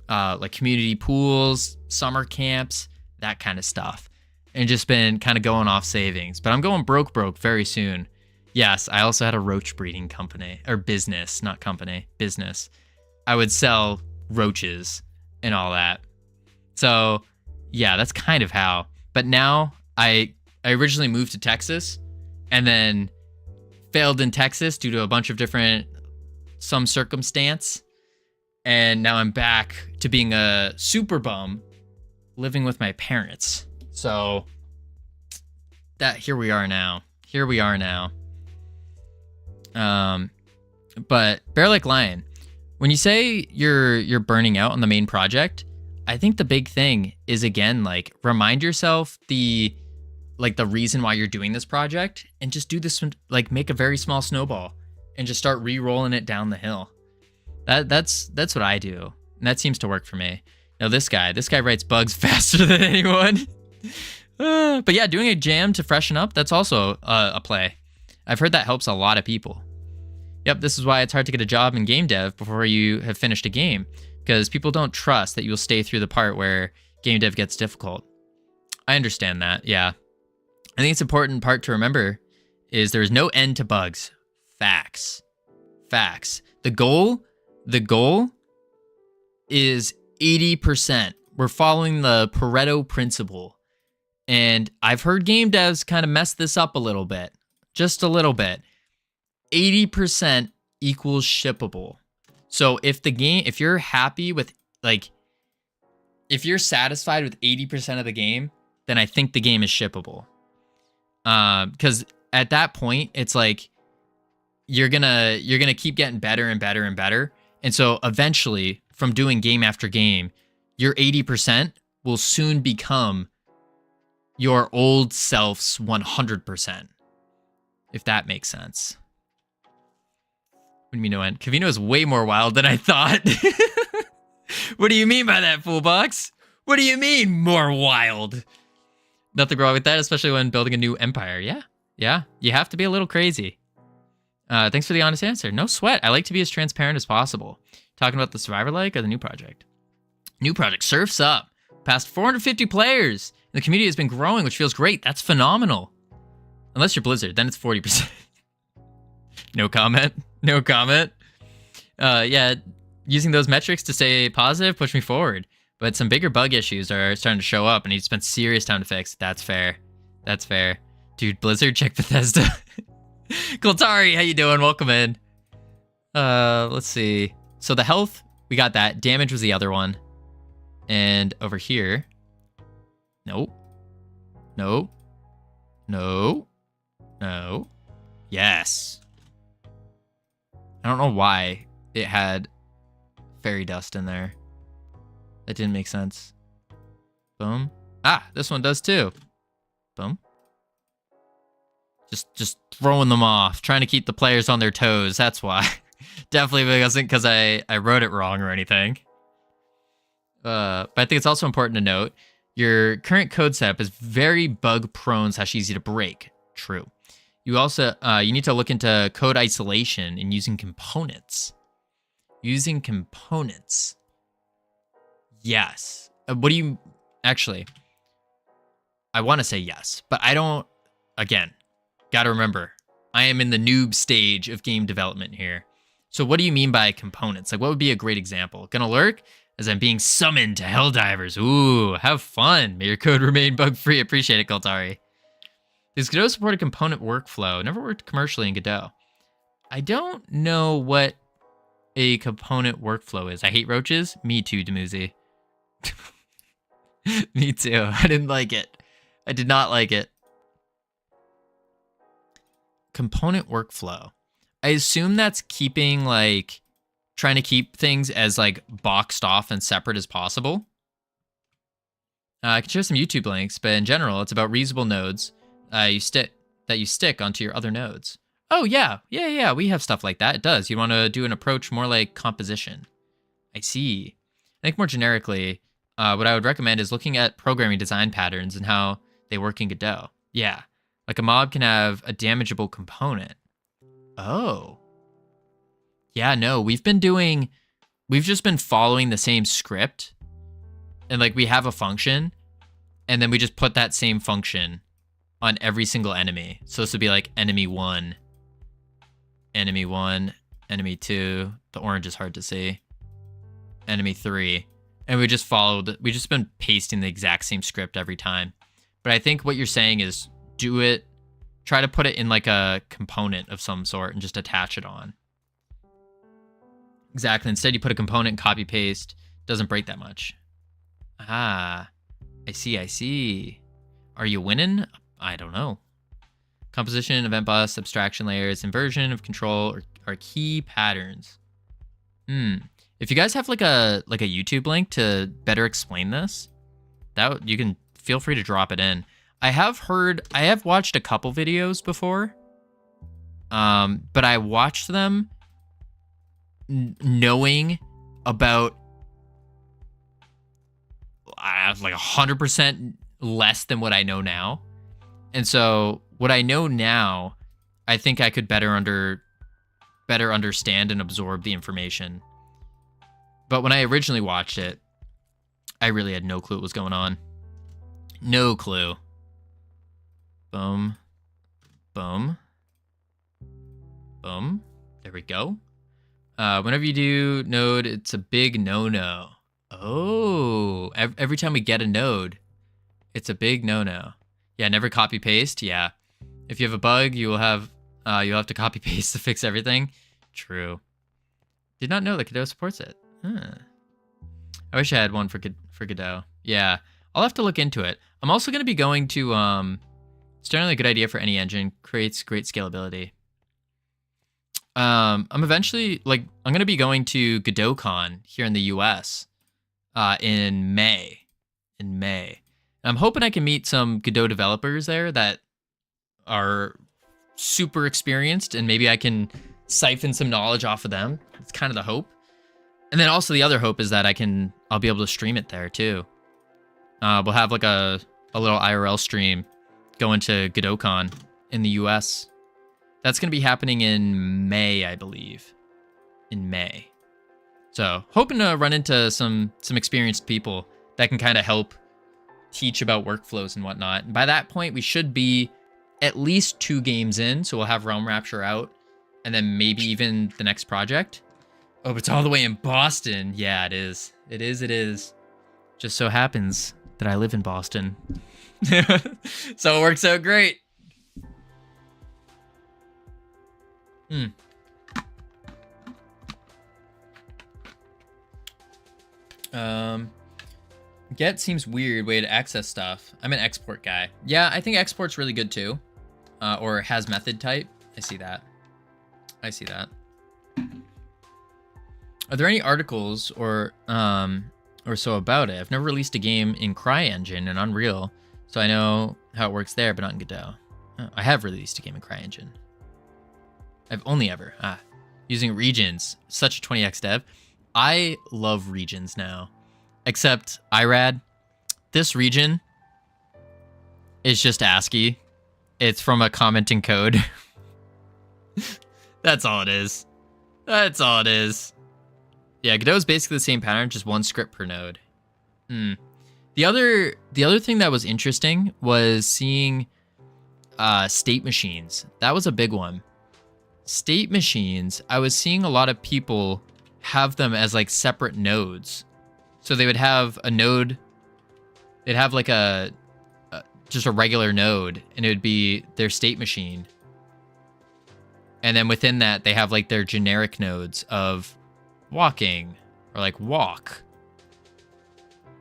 like community pools, summer camps, that kind of stuff. And just been kind of going off savings. But I'm going broke very soon. Yes, I also had a roach breeding company, or business, not company, business. I would sell roaches and all that. So yeah, that's kind of how. But now I originally moved to Texas and then failed in Texas due to a bunch of some circumstance. And now I'm back to being a super bum living with my parents. So here we are now. But Bear Like Lion, when you say you're burning out on the main project, I think the big thing is, again, like, remind yourself the reason why you're doing this project, and just do this, like, make a very small snowball and just start re-rolling it down the hill. That's what I do, and that seems to work for me. Now this guy writes bugs faster than anyone. But yeah, doing a jam to freshen up, that's also a play. I've heard that helps a lot of people. Yep, this is why it's hard to get a job in game dev before you have finished a game, because people don't trust that you'll stay through the part where game dev gets difficult. I understand that, yeah. I think it's an important part to remember is there is no end to bugs. Facts. The goal is 80%. We're following the Pareto principle. And I've heard game devs kind of mess this up a little bit. Just a little bit. 80% equals shippable. So if you're happy with, like, if you're satisfied with 80% of the game, then I think the game is shippable. Because at that point, it's like you're gonna keep getting better and better and better. And so eventually, from doing game after game, your 80% will soon become your old self's 100%. If that makes sense. What do you mean no end? Covino is way more wild than I thought. What do you mean by that, Foolbox? What do you mean more wild? Nothing wrong with that, especially when building a new empire. Yeah. You have to be a little crazy. Thanks for the honest answer. No sweat. I like to be as transparent as possible. Talking about the Survivor like or the new project? New project, Surf's Up. Past 450 players. And the community has been growing, which feels great. That's phenomenal. Unless you're Blizzard, then it's 40%. No comment. Yeah, using those metrics to stay positive pushed me forward. But some bigger bug issues are starting to show up, and he spent serious time to fix. That's fair. Dude, Blizzard, check Bethesda. Kultari, how you doing? Welcome in. Let's see. So the health, we got that. Damage was the other one. And over here. Nope. No. Yes. I don't know why it had fairy dust in there. That didn't make sense. Boom. Ah, this one does too. Boom. Just throwing them off, trying to keep the players on their toes. That's why. Definitely wasn't because I wrote it wrong or anything. But I think it's also important to note your current code setup is very bug prone / easy to break. True. You also you need to look into code isolation and using components. Using components. Yes. What do you actually? I want to say yes, but I don't. Again, gotta remember, I am in the noob stage of game development here. So what do you mean by components? Like, what would be a great example? Gonna lurk as I'm being summoned to Helldivers. Ooh, have fun. May your code remain bug-free. Appreciate it, Kaltari. Does Godot support a component workflow? Never worked commercially in Godot. I don't know what a component workflow is. I hate roaches. Me too, Demuzi. Me too. I didn't like it. I did not like it. Component workflow. I assume that's keeping, like, trying to keep things as, like, boxed off and separate as possible. I can share some YouTube links, but in general, it's about reusable nodes you stick onto your other nodes. Oh, yeah. Yeah. We have stuff like that. It does. You want to do an approach more like composition. I see. I think more generically, what I would recommend is looking at programming design patterns and how they work in Godot. Yeah. Like a mob can have a damageable component. Oh. Yeah, no, we've just been following the same script. And like we have a function, and then we just put that same function on every single enemy. So this would be like enemy 1, enemy 2. The orange is hard to see. Enemy 3. And we just been pasting the exact same script every time. But I think what you're saying is try to put it in like a component of some sort and just attach it on. Exactly. Instead, you put a component, copy paste. Doesn't break that much. Ah, I see. Are you winning? I don't know. Composition, event bus, abstraction layers, inversion of control are key patterns. If you guys have like a YouTube link to better explain this, you can feel free to drop it in. I have watched a couple videos before, but I watched them knowing about like 100% less than what I know now. And so what I know now, I think I could better understand and absorb the information. But when I originally watched it, I really had no clue what was going on. No clue. Boom. Boom. Boom. There we go. Whenever you do node, it's a big no-no. Oh, every time we get a node, it's a big no-no. Yeah, never copy paste. Yeah, if you have a bug, you'll have to copy paste to fix everything. True. Did not know that Godot supports it. Huh. I wish I had one for Godot. Yeah, I'll have to look into it. I'm also going to be going to it's generally a good idea for any engine. Creates great scalability. I'm eventually I'm going to be going to GodotCon here in the US in May. I'm hoping I can meet some Godot developers there that are super experienced, and maybe I can siphon some knowledge off of them. It's kind of the hope. And then also the other hope is that I'll be able to stream it there too. We'll have like a little IRL stream going to GodotCon in the US. That's going to be happening in May, I believe. In May. So, hoping to run into some experienced people that can kind of help teach about workflows and whatnot. And by that point, we should be at least 2 games in, so we'll have Realm Rapture out, and then maybe even the next project. Oh, but it's all the way in Boston. Yeah, it is. It is. Just so happens that I live in Boston. So it works out great. Get seems weird way to access stuff. I'm an export guy. Yeah, I think export's really good too. Or has method type. I see that. Are there any articles or so about it? I've never released a game in CryEngine and Unreal, so I know how it works there, but not in Godot. Oh, I have released a game in CryEngine. I've only ever. using regions. Such a 20x dev. I love regions now. Except IRAD. This region is just ASCII. It's from a commenting code. That's all it is. That's all it is. Yeah, Godot is basically the same pattern, just one script per node. The other thing that was interesting was seeing state machines. That was a big one. State machines, I was seeing a lot of people have them as like separate nodes. So they would have a node, they'd have like just a regular node, and it would be their state machine. And then within that, they have like their generic nodes of walking, or like walk,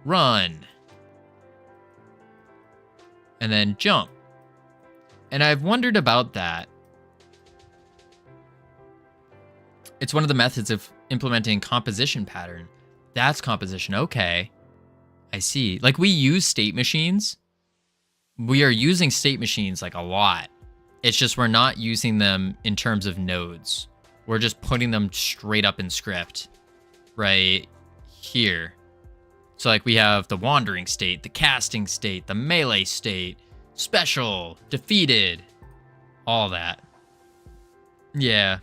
run, and then jump. And I've wondered about that. It's one of the methods of implementing composition pattern. That's composition. Okay. I see. Like, we use state machines. We are using state machines like a lot. It's just we're not using them in terms of nodes. We're just putting them straight up in script right here. So like we have the wandering state, the casting state, the melee state, special, defeated, all that. Yeah.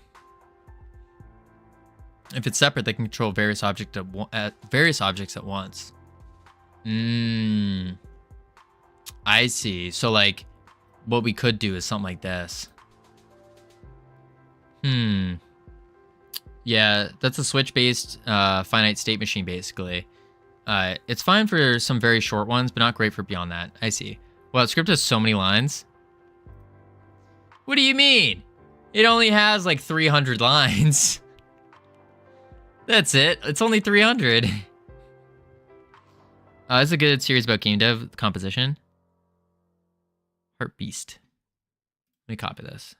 If it's separate, they can control various objects at once. I see. So like what we could do is something like this. Yeah, that's a switch-based finite state machine, basically. It's fine for some very short ones, but not great for beyond that. I see. Well, the script has so many lines. What do you mean? It only has like 300 lines. That's it. It's only 300. It's a good series about game dev composition. Heart Beast. Let me copy this.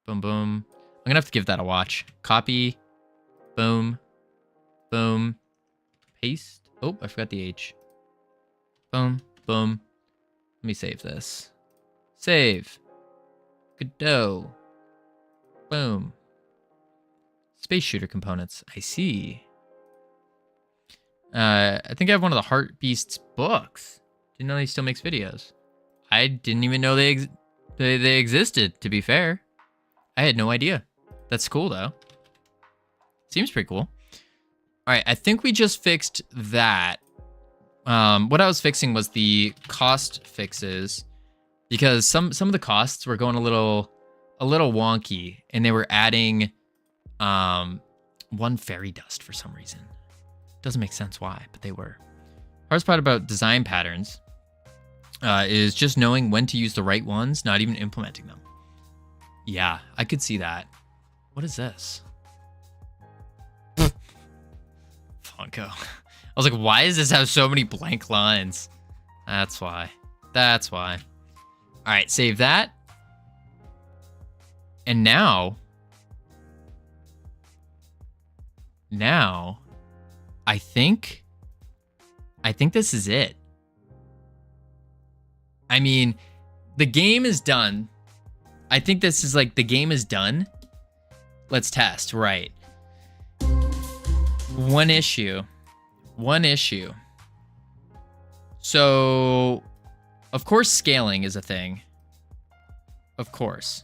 Boom, boom. I'm gonna have to give that a watch. Copy. Boom. Boom. Paste. Oh, I forgot the H. Boom. Boom. Let me save this. Save. Godot. Boom. Space shooter components. I see. I think I have one of the Heart Beast's books. Didn't know he still makes videos. I didn't even know they existed, to be fair. I had no idea. That's cool, though. Seems pretty cool. All right, I think we just fixed that. What I was fixing was the cost fixes, because some of the costs were going a little wonky, and they were adding one fairy dust for some reason. Doesn't make sense why, but they were. Hardest part about design patterns is just knowing when to use the right ones, not even implementing them. Yeah, I could see that. What is this? Funko. I was like, why does this have so many blank lines? That's why. That's why. All right, save that. And now, I think this is it. I mean, the game is done. I think this is like, the game is done. Let's test, right. One issue. So, of course, scaling is a thing. Of course.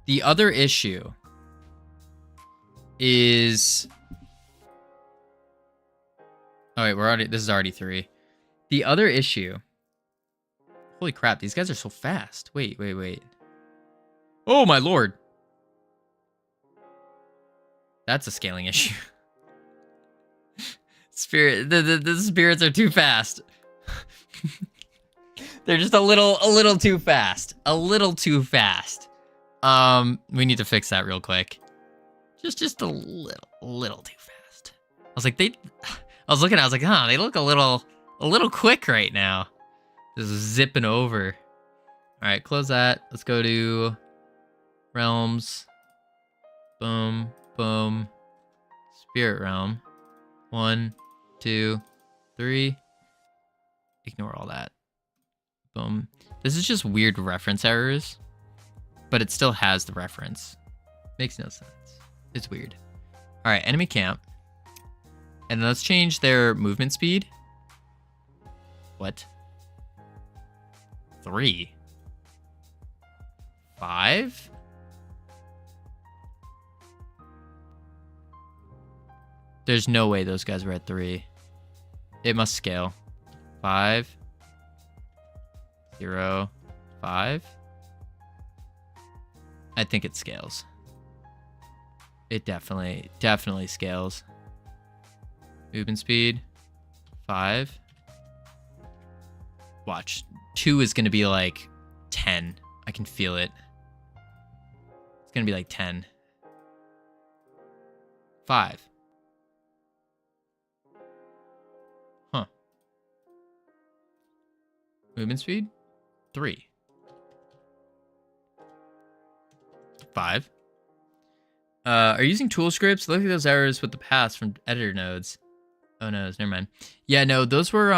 The other issue is... Oh, wait, this is already 3. The other issue... Holy crap, these guys are so fast. Wait. Oh, my lord. That's a scaling issue. The spirits are too fast. They're just a little too fast. A little too fast. We need to fix that real quick. Just a little too fast. I was like, I was like, huh, they look a little quick right now. Just zipping over. All right, close that. Let's go to realms. Boom, boom. Spirit realm. 1, 2, 3. Ignore all that. Boom. This is just weird reference errors, but it still has the reference. Makes no sense. It's weird. All right, enemy camp. And then let's change their movement speed. What? 3. 5? There's no way those guys were at 3. It must scale. 5. 0. 5. I think it scales. It definitely scales. Movement speed. 5. Watch. 2 is going to be like 10. I can feel it. It's going to be like 10. 5. Huh. Movement speed? 3. 5. Are you using tool scripts? Look at those errors with the paths from editor nodes. Oh no, never mind. Yeah, no, those were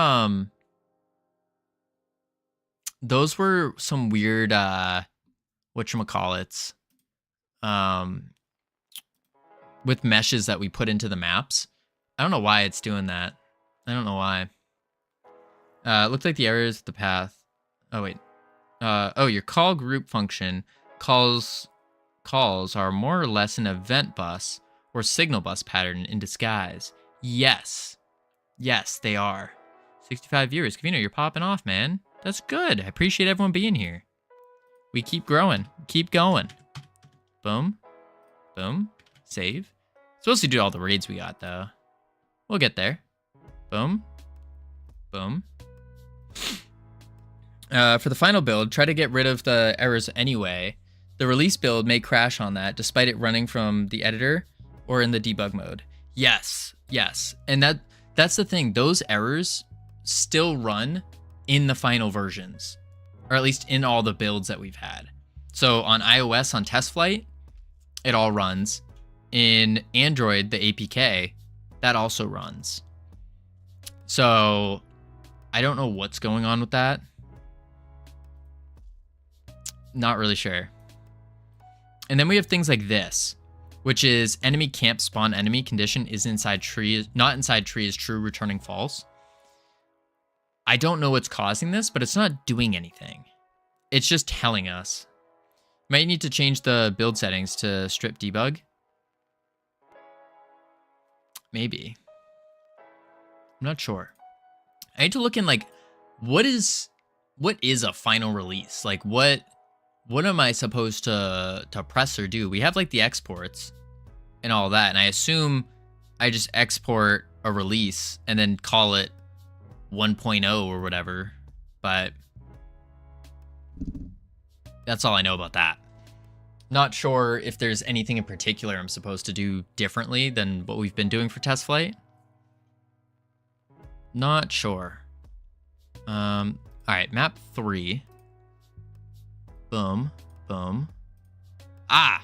some weird whatchamacallits. With meshes that we put into the maps. I don't know why it's doing that. I don't know why. It looked like the errors with the path. Oh wait. Your call group function calls are more or less an event bus or signal bus pattern in disguise. Yes. Yes, they are. 65 viewers. Covino, you're popping off, man. That's good. I appreciate everyone being here. We keep growing. Keep going. Boom. Boom. Save. Supposed to do all the raids we got, though. We'll get there. Boom. Boom. For the final build, try to get rid of the errors anyway. The release build may crash on that, despite it running from the editor or in the debug mode. Yes, yes. And that's the thing. Those errors still run in the final versions, or at least in all the builds that we've had. So on iOS, on test flight, it all runs. In Android, the APK, that also runs. So I don't know what's going on with that. Not really sure. And then we have things like this, which is enemy camp spawn enemy condition is inside tree, not inside tree is true, returning false. I don't know what's causing this, but it's not doing anything. It's just telling us. Might need to change the build settings to strip debug. Maybe. I'm not sure. I need to look in like, what is a final release? Like what am I supposed to press or do? We have like the exports and all that. And I assume I just export a release and then call it 1.0 or whatever. But that's all I know about that. Not sure if there's anything in particular I'm supposed to do differently than what we've been doing for test flight. Not sure. All right, map 3. Boom, boom. Ah!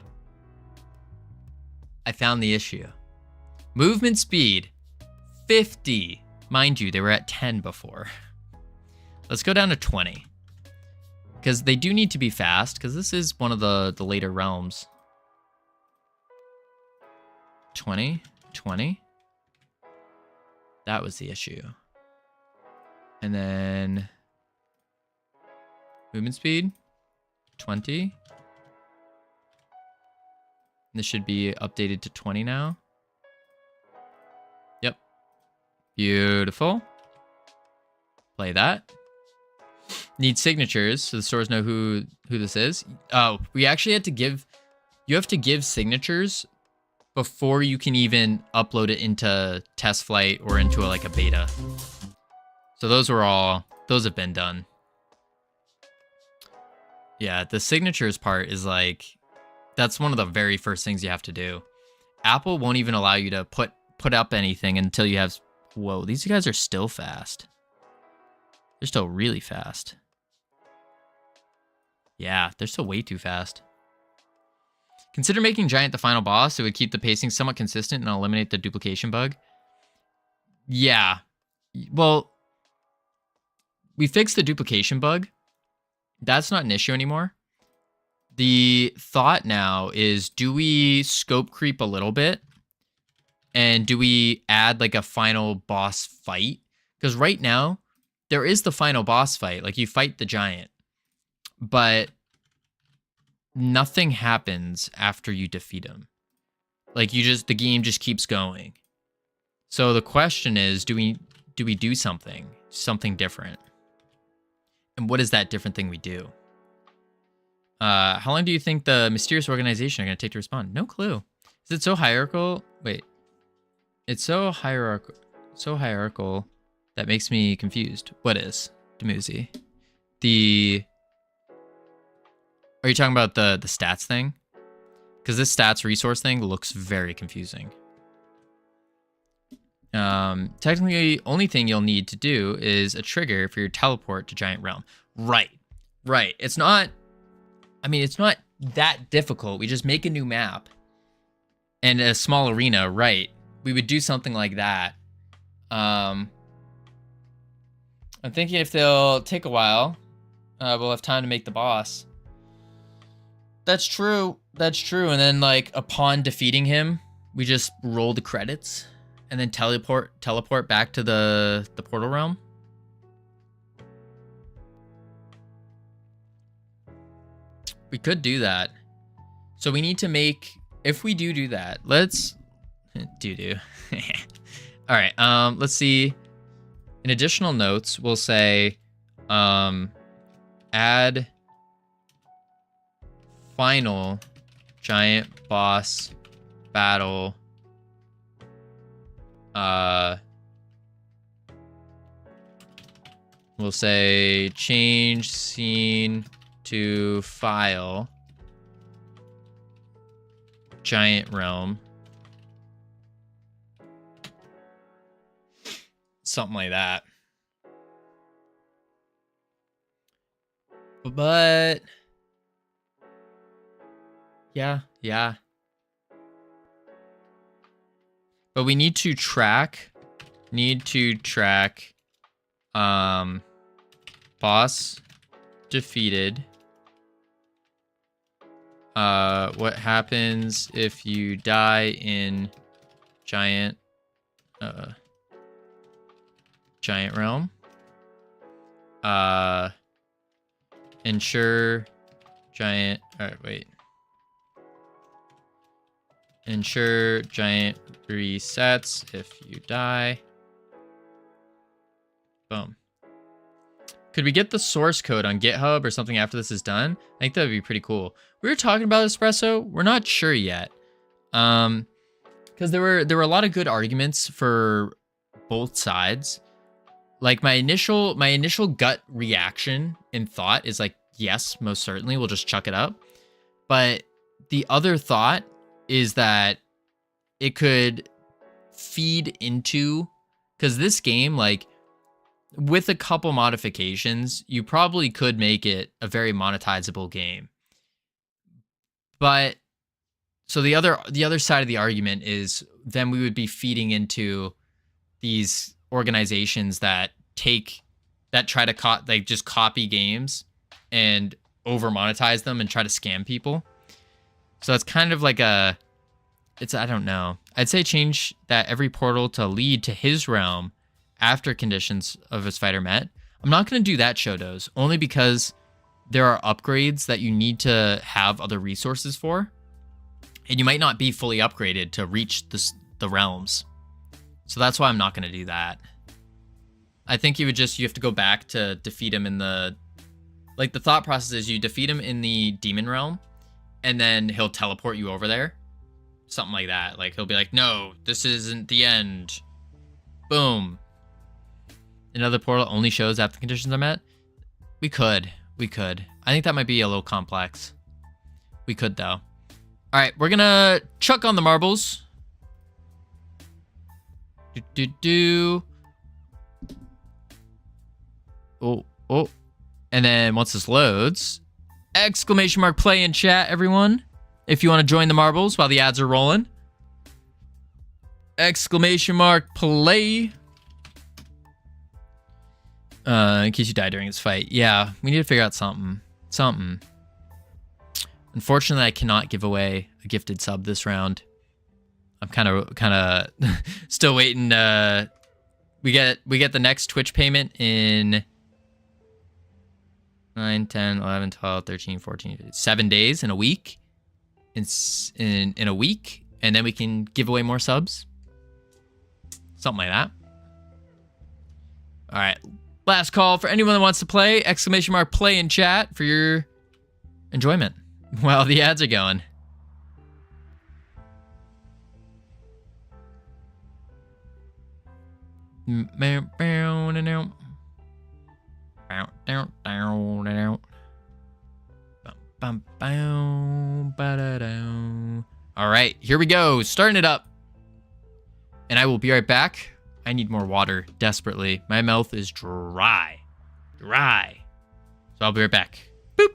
I found the issue. Movement speed, 50. Mind you, they were at 10 before. Let's go down to 20. Because they do need to be fast, because this is one of the later realms. 20, 20. That was the issue. And then movement speed, 20. This should be updated to 20 now. Yep. Beautiful. Play that. Need signatures so the stores know who this is. Oh, we actually had to give... You have to give signatures before you can even upload it into test flight or into like a beta. So those have been done. Yeah, the signatures part is like, that's one of the very first things you have to do. Apple won't even allow you to put up anything until you have... Whoa, these guys are still fast. They're still really fast. Yeah, they're still way too fast. Consider making Giant the final boss. It would keep the pacing somewhat consistent and eliminate the duplication bug. Yeah. Well, we fixed the duplication bug. That's not an issue anymore. The thought now is, do we scope creep a little bit? And do we add like a final boss fight? Because right now, there is the final boss fight. Like you fight the giant. But nothing happens after you defeat him. Like the game just keeps going. So the question is, do we do something different? And what is that different thing we do? How long do you think the mysterious organization are going to take to respond? No clue. Is it so hierarchical? Wait. It's so hierarchical that makes me confused. What is, Demuzi? Are you talking about the stats thing? Because this stats resource thing looks very confusing. Technically, only thing you'll need to do is a trigger for your teleport to Giant Realm. Right. It's not that difficult. We just make a new map and a small arena, right? We would do something like that. I'm thinking if they'll take a while, we'll have time to make the boss. That's true. And then like upon defeating him, we just roll the credits and then teleport back to the portal realm. We could do that. So we need to make, if we do that, let's do. All right. Let's see. In additional notes, we'll say, add final giant boss battle. We'll say change scene to file Giant Realm. Something like that. But yeah. But we need to track boss defeated. What happens if you die in Giant Realm? Ensure Giant. Alright, wait. Ensure Giant resets if you die. Boom. Could we get the source code on GitHub or something after this is done? I think that would be pretty cool. We were talking about Espresso. We're not sure yet. Because there were a lot of good arguments for both sides. Like my initial gut reaction and thought is like, yes, most certainly, we'll just chuck it up. But the other thought is that it could feed into, because this game, like, with a couple modifications, you probably could make it a very monetizable game. But so the other side of the argument is then we would be feeding into these organizations that try to just copy games and over monetize them and try to scam people. So it's kind of like I don't know. I'd say change that every portal to lead to his realm after conditions of his fight are met. I'm not going to do that, Shodos, only because there are upgrades that you need to have other resources for, and you might not be fully upgraded to reach the realms. So that's why I'm not going to do that. I think you have to go back to defeat him in the thought process is you defeat him in the demon realm, and then he'll teleport you over there. Something like that. Like he'll be like, no, this isn't the end. Boom. Another portal only shows after conditions are met. We could. I think that might be a little complex. We could though. All right, we're gonna chuck on the marbles. Oh. And then once this loads, exclamation mark play in chat, everyone. If you want to join the marbles while the ads are rolling. Exclamation mark play. In case you die during this fight. Yeah, we need to figure out something. Unfortunately, I cannot give away a gifted sub this round. I'm kind of still waiting. We get the next Twitch payment in 9, 10, 11, 12, 13, 14, 15, 7 days in a week. In a week, and then we can give away more subs. Something like that. All right. Last call for anyone that wants to play. Exclamation mark play in chat for your enjoyment while the ads are going. All right, here we go. Starting it up. And I will be right back. I need more water desperately. My mouth is dry. Dry. So I'll be right back. Boop.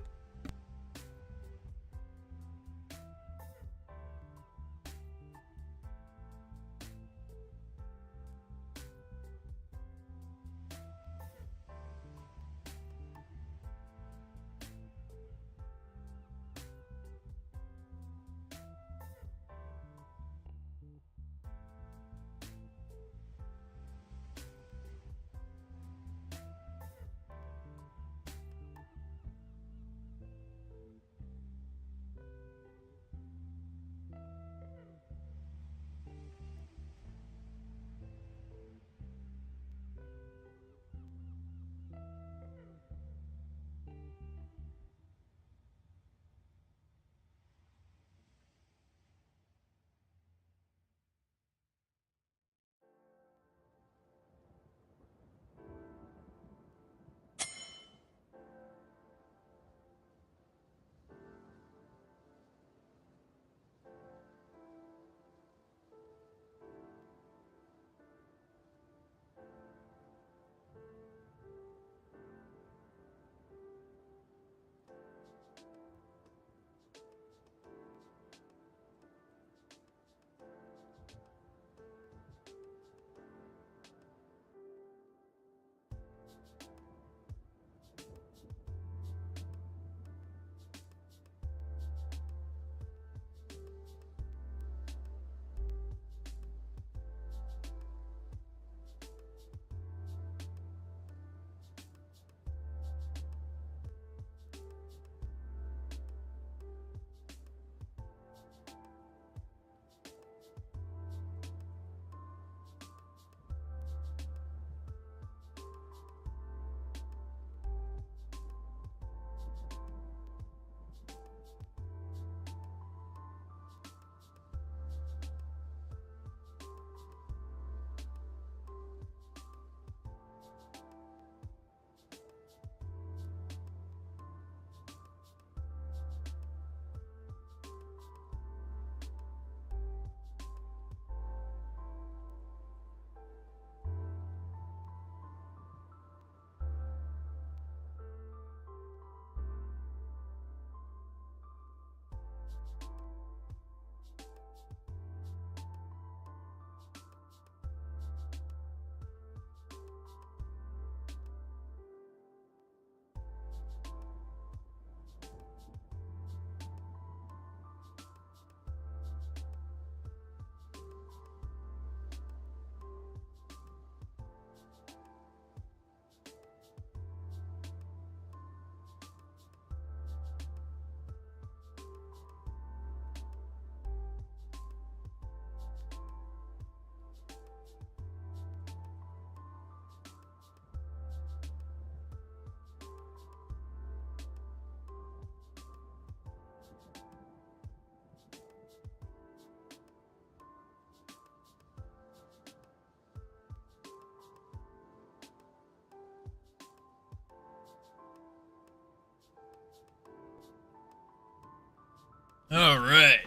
All right.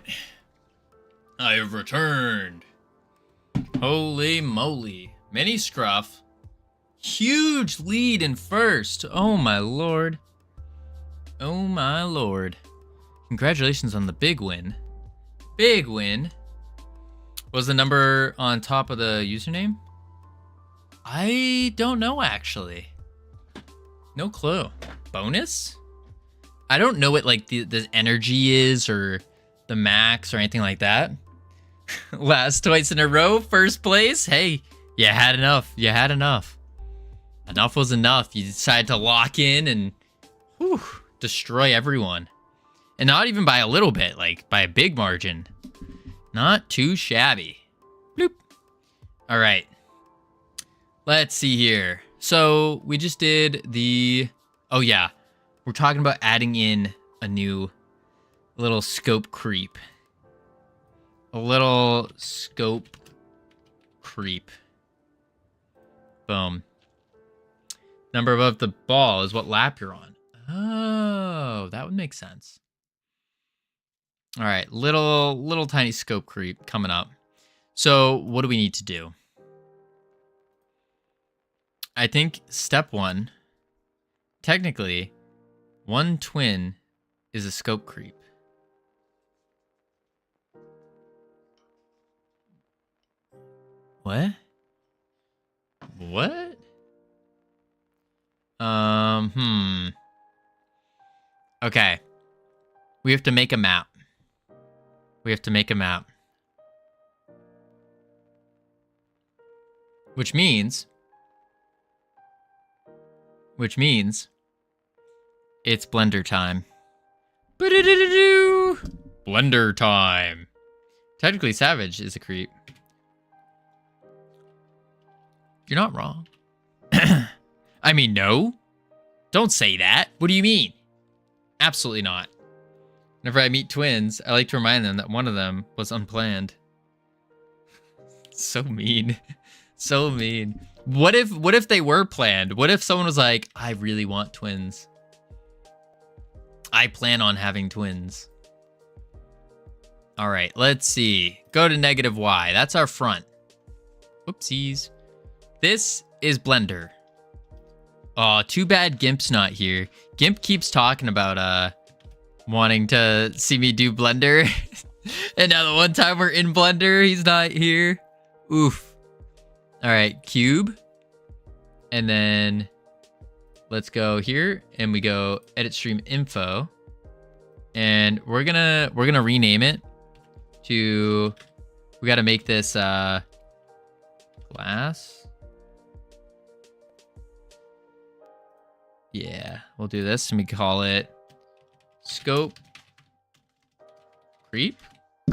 I have returned. Holy moly. Mini Scruff. Huge lead in first. Oh my lord. Oh my lord. Congratulations on the big win. Big win. What was the number on top of the username? I don't know actually. No clue. Bonus? I don't know what like the energy is or the max or anything like that. Last twice in a row, first place. Hey, you had enough. You had enough. Enough was enough. You decided to lock in and whew, destroy everyone. And not even by a little bit, like by a big margin. Not too shabby. Bloop. All right. Let's see here. So we just did the... Oh, yeah. We're talking about adding in a new little scope creep. A little scope creep. Boom. Number above the ball is what lap you're on. Oh, that would make sense. All right, little tiny scope creep coming up. So what do we need to do? I think step one, technically, one twin is a scope creep. What? What? Okay. We have to make a map. We have to make a map. Which means it's Blender time. Blender time. Technically, Savage is a creep. You're not wrong. I mean, no. Don't say that. What do you mean? Absolutely not. Whenever I meet twins, I like to remind them that one of them was unplanned. So mean. So mean. What if they were planned? What if someone was like, I really want twins. I plan on having twins. All right, let's see. Go to negative Y. That's our front. Whoopsies. This is Blender. Oh, too bad Gimp's not here. Gimp keeps talking about wanting to see me do Blender. And now the one time we're in Blender, he's not here. Oof. All right, cube. And then let's go here and we go edit stream info. And we're gonna rename it to, we gotta make this glass. Yeah, we'll do this and we call it scope creep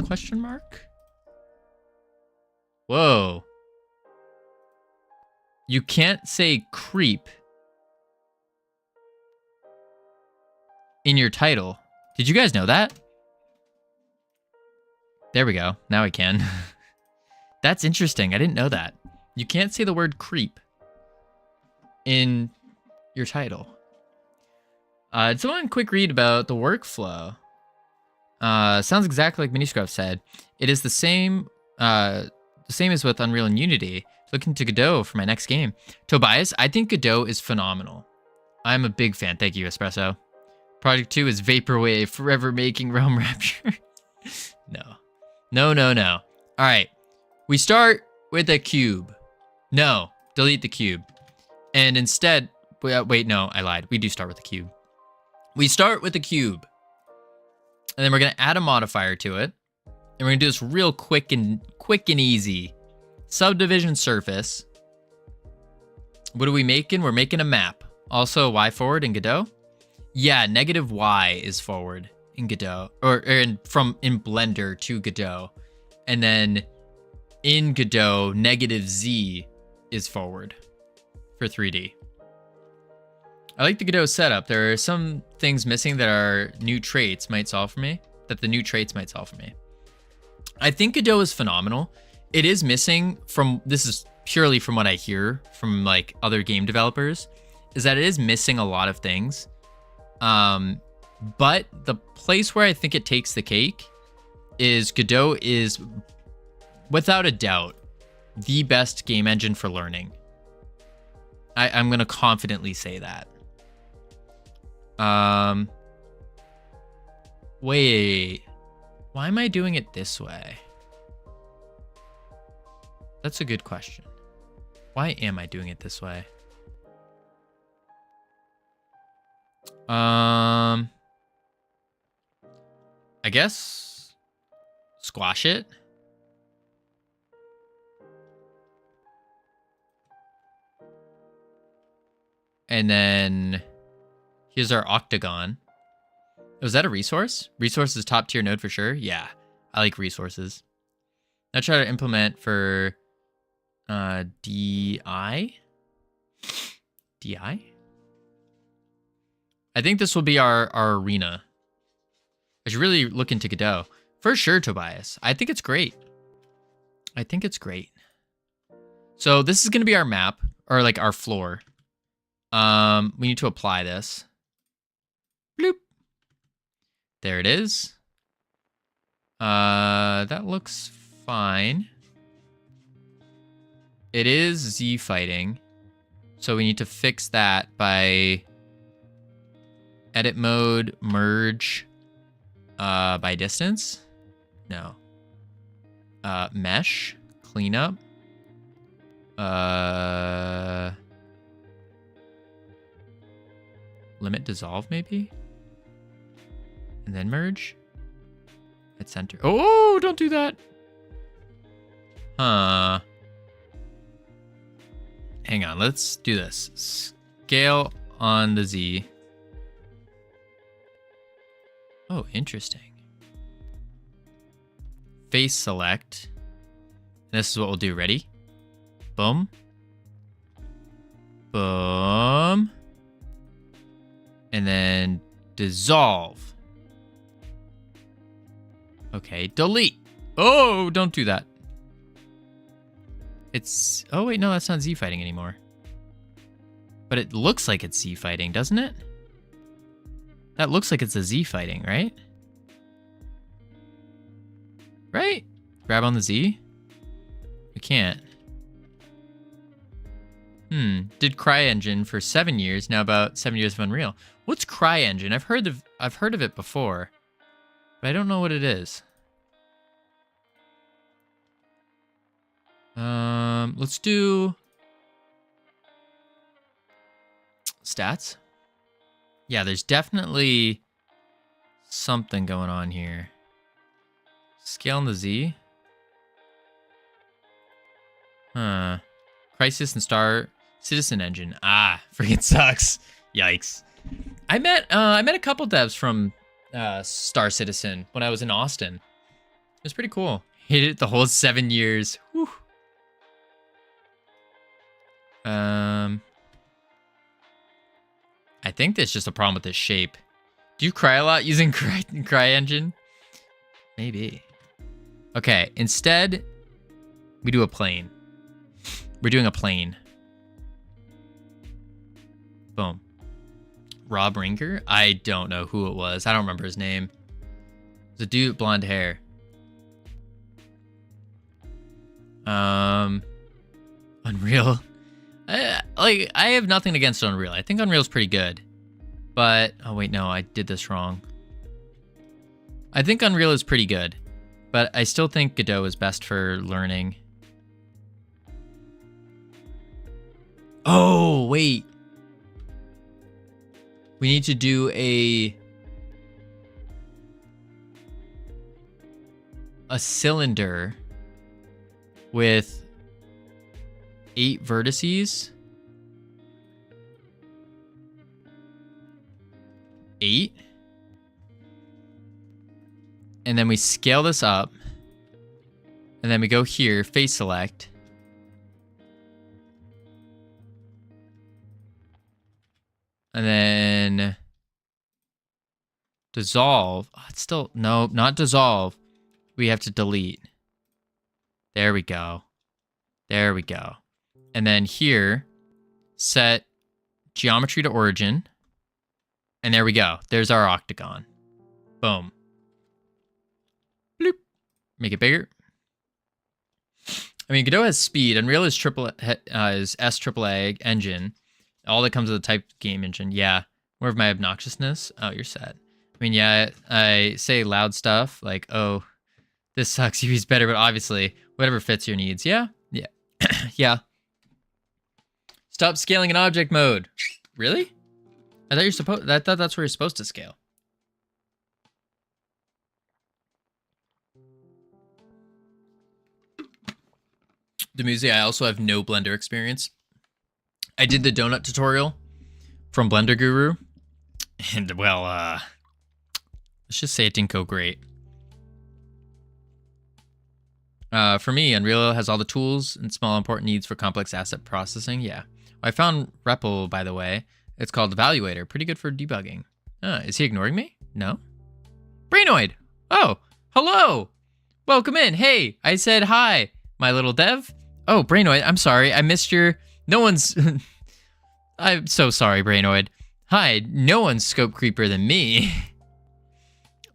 question mark. Whoa. You can't say creep in your title. Did you guys know that? There we go. Now I can. That's interesting. I didn't know that. You can't say the word creep in your title. Just one quick read about the workflow. Sounds exactly like Miniscruff said. It is the same as with Unreal and Unity. Looking to Godot for my next game. Tobias, I think Godot is phenomenal. I'm a big fan. Thank you, Espresso. Project 2 is Vaporwave, forever making Realm Rapture. No. All right. We start with a cube. No, delete the cube. And instead, wait, no, I lied. We do start with a cube. We start with a cube. And then we're going to add a modifier to it. And we're going to do this real quick and easy. Subdivision surface. What are we making? We're making a map. Also, Y forward in Godot? Yeah, negative Y is forward in Godot. Or in Blender to Godot. And then in Godot, negative Z is forward for 3D. I like the Godot setup. There are some things missing that our new traits might solve for me. I think Godot is phenomenal. It is missing this is purely from what I hear from like other game developers, is that it is missing a lot of things. But the place where I think it takes the cake is Godot is, without a doubt, the best game engine for learning. I'm going to confidently say that. Wait, why am I doing it this way? That's a good question. Why am I doing it this way? I guess squash it. And then here's our octagon. Was that a resource? Resource is top tier node for sure. Yeah, I like resources. Now try to implement for DI. DI? I think this will be our arena. I should really look into Godot. For sure, Tobias. I think it's great. I think it's great. So this is going to be our map, or like our floor. We need to apply this. Bloop. There it is. That looks fine. It is Z fighting. So we need to fix that by edit mode, merge, by distance. No. Mesh, cleanup. Limit dissolve maybe? And then merge? At center. Oh, don't do that. Huh. Hang on, let's do this. Scale on the Z. Oh, interesting. Face select. This is what we'll do. Ready? Boom. Boom. And then dissolve. Okay, delete. Oh, don't do that. It's... Oh, wait, no, that's not Z fighting anymore. But it looks like it's Z fighting, doesn't it? That looks like it's a Z fighting, right? Right? Grab on the Z? We can't. Did CryEngine for 7 years, now about 7 years of Unreal. What's CryEngine? I've heard of it before, but I don't know what it is. Let's do stats. Yeah, there's definitely something going on here. Scale on the Z. Huh. Crisis and Star Citizen Engine. Ah, freaking sucks. Yikes. I met a couple devs from Star Citizen when I was in Austin. It was pretty cool. Hated it the whole 7 years. Whew. I think there's just a problem with this shape. Do you cry a lot using CryEngine? Maybe. Okay, instead, we do a plane. We're doing a plane. Boom. Rob Rinker? I don't know who it was. I don't remember his name. It was a dude with blonde hair. Unreal. I have nothing against Unreal. I think Unreal's pretty good. But, oh wait, no, I did this wrong. I think Unreal is pretty good. But I still think Godot is best for learning. Oh, wait. We need to do a cylinder with 8 vertices. 8. And then we scale this up. And then we go here, face select. And then dissolve. Oh, it's still, no, not dissolve. We have to delete. There we go. There we go. And then here, set geometry to origin. And there we go. There's our octagon. Boom. Bloop. Make it bigger. I mean, Godot has speed. Unreal is S AAA engine. All that comes with a type game engine. Yeah. More of my obnoxiousness. Oh, you're sad. I mean, yeah, I say loud stuff like, oh, this sucks. UV's better, but obviously, whatever fits your needs. Yeah. Yeah. Yeah. Stop scaling in object mode. Really? I thought that's where you're supposed to scale. the music. I also have no Blender experience. I did the donut tutorial from Blender Guru, and well, let's just say it didn't go great. For me, Unreal has all the tools and small important needs for complex asset processing. Yeah. I found REPL, by the way. It's called Evaluator. Pretty good for debugging. Is he ignoring me? No? Brainoid! Oh, hello! Welcome in. Hey, I said hi, my little dev. Oh, Brainoid, I'm sorry. I missed your... No one's... I'm so sorry, Brainoid. Hi, no one's scope creeper than me.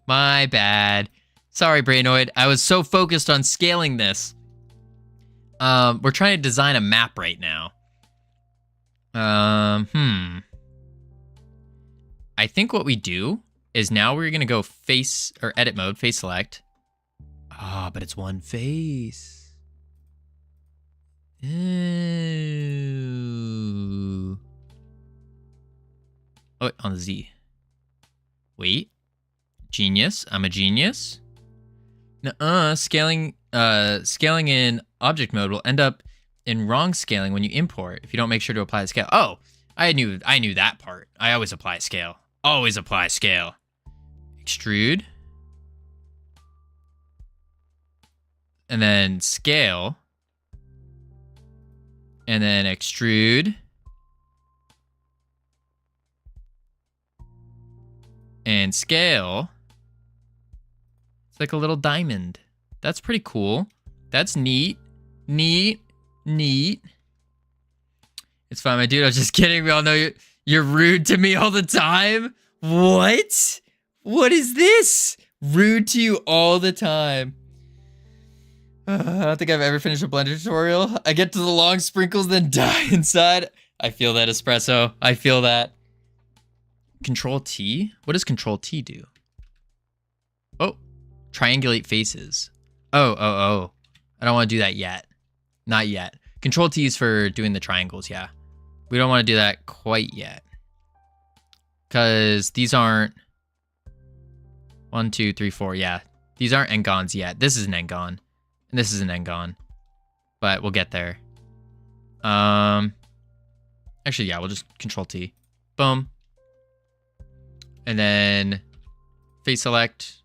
My bad. Sorry, Brainoid. I was so focused on scaling this. We're trying to design a map right now. I think what we do is now we're going to go face or edit mode, face select. Ah, but it's one face. Ooh. Oh, on the Z. Wait. Genius. I'm a genius. Nuh-uh. Scaling in object mode will end up in wrong scaling when you import if you don't make sure to apply the scale. Oh, I knew that part. I always apply scale. Always apply scale. Extrude. And then scale. And then extrude. And scale. It's like a little diamond. That's pretty cool. That's neat. Neat. Neat. It's fine, my dude. I was just kidding. We all know you're rude to me all the time. What? What is this? Rude to you all the time. I don't think I've ever finished a Blender tutorial. I get to the long sprinkles, then die inside. I feel that, Espresso. I feel that. Control T? What does Control T do? Oh, triangulate faces. Oh. I don't want to do that yet. Not yet. Control T is for doing the triangles, yeah. We don't want to do that quite yet. Because these aren't... 1, 2, 3, 4, yeah. These aren't n-gons yet. This is an n-gon. And this is an n-gon. But we'll get there. Actually, yeah, we'll just Control T. Boom. And then face select.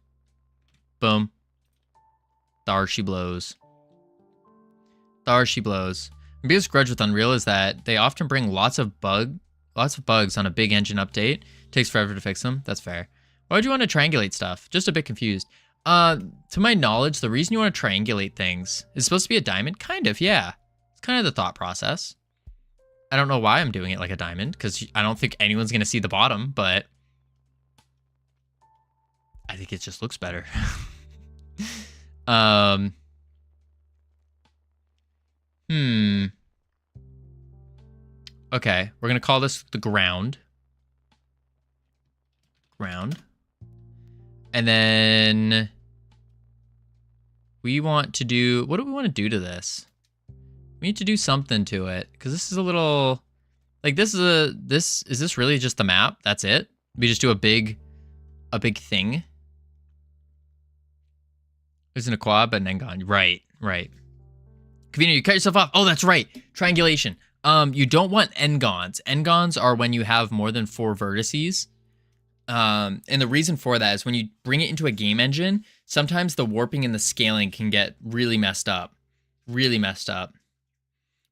Boom. There she blows. There she blows. My biggest grudge with Unreal is that they often bring lots of bugs on a big engine update. Takes forever to fix them. That's fair. Why would you want to triangulate stuff? Just a bit confused. To my knowledge, the reason you want to triangulate things is supposed to be a diamond. Kind of, yeah. It's kind of the thought process. I don't know why I'm doing it like a diamond, because I don't think anyone's going to see the bottom, but I think it just looks better. Okay, we're going to call this the ground. Ground. And then we want to do, what do we want to do to this? We need to do something to it, because this is a little, like is this really just the map? That's it? We just do a big thing? Isn't a quad, but an n-gon. Right. Covino, you cut yourself off. Oh, that's right. Triangulation. You don't want n-gons. N-gons are when you have more than 4 vertices. And the reason for that is when you bring it into a game engine, sometimes the warping and the scaling can get really messed up. Really messed up.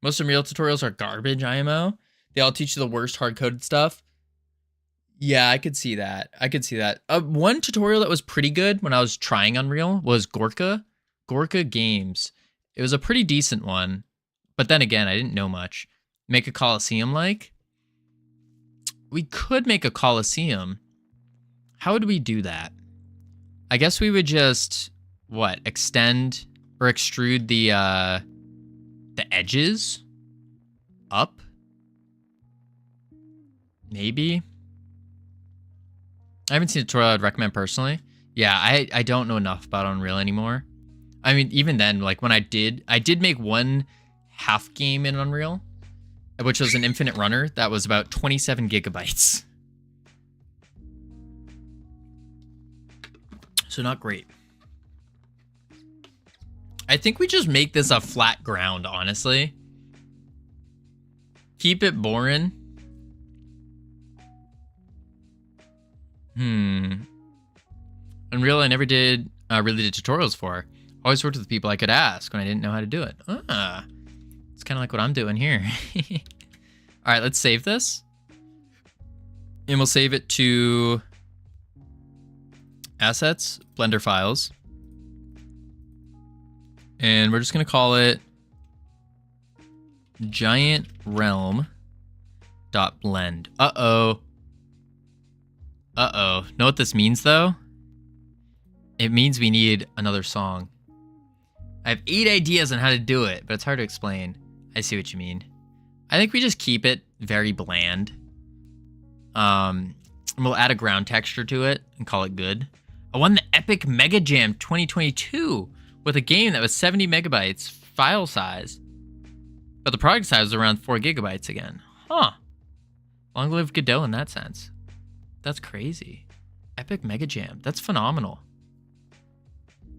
Most Unreal tutorials are garbage, IMO. They all teach you the worst hard-coded stuff. Yeah, I could see that. One tutorial that was pretty good when I was trying Unreal was Gorka Games. It was a pretty decent one. But then again, I didn't know much. Make a Coliseum like? We could make a Coliseum. How would we do that? I guess we would just, extend or extrude the edges up? Maybe? I haven't seen a tutorial I'd recommend personally. Yeah, I don't know enough about Unreal anymore. I mean, even then, like when I did make one half game in Unreal, which was an infinite runner that was about 27 gigabytes. So not great. I think we just make this a flat ground, honestly. Keep it boring. Unreal, I never did really did tutorials for. Always worked with people I could ask when I didn't know how to do it. It's kind of like what I'm doing here. All right, let's save this. And we'll save it to Assets, Blender Files. And we're just going to call it Giant Realm .blend. Uh-oh. Know what this means, though? It means we need another song. I have 8 ideas on how to do it, but it's hard to explain. I see what you mean. I think we just keep it very bland. And we'll add a ground texture to it and call it good. I won the Epic Mega Jam 2022 with a game that was 70 megabytes file size. But the product size was around 4 gigabytes again. Huh. Long live Godot in that sense. That's crazy. Epic Mega Jam. That's phenomenal.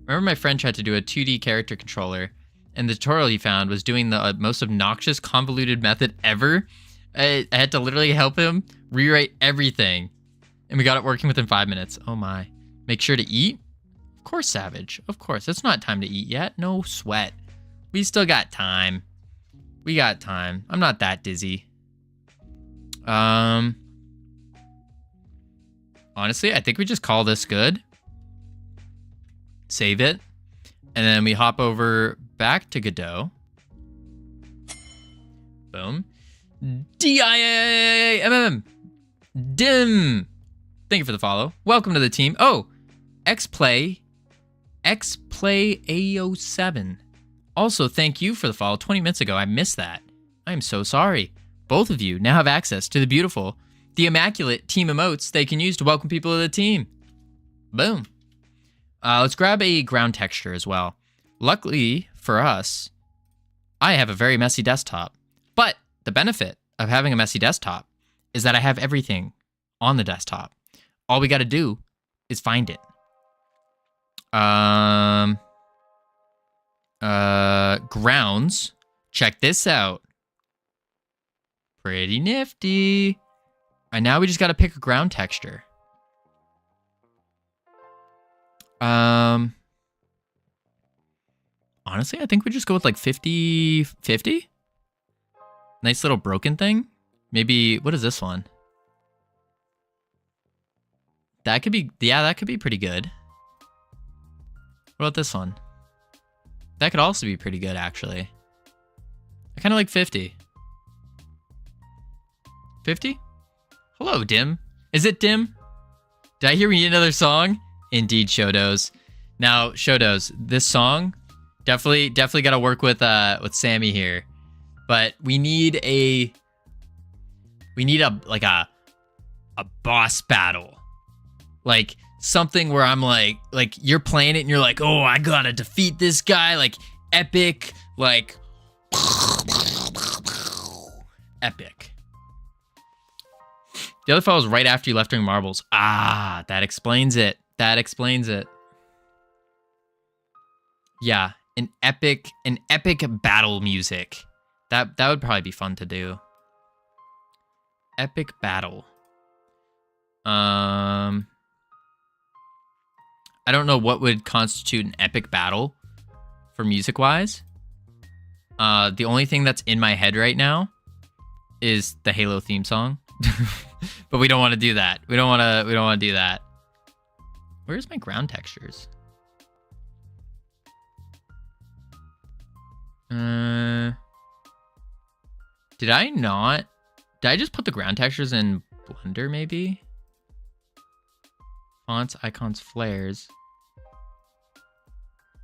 Remember my friend tried to do a 2D character controller, and the tutorial he found was doing the most obnoxious convoluted method ever. I had to literally help him rewrite everything, and we got it working within 5 minutes. Oh my. Make sure to eat? Of course, Savage. Of course. It's not time to eat yet. No sweat. We still got time. We got time. I'm not that dizzy. Honestly, I think we just call this good. Save it. And then we hop over back to Godot. Boom. D-I-A-M-M. Dim. Thank you for the follow. Welcome to the team. Oh, Xplay AO7. Also, thank you for the follow 20 minutes ago. I missed that. I am so sorry. Both of you now have access to the beautiful, the immaculate team emotes they can use to welcome people to the team. Boom. Let's grab a ground texture as well. Luckily for us, I have a very messy desktop. But the benefit of having a messy desktop is that I have everything on the desktop. All we got to do is find it. Grounds. Check this out. Pretty nifty. And now we just got to pick a ground texture. Honestly, I think we just go with like 50-50. Nice little broken thing. Maybe, what is this one? That could be, yeah, that could be pretty good. What about this one? That could also be pretty good, actually. I kind of like 50. 50? Hello, Dim. Is it Dim? Did I hear we need another song? Indeed, Shodos. Now, Shodos, this song definitely got to work with Sammy here, but we need a boss battle, like something where I'm like you're playing it and you're like, oh, I gotta defeat this guy, like epic, like epic. The other file was right after you left during marbles. Ah, that explains it. That explains it. Yeah, an epic battle music. That would probably be fun to do. Epic battle. I don't know what would constitute an epic battle for music-wise. The only thing that's in my head right now is the Halo theme song. But we don't want to do that. We don't want to do that. Where's my ground textures? Did I not? Did I just put the ground textures in Blender, maybe? Fonts, icons, flares.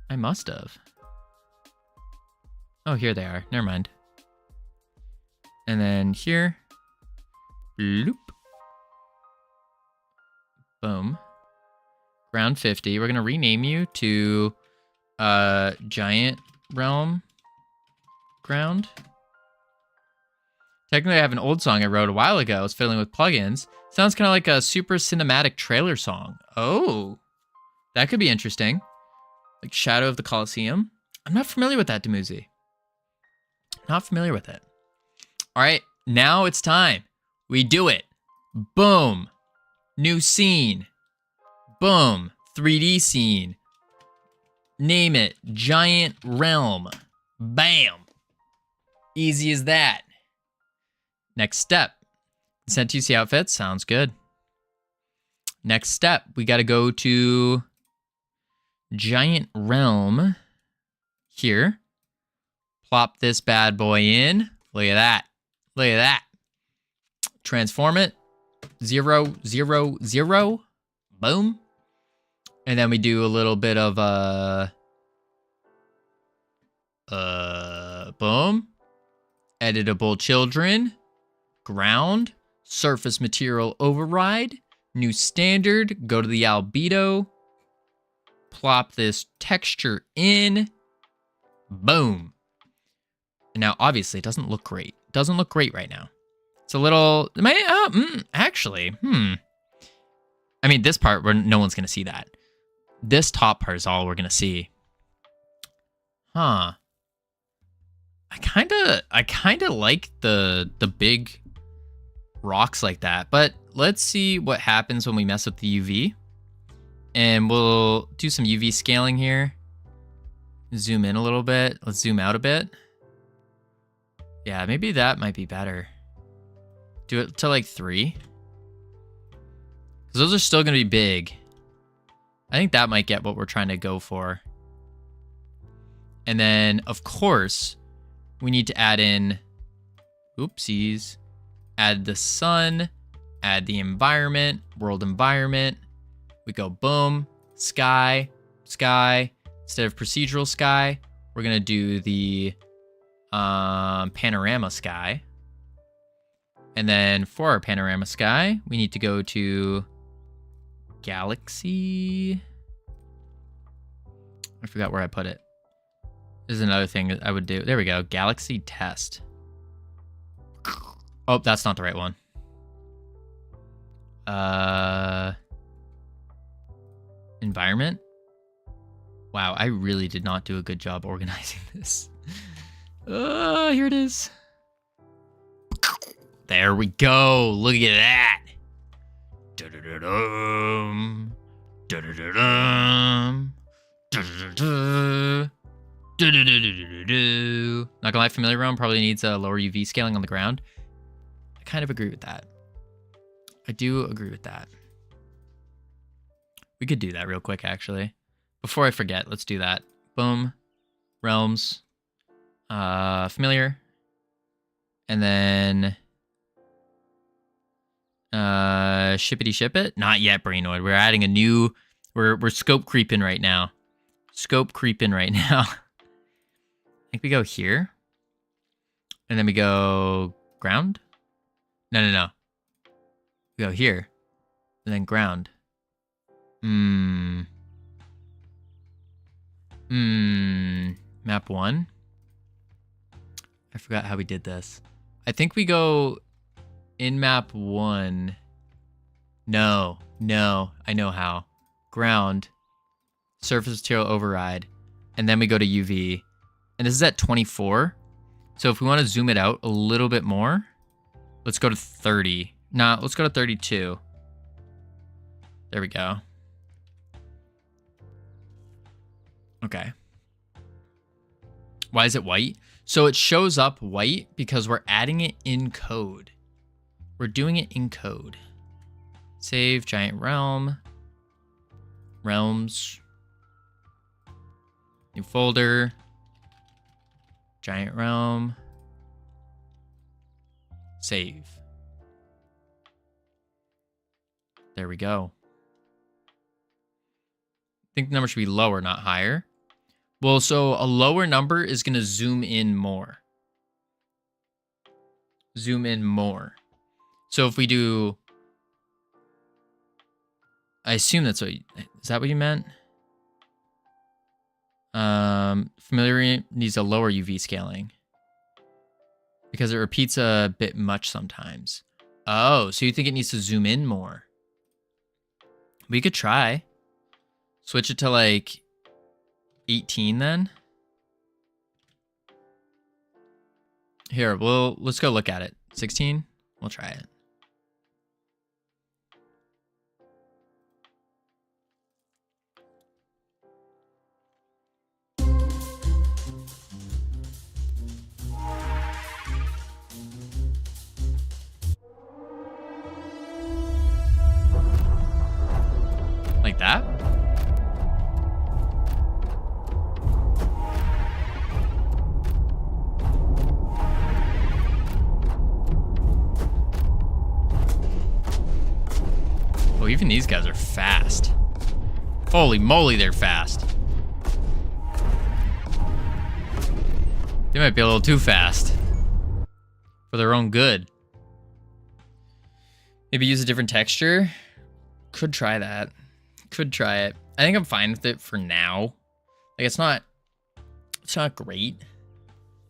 I must have. Oh, here they are. Never mind. And then here. Bloop. Boom. Ground 50. We're going to rename you to Giant Realm Ground. Technically, I have an old song I wrote a while ago. It's fiddling with plugins. Sounds kind of like a super cinematic trailer song. Oh, that could be interesting. Like Shadow of the Colosseum. I'm not familiar with that, Dumuzi. Not familiar with it. All right, now it's time. We do it. Boom. New scene. Boom. 3D scene. Name it. Giant realm. Bam. Easy as that. Next step. Sent UC outfits. Sounds good. Next step. We got to go to Giant Realm here. Plop this bad boy in. Look at that. Look at that. Transform it. 0, 0, 0. Boom. And then we do a little bit of boom. Editable children. Ground. Surface material override. New standard. Go to the albedo. Plop this texture in. Boom. Now, obviously, it doesn't look great. It doesn't look great right now. It's a little... actually, I mean, this part, no one's going to see that. This top part is all we're going to see. Huh. I kind of like the big rocks like that. But let's see what happens when we mess with the UV. And we'll do some UV scaling here. Zoom in a little bit. Let's zoom out a bit. Yeah, maybe that might be better. Do it to like 3. Because those are still going to be big. I think that might get what we're trying to go for. And then, of course, we need to add in... Oopsies. Add the sun. Add the environment. World environment. We go boom. Sky. Sky. Instead of procedural sky, we're going to do the... panorama sky. And then for our panorama sky, we need to go to galaxy. I forgot where I put it. This is another thing that I would do. There we go. Galaxy test. Oh, that's not the right one. Environment. Wow, I really did not do a good job organizing this. Here it is. There we go. Look at that. Da-da-da-dum. Da-da-da-dum. Da-da-da-da. Da-da-da-da-da-da. Not gonna lie, Familiar Realm probably needs a lower UV scaling on the ground. I kind of agree with that. I do agree with that. We could do that real quick, actually. Before I forget, let's do that. Boom. Realms. Familiar. And then shippity ship it. Not yet, Brainoid. We're adding a new... We're scope creeping right now. Scope creeping right now. I think we go here. And then we go ground. No. We go here. And then ground. Map 1. I forgot how we did this. I think we go in map 1. No. I know how. Ground. Surface material override. And then we go to UV. And this is at 24. So if we want to zoom it out a little bit more, let's go to 30. No, let's go to 32. There we go. Okay. Why is it white? So it shows up white because we're adding it in code. We're doing it in code. Save Giant Realm. Realms. New folder. Giant Realm. Save. There we go. I think the number should be lower, not higher. Well, so a lower number is going to zoom in more. Zoom in more. So if we do... I assume that's what... Is that what you meant? Familiar needs a lower UV scaling. Because it repeats a bit much sometimes. Oh, so you think it needs to zoom in more? We could try. Switch it to like 18 then. Here, let's go look at it. 16? We'll try it. Like that? Oh, even these guys are fast. Holy moly, they're fast. They might be a little too fast. For their own good. Maybe use a different texture. Could try that. Could try it. I think I'm fine with it for now. Like, it's not great,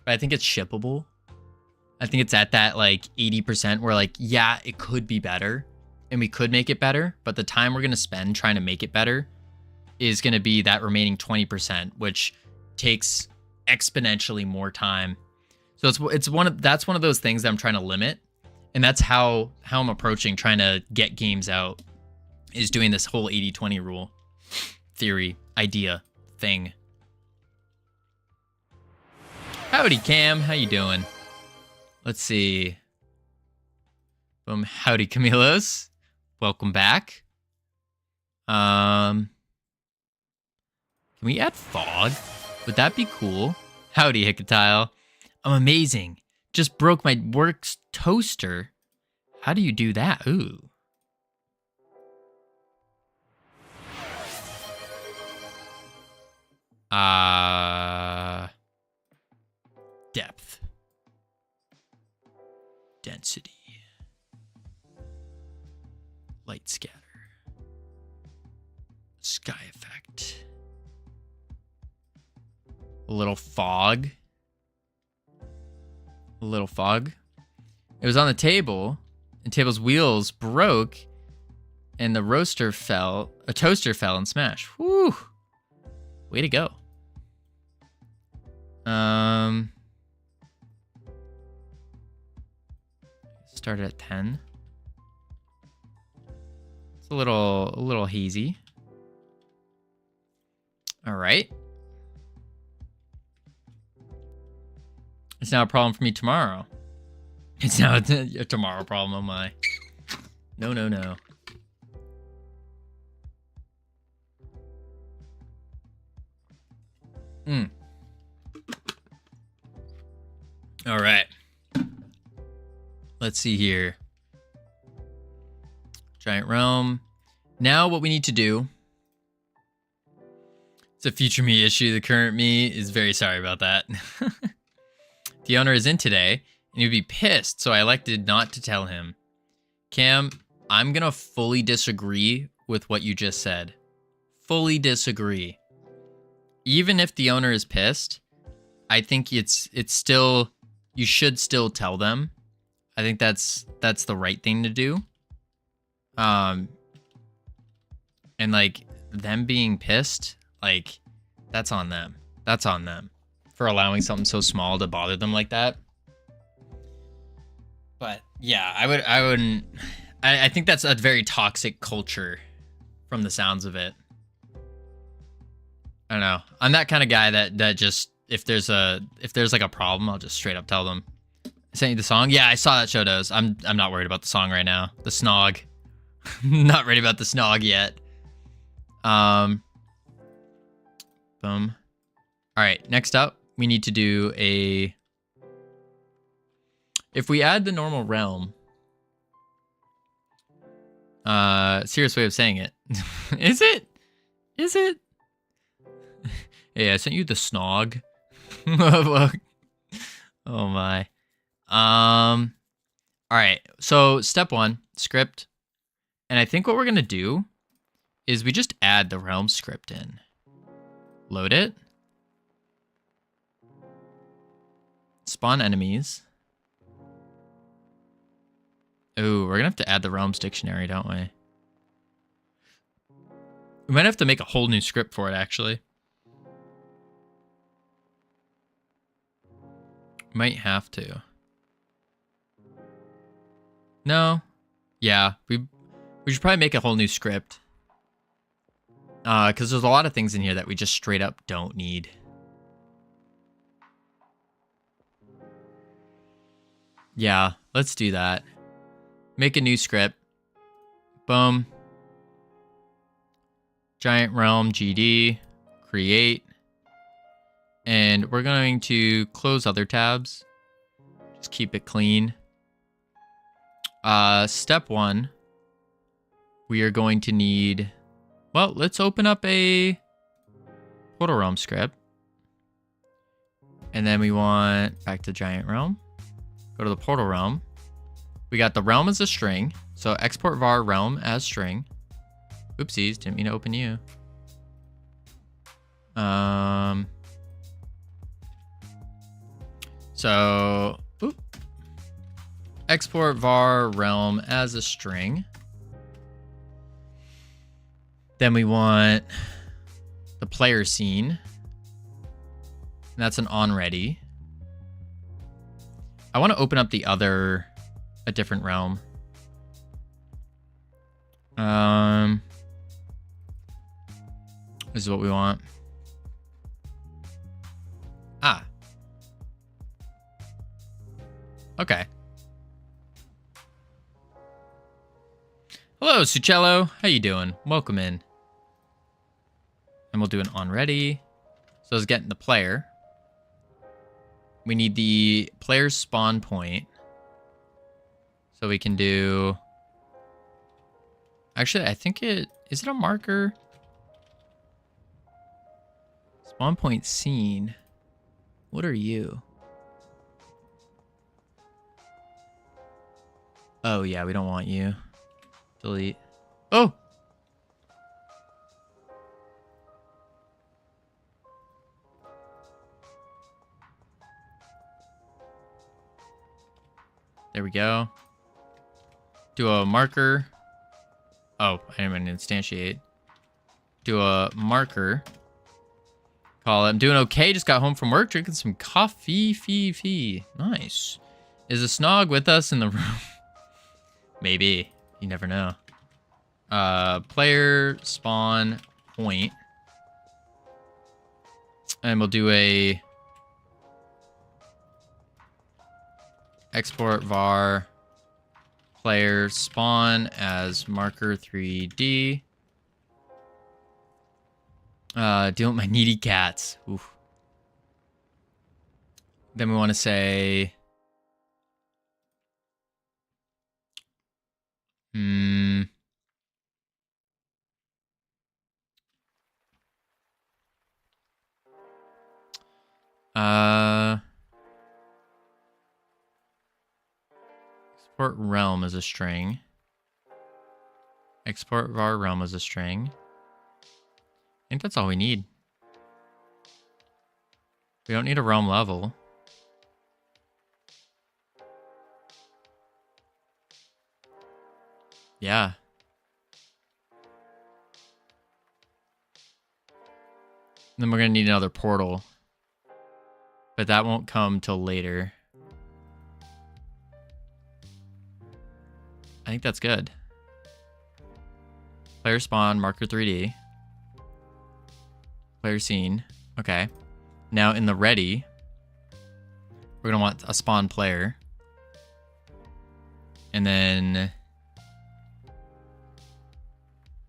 but I think it's shippable. I think it's at that like 80% where like, yeah, it could be better and we could make it better, but the time we're going to spend trying to make it better is going to be that remaining 20%, which takes exponentially more time. So that's one of those things that I'm trying to limit, and that's how I'm approaching trying to get games out, is doing this whole 80-20 rule theory idea thing. Howdy, Cam. How you doing? Let's see. Boom. Howdy, Camilos. Welcome back. Can we add fog? Would that be cool? Howdy, Hicatile. I'm amazing. Just broke my works toaster. How do you do that? Ooh. Depth. Density. Light scatter. Sky effect. A little fog. A little fog. It was on the table, and table's wheels broke, and the toaster fell and smashed. Whew. Way to go. Started at 10. It's a little hazy. All right. It's now a problem for me tomorrow. It's now a tomorrow problem, oh my. No, no, no. All right. Let's see here. Giant realm. Now what we need to do. It's a future me issue. The current me is very sorry about that. The owner is in today, and he'd be pissed, so I elected not to tell him. Cam, I'm gonna fully disagree with what you just said. Fully disagree. Even if the owner is pissed, I think it's still, you should still tell them. I think that's the right thing to do. And like them being pissed, like that's on them. That's on them for allowing something so small to bother them like that. But yeah, I think that's a very toxic culture from the sounds of it. I don't know. I'm that kind of guy that just, if there's like a problem, I'll just straight up tell them. I sent you the song. Yeah, I saw that, Shodos. I'm not worried about the song right now. The snog. Not ready about the snog yet. Boom. All right, next up, we need to do a... If we add the normal realm... serious way of saying it. Is it? Is it? Hey, I sent you the snog. Oh my. All right, so step 1, script. And I think what we're gonna do is we just add the realm script in. Load it. Spawn enemies. Ooh, we're gonna have to add the realms dictionary, don't we? We might have to make a whole new script for it, actually. Might have to. No. Yeah, we should probably make a whole new script. Because there's a lot of things in here that we just straight up don't need. Yeah, let's do that. Make a new script. Boom. Giant Realm GD. Create. And we're going to close other tabs. Just keep it clean. Step 1. We are going to need... Well, let's open up a Portal Realm script. And then we want back to Giant Realm. Go to the Portal Realm. We got the realm as a string. So export var realm as string. Oopsies, didn't mean to open you. So export var realm as a string. Then we want the player scene. And that's an onReady. I want to open up a different realm. This is what we want. Ah. Okay. Hello, Sucello. How you doing? Welcome in. And we'll do an onReady. So let's get in the player. We need the player's spawn point. So we can do... Actually, I think is it a marker? Spawn point scene. What are you? Oh, yeah, we don't want you. Delete. Oh! There we go. Do a marker. Oh, I didn't even instantiate. Do a marker. Call it. I'm doing okay. Just got home from work, drinking some coffee. Nice. Is a snog with us in the room? Maybe. You never know. Player spawn point. And we'll do a export var player spawn as marker 3D. Deal with my needy cats. Oof. Then we want to say export realm as a string. Export var realm as a string. I think that's all we need. We don't need a realm level. Yeah. Then we're going to need another portal. But that won't come till later. I think that's good. Player spawn, marker 3D. Player scene. Okay. Now in the ready, we're going to want a spawn player. And then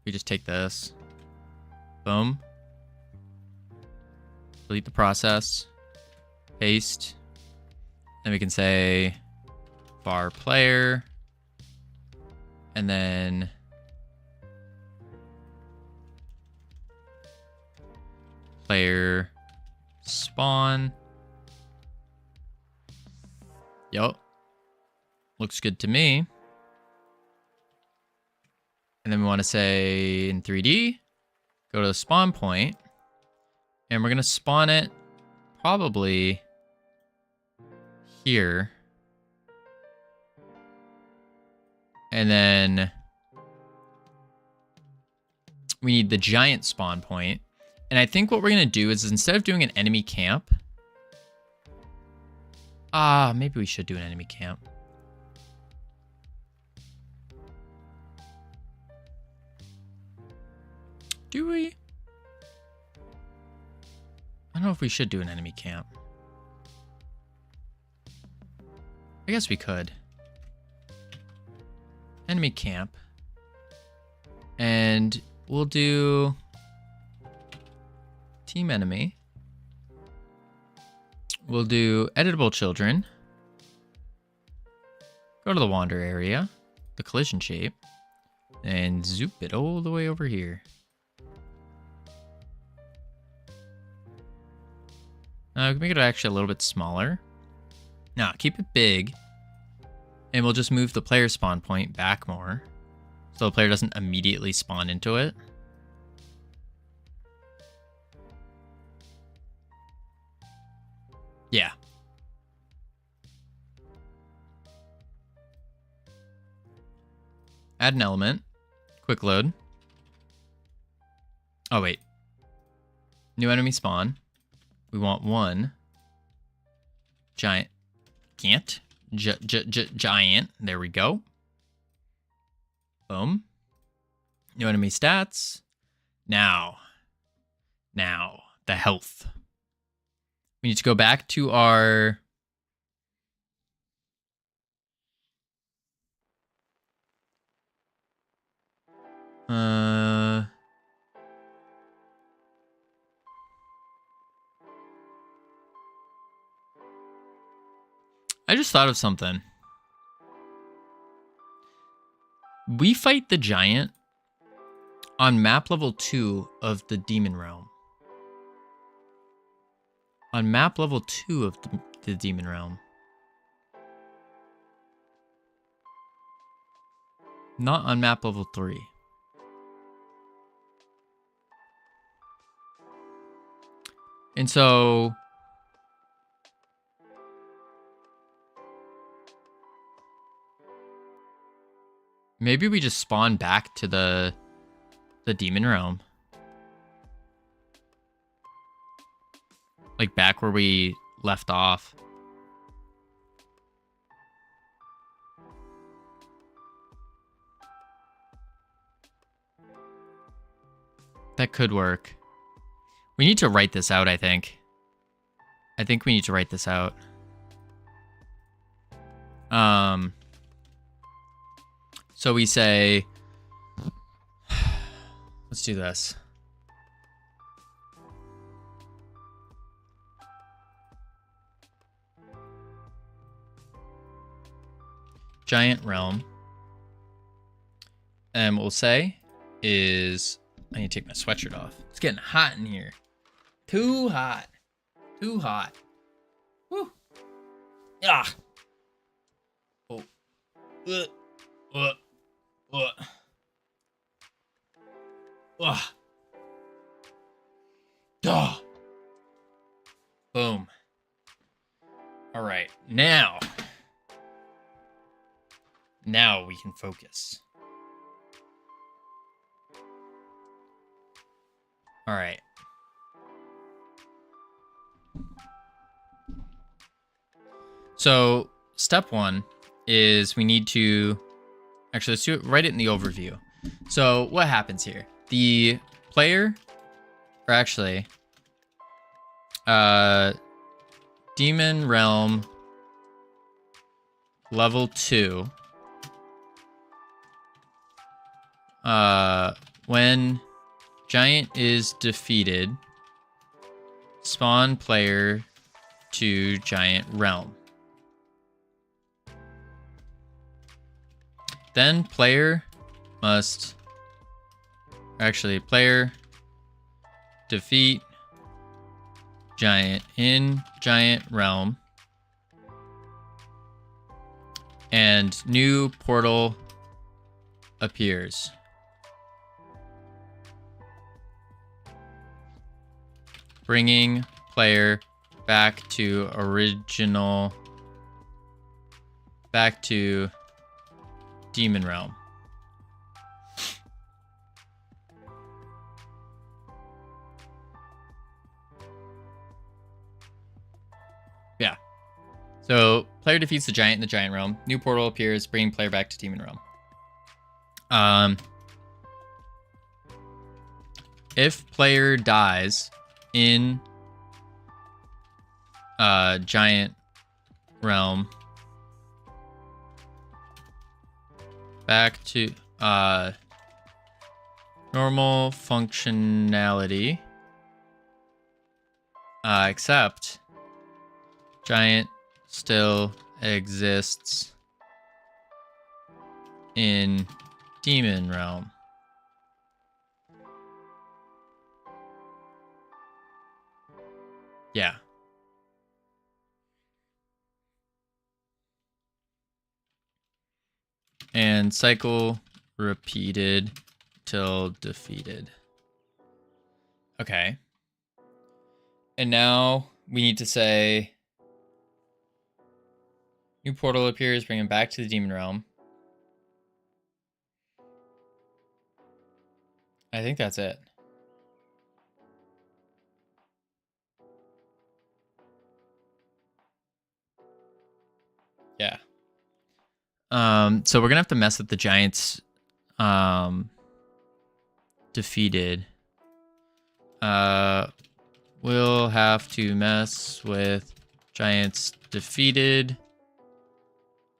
we just take this. Boom. Delete the process. Paste. Then we can say var player. And then player spawn. Yup. Looks good to me. And then we want to say in 3D, go to the spawn point, and we're going to spawn it probably here. And then we need the giant spawn point. And I think what we're going to do is instead of doing an enemy camp, maybe we should do an enemy camp. Do we? I don't know if we should do an enemy camp. I guess we could. Enemy camp. And we'll do team enemy. We'll do editable children. Go to the wander area, the collision shape, and zoop it all the way over here. We can make it actually a little bit smaller. Now, keep it big, and we'll just move the player spawn point back more, so the player doesn't immediately spawn into it. Yeah. Add an element. Quick load. Oh, wait. New enemy spawn. We want one giant. Giant. There we go. Boom. New enemy stats. Now, the health. We need to go back to our... I just thought of something. We fight the giant on map level 2 of the Demon Realm. On map level 2 of the Demon Realm. Not on map level 3. And so... maybe we just spawn back to the Demon Realm. Like back where we left off. That could work. We need to write this out, I think. I think we need to write this out. So we say, let's do this. Giant realm. And what we'll say is, I need to take my sweatshirt off. It's getting hot in here. Too hot. Too hot. Woo. Ah. Oh. Duh. Boom. All right. Now we can focus. All right. So step 1 is we need to actually let's do it, write it in the overview. So what happens here? The player, or actually, Demon Realm level 2. When giant is defeated, spawn player to giant realm. Then player must, player defeat giant in giant realm, and new portal appears. Bringing player back to Demon Realm. Yeah. So player defeats the giant in the giant realm. New portal appears, bringing player back to Demon Realm. if player dies in giant realm, back to normal functionality, except giant still exists in demon realm. Yeah. And cycle repeated till defeated. Okay. And now we need to say new portal appears, bring him back to the demon realm. I think that's it. Yeah. So we're gonna have to mess with the giants defeated. We'll have to mess with giants defeated.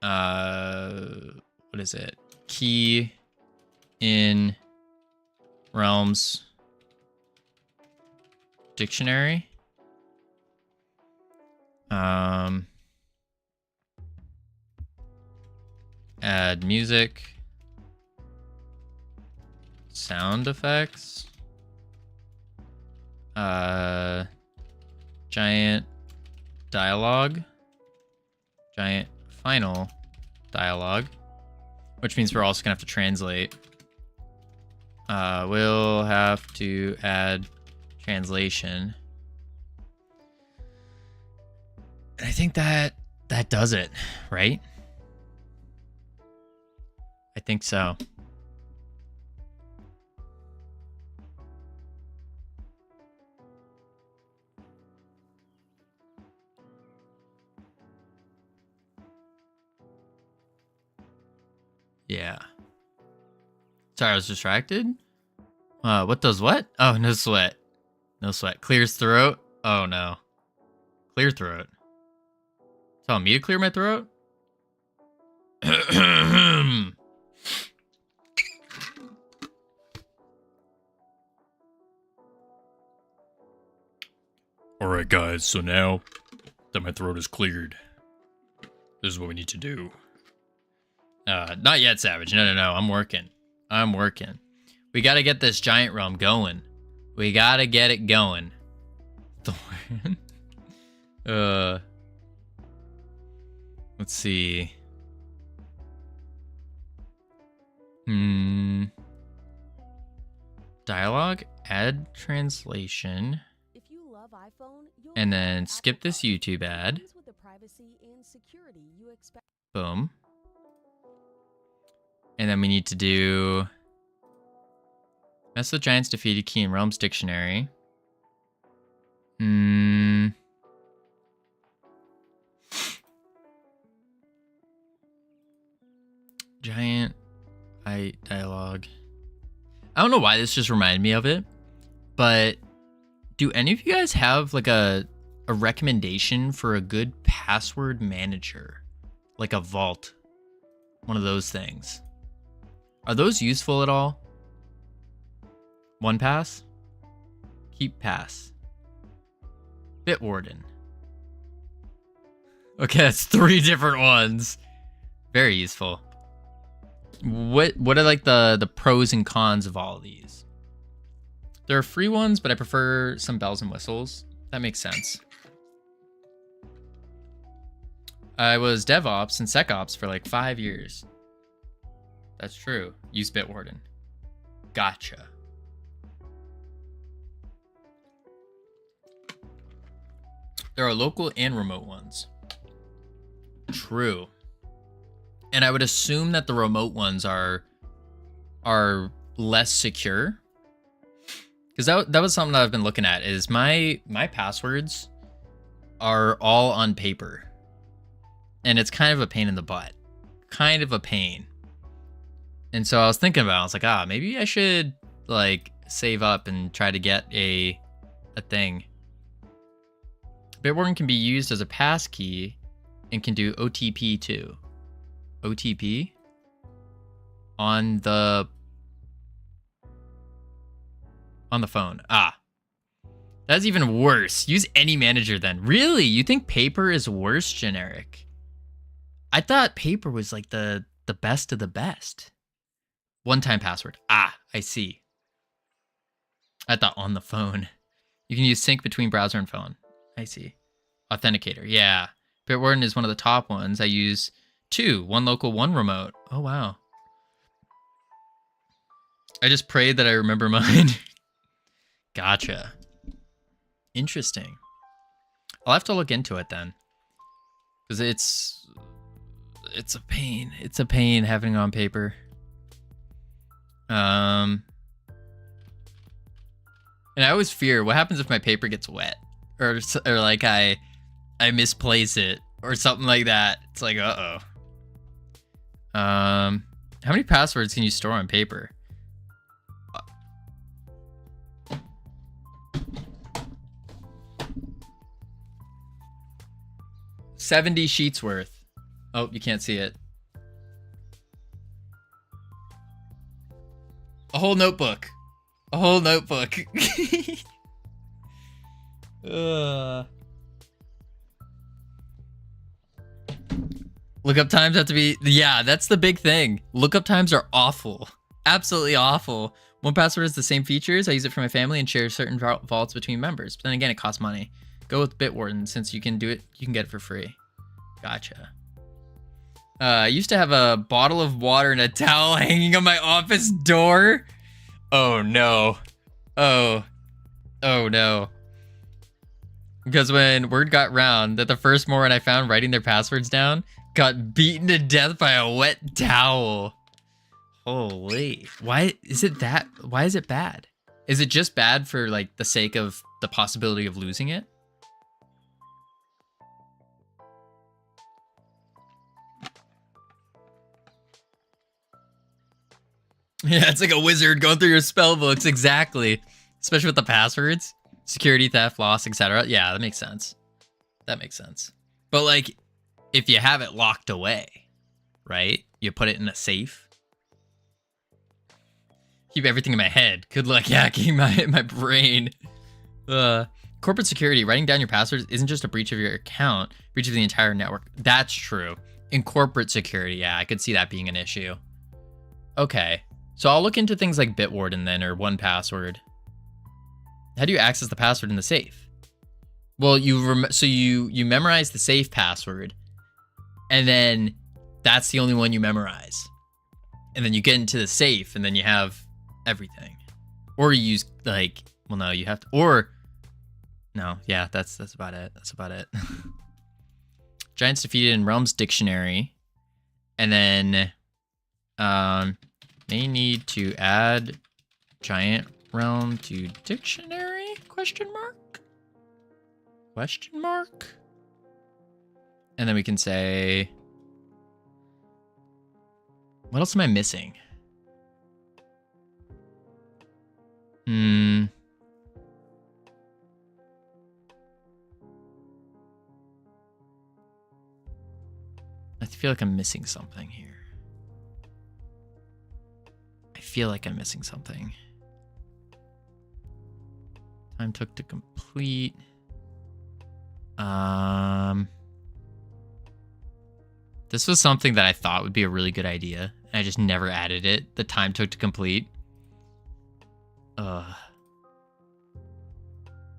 What is it? Key in realms dictionary. Add music, sound effects, giant dialogue, giant final dialogue, which means we're also gonna have to translate. We'll have to add translation. And I think that does it, right? I think so. Yeah. Sorry, I was distracted. What does what? Oh, no sweat. No sweat. Clears throat. Oh no. Clear throat. Telling me to clear my throat? Alright guys, so now that my throat is cleared, this is what we need to do. Not yet, Savage. No. I'm working. We gotta get this giant realm going. We gotta get it going. Let's see. Dialogue, add translation. If you love iPhone, and then skip this YouTube ad. Boom. And then we need to do mess with giants defeated, key in realms dictionary. Giant dialogue. I don't know why this just reminded me of it, but do any of you guys have like a recommendation for a good password manager? Like a vault. One of those things. Are those useful at all? One pass? Keep pass. Bitwarden. Okay, that's 3 different ones. Very useful. What are like the pros and cons of all of these? There are free ones, but I prefer some bells and whistles. That makes sense. I was DevOps and SecOps for like 5 years. That's true. Use Bitwarden. Gotcha. There are local and remote ones. True. And I would assume that the remote ones are less secure. Because that was something that I've been looking at, is my passwords are all on paper. And it's kind of a pain in the butt. Kind of a pain. And so I was thinking about it, I was like, maybe I should like save up and try to get a thing. Bitwarden can be used as a passkey and can do OTP too. OTP? On the phone. Ah. That's even worse. Use any manager then. Really? You think paper is worse, generic? I thought paper was like the best of the best. One-time password. Ah, I see. I thought on the phone. You can use sync between browser and phone. I see. Authenticator. Yeah. Bitwarden is one of the top ones. I use 2. 1 local, 1 remote. Oh, wow. I just prayed that I remember mine. Gotcha. Interesting. I'll have to look into it then. Because it's a pain. It's a pain having it on paper. And I always fear what happens if my paper gets wet or like I misplace it or something like that. It's like, uh-oh. How many passwords can you store on paper? 70 sheets worth. Oh, you can't see it. A whole notebook. A whole notebook. Lookup times have to be... Yeah, that's the big thing. Lookup times are awful. Absolutely awful. 1Password has the same features. I use it for my family and share certain vaults between members. But then again, it costs money. Go with Bitwarden since you can do it. You can get it for free. Gotcha. I used to have a bottle of water and a towel hanging on my office door. Oh no. Oh no. Because when word got round that the first moron I found writing their passwords down got beaten to death by a wet towel. Holy. Why is it bad? Is it just bad for like the sake of the possibility of losing it? Yeah, it's like a wizard going through your spell books. Exactly. Especially with the passwords. Security, theft, loss, etc. Yeah, that makes sense. That makes sense. But like, if you have it locked away, right? You put it in a safe. Keep everything in my head. Good luck hacking my brain. Corporate security, writing down your passwords isn't just a breach of your account, breach of the entire network. That's true. In corporate security, yeah, I could see that being an issue. Okay. So I'll look into things like Bitwarden then, or 1Password. How do you access the password in the safe? Well, you memorize the safe password, and then that's the only one you memorize. And then you get into the safe, and then you have everything. Or you use like, well, no, you have to, or no, yeah, that's about it. That's about it. Giants defeated in Realms Dictionary, and then may need to add giant realm to dictionary? Question mark? Question mark? And then we can say, what else am I missing? I feel like I'm missing something here. I feel like I'm missing something. Time took to complete. This was something that I thought would be a really good idea. And I just never added it. The time took to complete.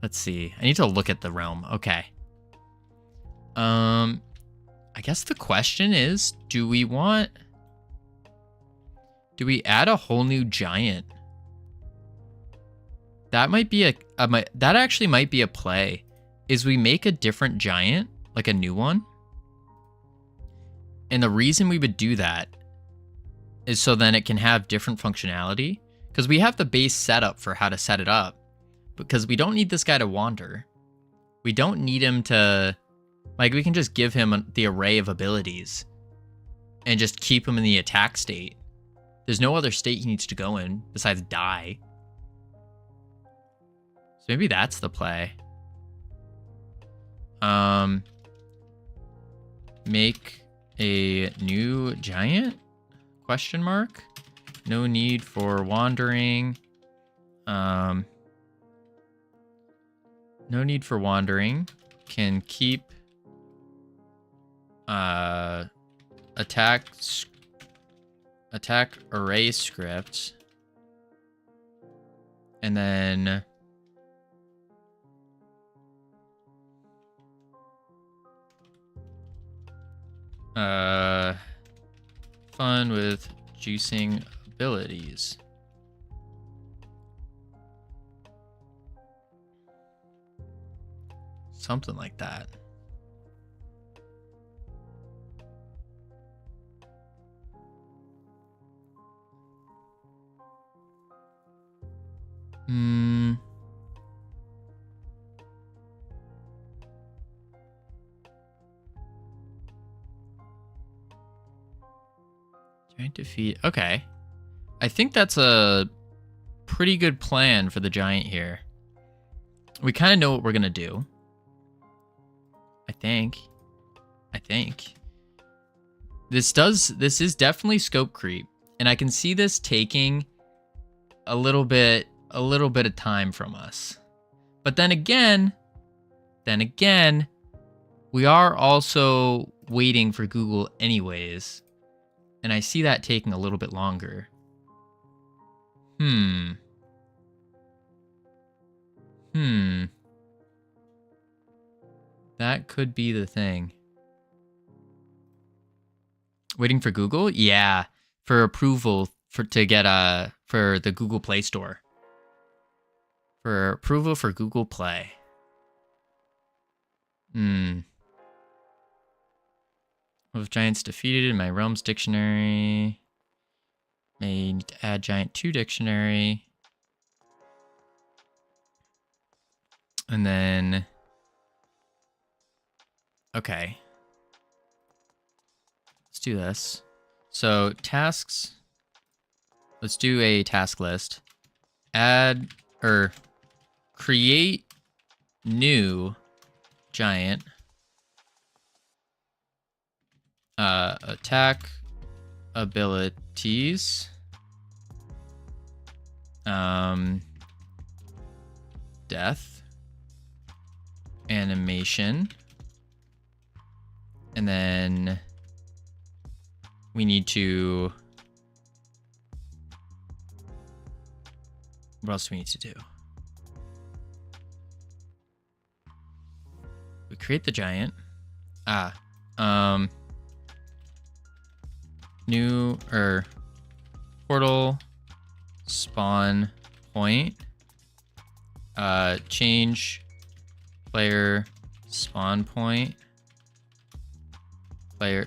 Let's see. I need to look at the realm. Okay. I guess the question is, do we add a whole new giant? That might be that actually might be a play. Is we make a different giant, like a new one. And the reason we would do that is so then it can have different functionality. Because we have the base setup for how to set it up. Because we don't need this guy to wander. We don't need him to... Like, we can just give him the array of abilities. And just keep him in the attack state. There's no other state he needs to go in besides die. So maybe that's the play. Make a new giant? Question mark? No need for wandering. No need for wandering. Can keep attack array script. And then fun with juicing abilities. Something like that. Giant defeat. Okay. I think that's a pretty good plan for the giant here. We kind of know what we're going to do. I think. This is definitely scope creep. And I can see this taking a little bit of time from us. But then again, we are also waiting for Google anyways. And I see that taking a little bit longer. That could be the thing. Waiting for Google? Yeah, for approval to get for the Google Play Store. For approval for Google Play. Of giants defeated in my realms dictionary. May need to add giant to dictionary. And then okay. Let's do this. So tasks. Let's do a task list. Add or create new giant. Attack abilities. Death. Animation. And then we need to... What else do we need to do? We create the giant. New or portal spawn point. Change player spawn point. We'll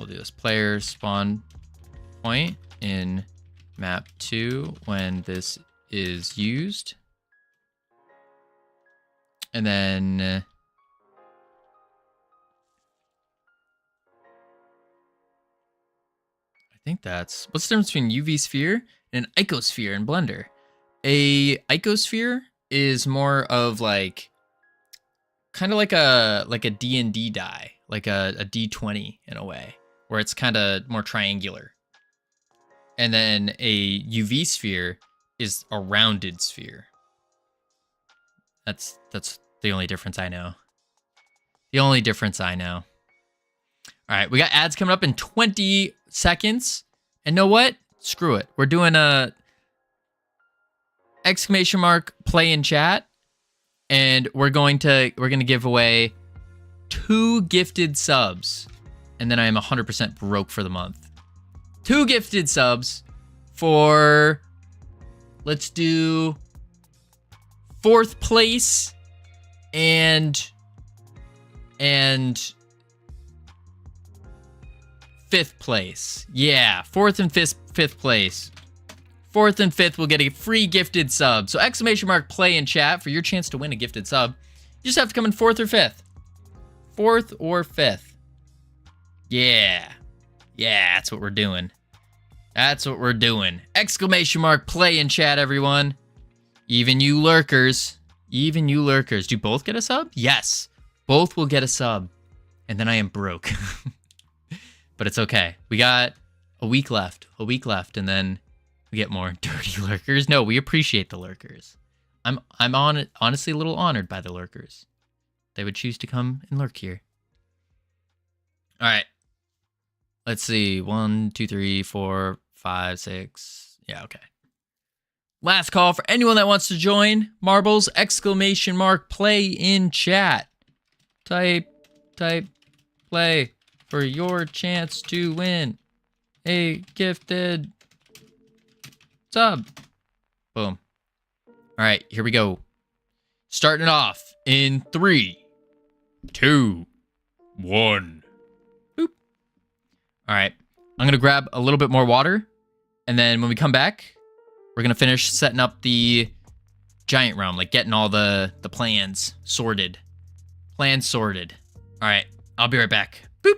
do this. Player spawn point in map 2 when this is used. And then I think that's what's the difference between UV sphere and an icosphere in Blender. A icosphere is more of like kind of like a D&D die, like a D20 in a way, where it's kind of more triangular. And then a UV sphere is a rounded sphere. That's the only difference I know. All right, we got ads coming up in 20 seconds. And know what? Screw it. We're doing a ! Play in chat. And we're gonna give away 2 gifted subs. And then I am 100% broke for the month. 2 gifted subs for, let's do 4th place and 5th place. Yeah, 4th and 5th place. 4th and 5th will get a free gifted sub. So ! Play in chat for your chance to win a gifted sub. You just have to come in 4th or 5th. 4th or 5th. Yeah. Yeah, that's what we're doing. That's what we're doing. ! Play in chat, everyone. Even you lurkers. Even you lurkers. Do both get a sub? Yes. Both will get a sub. And then I am broke. But it's okay. We got a week left. A week left. And then we get more dirty lurkers. No, we appreciate the lurkers. I'm honestly a little honored by the lurkers. They would choose to come and lurk here. All right. Let's see. 1, 2, 3, 4, 5, 6. Yeah, okay. Last call for anyone that wants to join. Marbles, ! Play in chat. Type, play for your chance to win a gifted sub. Boom. All right, here we go. Starting it off in 3, 2, 1. Boop. All right, I'm gonna grab a little bit more water, and then when we come back, we're gonna finish setting up the giant realm, like getting all the plans sorted. Plans sorted. All right, I'll be right back. Boop.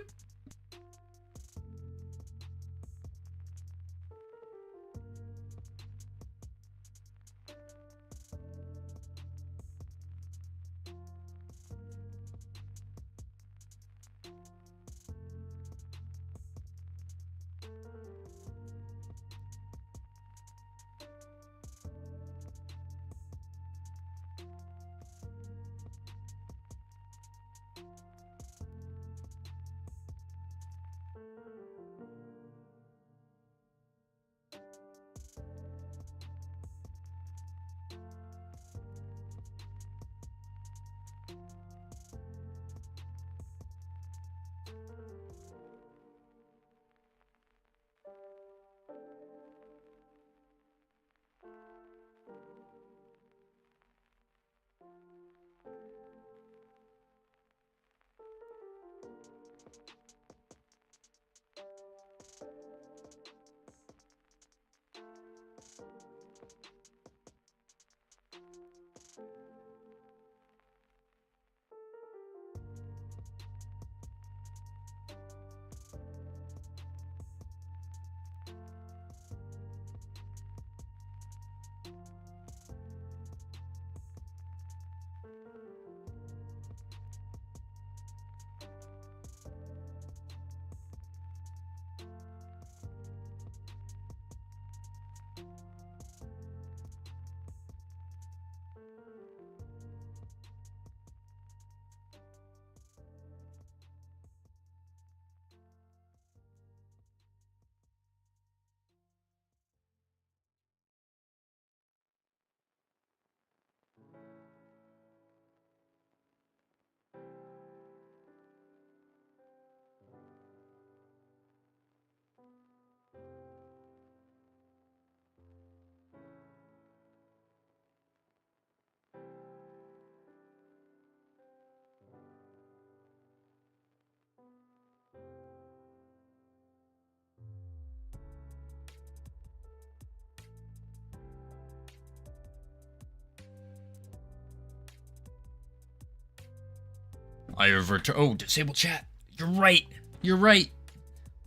I have returned. Oh, disable chat. You're right. You're right.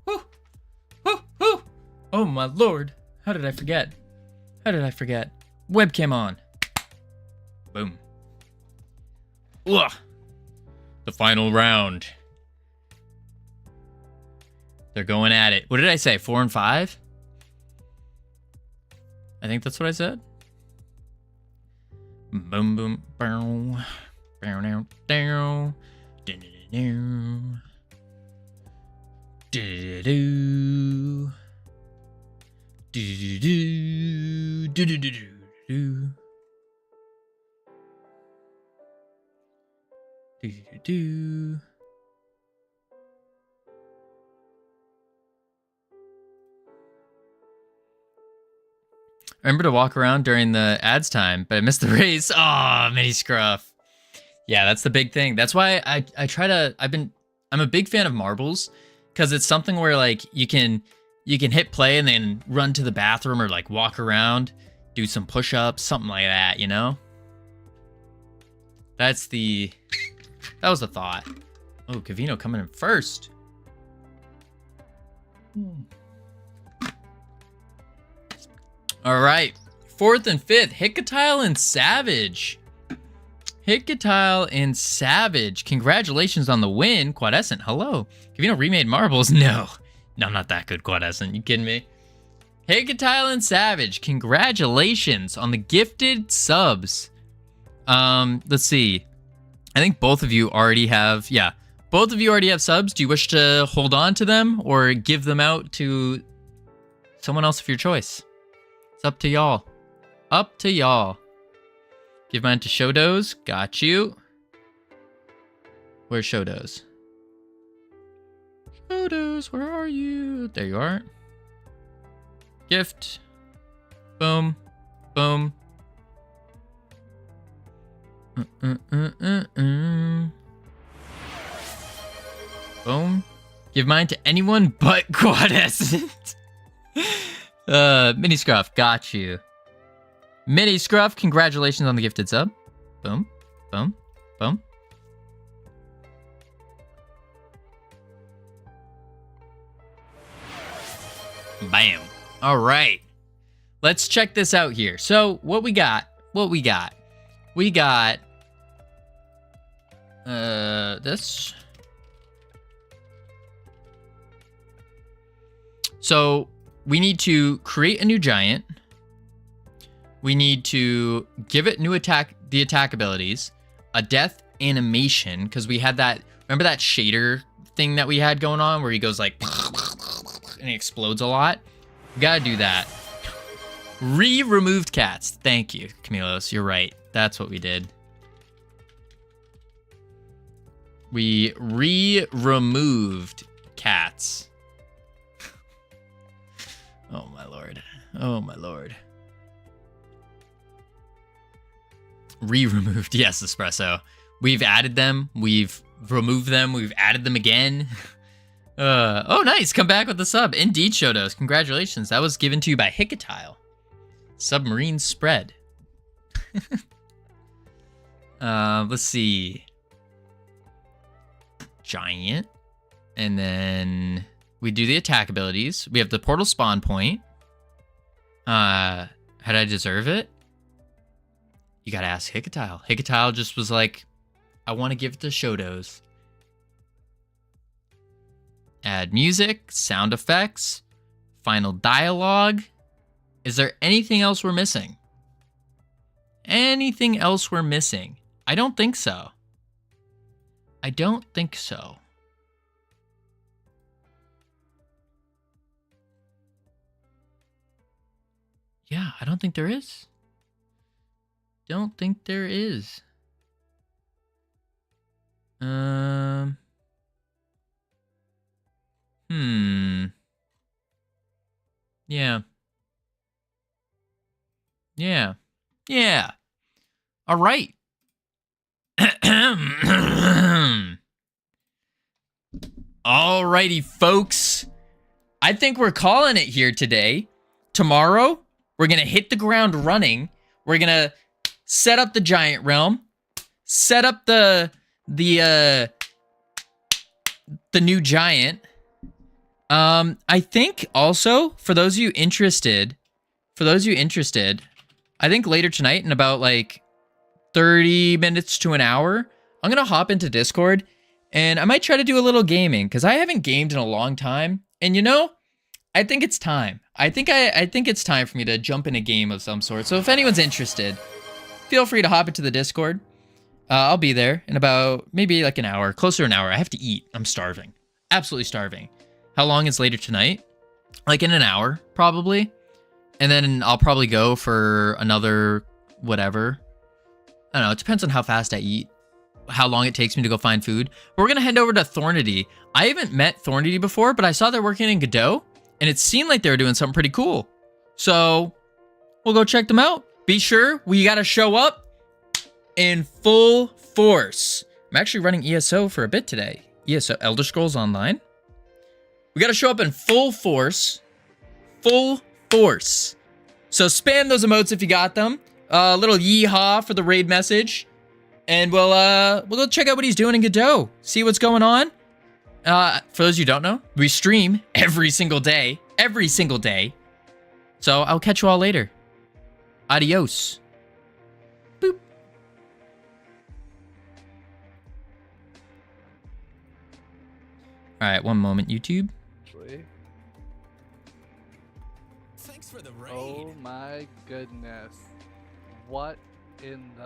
Woo. Woo. Woo. Oh, my lord. How did I forget? How did I forget? Webcam on. Boom. Ugh. The final round. They're going at it. What did I say? 4 and 5? I think that's what I said. Boom, boom, boom. Down, down, down. Do-do-do-do. Do-do-do-do. Do-do-do-do. Do-do-do-do. Do-do-do-do. I remember to walk around during the ads time, but I missed the race. Oh, mini scruff. Yeah, that's the big thing. That's why I try to. I'm a big fan of marbles because it's something where like you can hit play and then run to the bathroom or like walk around, do some push-ups, something like that. You know. That was the thought. Oh, Covino coming in first. All right, 4th and 5th, Hicatile and Savage. Hicatile and Savage. Congratulations on the win. Quadescent, hello. Covino remade marbles? No. No, I'm not that good, Quadescent. You kidding me? Hicatile and Savage, congratulations on the gifted subs. Let's see. I think both of you already have, both of you already have subs. Do you wish to hold on to them or give them out to someone else of your choice? It's up to y'all. Up to y'all. Give mine to Shodos. Got you. Where's Shodos? Shodos, where are you? There you are. Gift. Boom. Boom. Boom. Give mine to anyone but Quadescent. Mini Scruff, got you. Mini Scruff, congratulations on the gifted sub. Boom. Boom. Boom. Bam. All right. Let's check this out here. So, what we got? We got this. So, we need to create a new giant. We need to give it new attack abilities, a death animation, because we had that, remember that shader thing that we had going on where he goes like and he explodes a lot? We gotta do that. Removed cats. Thank you, Camilos. You're right. That's what we did. We removed cats. Oh my lord. Oh my lord. Removed. Yes, Espresso. We've added them. We've removed them. We've added them again. Oh, nice. Come back with the sub. Indeed, Shodos. Congratulations. That was given to you by Hicatile. Submarine spread. Let's see. Giant. And then we do the attack abilities. We have the portal spawn point. Had I deserve it? You gotta ask Hicatile. Hicatile just was like, I want to give it to Shodos. Add music, sound effects, final dialogue. Is there anything else we're missing? Anything else we're missing? I don't think so. I don't think so. Yeah, I don't think there is. Don't think there is. Yeah. Yeah. Yeah. All right. Alrighty, folks. I think we're calling it here today. Tomorrow, we're going to hit the ground running. We're going to set up the giant realm. Set up the new giant. I think also, for those of you interested, I think later tonight in about like 30 minutes to an hour, I'm going to hop into Discord and I might try to do a little gaming because I haven't gamed in a long time. And you know, I think it's time. I think it's time for me to jump in a game of some sort. So if anyone's interested, feel free to hop into the Discord. I'll be there in about maybe like an hour, closer to an hour. I have to eat. I'm starving. Absolutely starving. How long is later tonight? Like in an hour, probably. And then I'll probably go for another whatever. I don't know. It depends on how fast I eat, how long it takes me to go find food. But we're going to head over to Thornity. I haven't met Thornity before, but I saw they're working in Godot, and it seemed like they were doing something pretty cool. So we'll go check them out. Be sure we got to show up in full force. I'm actually running ESO for a bit today. ESO, Elder Scrolls Online. We got to show up in full force. Full force. So spam those emotes if you got them. A little yeehaw for the raid message. And we'll go check out what he's doing in Godot. See what's going on. For those of you who don't know, we stream every single day. Every single day. So I'll catch you all later. Adios. Boop. All right, one moment, YouTube. Thanks for the raid. Oh my goodness. What in the